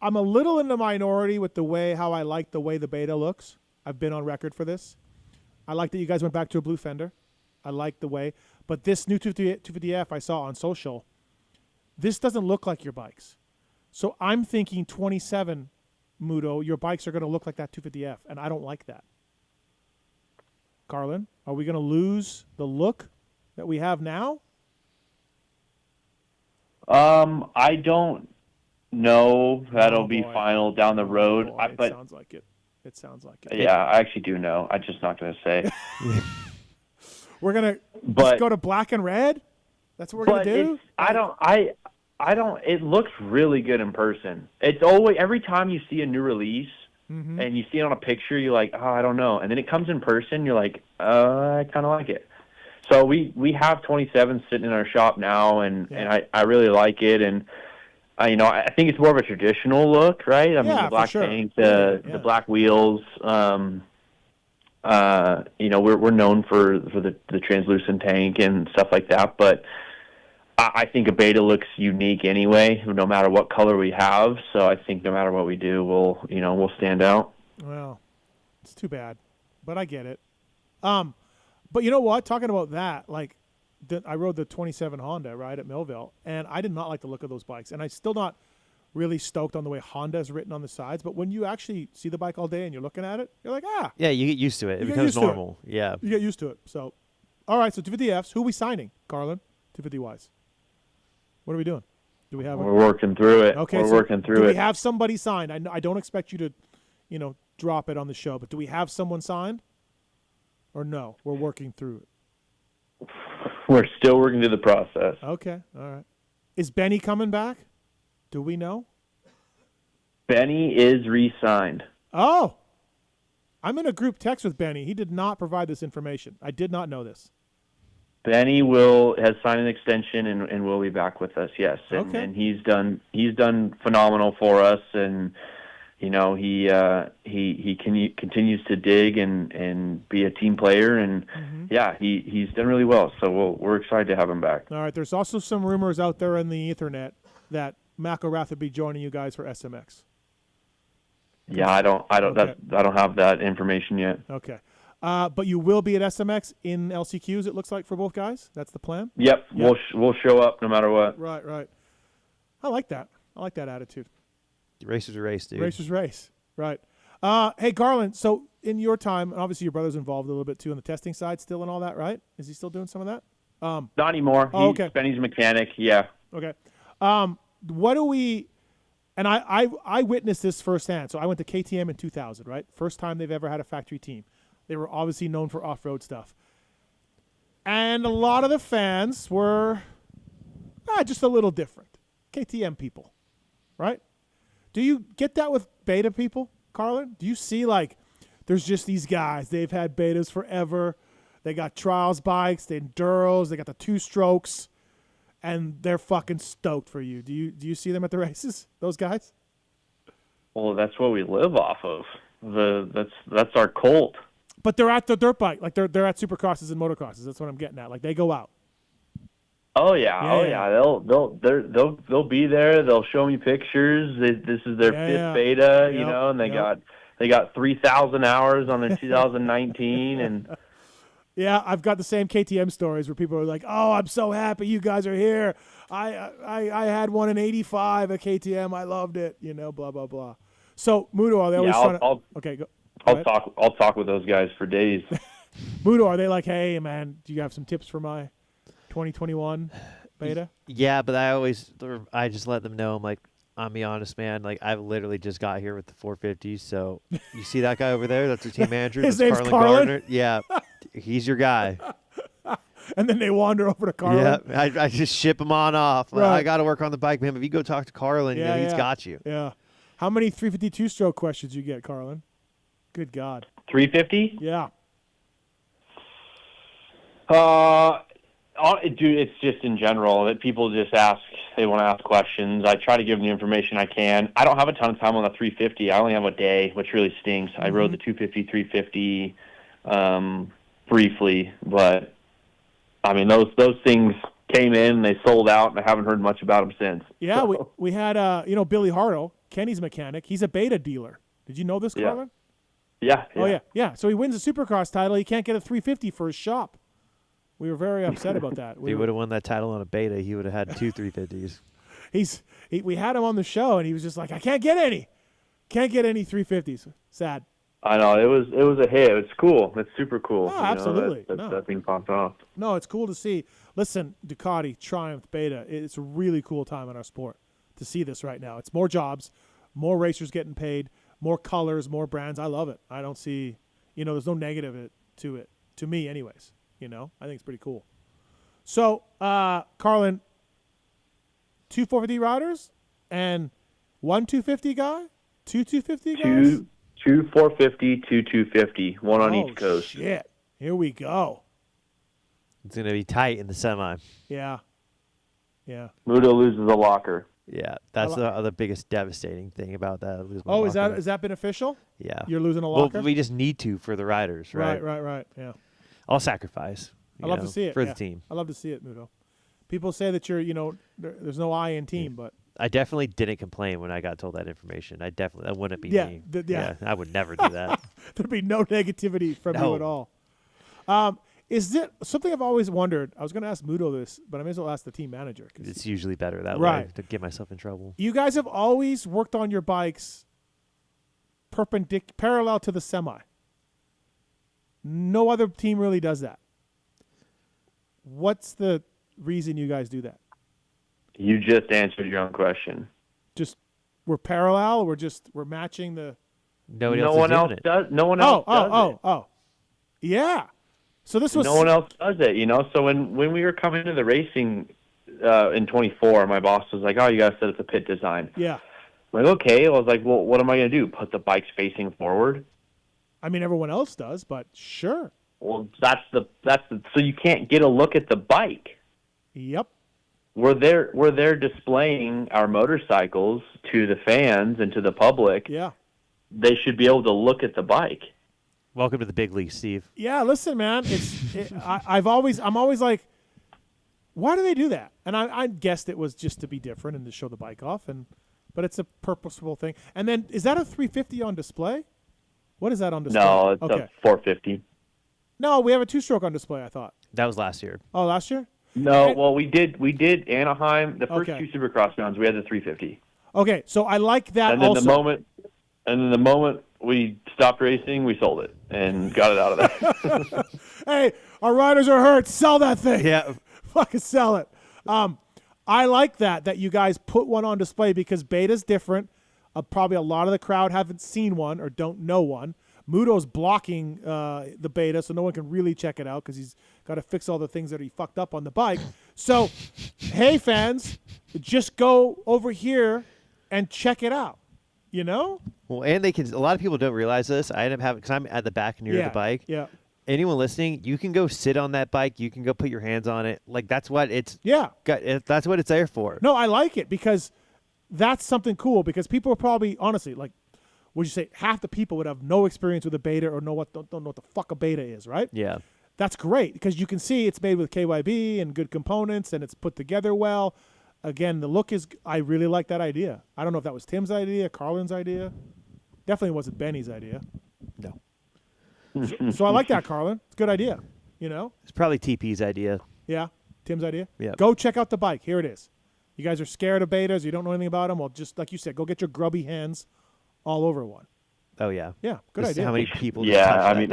I'm a little in the minority with how I like the way the beta looks. I've been on record for this. I like that you guys went back to a blue fender. I like the way. But this new 250F I saw on social, this doesn't look like your bikes. So I'm thinking 27, Muto, your bikes are going to look like that 250F, and I don't like that. Carlen, are we going to lose the look that we have now? I don't know. That'll be final down the road. It sounds like it. It sounds like it. Yeah, I actually do know. I'm just not going to say. We're gonna just go to black and red. That's what we're gonna do. I don't. It looks really good in person. It's always every time you see a new release and you see it on a picture, you're like, oh, I don't know, and then it comes in person, you're like, I kind of like it. So we have 27 sitting in our shop now, and I really like it, and I think it's more of a traditional look, right? I mean, the black paint, the black wheels. We're known for the translucent tank and stuff like that, but I think a beta looks unique anyway, no matter what color we have. So I think no matter what we do, we'll stand out. Well, it's too bad, but I get it. But you know what? Talking about that, I rode the 27 Honda, right, at Millville, and I did not like the look of those bikes. And I'm still not really stoked on the way Honda is written on the sides. But when you actually see the bike all day and you're looking at it, you're like, ah. Yeah, you get used to it. It becomes normal. Yeah. You get used to it. So, all right, so 250Fs. Who are we signing, Carlen, 250-wise? What are we doing? Do we have? We're working through it. Okay, we're working through it. Do we have somebody signed? I don't expect you to, drop it on the show, but do we have someone signed? Or no, we're working through it. We're still working through the process. Okay, all right. Is Benny coming back? Do we know? Benny is re-signed. Oh, I'm in a group text with Benny. He did not provide this information. I did not know this. Benny has signed an extension and will be back with us. Yes, and he's done phenomenal for us, and he continues to dig and be a team player, and he's done really well. So we're excited to have him back. All right. There's also some rumors out there in the Ethernet that McElrath would be joining you guys for SMX. Yeah, I don't have that information yet. Okay. But you will be at SMX in LCQs, it looks like, for both guys? That's the plan? Yep. We'll show up no matter what. Right. I like that. I like that attitude. Racers race, dude. Racers race. Right. Hey, Carlen, so in your time, and obviously your brother's involved a little bit too on the testing side still and all that, right? Is he still doing some of that? Not anymore. Benny's a mechanic, yeah. Okay. What do we – and I witnessed this firsthand. So I went to KTM in 2000, right? First time they've ever had a factory team. They were obviously known for off-road stuff. And a lot of the fans were just a little different. KTM people, right? Do you get that with beta people, Carlen? Do you see, there's just these guys. They've had betas forever. They got trials bikes, the enduros, they got the two-strokes, and they're fucking stoked for you. Do you see them at the races, those guys? Well, that's what we live off of. That's our cult. But they're at the dirt bike, they're at supercrosses and motocrosses. That's what I'm getting at. They go out. Oh yeah. They'll be there. They'll show me pictures. This is their fifth beta, and they got 3,000 hours on their 2019 and. Yeah, I've got the same KTM stories where people are like, "Oh, I'm so happy you guys are here. I had one in '85 at KTM. I loved it. Blah blah blah." So Muto, are they always trying to? Okay, go. I'll talk with those guys for days. Muto, are they like, hey man, do you have some tips for my 2021 beta? Yeah, but I just let them know. I'm like, I'm be honest, man. I've literally just got here with the 450s. So you see that guy over there? That's our team manager. His name's Carlen Gardner. Yeah, he's your guy. And then they wander over to Carlen. Yeah, I just ship him on off. Right. I got to work on the bike, man. If you go talk to Carlen, he's got you. Yeah. How many 352 stroke questions you get, Carlen? Good God. 350? Yeah. Dude, it's just in general that people just ask. They want to ask questions. I try to give them the information I can. I don't have a ton of time on the 350. I only have a day, which really stinks. I rode the 250, 350 briefly, but I mean those things came in, they sold out, and I haven't heard much about them since. Yeah, so. we had Billy Hardo, Kenny's mechanic. He's a beta dealer. Did you know this, Carlen? Yeah. Oh yeah. So he wins a Supercross title. He can't get a 350 for his shop. We were very upset about that. If he would have won that title on a beta, he would have had 2 350s. We had him on the show, and he was just like, I can't get any 350s. Sad. I know, it was a hit. It's cool. It's super cool. Oh, absolutely. That thing popped off. No, it's cool to see. Listen, Ducati, Triumph, Beta, it's a really cool time in our sport to see this right now. It's more jobs, more racers getting paid, more colors, more brands. I love it. I don't see, there's no negative to it, to me anyways. I think it's pretty cool. So, Carlen, 2 450 riders and 1 250 guy? 2 250 guys? 2 450, 2 250, one on each coast. Shit. Here we go. It's going to be tight in the semi. Yeah. Yeah. Muto loses a locker. Yeah, that's the biggest devastating thing about that. Is that been official? Yeah. You're losing a locker? Well, we just need to for the riders, right? Right. Yeah. I'll sacrifice. I love to see it for the team. I love to see it, Muto. People say that you're, there's no I in team, but I definitely didn't complain when I got told that information. That wouldn't be me. Yeah, I would never do that. There'd be no negativity from you at all. Is it something I've always wondered? I was going to ask Muto this, but I may as well ask the team manager. It's usually better that way to get myself in trouble. You guys have always worked on your bikes parallel to the semi. No other team really does that. What's the reason you guys do that? You just answered your own question. Just we're parallel. We're matching the. No one else does. No one else does it. Oh. Yeah. So this was. No one else does it, So when we were coming into the racing in 24, my boss was like, "Oh, you guys said it's a pit design." Yeah. I'm like, okay. I was like, well, what am I going to do? Put the bikes facing forward? I mean, everyone else does, but sure. Well, that's the so you can't get a look at the bike. Yep. We're there displaying our motorcycles to the fans and to the public. Yeah. They should be able to look at the bike. Welcome to the big league, Steve. Yeah, listen, man. I'm always like, why do they do that? And I guessed it was just to be different and to show the bike off, but it's a purposeful thing. And then is that a 350 on display? What is that on display? No, it's a 450. No, we have a 2-stroke on display, I thought. That was last year. Oh, last year? No, well, we did Anaheim. The first 2 Supercross rounds, we had the 350. Okay, so I like that. And then also. the moment we stopped racing, we sold it and got it out of there. Hey, our riders are hurt. Sell that thing. Yeah, fucking sell it. I like that you guys put one on display because Beta's different. Probably a lot of the crowd haven't seen one or don't know one. Muto's blocking the Beta, so no one can really check it out because he's got to fix all the things that he fucked up on the bike. So, hey, fans, just go over here and check it out, Well, and they can. A lot of people don't realize this. I end up having, because I'm at the back near the bike. Yeah. Anyone listening, you can go sit on that bike. You can go put your hands on it. Like, that's what it's. Yeah. That's what it's there for. No, I like it because that's something cool because people are probably, honestly, like, would you say half the people would have no experience with a Beta or don't know what the fuck a Beta is, right? Yeah. That's great because you can see it's made with KYB and good components and it's put together well. Again, the look is, I really like that idea. I don't know if that was Tim's idea, Carlin's idea. Definitely wasn't Benny's idea. No. So I like that, Carlen. It's a good idea, It's probably TP's idea. Yeah, Tim's idea? Yeah. Go check out the bike. Here it is. You guys are scared of Betas. You don't know anything about them. Well, just like you said, go get your grubby hands all over one. Oh yeah. Yeah, good idea. How many people? Yeah, I mean,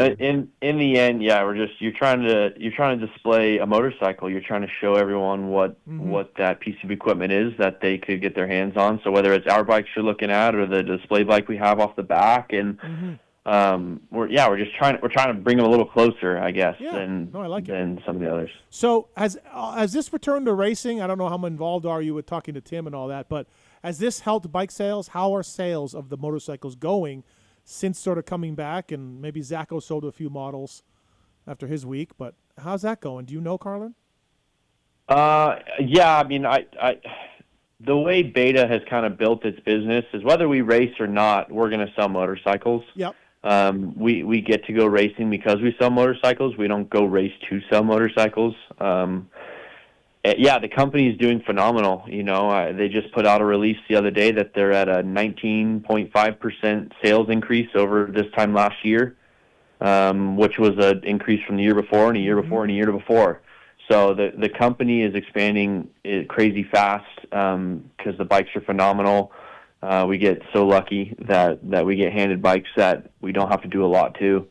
in the end, yeah, you're trying to display a motorcycle. You're trying to show everyone what that piece of equipment is that they could get their hands on. So whether it's our bikes you're looking at or the display bike we have off the back, and we're trying to bring them a little closer, I guess, than some of the others. So as this return to racing, I don't know how involved are you with talking to Tim and all that, but has this helped bike sales? How are sales of the motorcycles going since sort of coming back? And maybe Zacho sold a few models after his week, but how's that going? Do you know, Carlen? Yeah, I mean, the way Beta has kind of built its business is whether we race or not, we're going to sell motorcycles. Yep. We get to go racing because we sell motorcycles. We don't go race to sell motorcycles. Yeah, the company is doing phenomenal. They just put out a release the other day that they're at a 19.5% sales increase over this time last year, which was an increase from the year before and a year before and a year before. So the company is expanding crazy fast because the bikes are phenomenal. We get so lucky that we get handed bikes that we don't have to do a lot to.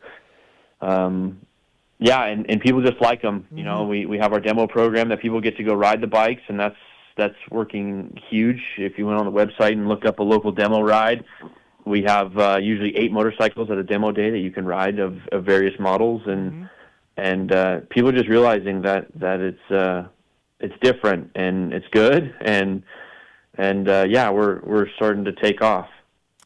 Yeah, and people just like them. You know, we have our demo program that people get to go ride the bikes, and that's working huge. If you went on the website and looked up a local demo ride, we have usually 8 motorcycles at a demo day that you can ride of various models, and people are just realizing that it's different and it's good, and yeah, we're starting to take off.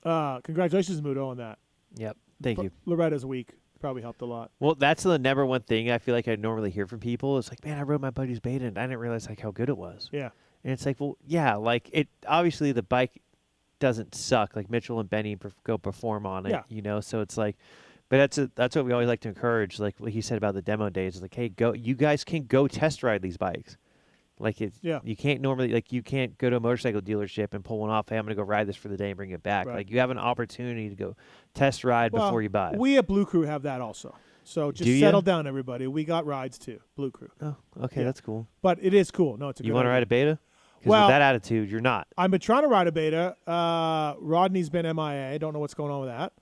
Congratulations, Muto, on that. Yep, thank you. Loretta's week probably helped a lot. Well, that's the number one thing I feel like I normally hear from people. It's like, man, I rode my buddy's beta and I didn't realize like how good it was. Yeah. And it's like, well, yeah, like it obviously the bike doesn't suck. Like Mitchell and Benny go perform on it, you know. So it's like, but that's what we always like to encourage. Like what he said about the demo days, it's like, hey, you guys can go test ride these bikes. Like you can't normally, like you can't go to a motorcycle dealership and pull one off. Hey, I'm going to go ride this for the day and bring it back. Right. Like you have an opportunity to go test ride before you buy it. We at Blue Crew have that also. So just settle down, everybody. We got rides too, Blue Crew. Oh, okay, that's cool. But it is cool. No, it's a good You want to ride a beta? Because well, with that attitude, you're not. I've been trying to ride a beta. Rodney's been MIA. Don't know what's going on with that.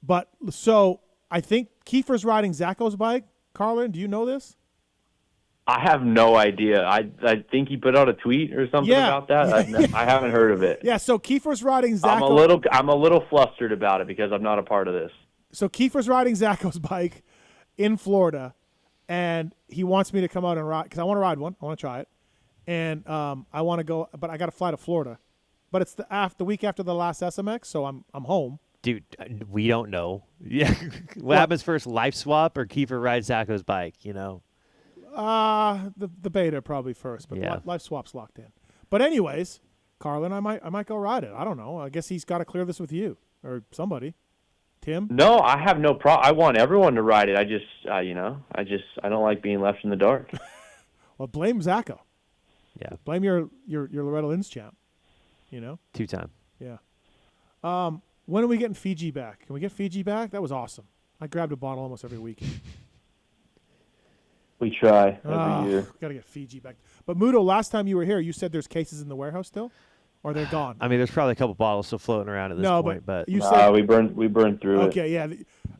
But so I think Kiefer's riding Zacho's bike. Carlen, do you know this? I have no idea. I think he put out a tweet or something about that. I haven't heard of it. Yeah, so Kiefer's riding Zacho. I'm a little flustered about it because I'm not a part of this. So Kiefer's riding Zacho's bike in Florida, and he wants me to come out and ride because I want to ride one. I want to try it, and I want to go, but I got to fly to Florida. But it's the week after the last SMX, so I'm home. Dude, we don't know. Yeah, what happens first, life swap or Kiefer rides Zacho's bike? You know. The beta probably first, but life swap's locked in. But anyways, Carlen, I might go ride it. I don't know. I guess he's got to clear this with you or somebody. Tim? No, I have no problem. I want everyone to ride it. I just, I don't like being left in the dark. Well, blame Zacho. Yeah. Blame your Loretta Lynn's champ. You know. 2-time. Yeah. When are we getting Fiji back? Can we get Fiji back? That was awesome. I grabbed a bottle almost every weekend. We try every year. Got to get Fiji back. But Muto, last time you were here, you said there's cases in the warehouse still, or they're gone. I mean, there's probably a couple bottles still floating around at this point, but you said we burned through it. Okay, yeah.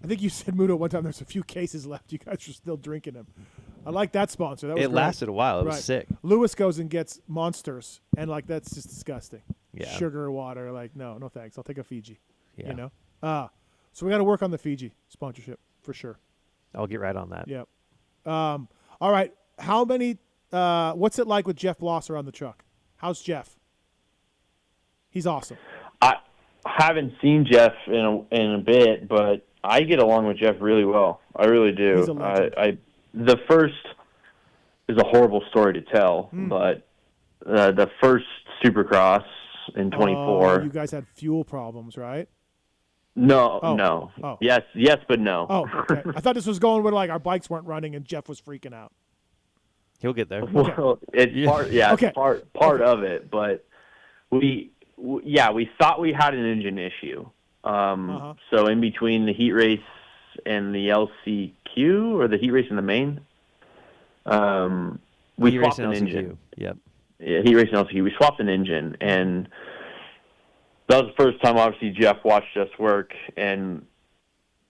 I think you said, Muto, one time there's a few cases left. You guys are still drinking them. I like that sponsor. That was it lasted a while. It was sick. Lewis goes and gets Monsters, and like that's just disgusting. Yeah. Sugar water, like no thanks. I'll take a Fiji. Yeah. You know. So we got to work on the Fiji sponsorship for sure. I'll get right on that. Yep. All right. How many? What's it like with Jeff Blosser on the truck? How's Jeff? He's awesome. I haven't seen Jeff in a bit, but I get along with Jeff really well. I really do. He's a legend. The first is a horrible story to tell, but the first Supercross in 24. You guys had fuel problems, right? No. Oh. Yes, but no. Oh, okay. I thought this was going where like our bikes weren't running and Jeff was freaking out. He'll get there. Well, it's part. Yeah, it's part of it. But we thought we had an engine issue. So in between the heat race and the LCQ, or the heat race and the main, we swapped an engine. Yep. Yeah, heat race and LCQ. We swapped an engine, and that was the first time, obviously, Jeff watched us work, and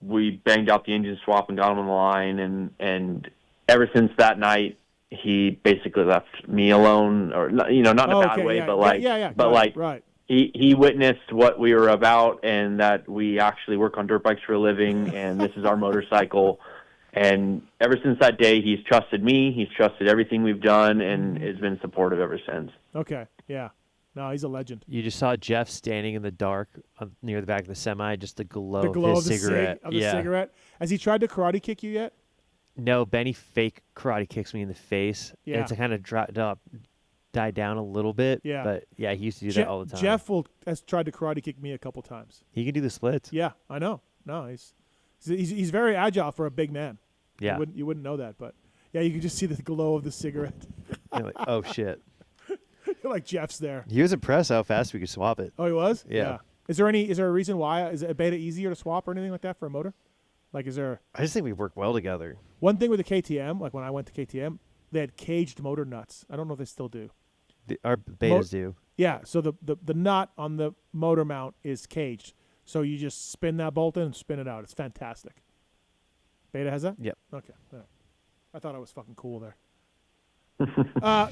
we banged out the engine swap and got him on the line, and ever since that night, he basically left me alone, or not in a bad way, but he witnessed what we were about, and that we actually work on dirt bikes for a living, and this is our motorcycle. And ever since that day, he's trusted me, he's trusted everything we've done, and has been supportive ever since. Okay, yeah. No, he's a legend. You just saw Jeff standing in the dark near the back of the semi, just the glow of his cigarette. Cigarette. Has he tried to karate kick you yet? No, Benny fake karate kicks me in the face. Yeah. And it's kind of died down a little bit. Yeah. But, yeah, he used to do that all the time. Jeff has tried to karate kick me a couple times. He can do the splits. Yeah, I know. No, he's very agile for a big man. Yeah. You wouldn't know that, but, yeah, you can just see the glow of the cigarette. You're like, oh, shit. You're like, Jeff's there. He was impressed how fast we could swap it. Oh, he was? Yeah. Is there a reason why? Is a beta easier to swap or anything like that for a motor? Like, is there? I just think we work well together. One thing with the KTM, like when I went to KTM, they had caged motor nuts. I don't know if they still do. Our betas do. Yeah, so the nut on the motor mount is caged. So you just spin that bolt in and spin it out. It's fantastic. Beta has that? Yep. Okay. All right. I thought I was fucking cool there.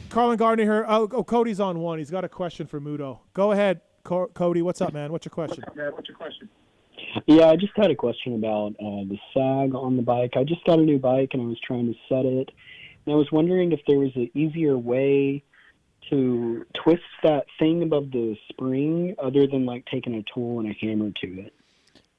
Carlen Gardner here. Oh, Cody's on one. He's got a question for Muto. Go ahead, Cody. What's up, man? What's your question? Yeah, I just had a question about the sag on the bike. I just got a new bike, and I was trying to set it. And I was wondering if there was an easier way to twist that thing above the spring other than, like, taking a tool and a hammer to it.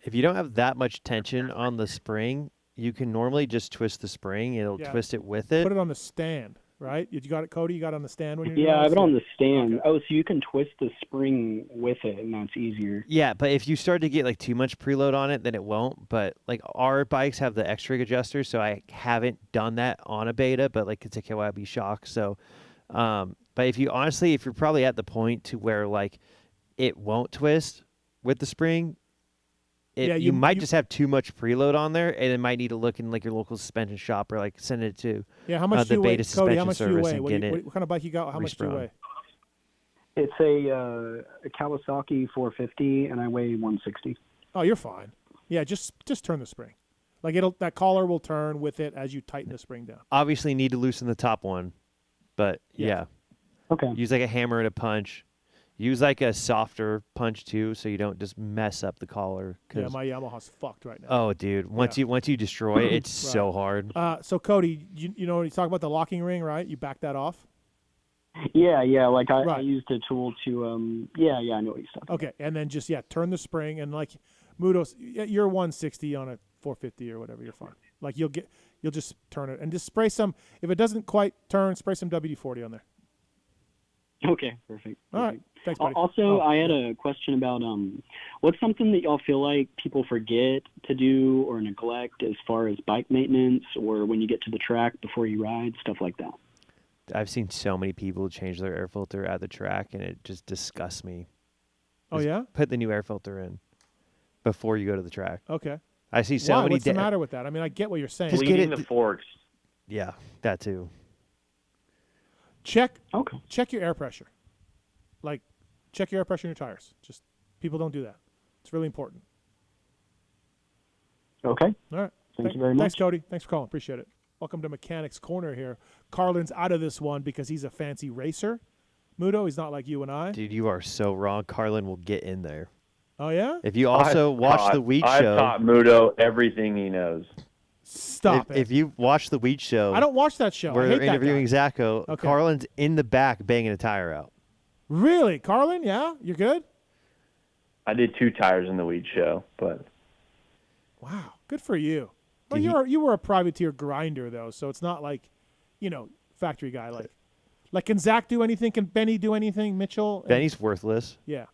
If you don't have that much tension on the spring, you can normally just twist the spring. It'll twist it with it. Put it on the stand, right? You got it, Cody? You got it on the stand when you're doing I have it on the stand. Okay. Oh, so you can twist the spring with it, and that's easier. Yeah, but if you start to get like too much preload on it, then it won't. But like our bikes have the X-rig adjuster, so I haven't done that on a beta, but like it's a KYB shock. So, but if you're probably at the point to where like it won't twist with the spring, you might just have too much preload on there, and it might need to look in like your local suspension shop or like send it to how much the do you beta weigh? suspension Cody, how much service do you weigh? and get what kind of bike you got? How much do you weigh? It's a Kawasaki 450, and I weigh 160. Oh, you're fine. Yeah, just turn the spring. Like that collar will turn with it as you tighten the spring down. Obviously, need to loosen the top one, but yeah. Okay. Use like a hammer and a punch. Use like a softer punch too, so you don't just mess up the collar. Yeah, my Yamaha's fucked right now. Oh, dude! Once you destroy it, it's so hard. So Cody, you talk about the locking ring, right? You back that off. Yeah. Like I used a tool to I know what you're talking about. Okay, and then just turn the spring, and like Muto's, you're 160 on a 450 or whatever. You're fine. Like you'll just turn it and just spray some. If it doesn't quite turn, spray some WD-40 on there. Okay, perfect. All right. Thanks, buddy. Also, I had a question about what's something that y'all feel like people forget to do or neglect as far as bike maintenance or when you get to the track before you ride, stuff like that. I've seen so many people change their air filter at the track, and it just disgusts me. Oh, yeah? Put the new air filter in before you go to the track. Okay. I see so many. What's the matter with that? I mean, I get what you're saying. Just bleeding the forks. Yeah, that too. Check your air pressure. Like, check your air pressure in your tires. Just people don't do that. It's really important. Okay. All right. Thank you very much. Thanks, Cody. Thanks for calling. Appreciate it. Welcome to Mechanics Corner here. Carlin's out of this one because he's a fancy racer. Muto, he's not like you and I. Dude, you are so wrong. Carlen will get in there. Oh, yeah? If you also watch the Wheat I've Show. I've taught Muto everything he knows. Stop it. If you watch the Wheat Show. I don't watch that show. We're I hate interviewing that guy. Zacho. Okay. Carlin's in the back banging a tire out. Really? Carlen? Yeah? You're good? I did 2 tires in the Wheat Show, but. Wow. Good for you. Well, you were a privateer grinder, though, so it's not like, factory guy. Like, can Zach do anything? Can Benny do anything? Mitchell? Benny's worthless. Yeah.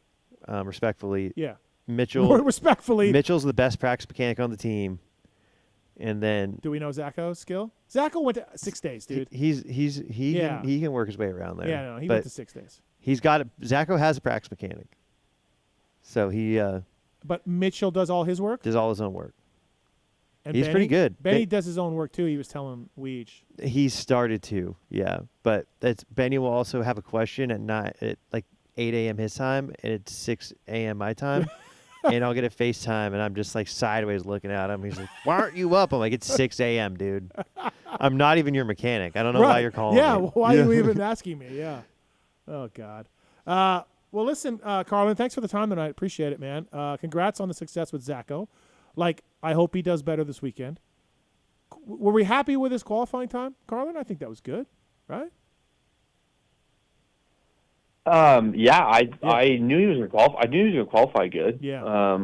Respectfully. Yeah. Mitchell. Respectfully. Mitchell's the best practice mechanic on the team. And then. Do we know Zacho's skill? Zacho went to 6 days, dude. He can work his way around there. Yeah, no, he went to 6 days. He's got Zacho has a practice mechanic. So he. But Mitchell does all his work? Does all his own work. And he's pretty good. Benny does his own work, too. He was telling Weege. He started to, yeah. But Benny will also have a question at 8 a.m. his time, and it's 6 a.m. my time. And I'll get a FaceTime, and I'm just like sideways looking at him. He's like, "Why aren't you up?" I'm like, "It's 6 a.m., dude. I'm not even your mechanic. I don't know why you're calling me." Yeah, why are you even asking me? Yeah. Oh, God. Well, listen, Carlen, thanks for the time tonight. Appreciate it, man. Congrats on the success with Zacho. I hope he does better this weekend. Were we happy with his qualifying time, Carlen? I think that was good, right? I knew he was going to qualify. I knew he was going to qualify good. Yeah.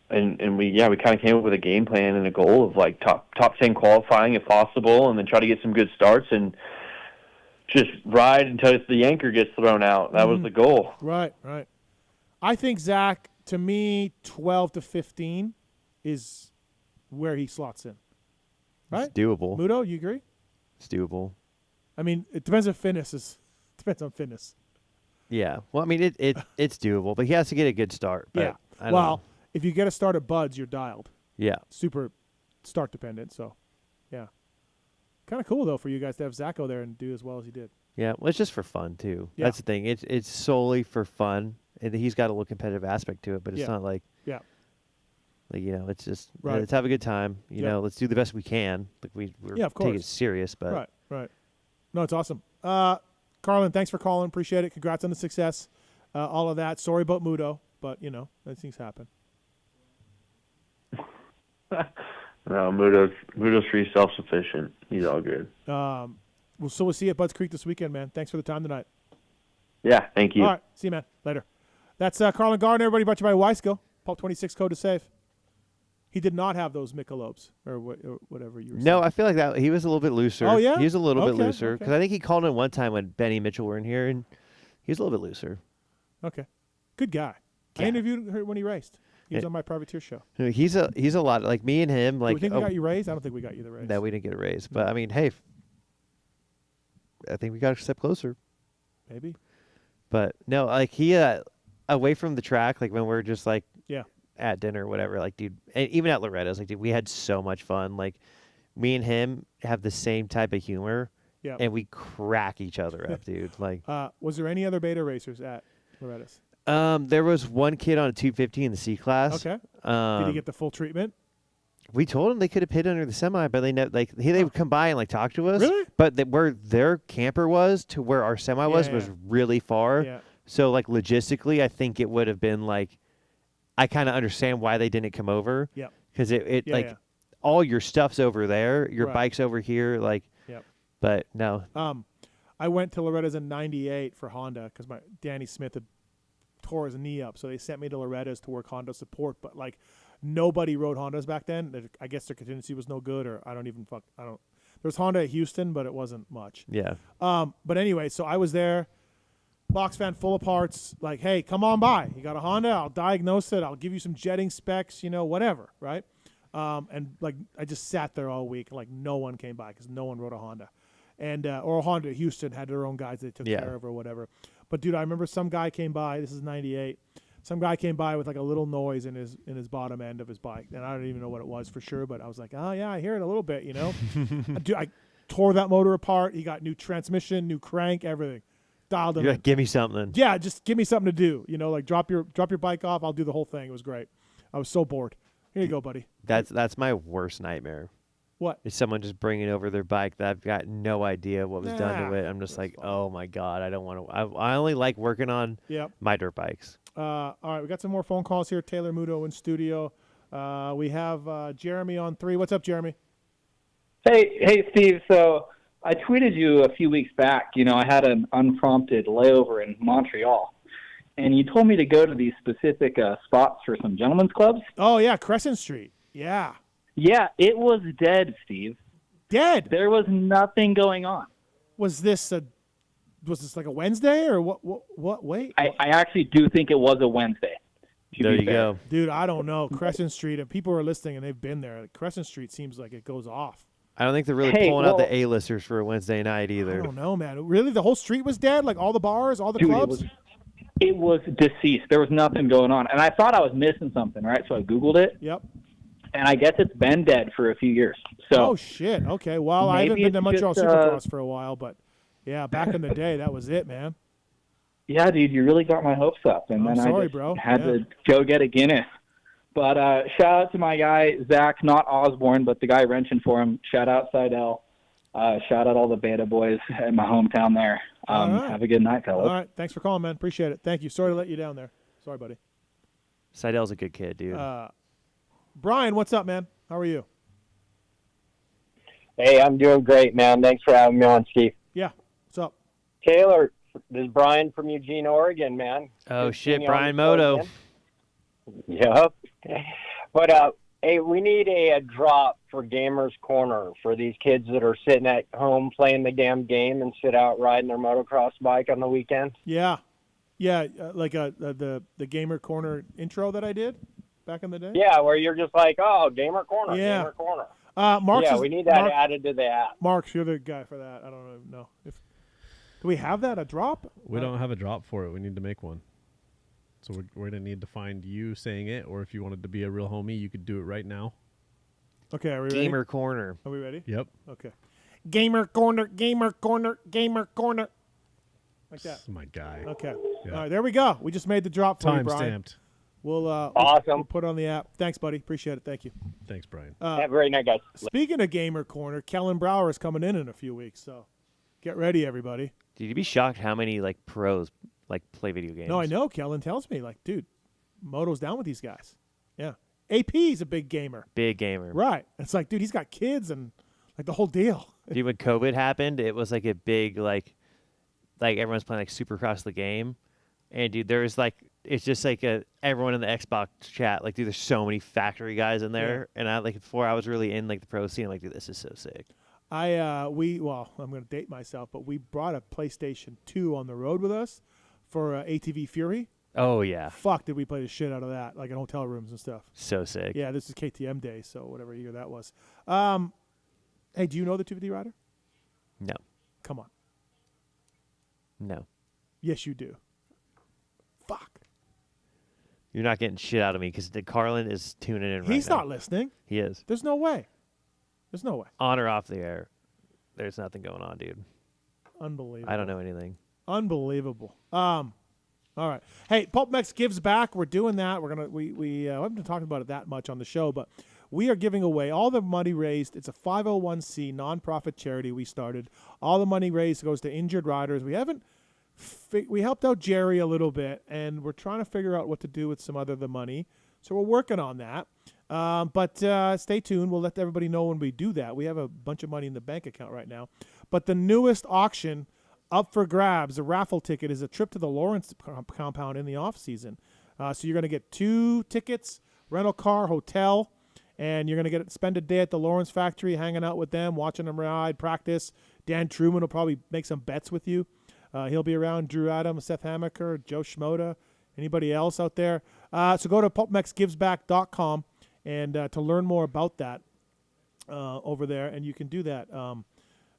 And we kind of came up with a game plan and a goal of like top 10 qualifying if possible, and then try to get some good starts and just ride until the anchor gets thrown out. That was the goal. Right. I think Zach, to me, 12 to 15 is where he slots in. Right? It's doable. Muto, you agree? It's doable. I mean, it depends on fitness. Yeah. Well, I mean, it's doable, but he has to get a good start. Yeah. Well, if you get a start at Bud's, you're dialed. Yeah. Super start dependent. So, yeah. Kind of cool, though, for you guys to have Zacho there and do as well as he did. Yeah. Well, it's just for fun, too. Yeah. That's the thing. It's solely for fun. And he's got a little competitive aspect to it, but it's not like. Yeah. Like, it's just let's have a good time. You know, let's do the best we can. Like we're taking it serious, but right. No, it's awesome. Carlen, thanks for calling. Appreciate it. Congrats on the success. All of that. Sorry about Muto, but those things happen. No, Muto's pretty self-sufficient. He's all good. We'll see you at Budds Creek this weekend, man. Thanks for the time tonight. Yeah, thank you. All right, see you, man. Later. That's Carlen Gardner. Everybody, brought to you by Wiseco. Pulp 26 code to save. He did not have those Michelobes or whatever you were saying. No, I feel like that he was a little bit looser. Oh, yeah? He was a little bit looser because I think he called in one time when Benny Mitchell were in here, and he was a little bit looser. Okay. Good guy. Yeah. I interviewed her when he raced. He was on my privateer show. He's a lot like me and him. Like, do we think we got you raised? I don't think we got you the raise. No, we didn't get a raise. But I mean, hey, I think we got a step closer. Maybe. But no, like he away from the track, like when we're just like at dinner or whatever, like dude, and even at Loretta's, like dude, we had so much fun. Like me and him have the same type of humor, and we crack each other up, dude. Like, was there any other beta racers at Loretta's? There was one kid on a 250 in the C class. Okay. Did he get the full treatment? We told him they could have hit under the semi, but they would come by and like talk to us. Really? But where their camper was to where our semi was really far. Yeah. So like logistically, I think it would have been like, I kind of understand why they didn't come over. Yeah. Because all your stuff's over there, your Right. bike's over here, like. Yep. But no. I went to Loretta's in '98 for Honda because Danny Smith had tore his knee up, so they sent me to Loretta's to work Honda support. But like, nobody rode Hondas back then. I guess their contingency was no good, or There was Honda at Houston, but it wasn't much. Yeah. But anyway, so I was there. Box fan full of parts. Like, hey, come on by. You got a Honda? I'll diagnose it. I'll give you some jetting specs. Whatever, right? And like, I just sat there all week. Like, no one came by because no one rode a Honda, and or a Honda at Houston had their own guys they took care of or whatever. But dude, I remember some guy came by. This is '98. Some guy came by with like a little noise in his bottom end of his bike, and I don't even know what it was for sure. But I was like, oh yeah, I hear it a little bit, Dude, I tore that motor apart. He got new transmission, new crank, everything. Dialed him. You're like, give me something. Yeah, just give me something to do. Like drop your bike off. I'll do the whole thing. It was great. I was so bored. Here you go, buddy. That's my worst nightmare. What? Is someone just bringing over their bike that I've got no idea what was done to it. I'm just like, oh my God, I don't want to. I only like working on my dirt bikes. All right, we got some more phone calls here. Taylor Muto in studio. We have Jeremy on 3. What's up, Jeremy? Hey, Steve. So I tweeted you a few weeks back. I had an unprompted layover in Montreal, and you told me to go to these specific spots for some gentlemen's clubs. Oh yeah, Crescent Street. Yeah. Yeah, it was dead, Steve. Dead. There was nothing going on. Was this like a Wednesday or what? Wait. I actually do think it was a Wednesday. There you go. Dude, I don't know. Crescent Street, and people are listening and they've been there. Crescent Street seems like it goes off. I don't think they're really pulling out the A-listers for a Wednesday night either. I don't know, man. Really? The whole street was dead? Like all the bars, all the clubs? It was deceased. There was nothing going on. And I thought I was missing something, right? So I Googled it. Yep. And I guess it's been dead for a few years. So oh, shit. Okay. Well, I haven't been to Montreal Supercross for a while, but yeah, back in the day, that was it, man. Yeah, dude, you really got my hopes up. And I'm then sorry, I just bro. had to go get a Guinness. But shout out to my guy, Zach, not Osborne, but the guy wrenching for him. Shout out Seidel. Shout out all the Beta boys in my hometown there. Right. Have a good night, fellas. All right. Thanks for calling, man. Appreciate it. Thank you. Sorry to let you down there. Sorry, buddy. Seidel's a good kid, dude. Brian, what's up, man? How are you? Hey, I'm doing great, man. Thanks for having me on, Steve. Yeah. What's up? Taylor, this is Brian from Eugene, Oregon, man. Oh, shit, Brian Moto. Yep. But, hey, we need a drop for Gamers Corner for these kids that are sitting at home playing the damn game and sit out riding their motocross bike on the weekend. Yeah. Yeah, like the Gamer Corner intro that I did back in the day? Yeah, where you're just like, oh, Gamer Corner, Gamer Corner. Mark's we need that added to the app. Mark's, you're the guy for that. I don't know. Do we have that, a drop? We don't have a drop for it. We need to make one. So we're going to need to find you saying it, or if you wanted to be a real homie, you could do it right now. Okay, are we ready? Gamer Corner. Are we ready? Yep. Okay. Gamer Corner, Gamer Corner, Gamer Corner. Like that. That's my guy. Okay. Yeah. All right, there we go. We just made the drop for you, Brian. Time-stamped. We'll awesome. We'll put it on the app. Thanks, buddy. Appreciate it. Thank you. Thanks, Brian. Have a great night, guys. Speaking of Gamer Corner, Kellen Brower is coming in a few weeks, so get ready, everybody. Dude, you'd be shocked how many pros play video games. No, I know. Kellen tells me, dude, Moto's down with these guys. Yeah. AP's a big gamer. Big gamer. Right. It's dude, he's got kids and the whole deal. Dude, when COVID happened, it was a big everyone's playing Supercross the game, and dude, there was it's just everyone in the Xbox chat dude, there's so many factory guys in there, and I before I was really in the pro scene, I'm dude, this is so sick. I'm gonna date myself, but we brought a PlayStation 2 on the road with us for ATV Fury. Oh yeah. Fuck, did we play the shit out of that in hotel rooms and stuff. So sick. Yeah, this is KTM day, so whatever year that was. Hey, do you know the 250 rider? No. Come on. No. Yes, you do. Fuck. You're not getting shit out of me because Carlen is tuning in right now. He's not listening. He is. There's no way. There's no way. On or off the air, there's nothing going on, dude. Unbelievable. I don't know anything. Unbelievable. All right. Hey, PulpMX gives back. We're doing that. We haven't been talking about it that much on the show, but we are giving away all the money raised. It's a 501c nonprofit charity we started. All the money raised goes to injured riders. We helped out Jerry a little bit, and we're trying to figure out what to do with some other the money. So we're working on that. But stay tuned. We'll let everybody know when we do that. We have a bunch of money in the bank account right now. But the newest auction up for grabs, a raffle ticket, is a trip to the Lawrence compound in the off season. So you're going to get 2 tickets, rental car, hotel, and you're going to spend a day at the Lawrence factory hanging out with them, watching them ride, practice. Dan Truman will probably make some bets with you. He'll be around. Drew Adams, Seth Hamaker, Joe Schmoda, anybody else out there. So go to PulpMXGivesBack.com and to learn more about that over there, and you can do that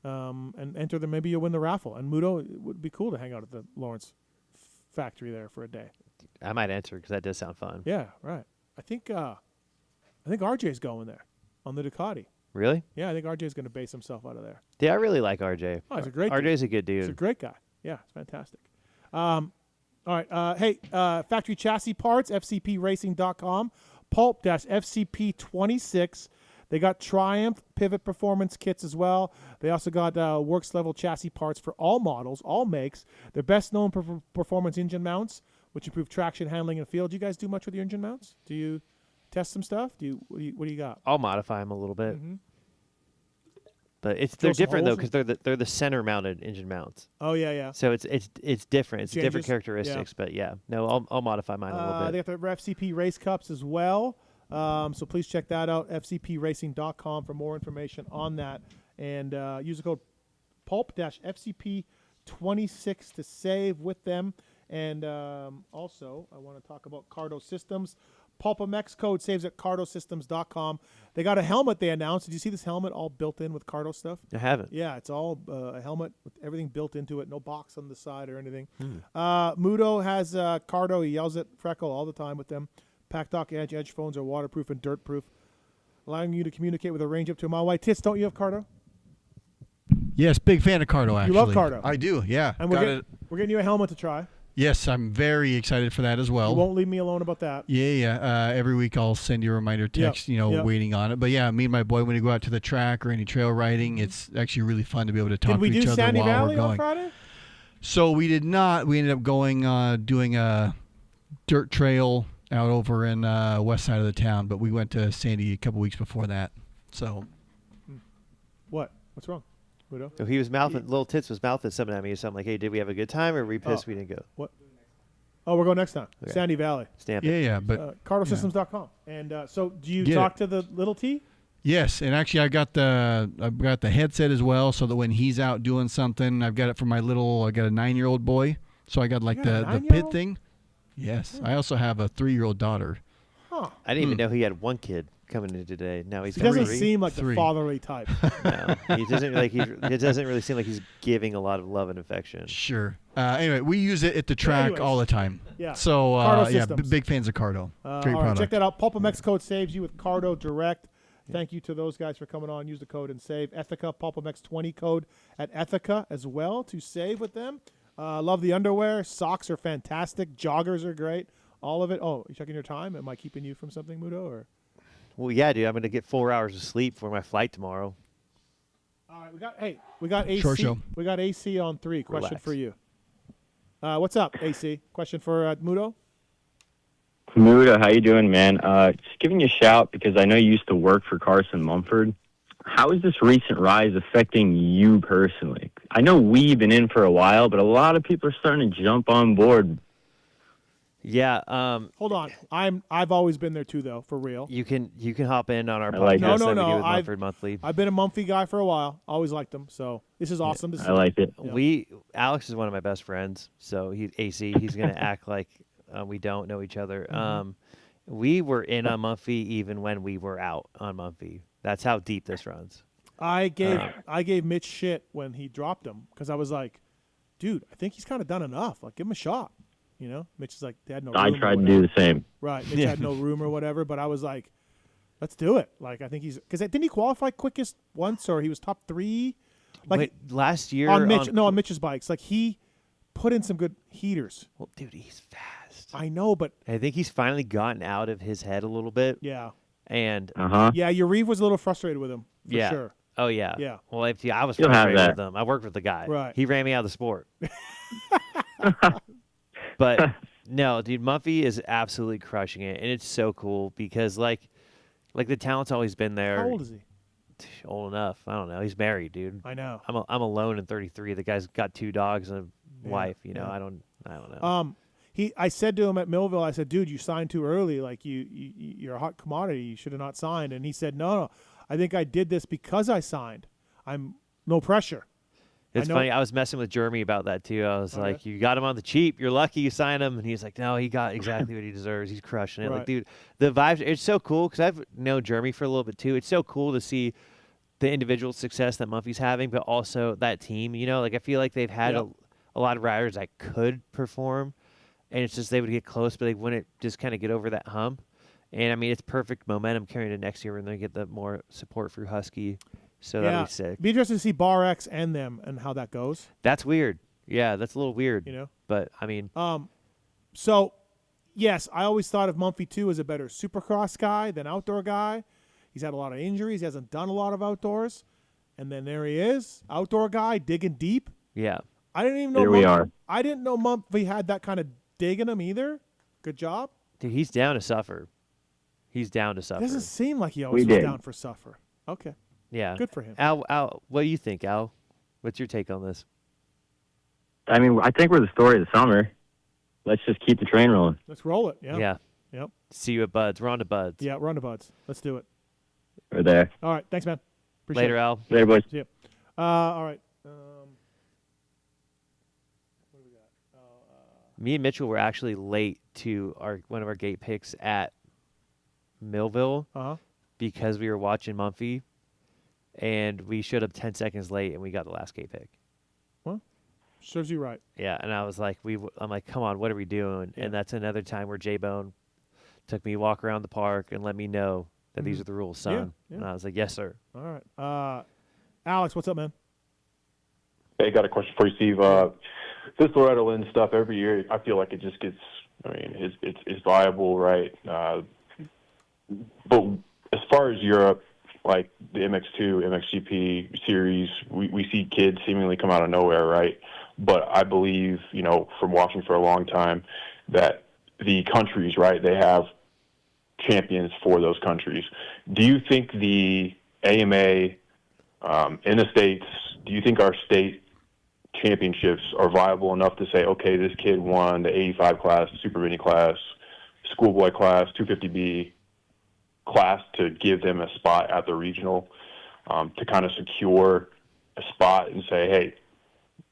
and enter them. Maybe you'll win the raffle. And Muto, it would be cool to hang out at the Lawrence factory there for a day. I might enter because that does sound fun. Yeah, right. I think RJ's going there on the Ducati. Really? Yeah, I think RJ's going to base himself out of there. Yeah, I really like RJ. Oh, he's a great RJ's a good dude. He's a great guy. Yeah, it's fantastic. All right. Hey, factory chassis parts, fcpracing.com, Pulp-FCP26. They got Triumph pivot performance kits as well. They also got works level chassis parts for all models, all makes. Their best known performance engine mounts, which improve traction, handling, and feel. Do you guys do much with your engine mounts? Do you test some stuff? What do you got? I'll modify them a little bit. Mm-hmm. But they're different though because they're the center mounted engine mounts. Oh yeah. So it's different. It's Changes. different characteristics. Yeah. But yeah, no, I'll modify mine a little bit. They got the FCP race cups as well. So please check that out. FCPRacing.com for more information on that, and use the code Pulp-FCP26 to save with them. And also, I want to talk about CARDO Systems. PulpMX code saves at CardoSystems.com. They got a helmet they announced. Did you see this helmet all built in with CARDO stuff? I haven't. Yeah, it's all a helmet with everything built into it. No box on the side or anything. Muto has CARDO. He yells at Freckle all the time with them. PackDock Edge phones are waterproof and dirt-proof, allowing you to communicate with a range up to a mile wide. Tits, don't you have CARDO? Yes, big fan of CARDO, actually. You love CARDO? I do, yeah. And we're getting you a helmet to try. Yes, I'm very excited for that as well. You won't leave me alone about that. Yeah. Every week I'll send you a reminder text, waiting on it. But yeah, me and my boy, when we go out to the track or any trail riding, it's actually really fun to be able to talk to each other Sandy while Valley we're going. On Friday? So we did not. We ended up going, doing a dirt trail out over in west side of the town, but we went to Sandy a couple weeks before that. So. What's wrong? So he was mouthing, Little Tits was mouthing something at me. So I'm like, hey, did we have a good time or were we pissed we didn't go? What? Oh, we're going next time. Okay. Sandy Valley. Stamp it. Yeah, but. CardoSystems.com. And so do you talk to the little T? Yes, and actually I've got the headset as well, so that when he's out doing something, I've got it for I got a 9-year-old boy, so I got the pit thing. Yes, I also have a 3-year-old daughter. Huh. I didn't even know he had one kid coming in today. Now he's he doesn't seem like the fatherly type. No, he doesn't it doesn't really seem like he's giving a lot of love and affection. Sure. Anyway, we use it at the track all the time. Yeah. So big fans of CARDO. Great product. Right, check that out. PulpMX code saves you with CARDO Direct. Thank you to those guys for coming on. Use the code and save. ETHIKA, PulpMX 20 code at ETHIKA as well to save with them. Love the underwear. Socks are fantastic. Joggers are great. all of it? Oh, you checking your time? Am I keeping you from something, Muto? Or? Well, yeah, dude. I'm going to get 4 hours of sleep for my flight tomorrow. All right, we got AC. Short show. We got AC on 3. Question Relax. for you. What's up, AC? Question for Muto? Muto, how you doing, man? Just giving you a shout because I know you used to work for Carson Mumford. How is this recent rise affecting you personally? I know we've been in for a while, but a lot of people are starting to jump on board. Yeah. Hold on. I've always been there too, though, for real. You can hop in on our podcast like that we do No. with Mumford Monthly. I've been a Mumphy guy for a while. Always liked him. So this is awesome. I like it. Yeah. Alex is one of my best friends, so AC. He's gonna act like we don't know each other. Mm-hmm. We were in on Mumphy even when we were out on Mumphy. That's how deep this runs. I gave Mitch shit when he dropped him because I was like, dude, I think he's kind of done enough. Like, give him a shot. You know, Mitch is like, they had no room. I tried to do the same. Right. Mitch had no room or whatever, but I was like, let's do it. Like, I think he's – because didn't he qualify quickest once or he was top 3? Like, Wait, last year on Mitch's bikes. Like, he put in some good heaters. Well, dude, he's fast. I know, but – I think he's finally gotten out of his head a little bit. Yeah. And yeah, Uriv was a little frustrated with him, for sure. Oh, yeah. Yeah. Well, I was You'll have frustrated that. with him. I worked with the guy. Right. He ran me out of the sport. But, no, dude, Mumphy is absolutely crushing it. And it's so cool because, like the talent's always been there. How old is he? Old enough. I don't know. He's married, dude. I know. I'm alone in 33. The guy's got 2 dogs and a wife. You know, I don't know. I said to him at Millville, I said, dude, you signed too early. Like, you're a hot commodity. You should have not signed. And he said, no, I think I did this because I signed. I'm no pressure. It's funny. I was messing with Jeremy about that, too. I was like, you got him on the cheap. You're lucky you signed him. And he's like, no, he got exactly what he deserves. He's crushing it. Right. Like, dude, the vibes, it's so cool because I've known Jeremy for a little bit, too. It's so cool to see the individual success that Mumphy's having, but also that team. You know, like, I feel like they've had a lot of riders that could perform. And it's just they would get close, but they wouldn't just kind of get over that hump. And, I mean, it's perfect momentum carrying to next year when they get the more support for Husky. So that'll be sick. Be interested to see Bar X and them and how that goes. That's weird. Yeah, that's a little weird. You know? But, I mean. So, yes, I always thought of Mumphy, too, as a better supercross guy than outdoor guy. He's had a lot of injuries. He hasn't done a lot of outdoors. And then there he is, outdoor guy, digging deep. Yeah. I didn't even know. Here we are. I didn't know Mumphy had that kind of dig in him either. Good job. Dude, he's down to suffer. He's down to suffer. It doesn't seem like he always was down for suffer. Okay. Yeah. Good for him. Al, what do you think, Al? What's your take on this? I mean, I think we're the story of the summer. Let's just keep the train rolling. Let's roll it. Yeah. Yeah. Yep. See you at Buds. We're on to Buds. Yeah, we're on to Buds. Let's do it. We're there. All right. Thanks, man. Appreciate Later, it. Al. Later, boys. See you. All right. What do we got? Me and Mitchell were actually late to one of our gate picks at Millville because we were watching Mumphy, and we showed up 10 seconds late, and we got the last gate pick. Well, serves you right. Yeah, and I was like, I'm like, come on, what are we doing? Yeah. And that's another time where J-Bone took me a walk around the park and let me know that these are the rules, son. Yeah. And I was like, yes, sir. All right. Alex, what's up, man? Hey, got a question for you, Steve. This Loretta Lynn stuff every year, I feel like it just gets. I mean, it's viable, right? But as far as Europe, like the MX2, MXGP series, we see kids seemingly come out of nowhere, right? But I believe, you know, from watching for a long time, that the countries, right, they have champions for those countries. Do you think the AMA in the States, do you think our state championships are viable enough to say, okay, this kid won the 85 class, super mini class, schoolboy class, 250B class, to give them a spot at the regional, to kind of secure a spot and say, hey,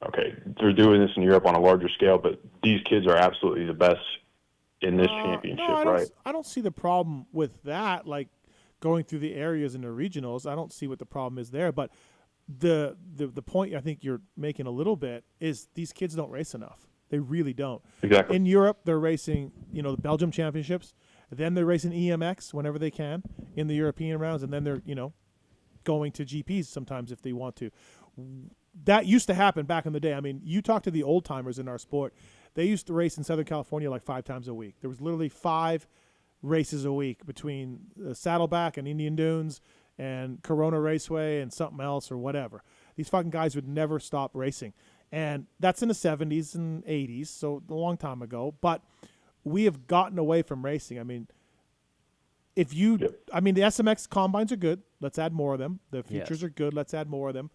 okay, they're doing this in Europe on a larger scale, but these kids are absolutely the best in this championship, right? I don't see the problem with that, like going through the areas and the regionals. I don't see what the problem is there, but the point I think you're making a little bit is these kids don't race enough. They really don't. Exactly. In Europe, they're racing, the Belgium championships. Then they're racing EMX whenever they can in the European rounds, and then they're, going to GPs sometimes if they want to. That used to happen back in the day. I mean, you talk to the old timers in our sport, They used to race in Southern California like 5 times a week. There was literally 5 races a week between Saddleback and Indian Dunes and Corona Raceway and something else or whatever. These fucking guys would never stop racing. And that's in the 70s and 80s, so a long time ago. But we have gotten away from racing. I mean, the SMX combines are good. Let's add more of them. The futures are good. Let's add more of them.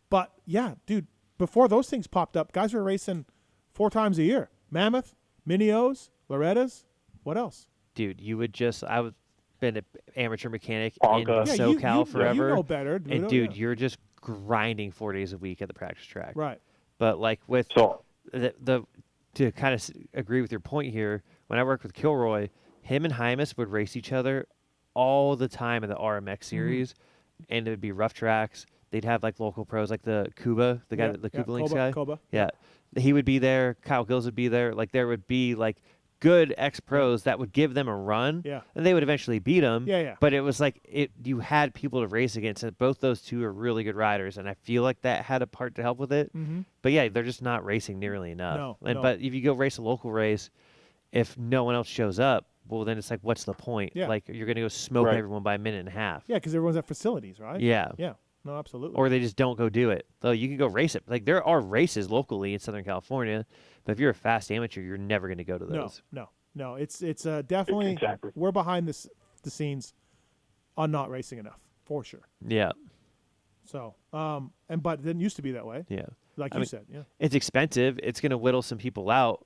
But, yeah, dude, before those things popped up, guys were racing 4 times a year. Mammoth, Mini-O's, Loretta's, what else? Dude, I was been an amateur mechanic in SoCal forever. You know better. And, dude, you're just grinding 4 days a week at the practice track. Right. But, like, with to kind of agree with your point here, when I worked with Kilroy, him and Hymas would race each other all the time in the RMX series, and it would be rough tracks. They'd have, like, local pros, like the Kuba, the guy, the Kuba Links guy. Yeah. He would be there. Kyle Gills would be there. Like, there would be, like, good ex-pros that would give them a run, and they would eventually beat them. But it was like you had people to race against, and both those two are really good riders, and I feel like that had a part to help with it. But yeah, they're just not racing nearly enough. But if you go race a local race, if no one else shows up, well, then it's like, what's the point? Like, you're going to go smoke everyone by a minute and a half. Yeah, because everyone's at facilities, right? Yeah. No, absolutely. Or they just don't go do it. Though you can go race it. Like, there are races locally in Southern California, but if you're a fast amateur, you're never going to go to those. No. It's definitely we're behind the scenes on not racing enough, for sure. Yeah. So, but it didn't used to be that way. Yeah. Like you said, yeah. It's expensive. It's going to whittle some people out.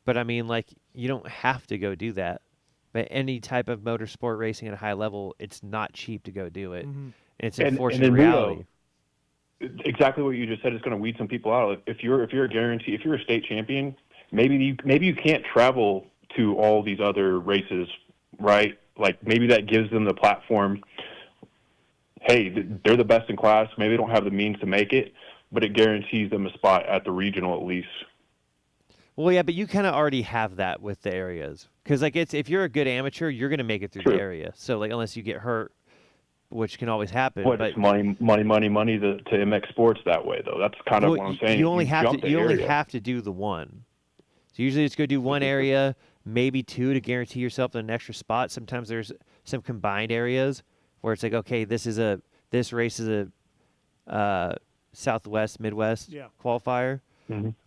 But, I mean, like, you don't have to go do that. But any type of motorsport racing at a high level, it's not cheap to go do it. It's an unfortunate reality. Exactly what you just said is going to weed some people out. If you're a state champion, maybe you can't travel to all these other races, right? Like, maybe that gives them the platform. Hey, they're the best in class. Maybe they don't have the means to make it, but it guarantees them a spot at the regional at least. Well, yeah, but you kind of already have that with the areas. Because, like, if you're a good amateur, you're going to make it through the area. So, like, unless you get hurt, which can always happen. But it's money to MX Sports that way, though. That's kind of what I'm saying. You only have to do the one. So usually it's go do one area, maybe 2 to guarantee yourself an extra spot. Sometimes there's some combined areas where it's like, okay, this race is a Southwest, Midwest qualifier.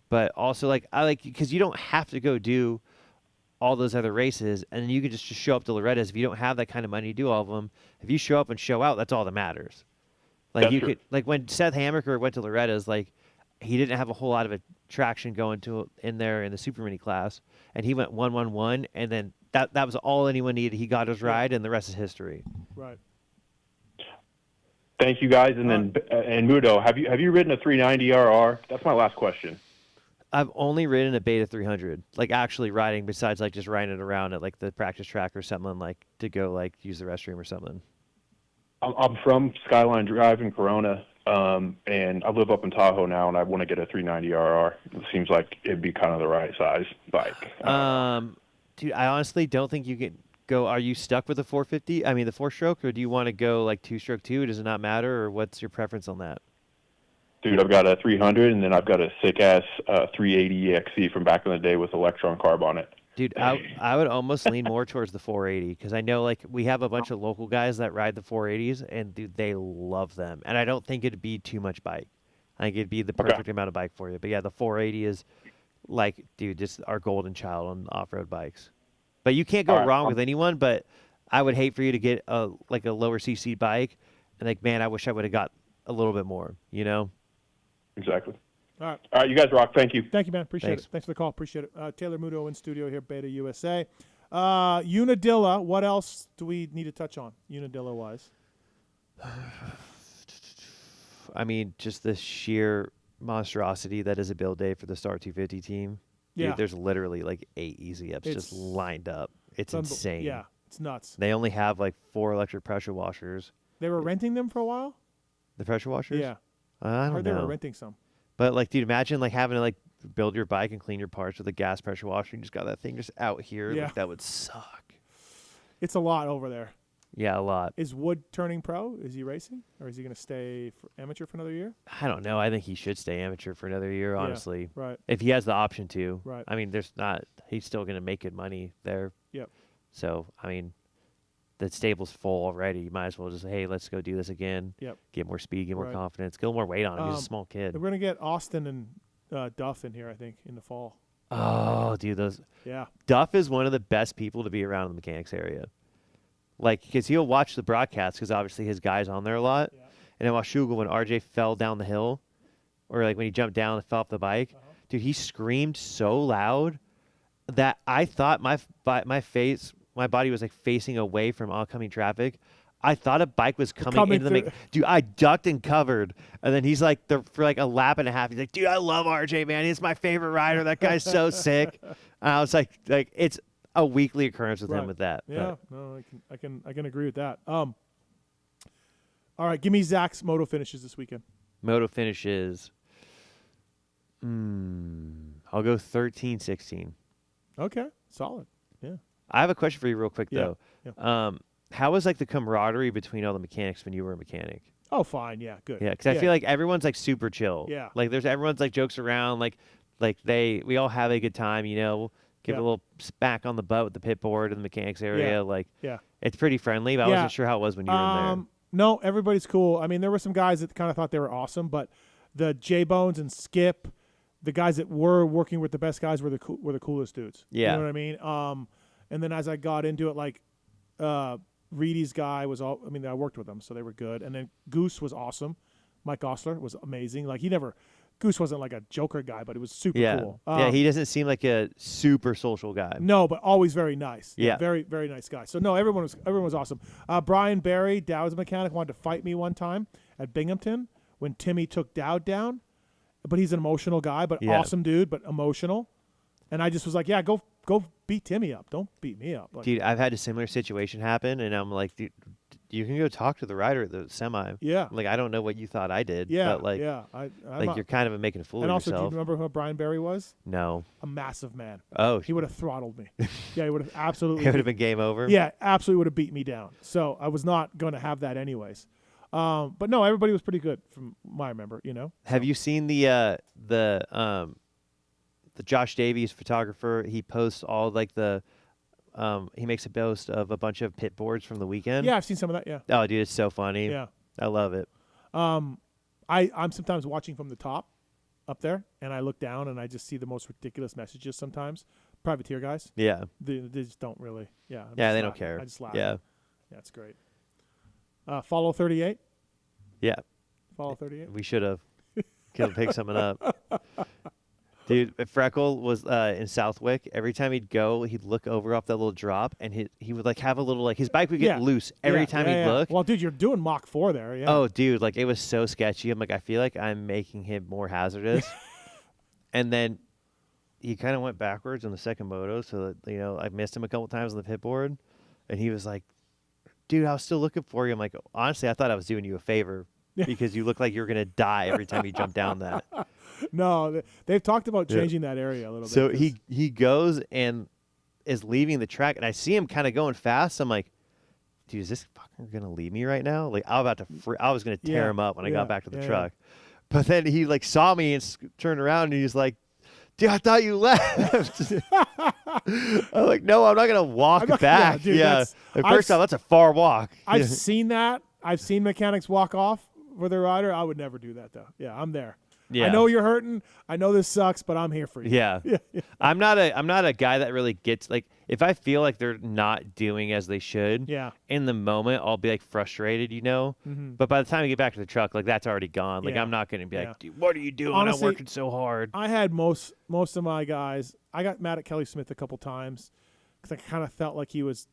But also, because you don't have to go do all those other races, and you can just show up to Loretta's. If you don't have that kind of money to do all of them, if you show up and show out, that's all that matters. Like, you could, like, when Seth Hammaker went to Loretta's, like, he didn't have a whole lot of traction going in there in the super mini class, and he went 1-1-1, and then that was all anyone needed. He got his ride, and the rest is history. Right. Thank you, guys. And then and Muto, have you ridden a 390 RR? That's my last question. I've only ridden a Beta 300, like actually riding, besides like just riding it around at like the practice track or something, like to go like use the restroom or something. I'm from Skyline Drive in Corona, and I live up in Tahoe now, and I want to get a 390 RR. It seems like it'd be kind of the right size bike. Dude, I honestly don't think you can go. Are you stuck with the 450? I mean, the 4-stroke, or do you want to go like 2-stroke 2? Does it not matter, or what's your preference on that? Dude, I've got a 300, and then I've got a sick-ass 380 EXC from back in the day with Electron carb on it. Dude, I would almost lean more towards the 480, because I know, like, we have a bunch of local guys that ride the 480s, and, dude, they love them. And I don't think it'd be too much bike. I think it'd be the perfect amount of bike for you. But, yeah, the 480 is, like, dude, just our golden child on off-road bikes. But you can't go wrong with anyone, but I would hate for you to get, a lower CC bike, and, like, man, I wish I would have got a little bit more, you know? Exactly. All right, you guys rock. Thank you. Thank you, man. Appreciate it. Thanks for the call. Appreciate it. Taylor Muto in studio here, Beta USA. Unadilla, what else do we need to touch on, Unadilla-wise? I mean, just the sheer monstrosity that is a build day for the Star 250 team. Yeah. Dude, there's literally like 8 easy ups just lined up. It's insane. Yeah, it's nuts. They only have like 4 electric pressure washers. They were renting them for a while? The pressure washers? Yeah. I don't know. They were renting some. But, like, dude, imagine, like, having to, like, build your bike and clean your parts with a gas pressure washer. You just got that thing just out here. Yeah. Like, that would suck. It's a lot over there. Yeah, a lot. Is Wood turning pro? Is he racing, or is he going to stay for amateur for another year? I don't know. I think he should stay amateur for another year, honestly. Right. If he has the option to. Right. I mean, he's still going to make good money there. Yep. So, I mean, the stable's full already. You might as well just, hey, let's go do this again. Yep. Get more speed, get more confidence, get a little more weight on him. He's a small kid. We're going to get Austin and Duff in here, I think, in the fall. Oh, dude, those. Yeah. Duff is one of the best people to be around in the mechanics area. Like, because he'll watch the broadcast because obviously his guy's on there a lot. Yeah. And then Washougal, when RJ fell down the hill, or like when he jumped down and fell off the bike, dude, he screamed so loud that I thought my body was like facing away from oncoming traffic. I thought a bike was coming into the dude. I ducked and covered, and then he's like, for like a lap and a half, he's like, "Dude, I love RJ, man. He's my favorite rider. That guy's so sick." And I was like it's a weekly occurrence with him with that. Yeah, no, I can agree with that. All right, give me Zach's moto finishes this weekend. Moto finishes. I'll go 13-16. Okay, solid. Yeah. I have a question for you real quick, though. Yeah. How was, like, the camaraderie between all the mechanics when you were a mechanic? Oh, fine. Yeah, good. Yeah, because I feel like everyone's, like, super chill. Yeah. Like, everyone's, like, jokes around. We all have a good time, you know. Give a little smack on the butt with the pit board in the mechanics area. It's pretty friendly, but I wasn't sure how it was when you were in there. No, everybody's cool. I mean, there were some guys that kind of thought they were awesome, but the J-Bones and Skip, the guys that were working with the best guys were the coolest dudes. Yeah. You know what I mean? And then as I got into it, like Reedy's guy was all. I mean, I worked with them, so they were good. And then Goose was awesome. Mike Osler was amazing. Like Goose wasn't like a joker guy, but it was super cool. Yeah, he doesn't seem like a super social guy. No, but always very nice. Yeah. Very, very nice guy. So no, everyone was awesome. Brian Barry, Dowd's mechanic, wanted to fight me one time at Binghamton when Timmy took Dowd down. But he's an emotional guy, but awesome dude, but emotional. And I just was like, yeah, go beat Timmy up. Don't beat me up. Like, dude, I've had a similar situation happen, and I'm like, dude, you can go talk to the rider at the semi. Yeah. Like, I don't know what you thought I did. Yeah, but like, yeah. you're kind of making a fool of yourself. And also, do you remember who Brian Barry was? No. A massive man. Oh. He would have throttled me. Yeah, he would have absolutely. It would have been game over? Yeah, absolutely would have beat me down. So I was not going to have that anyways. But no, everybody was pretty good from what I remember, you know. Have you seen the Josh Davies photographer? He posts all like he makes a post of a bunch of pit boards from the weekend. Yeah, I've seen some of that. Yeah. Oh, dude, it's so funny. Yeah, I love it. I'm sometimes watching from the top, up there, and I look down and I just see the most ridiculous messages. Sometimes privateer guys. Yeah. They just don't really. Yeah. Yeah, they don't care. I just laugh. Yeah. Yeah, it's great. Follow 38. Yeah. Follow 38. We should have. Could have picked something up. Dude, Freckle was in Southwick. Every time he'd go, he'd look over off that little drop, and he would like have a little his bike would get loose every time he'd look. Well, dude, you're doing Mach 4 there. Yeah. Oh, dude, like it was so sketchy. I'm like, I feel like I'm making him more hazardous. And then he kind of went backwards on the second moto, so that I missed him a couple times on the pit board, and he was like, "Dude, I was still looking for you." I'm like, honestly, I thought I was doing you a favor because you look like you're gonna die every time you jump down that. No, they've talked about changing that area a little bit. So he goes and is leaving the track, and I see him kind of going fast. I'm like, dude, is this fucker gonna leave me right now? Like I was gonna tear him up when I got back to the truck. But then he like saw me and turned around, and he's like, dude, I thought you left. I'm like, no, I'm not gonna walk back. First off, that's a far walk. I've seen that. I've seen mechanics walk off with their rider. I would never do that though. Yeah, I'm there. Yeah. I know you're hurting. I know this sucks, but I'm here for you. Yeah. I'm not a guy that really gets like if I feel like they're not doing as they should. Yeah. In the moment, I'll be like frustrated, Mm-hmm. But by the time I get back to the truck, like that's already gone. Like I'm not going to be like, dude, what are you doing? Honestly, I'm working so hard. I had most of my guys. I got mad at Kelly Smith a couple times because I kind of felt like he was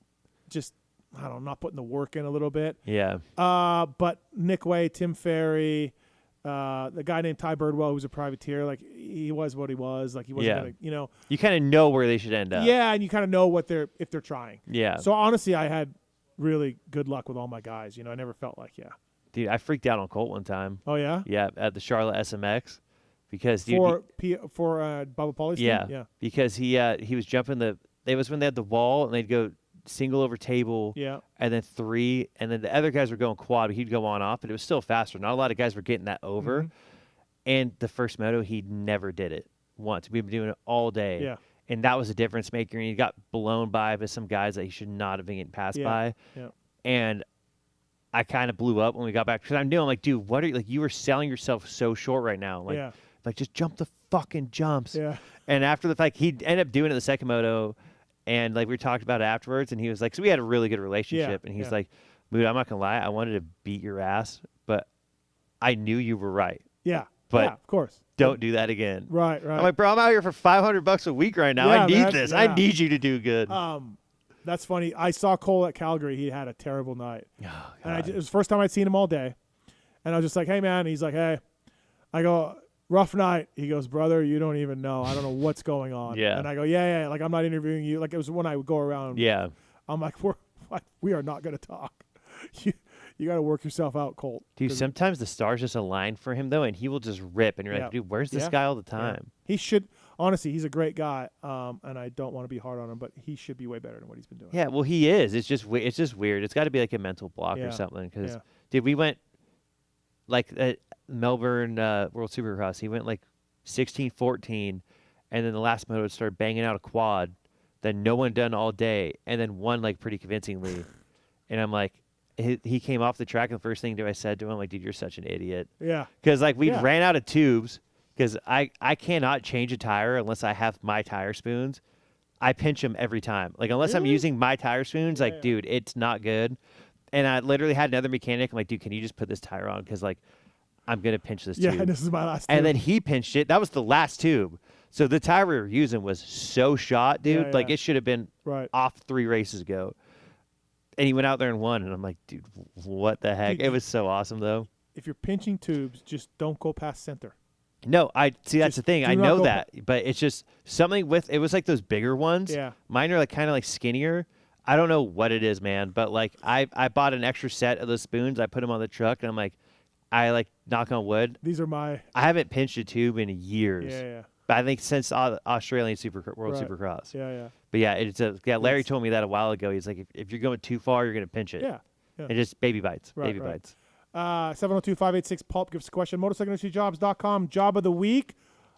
just not putting the work in a little bit. Yeah. But Nick Way, Tim Ferry. The guy named Ty Birdwell, who's a privateer, like he was what he was. Like he wasn't gonna, You kind of know where they should end up. Yeah, and you kind of know if they're trying. Yeah. So honestly, I had really good luck with all my guys. I never felt like Dude, I freaked out on Colt one time. Oh yeah. Yeah, at the Charlotte SMX, because for Bubba Pauly's team? Yeah. Because he was jumping it was when they had the wall and they'd go single over table, and then 3, and then the other guys were going quad. He'd go on off, but it was still faster. Not a lot of guys were getting that over. And the first moto, he never did it once. We've been doing it all day. Yeah. And that was a difference maker. And he got blown by some guys that he should not have been getting passed by. Yeah. And I kind of blew up when we got back. Because I'm like, dude, what are you, like, you were selling yourself so short right now. Like, just jump the fucking jumps. Yeah. And after the fact, he ended up doing it the second moto. And, like, we talked about it afterwards. And he was like, so we had a really good relationship. And he's like, Muto, I'm not going to lie. I wanted to beat your ass. But I knew you were right. Yeah. But of course. Don't do that again. Right. I'm like, bro, I'm out here for $500 a week right now. I need this. I need you to do good. That's funny. I saw Cole at Calgary. He had a terrible night. And it was the first time I'd seen him all day. And I was just like, hey, man. He's like, hey. I go, rough night. He goes, brother, you don't even know. I don't know what's going on. Yeah. And I go, yeah. Like, I'm not interviewing you. Like, it was when I would go around. Yeah. I'm like, we are not going to talk. You got to work yourself out, Colt. Dude, sometimes the stars just align for him, though, and he will just rip. And you're like, dude, where's this guy all the time? He should. Honestly, he's a great guy, and I don't want to be hard on him, but he should be way better than what he's been doing. Yeah, well, he is. It's just weird. It's got to be like a mental block or something. Because, dude, we went, like, at Melbourne World Supercross, he went, like, 16, 14, and then the last moto started banging out a quad that no one done all day, and then won, like, pretty convincingly. And I'm like, he came off the track, and the first thing I said to him, like, dude, you're such an idiot. Yeah. Because, like, we ran out of tubes, because I cannot change a tire unless I have my tire spoons. I pinch them every time. Like, unless I'm using my tire spoons, like, dude, it's not good. And I literally had another mechanic. I'm like, dude, can you just put this tire on? Because, like, I'm going to pinch this tube. Yeah, this is my last tube. And then he pinched it. That was the last tube. So the tire we were using was so shot, dude. Like, it should have been off 3 races ago. And he went out there and won, and I'm like, dude, what the heck? Dude, it was so awesome, though. If you're pinching tubes, just don't go past center. No, that's the thing. I know that, but it's just something with it was like those bigger ones. Yeah. Mine are like kind of like skinnier. I don't know what it is, man, but like I bought an extra set of those spoons. I put them on the truck, and I'm like, knock on wood. These are I haven't pinched a tube in years. Yeah. But I think since Australian World Supercross. Yeah. But yeah, Larry told me that a while ago. He's like, if you're going too far, you're going to pinch it. Yeah. And just baby bites. Right. 702-586-PULP. Give us a question. MotorcycleIndustryJobs.com. Job of the week.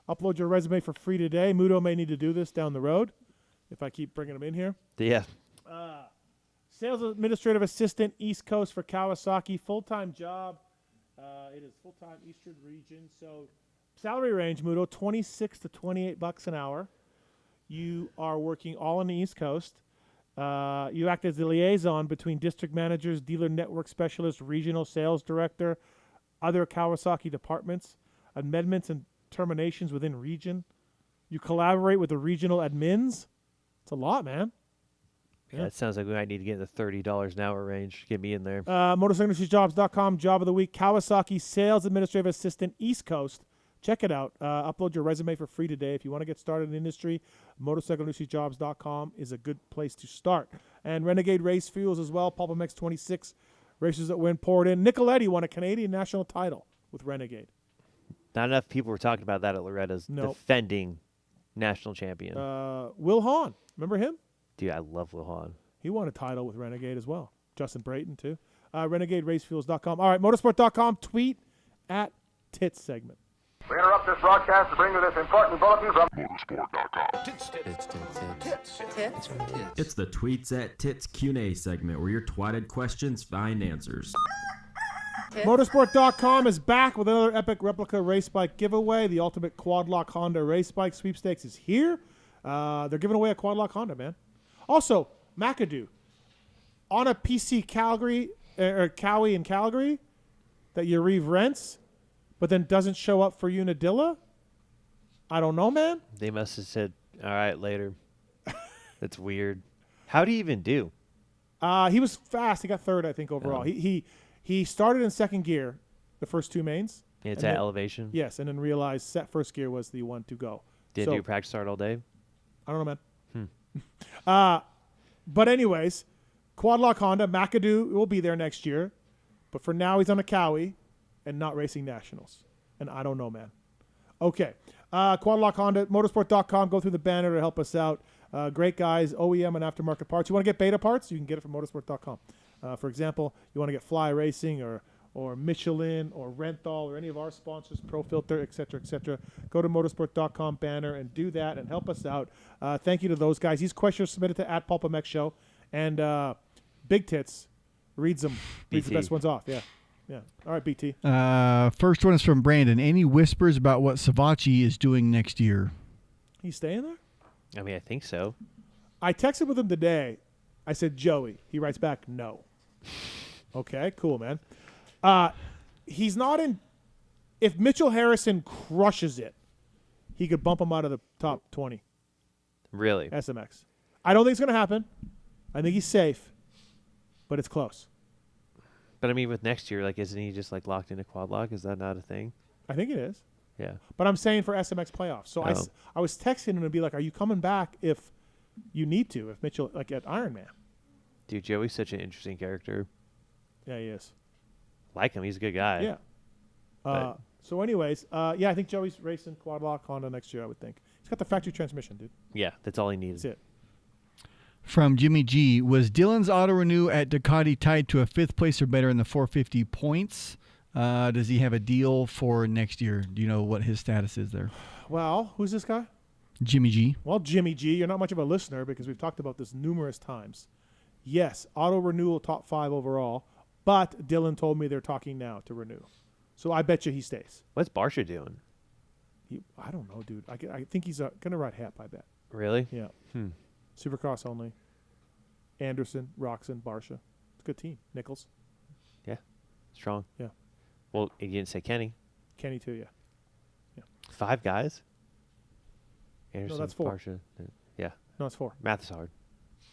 Upload your resume for free today. Muto may need to do this down the road if I keep bringing them in here. Yeah. Sales Administrative Assistant, East Coast for Kawasaki. Full-time job. It is full-time Eastern region. So salary range, Muto, $26 to $28 an hour. You are working all on the East Coast. You act as the liaison between district managers, dealer network specialists, regional sales director, other Kawasaki departments, amendments and terminations within region. You collaborate with the regional admins. It's a lot, man. Yeah, it sounds like we might need to get in the $30 an hour range. Get me in there. MotorcycleIndustryJobs.com, job of the week. Kawasaki Sales Administrative Assistant, East Coast. Check it out. Upload your resume for free today. If you want to get started in the industry, MotorcycleIndustryJobs.com is a good place to start. And Renegade Race Fuels as well. PulpMX 26 races that win poured in. Nicoletti won a Canadian national title with Renegade. Not enough people were talking about that at Loretta's. Defending national champion. Will Hahn. Remember him? Dude, I love Will Hahn. He won a title with Renegade as well. Justin Brayton, too. RenegadeRaceFuels.com. All right, Motosport.com. Tweet at Tits segment. We interrupt this broadcast to bring you this important bulletin from Motosport.com. It's the Tweets at Tits Q&A segment where your twatted questions find answers. Motosport.com is back with another epic replica race bike giveaway. The ultimate quad lock Honda race bike sweepstakes is here. They're giving away a quad lock Honda, man. Also, McAdoo on a PC Calgary or Cowie in Calgary that Yariv rents, but then doesn't show up for Unadilla. I don't know, man. They must have said, "All right, later." That's weird. How do you even do? He was fast. He got third, I think, overall. He started in second gear, the first 2 mains. Yeah, it's at elevation. Yes, and then realized first gear was the one to go. Did you do practice start all day? I don't know, man. But anyways, quad lock Honda, McAdoo will be there next year. But for now, he's on a Cowie and not racing nationals. And I don't know, man. Okay. Quad lock Honda, motorsport.com. Go through the banner to help us out. Great guys, OEM and aftermarket parts. You want to get beta parts? You can get it from motosport.com. For example, you want to get Fly Racing or Michelin or Renthal or any of our sponsors, Pro Filter, et cetera, go to motosport.com banner and do that and help us out. Thank you to those guys. These questions are submitted to @PulpMX Show. And Big Tits reads them. Reads the best ones off. Yeah. All right, BT. First one is from Brandon. Any whispers about what Savachi is doing next year? He's staying there? I mean, I think so. I texted with him today. I said, Joey. He writes back, no. Okay, cool, man. He's not in. If Mitchell Harrison crushes it, he could bump him out of the top 20. Really? SMX. I don't think it's going to happen. I think he's safe, but it's close. But I mean, with next year, like, isn't he just like locked into quad lock? Is that not a thing? I think it is. Yeah. But I'm saying for SMX playoffs. So I was texting him to be like, are you coming back if you need to? If Mitchell, like at Ironman. Dude, Joey's such an interesting character. Yeah, he is. Like him. He's a good guy. Yeah. So anyways, I think Joey's racing quad lock Honda next year, I would think. He's got the factory transmission, dude. Yeah, that's all he needs. That's it. From Jimmy G, was Dylan's auto renew at Ducati tied to a 5th place or better in the 450 points? Does he have a deal for next year? Do you know what his status is there? Well, who's this guy? Jimmy G. Well, Jimmy G, you're not much of a listener because we've talked about this numerous times. Yes, auto renewal top 5 overall, but Dylan told me they're talking now to renew. So I bet you he stays. What's Barsha doing? I don't know, dude. I think he's going to ride HEP, I bet. Really? Yeah. Supercross only. Anderson, Roxon, Barsha. It's a good team. Nichols. Yeah. Strong. Yeah. Well, you didn't say Kenny. Kenny too, yeah. 5 guys? Anderson, no, that's 4. Barsha. Yeah. No, it's 4. Math is hard.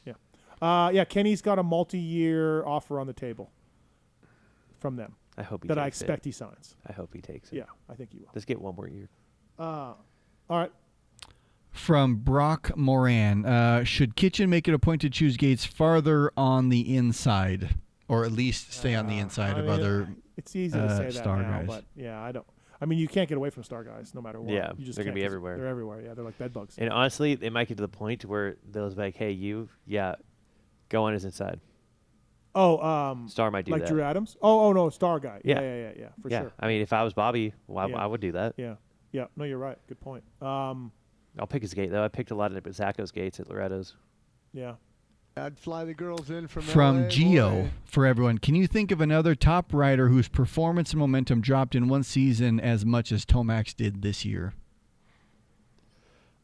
Yeah. Kenny's got a multi-year offer on the table from them. I hope he that takes I expect it. he signs. I hope he takes it. Yeah, I think he will. Let's get one more year. All right. From Brock Moran, should Kitchen make it a point to choose gates farther on the inside, or at least stay on the inside of other It's easy to say that star now, guys? but yeah, I don't. I mean, you can't get away from star guys no matter what. Yeah, you just they're going to be can't, everywhere. They're everywhere. Yeah, they're like bed bugs. And honestly, they might get to the point where they'll be like, hey, go on his inside. Oh, Star might do like that. Drew Adams? Oh, no, star guy. Yeah, for sure. I mean, if I was Bobby, I would do that. Yeah. No, you're right. Good point. I'll pick his gate, though. I picked a lot of Zacco's gates at Loretto's. Yeah. I'd fly the girls in from From LA, Geo, boy. for everyone, can you think of another top rider whose performance and momentum dropped in one season as much as Tomax did this year?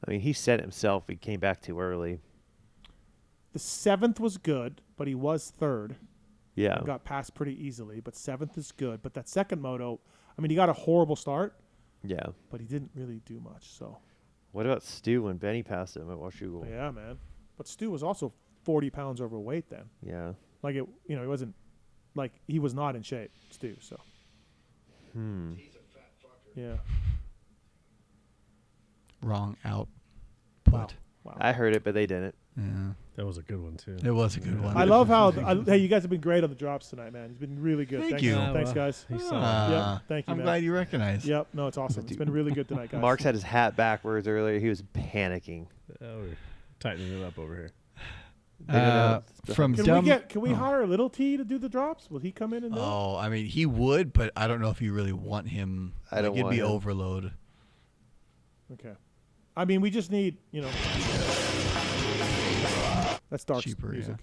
I mean, he said it himself. He came back too early. The 7th was good, but he was 3rd. Yeah. He got passed pretty easily, but 7th is good. But that second moto, I mean, he got a horrible start. Yeah. But he didn't really do much, so. What about Stu when Benny passed him at Washougal? Yeah, man. But Stu was also 40 pounds overweight then. Yeah. Like, he wasn't, like, he was not in shape, Stu, so. He's a fat fucker. Yeah. Wrong out. Wow. I heard it, but they didn't. Yeah. That was a good one, too. It was a good one. I love how, hey, you guys have been great on the drops tonight, man. It's been really good. Thank you. Thanks, guys. Thank you, man. I'm glad you recognized. Yep. No, it's awesome. It's been really good tonight, guys. Mark's had his hat backwards earlier. He was panicking. Oh, we're tightening it up over here. From can we hire Little T to do the drops? Will he come in and do it? Oh, I mean, he would, but I don't know if you really want him. I don't it'd want be him. overload. Okay. I mean, we just need, that's dark Cheaper, music.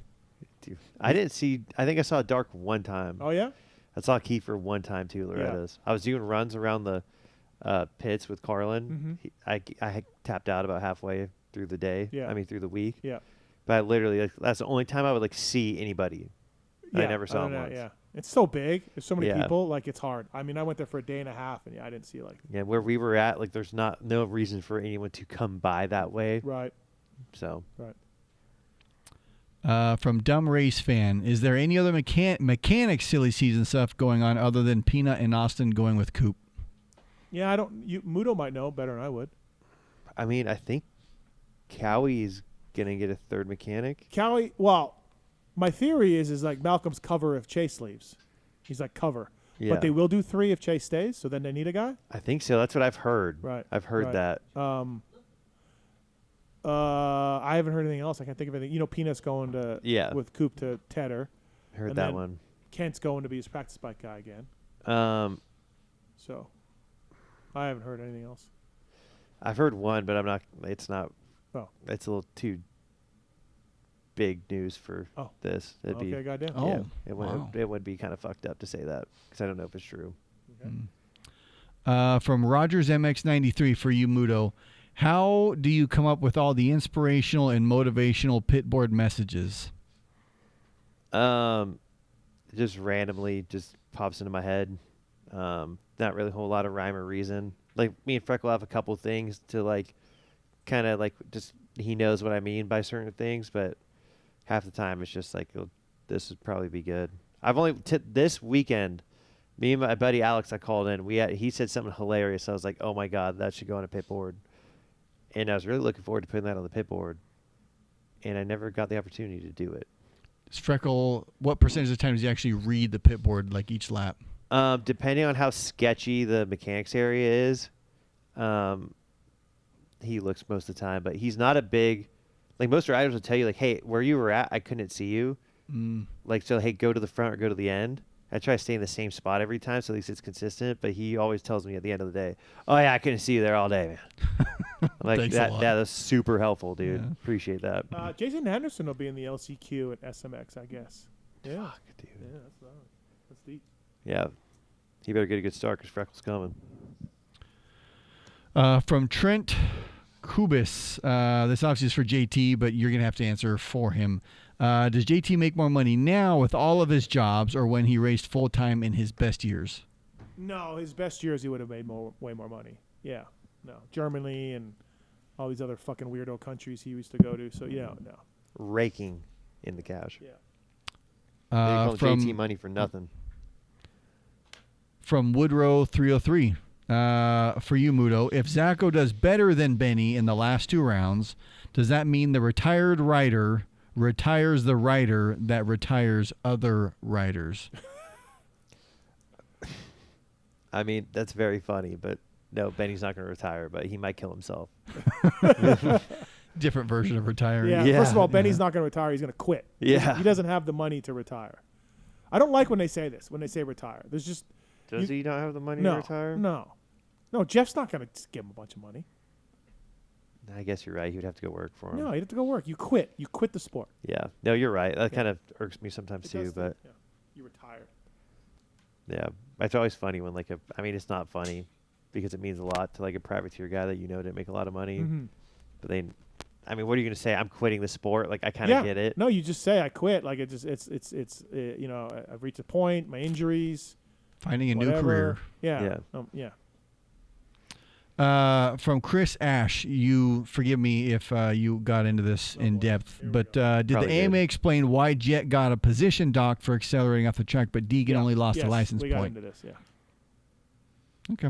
Dude, I didn't see. I think I saw Dark one time. Oh, yeah? I saw Kiefer one time, too, Loretto's. I was doing runs around the pits with Carlen. I tapped out about halfway through the day. Yeah. I mean, through the week. Yeah. But I literally, that's the only time I would, see anybody. Yeah, I never saw him once. Yeah. It's so big. There's so many Yeah. people. Like, it's hard. I mean, I went there for a day and a half, and I didn't see, Yeah, where we were at, there's no reason for anyone to come by that way. Right. So. Right. From Dumb Race Fan, is there any other mechanic silly season stuff going on other than Peanut and Austin going with Coop? Yeah, Muto might know better than I would. I mean, I think Cowie's going to get a third mechanic. Cowie, well, my theory is like Malcolm's cover if Chase leaves. He's like cover. Yeah. But they will do 3 if Chase stays, so then they need a guy? I think so. That's what I've heard. Right. I've heard that. I haven't heard anything else. I can't think of anything. Peanut's going to with Coop to Tedder. Heard that one. Kent's going to be his practice bike guy again. So I haven't heard anything else. I've heard one, but I'm not. It's not. Oh, it's a little too big news for this. It'd okay, be, goddamn. Yeah, it would be kind of fucked up to say that because I don't know if it's true. Okay. From Rogers MX93 for you, Muto. How do you come up with all the inspirational and motivational pitboard messages? Just randomly just pops into my head. Not really a whole lot of rhyme or reason. Like me and Freckle have a couple things to like kind of like just he knows what I mean by certain things, but half the time it's just like this would probably be good. I've only this weekend, me and my buddy Alex I called in. He said something hilarious. I was like, oh my god, that should go on a pit board. And I was really looking forward to putting that on the pit board, and I never got the opportunity to do it. Freckle, what percentage of the time does he actually read the pit board like each lap? Depending on how sketchy the mechanics area is, he looks most of the time. But he's not a big, like most riders will tell you, like, hey, where you were at, I couldn't see you. Like, so, hey, go to the front or go to the end. I try to stay in the same spot every time, so at least it's consistent. But he always tells me at the end of the day, oh, yeah, I couldn't see you there all day, man. I'm like, that's super helpful, dude. Yeah. Appreciate that. Jason Anderson will be in the LCQ at SMX, I guess. Yeah. Fuck, dude. Yeah, that's deep. Yeah. He better get a good start because Freckle's coming. From Trent Kubis. This obviously is for JT, but you're going to have to answer for him. Does JT make more money now with all of his jobs or when he raced full-time in his best years? No, his best years he would have made way more money. Yeah. No. Germany and all these other fucking weirdo countries he used to go to. So, yeah, no. Raking in the cash. Yeah. From JT money for nothing. From Woodrow 303. For you, Muto, if Zacho does better than Benny in the last two rounds, does that mean the retired rider retires the rider that retires other riders? I mean, that's very funny, but no, Benny's not going to retire, but he might kill himself. Different version of retiring. Yeah. First of all, Benny's not going to retire. He's going to quit. Yeah. He doesn't have the money to retire. I don't like when they say this, when they say retire. There's just... Does he not have the money to retire? No. No, Jeff's not going to give him a bunch of money. I guess you're right. He would have to go work for him. No, he'd have to go work. You quit. You quit the sport. Yeah. No, you're right. That kind of irks me sometimes too, but... Yeah. You retire. Yeah. It's always funny when I mean, it's not funny because it means a lot to like a privateer guy that didn't make a lot of money. Mm-hmm. But I mean, what are you going to say? I'm quitting the sport. Like, I kind of get it. No, you just say I quit. Like, I've reached a point, my injuries. Finding a new career. Yeah. Yeah. From Chris Ash, you forgive me if you got into this in depth, but did the AMA explain why Jet got a position dock for accelerating off the track, but Deegan only lost a license point? We got into this, Okay.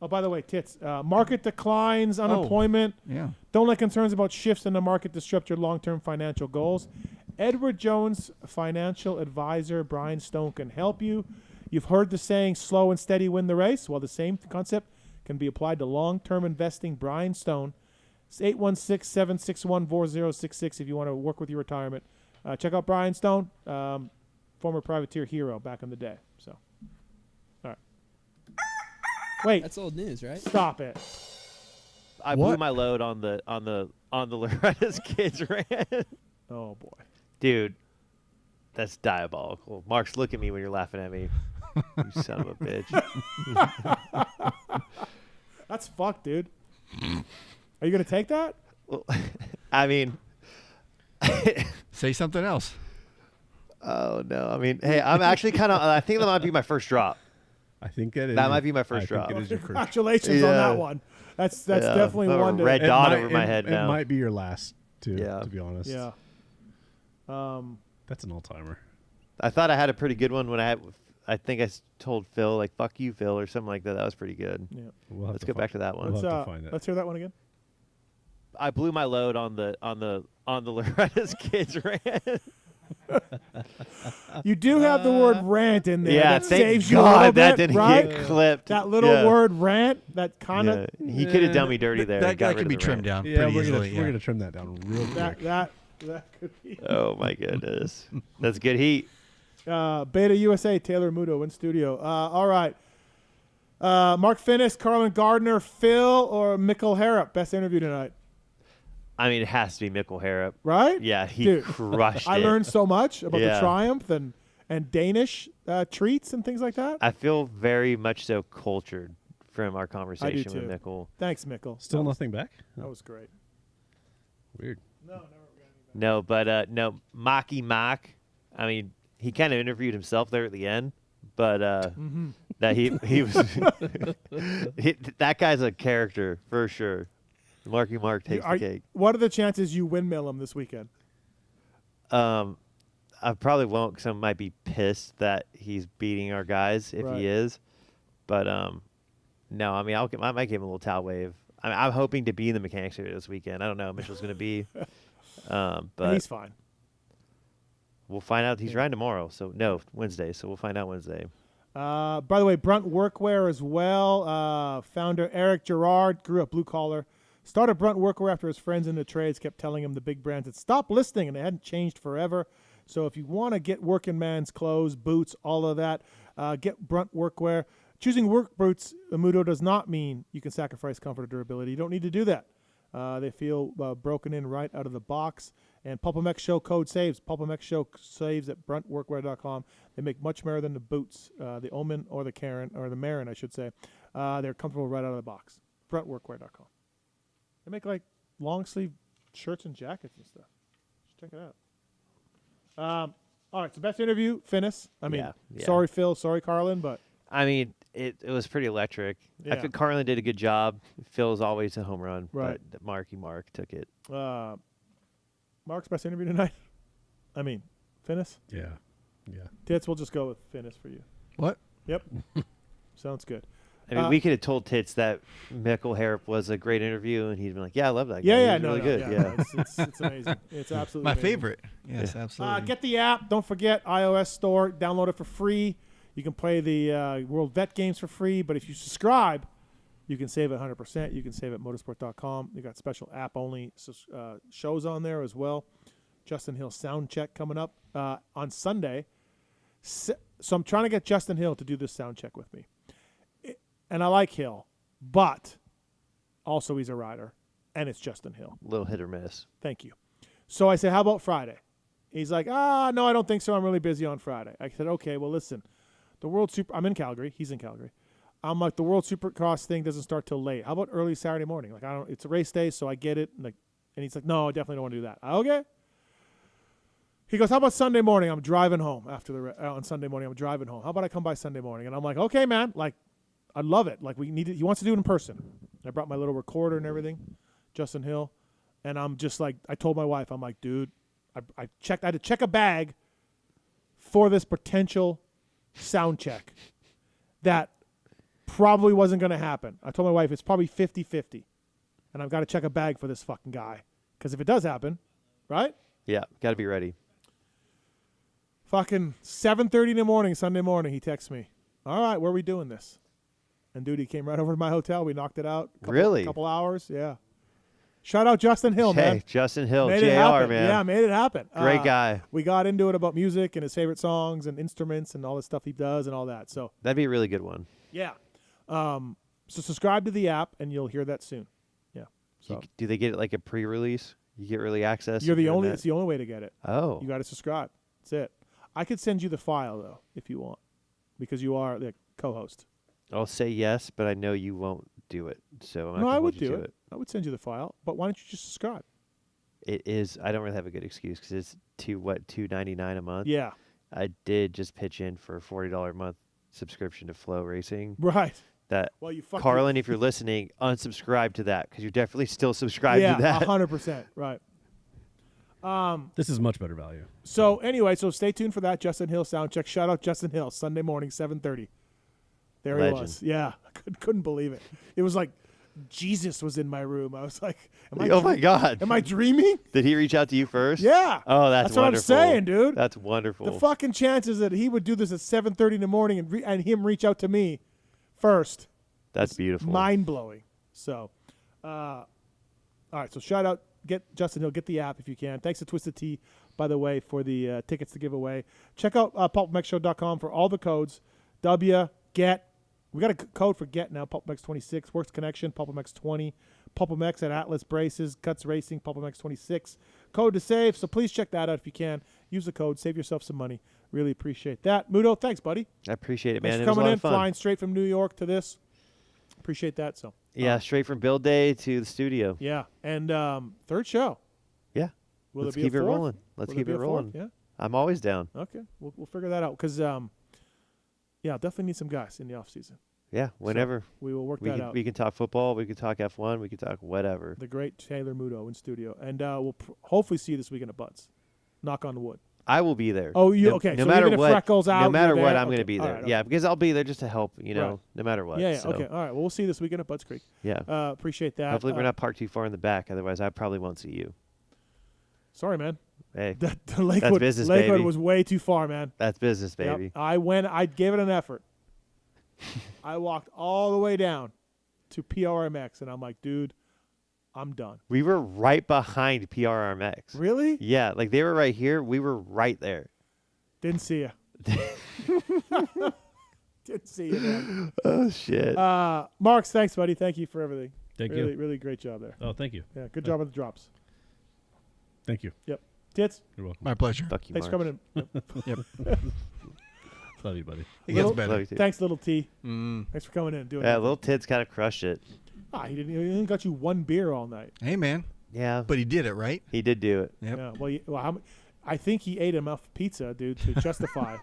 Oh, by the way, Tits, market declines, unemployment. Yeah. Don't let concerns about shifts in the market disrupt your long-term financial goals. Edward Jones financial advisor Brian Stone can help you. You've heard the saying, slow and steady win the race. Well, the same concept can be applied to long-term investing. Brian Stone, it's 816-761-4066 if you want to work with your retirement. Check out Brian Stone, former privateer hero back in the day. So, all right. Wait. That's old news, right? Stop it. I blew my load on the Loretta's kids rant. Oh boy. Dude, that's diabolical. Marks, look at me when you're laughing at me. You son of a bitch. That's fucked, dude. Are you going to take that? Well, I mean... Say something else. Oh, no. I mean, hey, I'm actually kind of... I think that might be my first drop. I think it is. That might be my first drop. Congratulations on that one. That's definitely one to... red dot over my head now. It might be your last, too, to be honest. Yeah. That's an all-timer. I thought I had a pretty good one when I think I told Phil, like, fuck you, Phil, or something like that. That was pretty good. Yeah. Let's go back to that one. We'll have to find it. Let's hear that one again. I blew my load on the Loretta's kids rant. You do have the word rant in there. Yeah, that thank saves God you a little that bit, didn't right? get clipped. That little word rant, that kind of. He could have done me dirty there. That and got guy rid can of be the trimmed rant. down Yeah, pretty we're easily. gonna trim that down real quick. That could be. Oh my goodness, that's good heat. Beta USA, Taylor Muto in studio. All right. Mark Fineis, Carlen Gardner, Phil, or Mikkel Haarup. Best interview tonight. I mean, it has to be Mikkel Haarup. Right? Yeah, he Dude, crushed it. I learned so much about the Triumph and Danish treats and things like that. I feel very much so cultured from our I do conversation too. with Mikkel. Thanks, Mikkel. Still nothing back? That was great. Weird. No, but no, Maki Mock. I mean, he kind of interviewed himself there at the end, but that he was that guy's a character for sure. Marky Mark takes the cake. What are the chances you windmill him this weekend? I probably won't because I might be pissed that he's beating our guys if he is. But no, I mean I might give him a little towel wave. I mean, I'm hoping to be in the mechanics area this weekend. I don't know how Mitchell's going to be, but he's fine. We'll find out. He's riding tomorrow, so no Wednesday. So we'll find out Wednesday. By the way, Brunt Workwear as well. Founder Eric Gerard grew up blue collar. Started Brunt Workwear after his friends in the trades kept telling him the big brands had stopped listening and they hadn't changed forever. So if you want to get working man's clothes, boots, all of that, get Brunt Workwear. Choosing work boots, Muto, does not mean you can sacrifice comfort or durability. You don't need to do that. They feel broken in right out of the box. And PulpMX Show code saves. PulpMX Show saves at bruntworkwear.com. They make much better than the boots, the Omen or the Karen, or the Marin, I should say. They're comfortable right out of the box. Bruntworkwear.com. They make like long sleeve shirts and jackets and stuff. Just check it out. All right, so best interview, Fineis. I mean, sorry Phil, sorry Carlen, but I mean, it was pretty electric. Yeah. I think Carlen did a good job. Phil's always a home run, right. But Mark took it. Mark's best interview tonight? I mean, Fineis? Yeah. Tits, we'll just go with Fineis for you. What? Yep. Sounds good. I mean, we could have told Tits that Mikkel Haarup was a great interview, and he'd been like, "Yeah, I love that guy. Yeah, He's really good. Yeah, it's amazing. It's absolutely my amazing. favorite. Yes, absolutely. Get the app. Don't forget iOS store. Download it for free. You can play the World Vet games for free. But if you subscribe, you can save it 100%. You can save at motosport.com. You got special app only shows on there as well. Justin Hill sound check coming up on Sunday. So I'm trying to get Justin Hill to do this sound check with me. And I like Hill, but also he's a rider, and it's Justin Hill. Little hit or miss. Thank you. So I said, how about Friday? He's like, no, I don't think so. I'm really busy on Friday. I said, okay, well, listen. I'm in Calgary. He's in Calgary. I'm like, the World Supercross thing doesn't start till late. How about early Saturday morning? Like, it's a race day, so I get it. And he's like, no, I definitely don't want to do that. Okay. He goes, how about Sunday morning? I'm driving home on Sunday morning. I'm driving home. How about I come by Sunday morning? And I'm like, okay, man. Like, I love it. Like, he wants to do it in person. I brought my little recorder and everything, Justin Hill. And I'm just like, I told my wife, I'm like, dude, I had to check a bag for this potential sound check that probably wasn't going to happen. I told my wife, it's probably 50-50. And I've got to check a bag for this fucking guy. Because if it does happen, right? Yeah, got to be ready. Fucking 7:30 in the morning, Sunday morning, he texts me. All right, where are we doing this? And dude, he came right over to my hotel. We knocked it out. Really? Couple hours, yeah. Shout out Justin Hill, man. Hey, Justin Hill, made JR, it happen. man. Yeah, made it happen. Great guy. We got into it about music and his favorite songs and instruments and all the stuff he does and all that. So that'd be a really good one. Yeah. So subscribe to the app and you'll hear that soon. Yeah. So do they get it like a pre-release? You get early access? It's the only way to get it. Oh. You got to subscribe. That's it. I could send you the file though if you want, because you are the co-host. I'll say yes, but I know you won't do it. So I'm no, not I would do it. I would send you the file, but why don't you just subscribe? It is. I don't really have a good excuse because it's $2.99 a month. Yeah. I did just pitch in for a $40 a month subscription to Flow Racing. Right. That well, Carlen, if you're listening, unsubscribe to that because you're definitely still subscribed to that. Yeah, 100%. Right. This is much better value. So anyway, stay tuned for that Justin Hill sound check. Shout out Justin Hill, Sunday morning, 7:30. There Legend. he was. Yeah, I couldn't believe it. It was like Jesus was in my room. I was like, oh my God. Am I dreaming? Did he reach out to you first? Yeah. Oh, that's wonderful. What I'm saying, dude. That's wonderful. The fucking chances that he would do this at 7:30 in the morning and him reach out to me first. That's beautiful. Mind-blowing. So, all right, so shout out. Get Justin Hill. Get the app if you can. Thanks to Twisted Tea, by the way, for the tickets to give away. Check out PulpMXShow.com for all the codes. GET. We got a code for GET now. PulpMX 26. Works Connection. PulpMX 20. PulpMX at Atlas Braces. Guts Racing. PulpMX 26. Code to save. So please check that out if you can. Use the code. Save yourself some money. Really appreciate that. Muto, thanks, buddy. I appreciate it, man. Thanks it for coming was a lot in, of fun. flying straight from New York to this. Appreciate that. So. Yeah, straight from build day to the studio. Yeah, and third show. Yeah, let's keep it rolling. Let's keep it rolling. Yeah, I'm always down. Okay, we'll figure that out because yeah, definitely need some guys in the off season. Yeah, whenever. So we will work that out. We can talk football. We can talk F1. We can talk whatever. The great Taylor Muto in studio, and we'll hopefully see you this weekend at Butts. Knock on wood. I will be there. Oh, you okay? No so matter even if what, Freckles out, no matter what, there? I'm going to be there. Right, yeah, because I'll be there just to help. No matter what. Yeah. So. Okay. All right. Well, we'll see you this weekend at Butts Creek. Yeah. Appreciate that. Hopefully, we're not parked too far in the back. Otherwise, I probably won't see you. Sorry, man. Hey, the Lakewood, that's business, Lakewood baby. was way too far, man. That's business, baby. Yep. I gave it an effort. I walked all the way down to PRMX, and I'm like, dude, I'm done. We were right behind PRMX. Really? Yeah, like they were right here. We were right there. Didn't see you. Didn't see you, man. Oh, shit. Marks, thanks, buddy. Thank you for everything. Thank you. you. Really great job there. Oh, thank you. Yeah, good job with the drops. Thank you. Yep. Tits? You're welcome. My pleasure. Fuck you, Thanks for Mark. coming in. Yep. Love you, buddy. It gets better. Thanks, little T. Thanks for coming in and doing Yeah, that. little Tits kind of crushed it. He only got you one beer all night. Hey, man. Yeah. But he did it, right? He did do it. Yep. Yeah. Well, I think he ate enough pizza, dude, to justify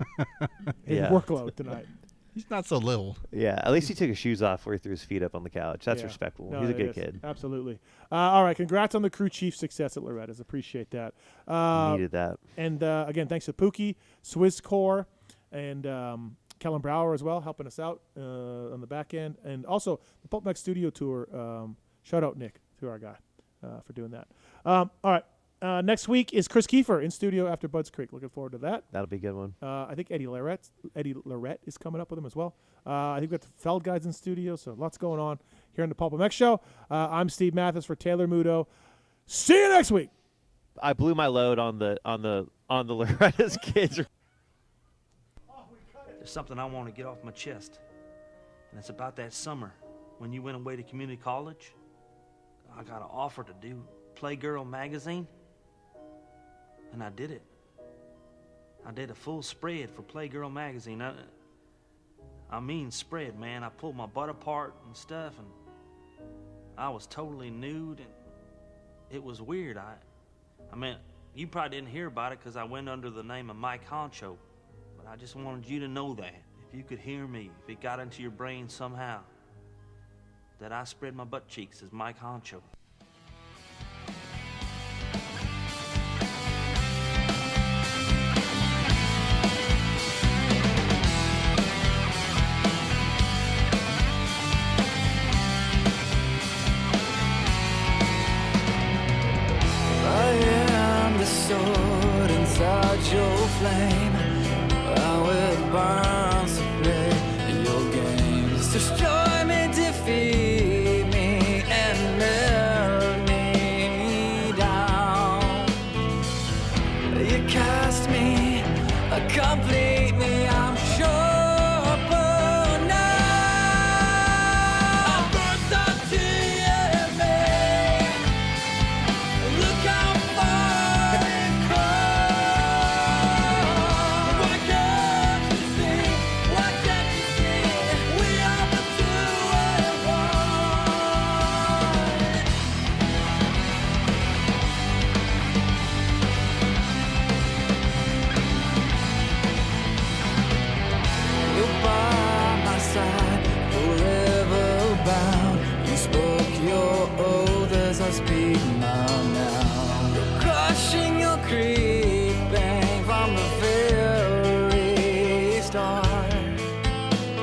his Yeah. workload tonight. He's not so little. Yeah, at least he took his shoes off before he threw his feet up on the couch. That's Yeah. respectable. No, He's a it good is. kid. Absolutely. All right, congrats on the crew chief success at Loretta's. Appreciate that. Needed that. And again, thanks to Pookie, Swisscore, and Kellen Brower as well, helping us out on the back end. And also the PulpMX Studio Tour. Shout out Nick, to our guy, for doing that. All right. Next week is Chris Kiefer in studio after Budds Creek. Looking forward to that. That'll be a good one. I think Eddie Lorette is coming up with him as well. I think we've got the Feld guys in studio, so lots going on here on the PulpMX Show. I'm Steve Matthes for Taylor Muto. See you next week. I blew my load on the Loretta's kids. There's something I want to get off my chest, and it's about that summer when you went away to community college. I got an offer to do Playgirl magazine, and I did it. I did a full spread for Playgirl magazine. I mean spread, man. I pulled my butt apart and stuff, and I was totally nude, and it was weird. I mean, you probably didn't hear about it because I went under the name of Mike Honcho, but I just wanted you to know that. If you could hear me, if it got into your brain somehow, that I spread my butt cheeks as Mike Honcho. Sword inside your flame, I will burn to play your games. Destroy me, defeat me, and melt me down. You cast me, complete me, I'm sure.